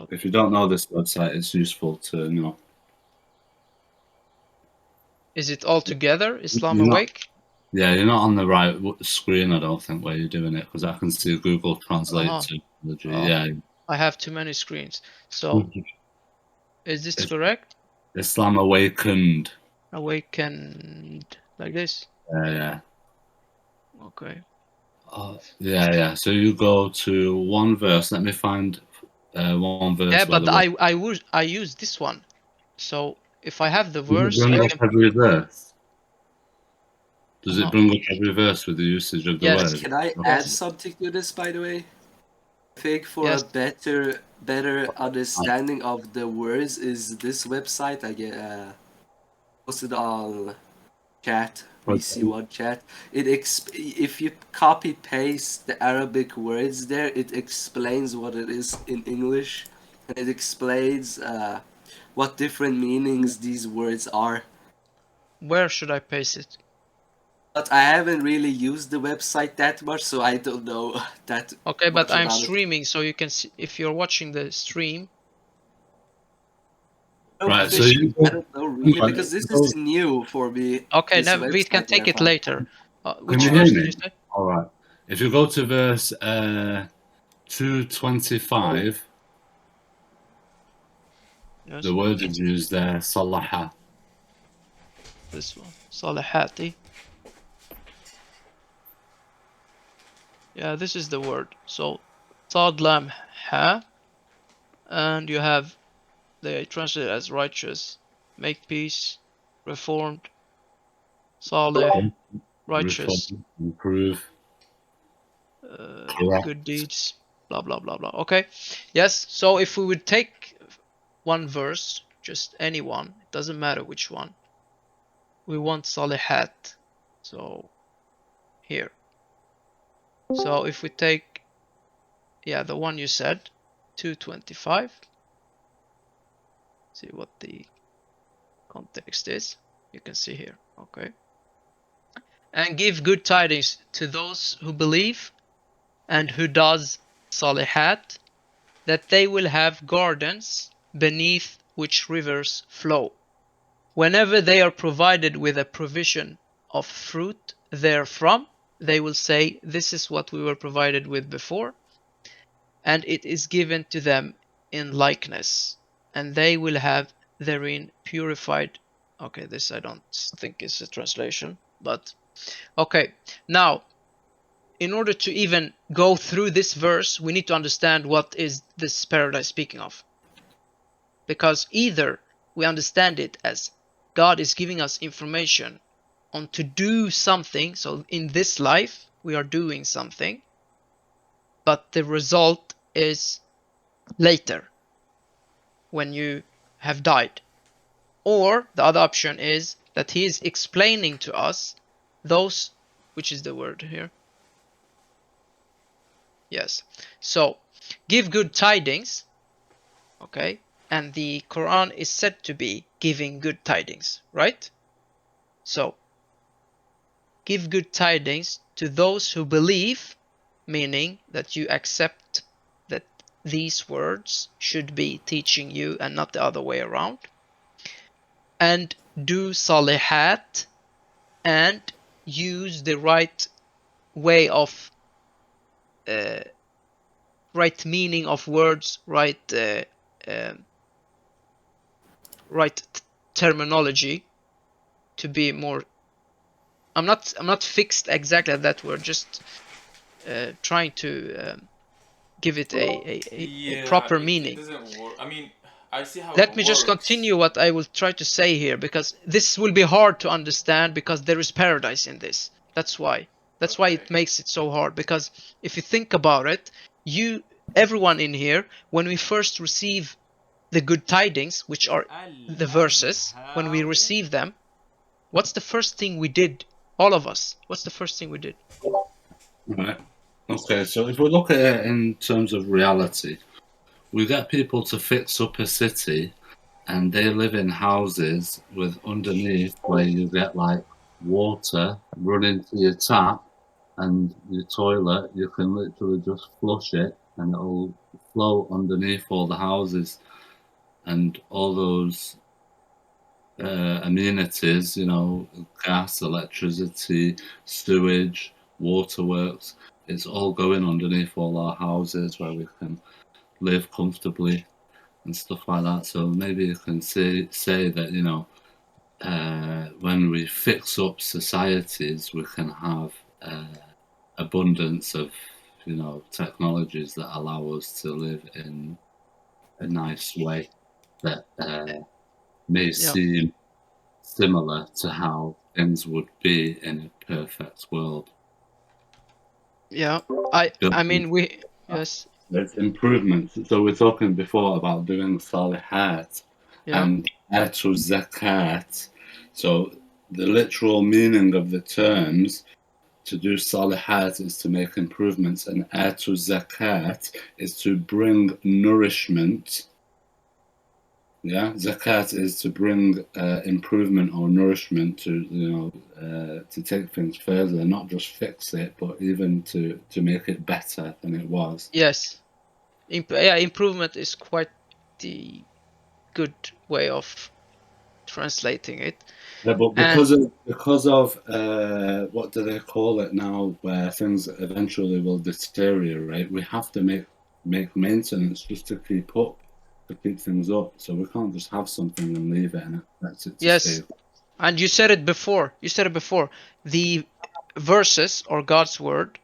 If you don't know this website, it's useful to know. Is it all together? Islam You're not- Awake? Yeah, you're not on the right screen, I don't think, where you're doing it, because I can see Google Translate technology. Oh, Yeah. I have too many screens. So, is this correct? Islam Awakened. Awakened, like this? Yeah. Okay. Yeah. So you go to one verse. Let me find one verse. Yeah, where but I use this one. So if I have the Does it verse, bring I up can. every verse? Does Uh-huh. it bring up every verse with the usage of the Yes. word? Can I add something to this, by the way? I think for a better understanding of the words is this website I get posted on chat, VC1 chat. If you copy paste the Arabic words there, it explains what it is in English, and it explains what different meanings these words are. Where should I paste it? But I haven't really used the website that much, so I don't know that Okay, but much I'm about it. streaming, so you can see if you're watching the stream. Right, so I don't know really, because this is new for me. Okay, this now we can website that take I it found. later. Which Can you verse hear did me? you say? All right. If you go to verse 225, Yes. the word is used there, salaha. This one, salihati. Yeah, this is the word. So, sad lam ha, and you have they translate as righteous, make peace, reformed, salih, righteous, Reform, improve, good deeds, blah blah blah blah. Okay, yes. So if we would take one verse, just any one, it doesn't matter which one. We want salihat. So here. So if we take, yeah, the one you said, 225. See what the context is. You can see here. Okay. And give good tidings to those who believe and who does salihat, that they will have gardens beneath which rivers flow. Whenever they are provided with a provision of fruit therefrom, they will say, this is what we were provided with before, and it is given to them in likeness, and they will have therein purified. Okay, this I don't think is a translation, but okay. Now, in order to even go through this verse, we need to understand what is this paradise speaking of. Because either we understand it as God is giving us information on to do something, so in this life we are doing something, but the result is later when you have died. Or the other option is that he is explaining to us those, which is the word here? Yes. So, give good tidings. okay? And the Quran is said to be giving good tidings, right? So, give good tidings to those who believe, meaning that you accept that these words should be teaching you and not the other way around. And do salihat and use the right way of right meaning of words, right terminology to be more. I'm not fixed exactly at that word. Just trying to give it a Yeah, proper it meaning. doesn't work. I mean, I see how Let it me just works. continue what I will try to say here, because this will be hard to understand because there is paradise in this. That's why. That's why Okay. it makes it so hard, because if you think about it, everyone in here, when we first receive the good tidings, which are the verses, when we receive them, what's the first thing we did? All of us. What's the first thing we did? Right. Okay, so if we look at it in terms of reality, we get people to fix up a city and they live in houses with underneath where you get like water running to your tap and your toilet, you can literally just flush it and it'll flow underneath all the houses and all those amenities, you know, gas, electricity, sewage, waterworks. It's all going underneath all our houses where we can live comfortably and stuff like that. So maybe you can say that, you know, when we fix up societies, we can have abundance of, you know, technologies that allow us to live in a nice way that may Yeah. seem similar to how things would be in a perfect world. Yeah. I mean yes. There's improvements. So we're talking before about doing salihat Yeah. and atu zakat. So the literal meaning of the terms to do salihat is to make improvements, and atu zakat is to bring nourishment. Yeah, zakat is to bring improvement or nourishment to, you know, to take things further, not just fix it, but even to make it better than it was. Yes. Improvement is quite the good way of translating it. Yeah, but And because of what do they call it now, where things eventually will deteriorate, we have to make maintenance just to keep things up. So we can't just have something and leave it and expect it to stay. yes, and you said it before. The verses or God's word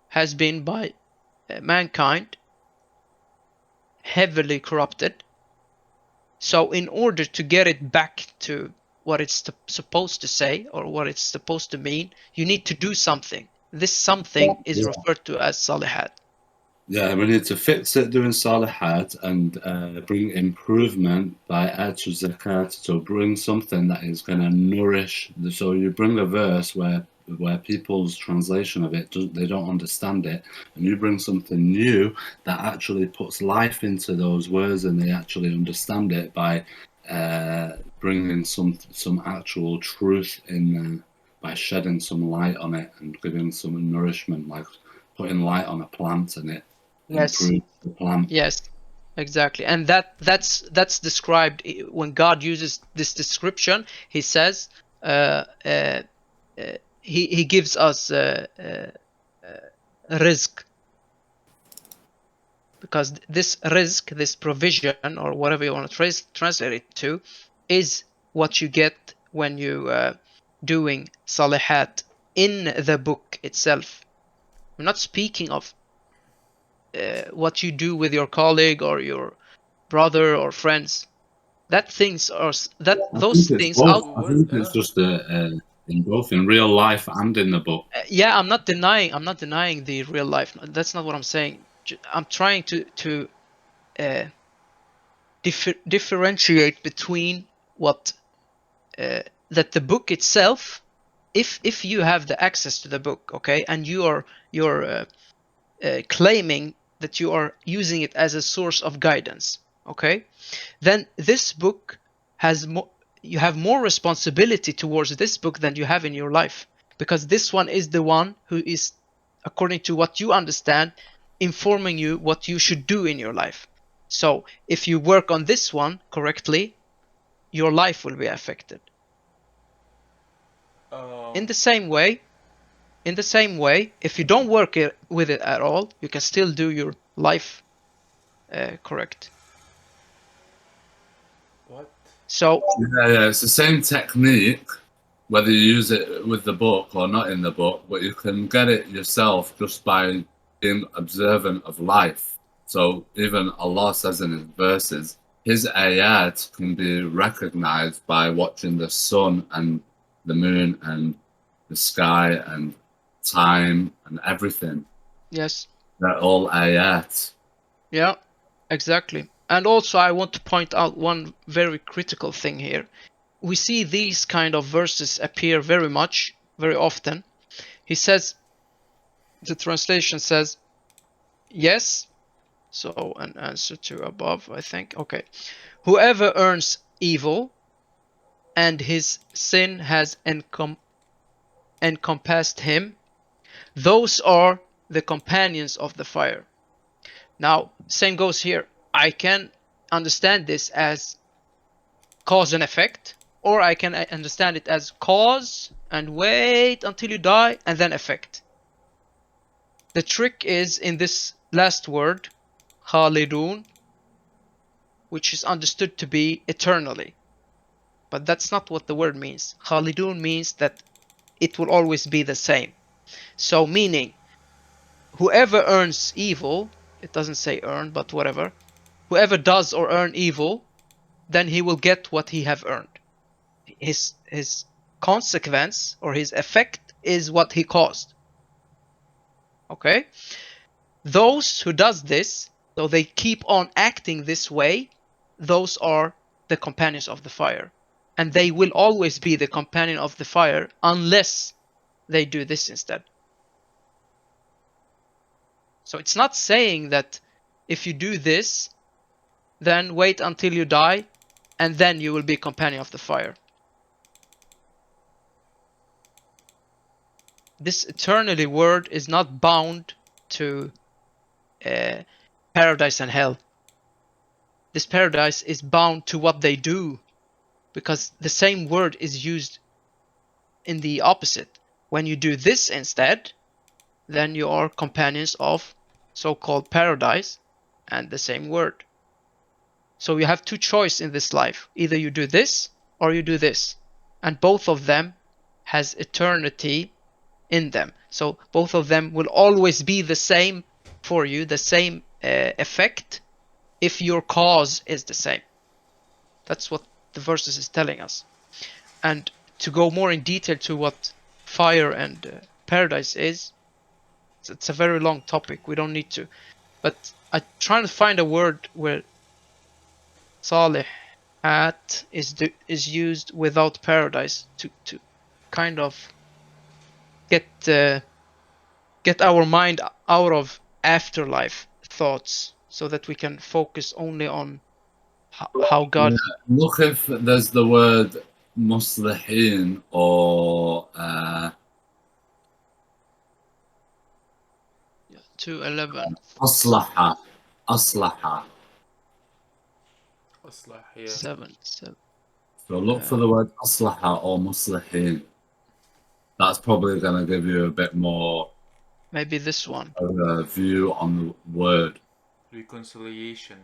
has been by mankind heavily corrupted. So in order to get it back to what it's supposed to say or what it's supposed to mean, you need to do something. This something is Yeah. referred to as salihat. Yeah, we need to fix it doing salihat and bring improvement by atu zakat. So bring something that is going to nourish. So you bring a verse where people's translation of it they don't understand it, and you bring something new that actually puts life into those words, and they actually understand it by bringing some actual truth in there, by shedding some light on it and giving some nourishment, like putting light on a plant and it Yes. improve the plant. Yes, exactly. And that's described when God uses this description. He says he gives us rizq, because this rizq, this provision, or whatever you want to translate it to, is what you get when you doing salihat in the book itself. I'm not speaking of what you do with your colleague or your brother or friends. Those things out. I think it's just in both in real life and in the book. Yeah, I'm not denying the real life. That's not what I'm saying. I'm trying to differentiate between what that the book itself, if you have the access to the book, okay, and you're claiming that you are using it as a source of guidance, okay, then this book has more, you have more responsibility towards this book than you have in your life, because this one is the one who is, according to what you understand, informing you what you should do in your life. So if you work on this one correctly, your life will be affected. In the same way, if you don't work with it at all, you can still do your life correct. What? So Yeah, it's the same technique, whether you use it with the book or not in the book, but you can get it yourself just by being observant of life. So even Allah says in his verses, his ayat can be recognized by watching the sun and the moon and the sky and time and everything. yes, They're all ayat. yeah, exactly. And also I want to point out one very critical thing here. We see these kind of verses appear very often. He says, the translation says, yes, so an answer to above, I think. Okay. Whoever earns evil and his sin has encompassed him, those are the companions of the fire. Now, same goes here. I can understand this as cause and effect, or I can understand it as cause and wait until you die and then effect. The trick is in this last word, khalidun, which is understood to be eternally. But that's not what the word means. Khalidun means that it will always be the same. So meaning, whoever earns evil, it doesn't say earn, but whatever, whoever does or earn evil, then he will get what he have earned. His consequence or his effect is what he caused. Okay? Those who does this, so they keep on acting this way, those are the companions of the fire. And they will always be the companion of the fire unless they do this instead. So it's not saying that if you do this, then wait until you die, and then you will be companion of the fire. This eternally word is not bound to paradise and hell. This paradise is bound to what they do, because the same word is used in the opposite. When you do this instead, then you are companions of so-called paradise and the same word. So you have two choices in this life. Either you do this or you do this. And both of them has eternity in them. So both of them will always be the same for you, the same effect, if your cause is the same. That's what the verses is telling us. And to go more in detail to what fire and paradise is, it's a very long topic. We don't need to. But I'm trying to find a word where salihat is used without paradise to kind of get our mind out of afterlife thoughts, so that we can focus only on how God. Yeah, look if there's the word muslihin or 2:11. aslaha. Aslaha. Aslah, yeah. 7. So look for the word aslaha or muslihin. That's probably going to give you a bit more Maybe this one. of a view on the word. Reconciliation.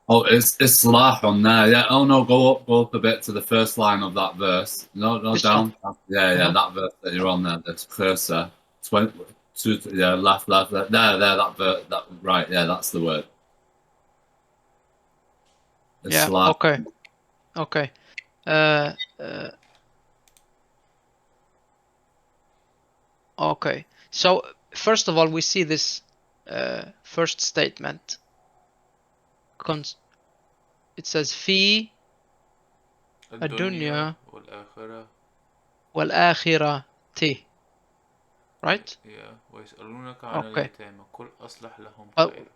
Oh, it's islah on there. Yeah. Oh no, go up a bit to the first line of that verse. No, This down. Yeah, Uh-huh. that verse that you're on there. This cursor. Yeah, left. There. That verse. That right. Yeah, that's the word. Yeah. Islah. Okay. Okay. So first of all, we see this first statement. It says fi الدنيا والآخرة. والآخرة. right? Yeah. ويسألونك عن Okay. اليتامى قل أصلح لهم But, خير.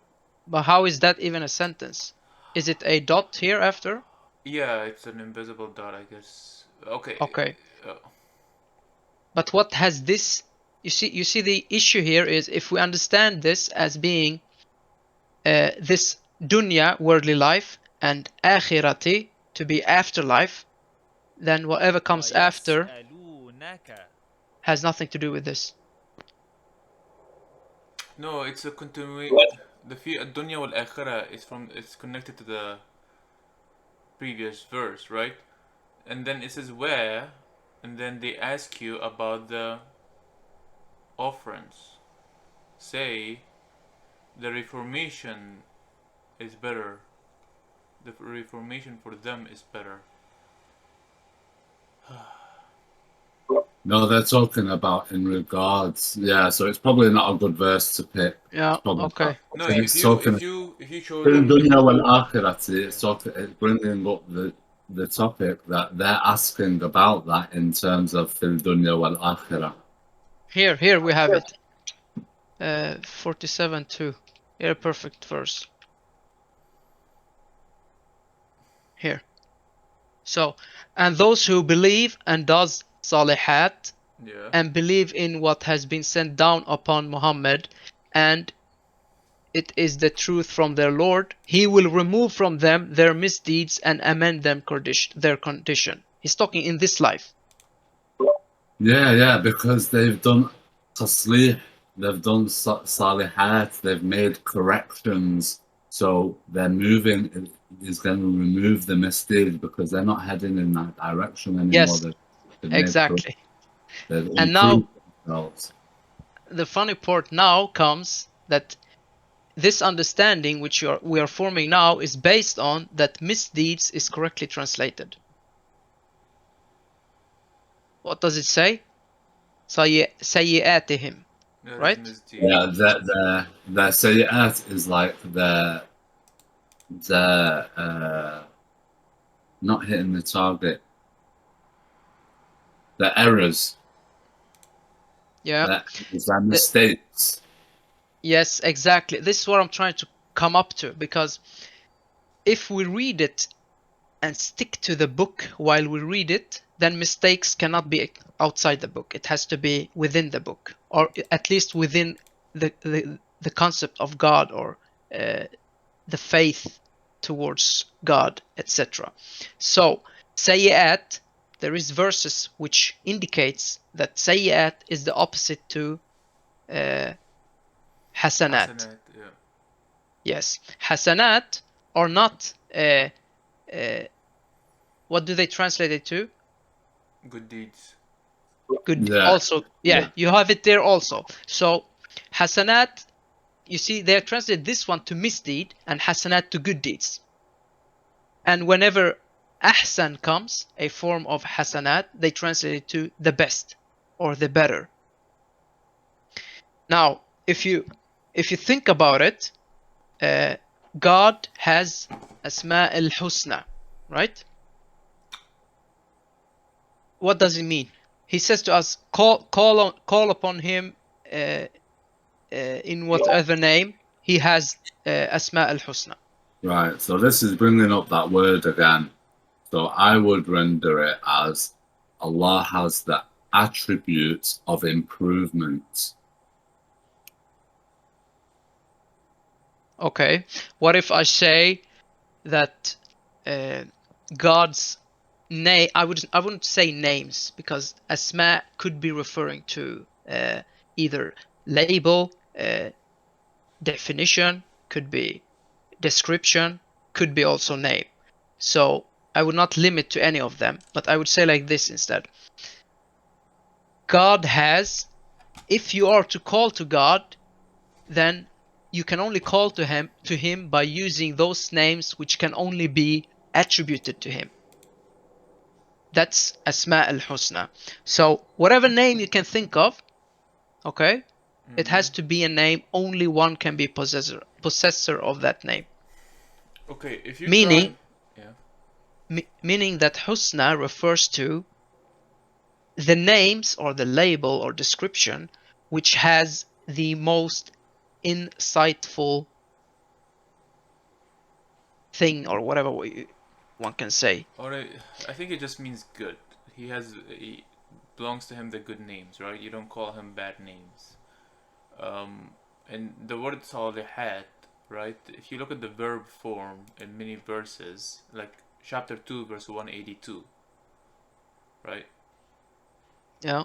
but how is that even a sentence? Is it a dot here after? Yeah, it's an invisible dot, I guess. Okay. Okay. Uh, But what has this? You see, the issue here is if we understand this as being this dunya, worldly life, and akhirati, to be afterlife, then whatever comes after has nothing to do with this. no, it's a continuation. The الدنيا والآخرة it's connected to the previous verse, right? And then it says where, and then they ask you about the offerings. Say the reformation is better. The reformation for them is better. No, they're talking about in regards. Yeah, so it's probably not a good verse to pick. Yeah. It's probably Okay. No, not. if It's you talking. show في them الدنيا والآخرة, it's bringing up the topic that they're asking about that in terms of في الدنيا والآخرة. Here we have it. 47:2. Here, perfect verse. Here. So, and those who believe and does salihat, yeah. and believe in what has been sent down upon Muhammad, and it is the truth from their Lord, he will remove from them their misdeeds and amend them their condition. He's talking in this life. Yeah, because they've done taslih, they've done salihat, they've made corrections, so they're moving. Is going to remove the misdeed because they're not heading in that direction anymore. Yes, They've exactly. they've And now improved themselves. the funny part now comes that this understanding which we are forming now is based on that misdeeds is correctly translated. What does it say? سيئاتهم, right? Yeah, the sayyat is like the not hitting the target. The errors. Yeah. The mistakes. Yes, exactly. This is what I'm trying to come up to, because if we read it and stick to the book while we read it, then mistakes cannot be outside the book. It has to be within the book, or at least within the concept of God, or the faith towards God, etc. So, sayyat, there is verses which indicates that sayyat is the opposite to hasanat. Yeah. Yes, hasanat are not. What do they translate it to? Good deeds. Good. Yeah. Also, yeah, you have it there also. So, hasanat, you see, they translate this one to misdeed and hasanat to good deeds. And whenever ahsan comes, a form of hasanat, they translate it to the best or the better. Now, if you think about it, God has Asma al-Husna, right? What does it mean? He says to us, call upon him in whatever name. He has Asma al-Husna. Right, so this is bringing up that word again. So I would render it as Allah has the attributes of improvement. Okay. What if I say that God's name? I wouldn't say names, because Asma could be referring to either label, definition, could be description, could be also name. So I would not limit to any of them, but I would say like this instead. God has, if you are to call to God, then you can only call to him by using those names which can only be attributed to him. That's Asma al-Husna. So whatever name you can think of, okay, it has to be a name only one can be possessor of that name. Okay, if you meaning try... yeah. Meaning that Husna refers to the names or the label or description which has the most insightful thing, or whatever one can say. Or I think it just means good. He belongs to him the good names, right? You don't call him bad names. And the word salihat, right? If you look at the verb form in many verses, like chapter 2, verse 182, right? Yeah.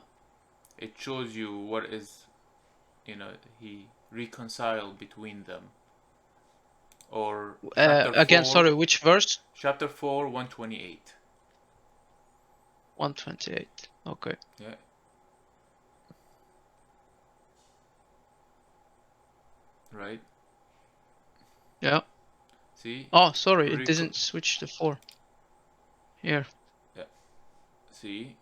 It shows you what is, he reconciled between them. Or chapter Again, 4, sorry, which verse? chapter 4, 128. 128. Okay. Yeah. Right? Yeah. See? Oh, sorry, it didn't switch to 4. Here. Yeah. See?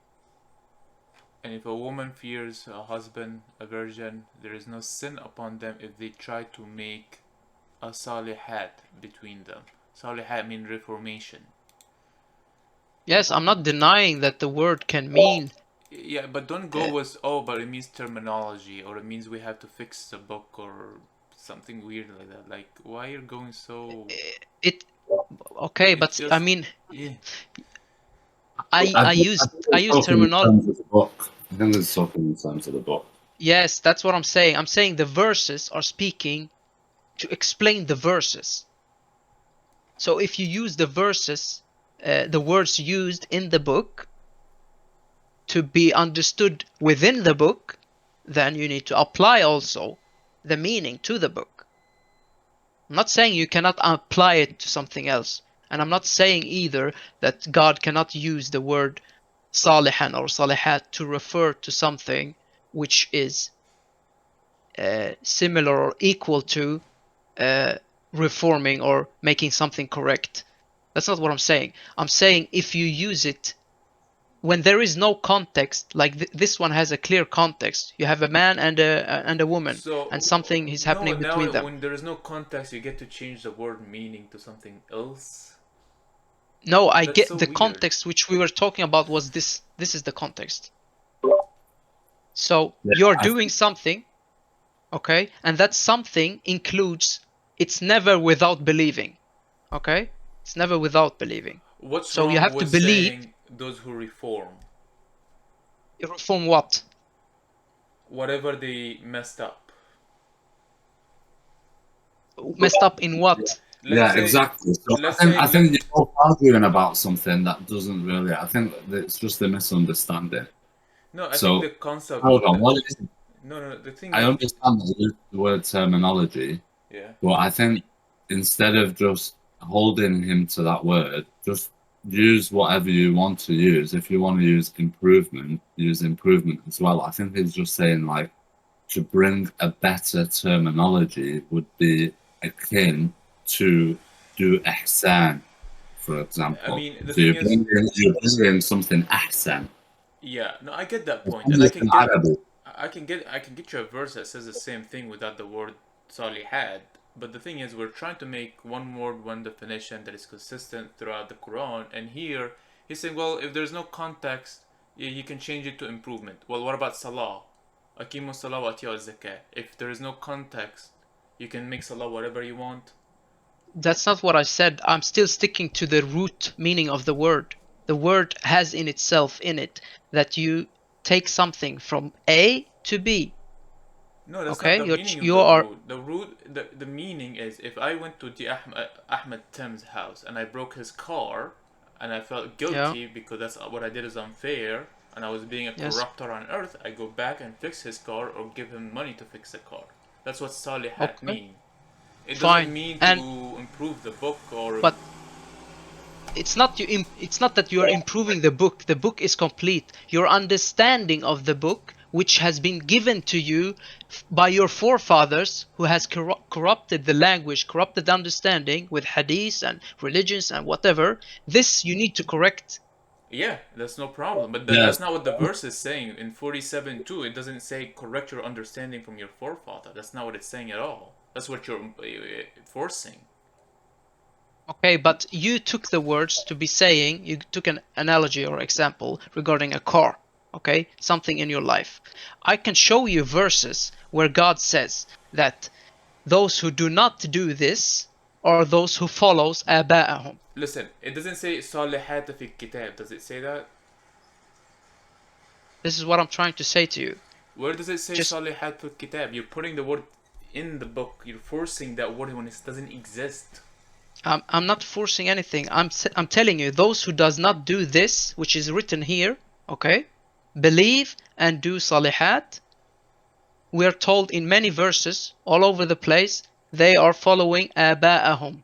And if a woman fears a husband, a virgin, there is no sin upon them if they try to make a salihat between them. Salihat means reformation. Yes, I'm not denying that the word can mean. Yeah, but don't go with, but it means terminology, or it means we have to fix the book, or something weird like that. Like, why you're going so... Okay, but just, I mean... Yeah. I use terminology. I think it's talking in terms of the book. Yes, that's what I'm saying. I'm saying the verses are speaking to explain the verses. So if you use the verses, the words used in the book to be understood within the book, then you need to apply also the meaning to the book. I'm not saying you cannot apply it to something else. And I'm not saying either that God cannot use the word salihan or salihat to refer to something which is similar or equal to reforming or making something correct. That's not what I'm saying. I'm saying if you use it when there is no context, like this one has a clear context. You have a man and a woman, and something is happening between them. When there is no context, you get to change the word meaning to something else. No, I get the context which we were talking about was this. This is the context. So you're doing something, okay, and that something includes. It's never without believing, okay. It's never without believing. What's so wrong you have with to believe. Saying those who reform? Reform what? Whatever they messed up. Messed up in what? Yeah, exactly. So I think you're both arguing about something that doesn't really. I think it's just a misunderstanding. No, I think the concept. Hold on. What is? No. The thing. I understand that you use the word terminology. Yeah. But I think instead of just holding him to that word, just use whatever you want to use. If you want to use improvement, use improvement as well. I think he's just saying like to bring a better terminology would be akin to do ihsan, for example. I mean, the so you're thing bringing something ahsan. Yeah, no, I get that point, and I can get you a verse that says the same thing without the word salihad. But the thing is, we're trying to make one word, one definition that is consistent throughout the Quran. And here, he's saying, well, if there's no context, you can change it to improvement. Well, what about salah? Aqimu salah wa atiyu zakah. If there is no context, you can make salah whatever you want. That's not what I said. I'm still sticking to the root meaning of the word. The word has in itself in it that you take something from A to B. No, that's okay? not the meaning of the root. The meaning is if I went to the Ahmed Tim's house and I broke his car and I felt guilty because that's what I did is unfair and I was being a corrupter on earth, I go back and fix his car or give him money to fix the car. That's what salihat mean. It doesn't mean to improve the book or... But it's not that you are improving the book. The book is complete. Your understanding of the book, which has been given to you by your forefathers, who has corrupted the language, corrupted the understanding with hadiths and religions and whatever, this you need to correct. Yeah, that's no problem. But that's not what the verse is saying. In 47:2, it doesn't say correct your understanding from your forefather. That's not what it's saying at all. That's what you're forcing. Okay, but you took the words to be saying, you took an analogy or example regarding a car. okay, something in your life. I can show you verses where God says that those who do not do this are those who follows آباءهم. Listen, it doesn't say صالحات في الكتاب. Does it say that? This is what I'm trying to say to you. Where does it say Just صالحات في الكتاب? You're putting the word in the book. You're forcing that word when it doesn't exist. I'm not forcing anything. I'm telling you, those who does not do this, which is written here, okay, believe and do salihat. We are told in many verses all over the place they are following آباءهم.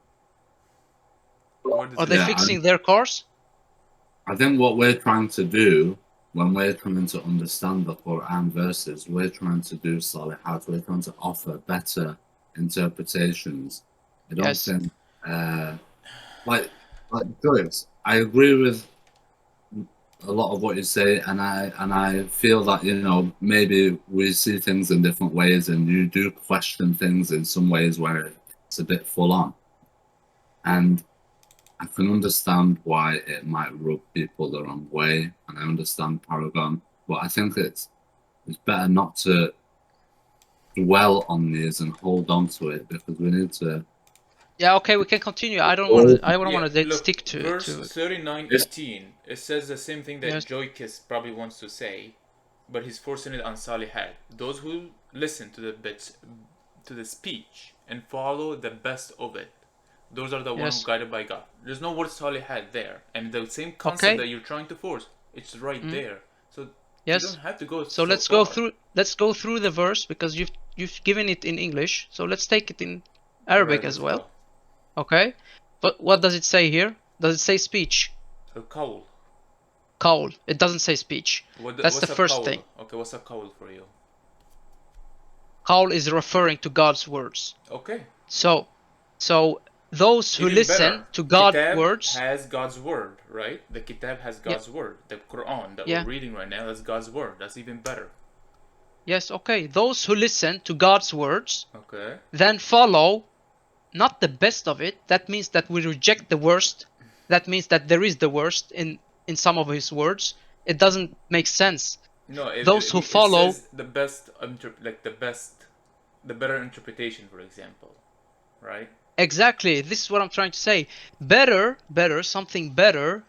Are they fixing their cars? I think what we're trying to do when we're trying to understand the Quran verses, we're trying to do salihat. We're trying to offer better interpretations. I don't Yes. think, like Joyce, I agree with a lot of what you say, and I feel that, you know, maybe we see things in different ways, and you do question things in some ways where it's a bit full on, and I can understand why it might rub people the wrong way, and I understand Paragon, but I think it's better not to dwell on these and hold on to it, because we need to. Yeah, okay, we can continue. I don't want to stick to verse 39:18. It says the same thing that Yes. Joykiss probably wants to say, but he's forcing it on Salihat. Those who listen to the speech and follow the best of it, those are the ones Yes. who guided by God. There's no word Salihat there, and the same concept Okay. that you're trying to force, it's right there. So Yes. you don't have to go. So let's go through the verse, because you've given it in English. So let's take it in Arabic Alright, as let's well. go. Okay. But what does it say here? Does it say speech? Qawl. Qawl. It doesn't say speech. That's What's the a first qawl? thing. Okay, what's a qawl for you? Qawl is referring to God's words. Okay. So those who Even listen better, to God's Kitab words has God's word, right? The Kitab has God's word. The Quran that Yeah. we're reading right now is God's word. That's even better. Yes, okay. Those who listen to God's words Okay. then follow not the best of it. That means that we reject the worst. That means that there is the worst in some of his words. It doesn't make sense. No, Those who it follow says the best, the better interpretation, for example, right? exactly. This is what I'm trying to say. Better, something better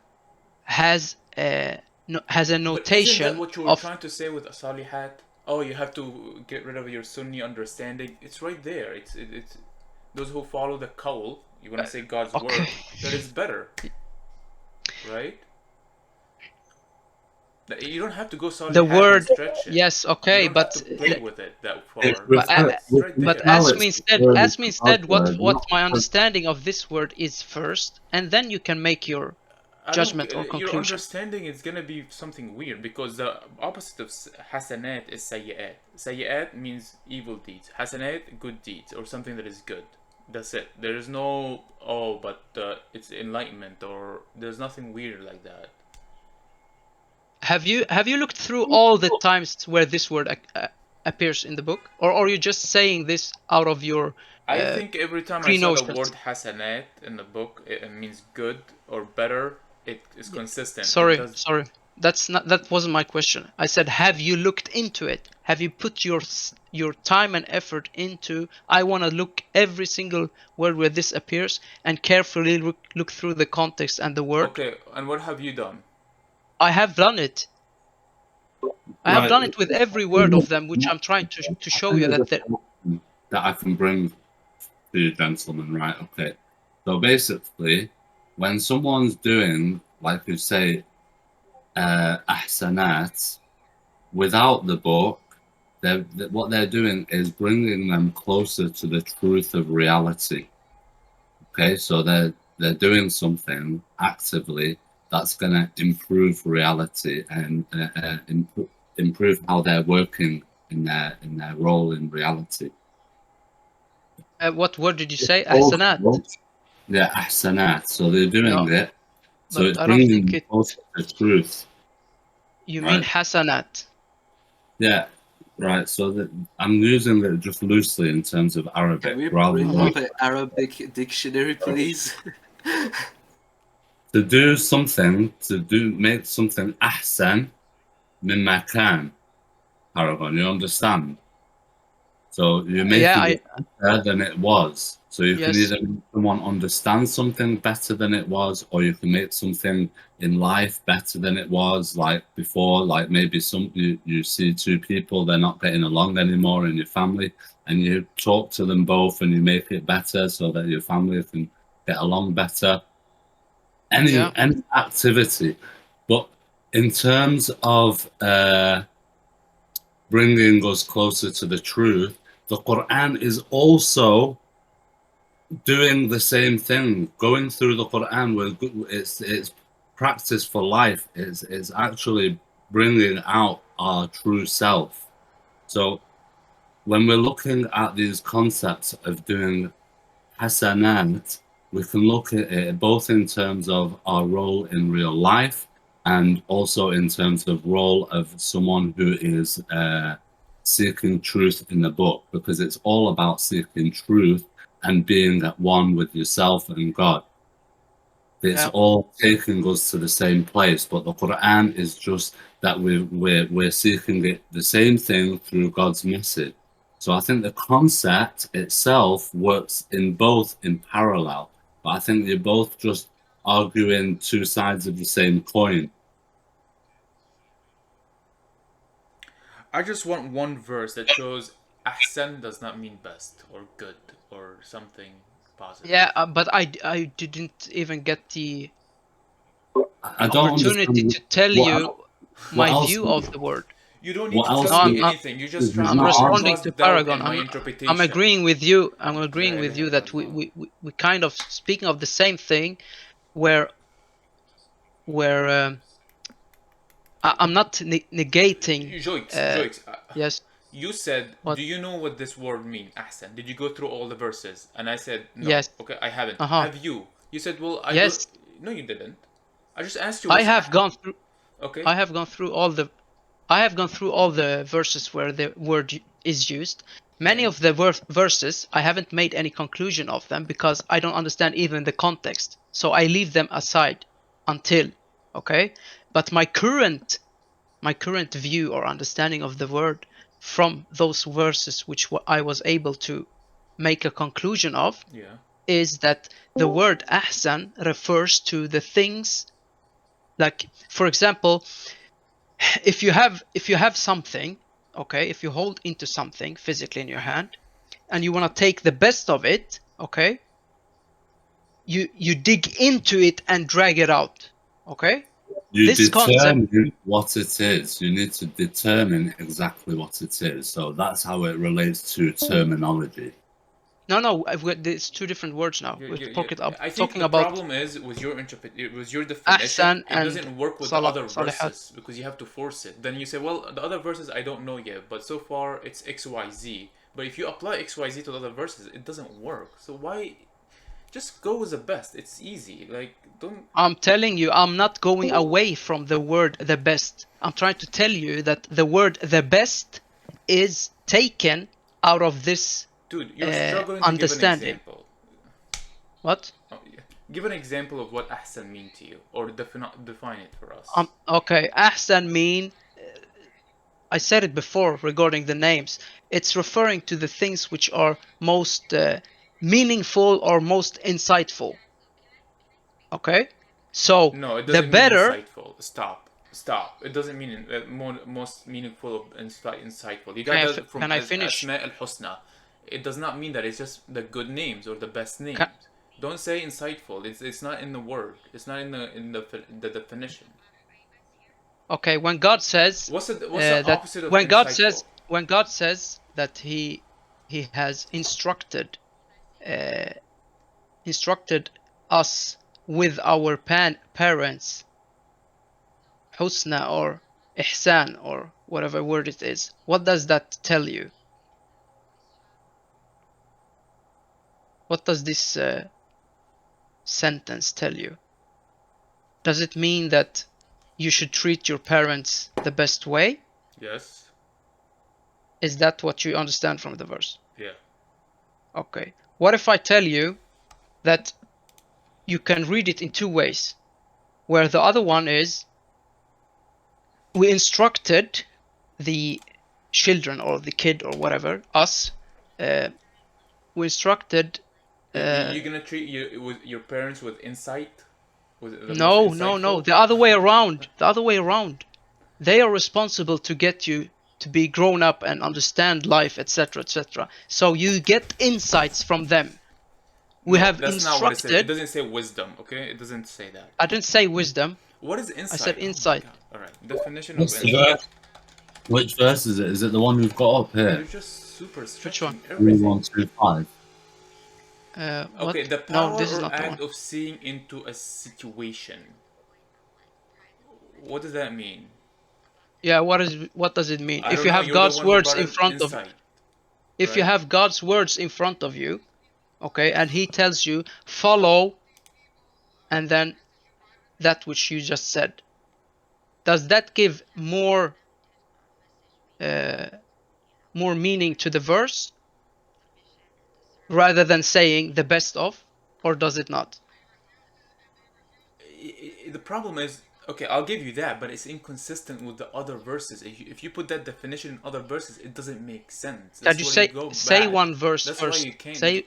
has a But isn't that notation what you were of trying to say with Asalihat? Oh, you have to get rid of your Sunni understanding. It's right there. It's those who follow the qawl. You want to say God's okay. word. That is better, right? You don't have to go Salihat The and word, stretch it. yes, You okay, don't have but to play with it that far. but It's right there. ask me instead what my understanding of this word is first, and then you can make your I don't. judgment or Your conclusion. understanding is gonna be something weird because the opposite of hasanat is sayyi'at. Sayyi'at means evil deeds. Hasanat, good deeds or something that is good. That's it. There is no but it's enlightenment or there's nothing weird like that. Have you looked through all the times where this word appears in the book, or are you just saying this out of your I think every time I saw the pre-notions? word hasanat in the book, it means good or better. It is consistent. Sorry, It does. sorry. That wasn't my question. I said, have you looked into it? Have you put your time and effort into? I want to look every single word where this appears and carefully look through the context and the word. Okay, and what have you done? I have done it. I have done it with every word of them, which I'm trying to show you that that I can bring to you, gentlemen. Right? Okay. So basically, when someone's doing, like you say, ahsanat, without the book, what they're doing is bringing them closer to the truth of reality. Okay, so they're doing something actively that's going to improve reality and improve how they're working in their role in reality. what word did you say? Ahsanat. Yeah, ahsanat. So they're doing No, it. So but it's I don't think bringing it. closer to truth. You Right? mean hasanat? Yeah, right. So I'm using it just loosely in terms of Arabic. Can we rather bring than up an Arabic dictionary, please? to do something, make something ahsan, مما كان, Paragon, you understand? So you're Yeah, making it better than it was. So you can yes. either make someone understand something better than it was, or you can make something in life better than it was, like before. Like maybe you see two people, they're not getting along anymore in your family, and you talk to them both and you make it better so that your family can get along better. Yeah. Any activity. But in terms of bringing us closer to the truth, the Quran is also doing the same thing. Going through the Quran, it's practice for life. It's actually bringing out our true self. So when we're looking at these concepts of doing hasanat, we can look at it both in terms of our role in real life and also in terms of role of someone who is seeking truth in the book, because it's all about seeking truth and being at one with yourself and God. It's Yeah. all taking us to the same place, but the Quran is just that we're seeking it the same thing through God's message. So I think the concept itself works in both in parallel, but I think you're both just arguing two sides of the same coin. I just want one verse that shows ahsan does not mean best or good or something positive. Yeah, but I didn't even get the I don't opportunity understand to tell you what my else. view of the word. You don't need What to else? tell No, me I'm anything. You're just He's trying I'm to not responding cause to doubt in Paragon. my I'm interpretation. agreeing with you. I'm La agreeing with ilaha you that illallah. we kind of speaking of the same thing, where I'm not negating. Jokes. Yes. You said, What? do you know what this word means, ahsan? Did you go through all the verses? And I said, no. Yes. Okay, I haven't. Uh-huh. Have you? You said, well, I don't. Yes. No, you didn't. I just asked you I what's have gone through. Okay. I have gone through all the. I have gone through all the verses where the word is used. Many of the verses, I haven't made any conclusion of them because I don't understand even the context. So I leave them aside until, okay? But my current view or understanding of the word from those verses which I was able to make a conclusion of Yeah. is that the word ahsan refers to the things, like, for example, if you have something, okay, if you hold into something physically in your hand and you want to take the best of it, okay, you dig into it and drag it out, okay. You This concept, determine what it is. You need to determine exactly what it is. So that's how it relates to terminology. no, it's two different words now. We're I think talking the about problem is with your definition. ahsan It and doesn't work with the other salihat. verses because you have to force it. Then you say, well, the other verses I don't know yet, but so far it's X Y Z. But if you apply X Y Z to the other verses, it doesn't work. So why? Just go with the best. It's easy. Like don't. I'm telling you, I'm not going away from the word the best. I'm trying to tell you that the word the best is taken out of this Dude, you're struggling to give an understanding. example. What? Oh, yeah. Give an example of what ahsan mean to you, or define it for us. Okay, ahsan mean, I said it before regarding the names. It's referring to the things which are most meaningful or most insightful. Okay? So, No, it the doesn't mean better. insightful. Stop. It doesn't mean most meaningful, insightful. You got Can that from can I finish? Asma al Husna. It does not mean that it's just the good names or the best names. Can, Don't say insightful. It's not in the word. It's not in the definition. okay, when God says What's the that opposite of insightful? when God says that he has instructed uh, us with our parents, husna or ihsan or whatever word it is, what does that tell you? What does this sentence tell you? Does it mean that you should treat your parents the best way? Yes. Is that what you understand from the verse? Yeah. Okay. What if I tell you that you can read it in two ways, where the other one is we instructed the children or the kid or whatever, us, we instructed. You're gonna treat your parents with insight, with the most No, insightful. the other way around. The other way around. They are responsible to get you to be grown up and understand life, etc., etc. So you get insights from them. We No, have that's not what it says. It instructed. doesn't say wisdom, okay? It doesn't say that. I didn't say wisdom. What is insight? I said Oh my insight. god. Alright. Definition of What's the insight. verse? Which verse is it? Is it the one we've got up You're here? just super Which stretching one? everything. 3125. What? Okay, the No, power this is or not the act one. of seeing into a situation. What does that mean? Yeah, what does it mean? I If don't you know. have You're the God's one who words brought in in front of, insight, if you right? have God's words in front of you, okay, and He tells you follow, and then that which you just said, does that give more meaning to the verse rather than saying the best of, or does it not? The problem is, okay, I'll give you that, but it's inconsistent with the other verses. If you put that definition in other verses, it doesn't make sense. Can That's you where you say go bad. one verse That's why first? you can't. Say,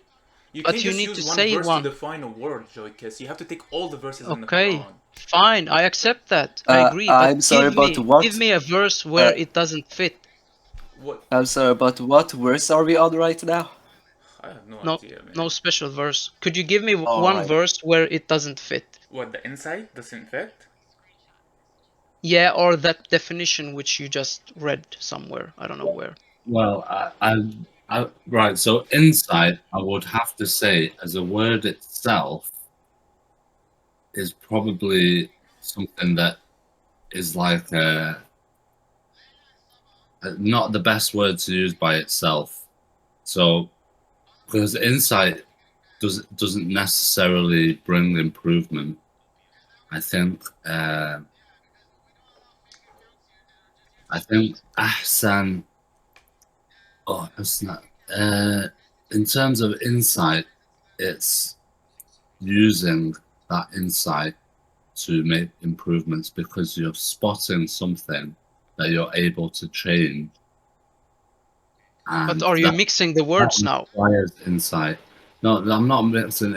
You but can't you just need to use one say verse to one. define a word, Joykiss. You have to take all the verses in the Okay, Quran. fine, I accept that. I agree, but I'm sorry, but give what? me a verse where it doesn't fit. What? I'm sorry, but what verse are we on right now? I have no No, idea, man. no special verse. Could you give me All one right. verse where it doesn't fit? What, the insight doesn't fit? Yeah, or that definition which you just read somewhere. I don't know where. Well, right. So insight, I would have to say, as a word itself, is probably something that is like not the best word to use by itself. So, because insight doesn't necessarily bring improvement. I think ahsan. Oh, that's not. In terms of insight, it's using that insight to make improvements because you're spotting something that you're able to change. And But are you that mixing the words now? requires insight. No, I'm not mixing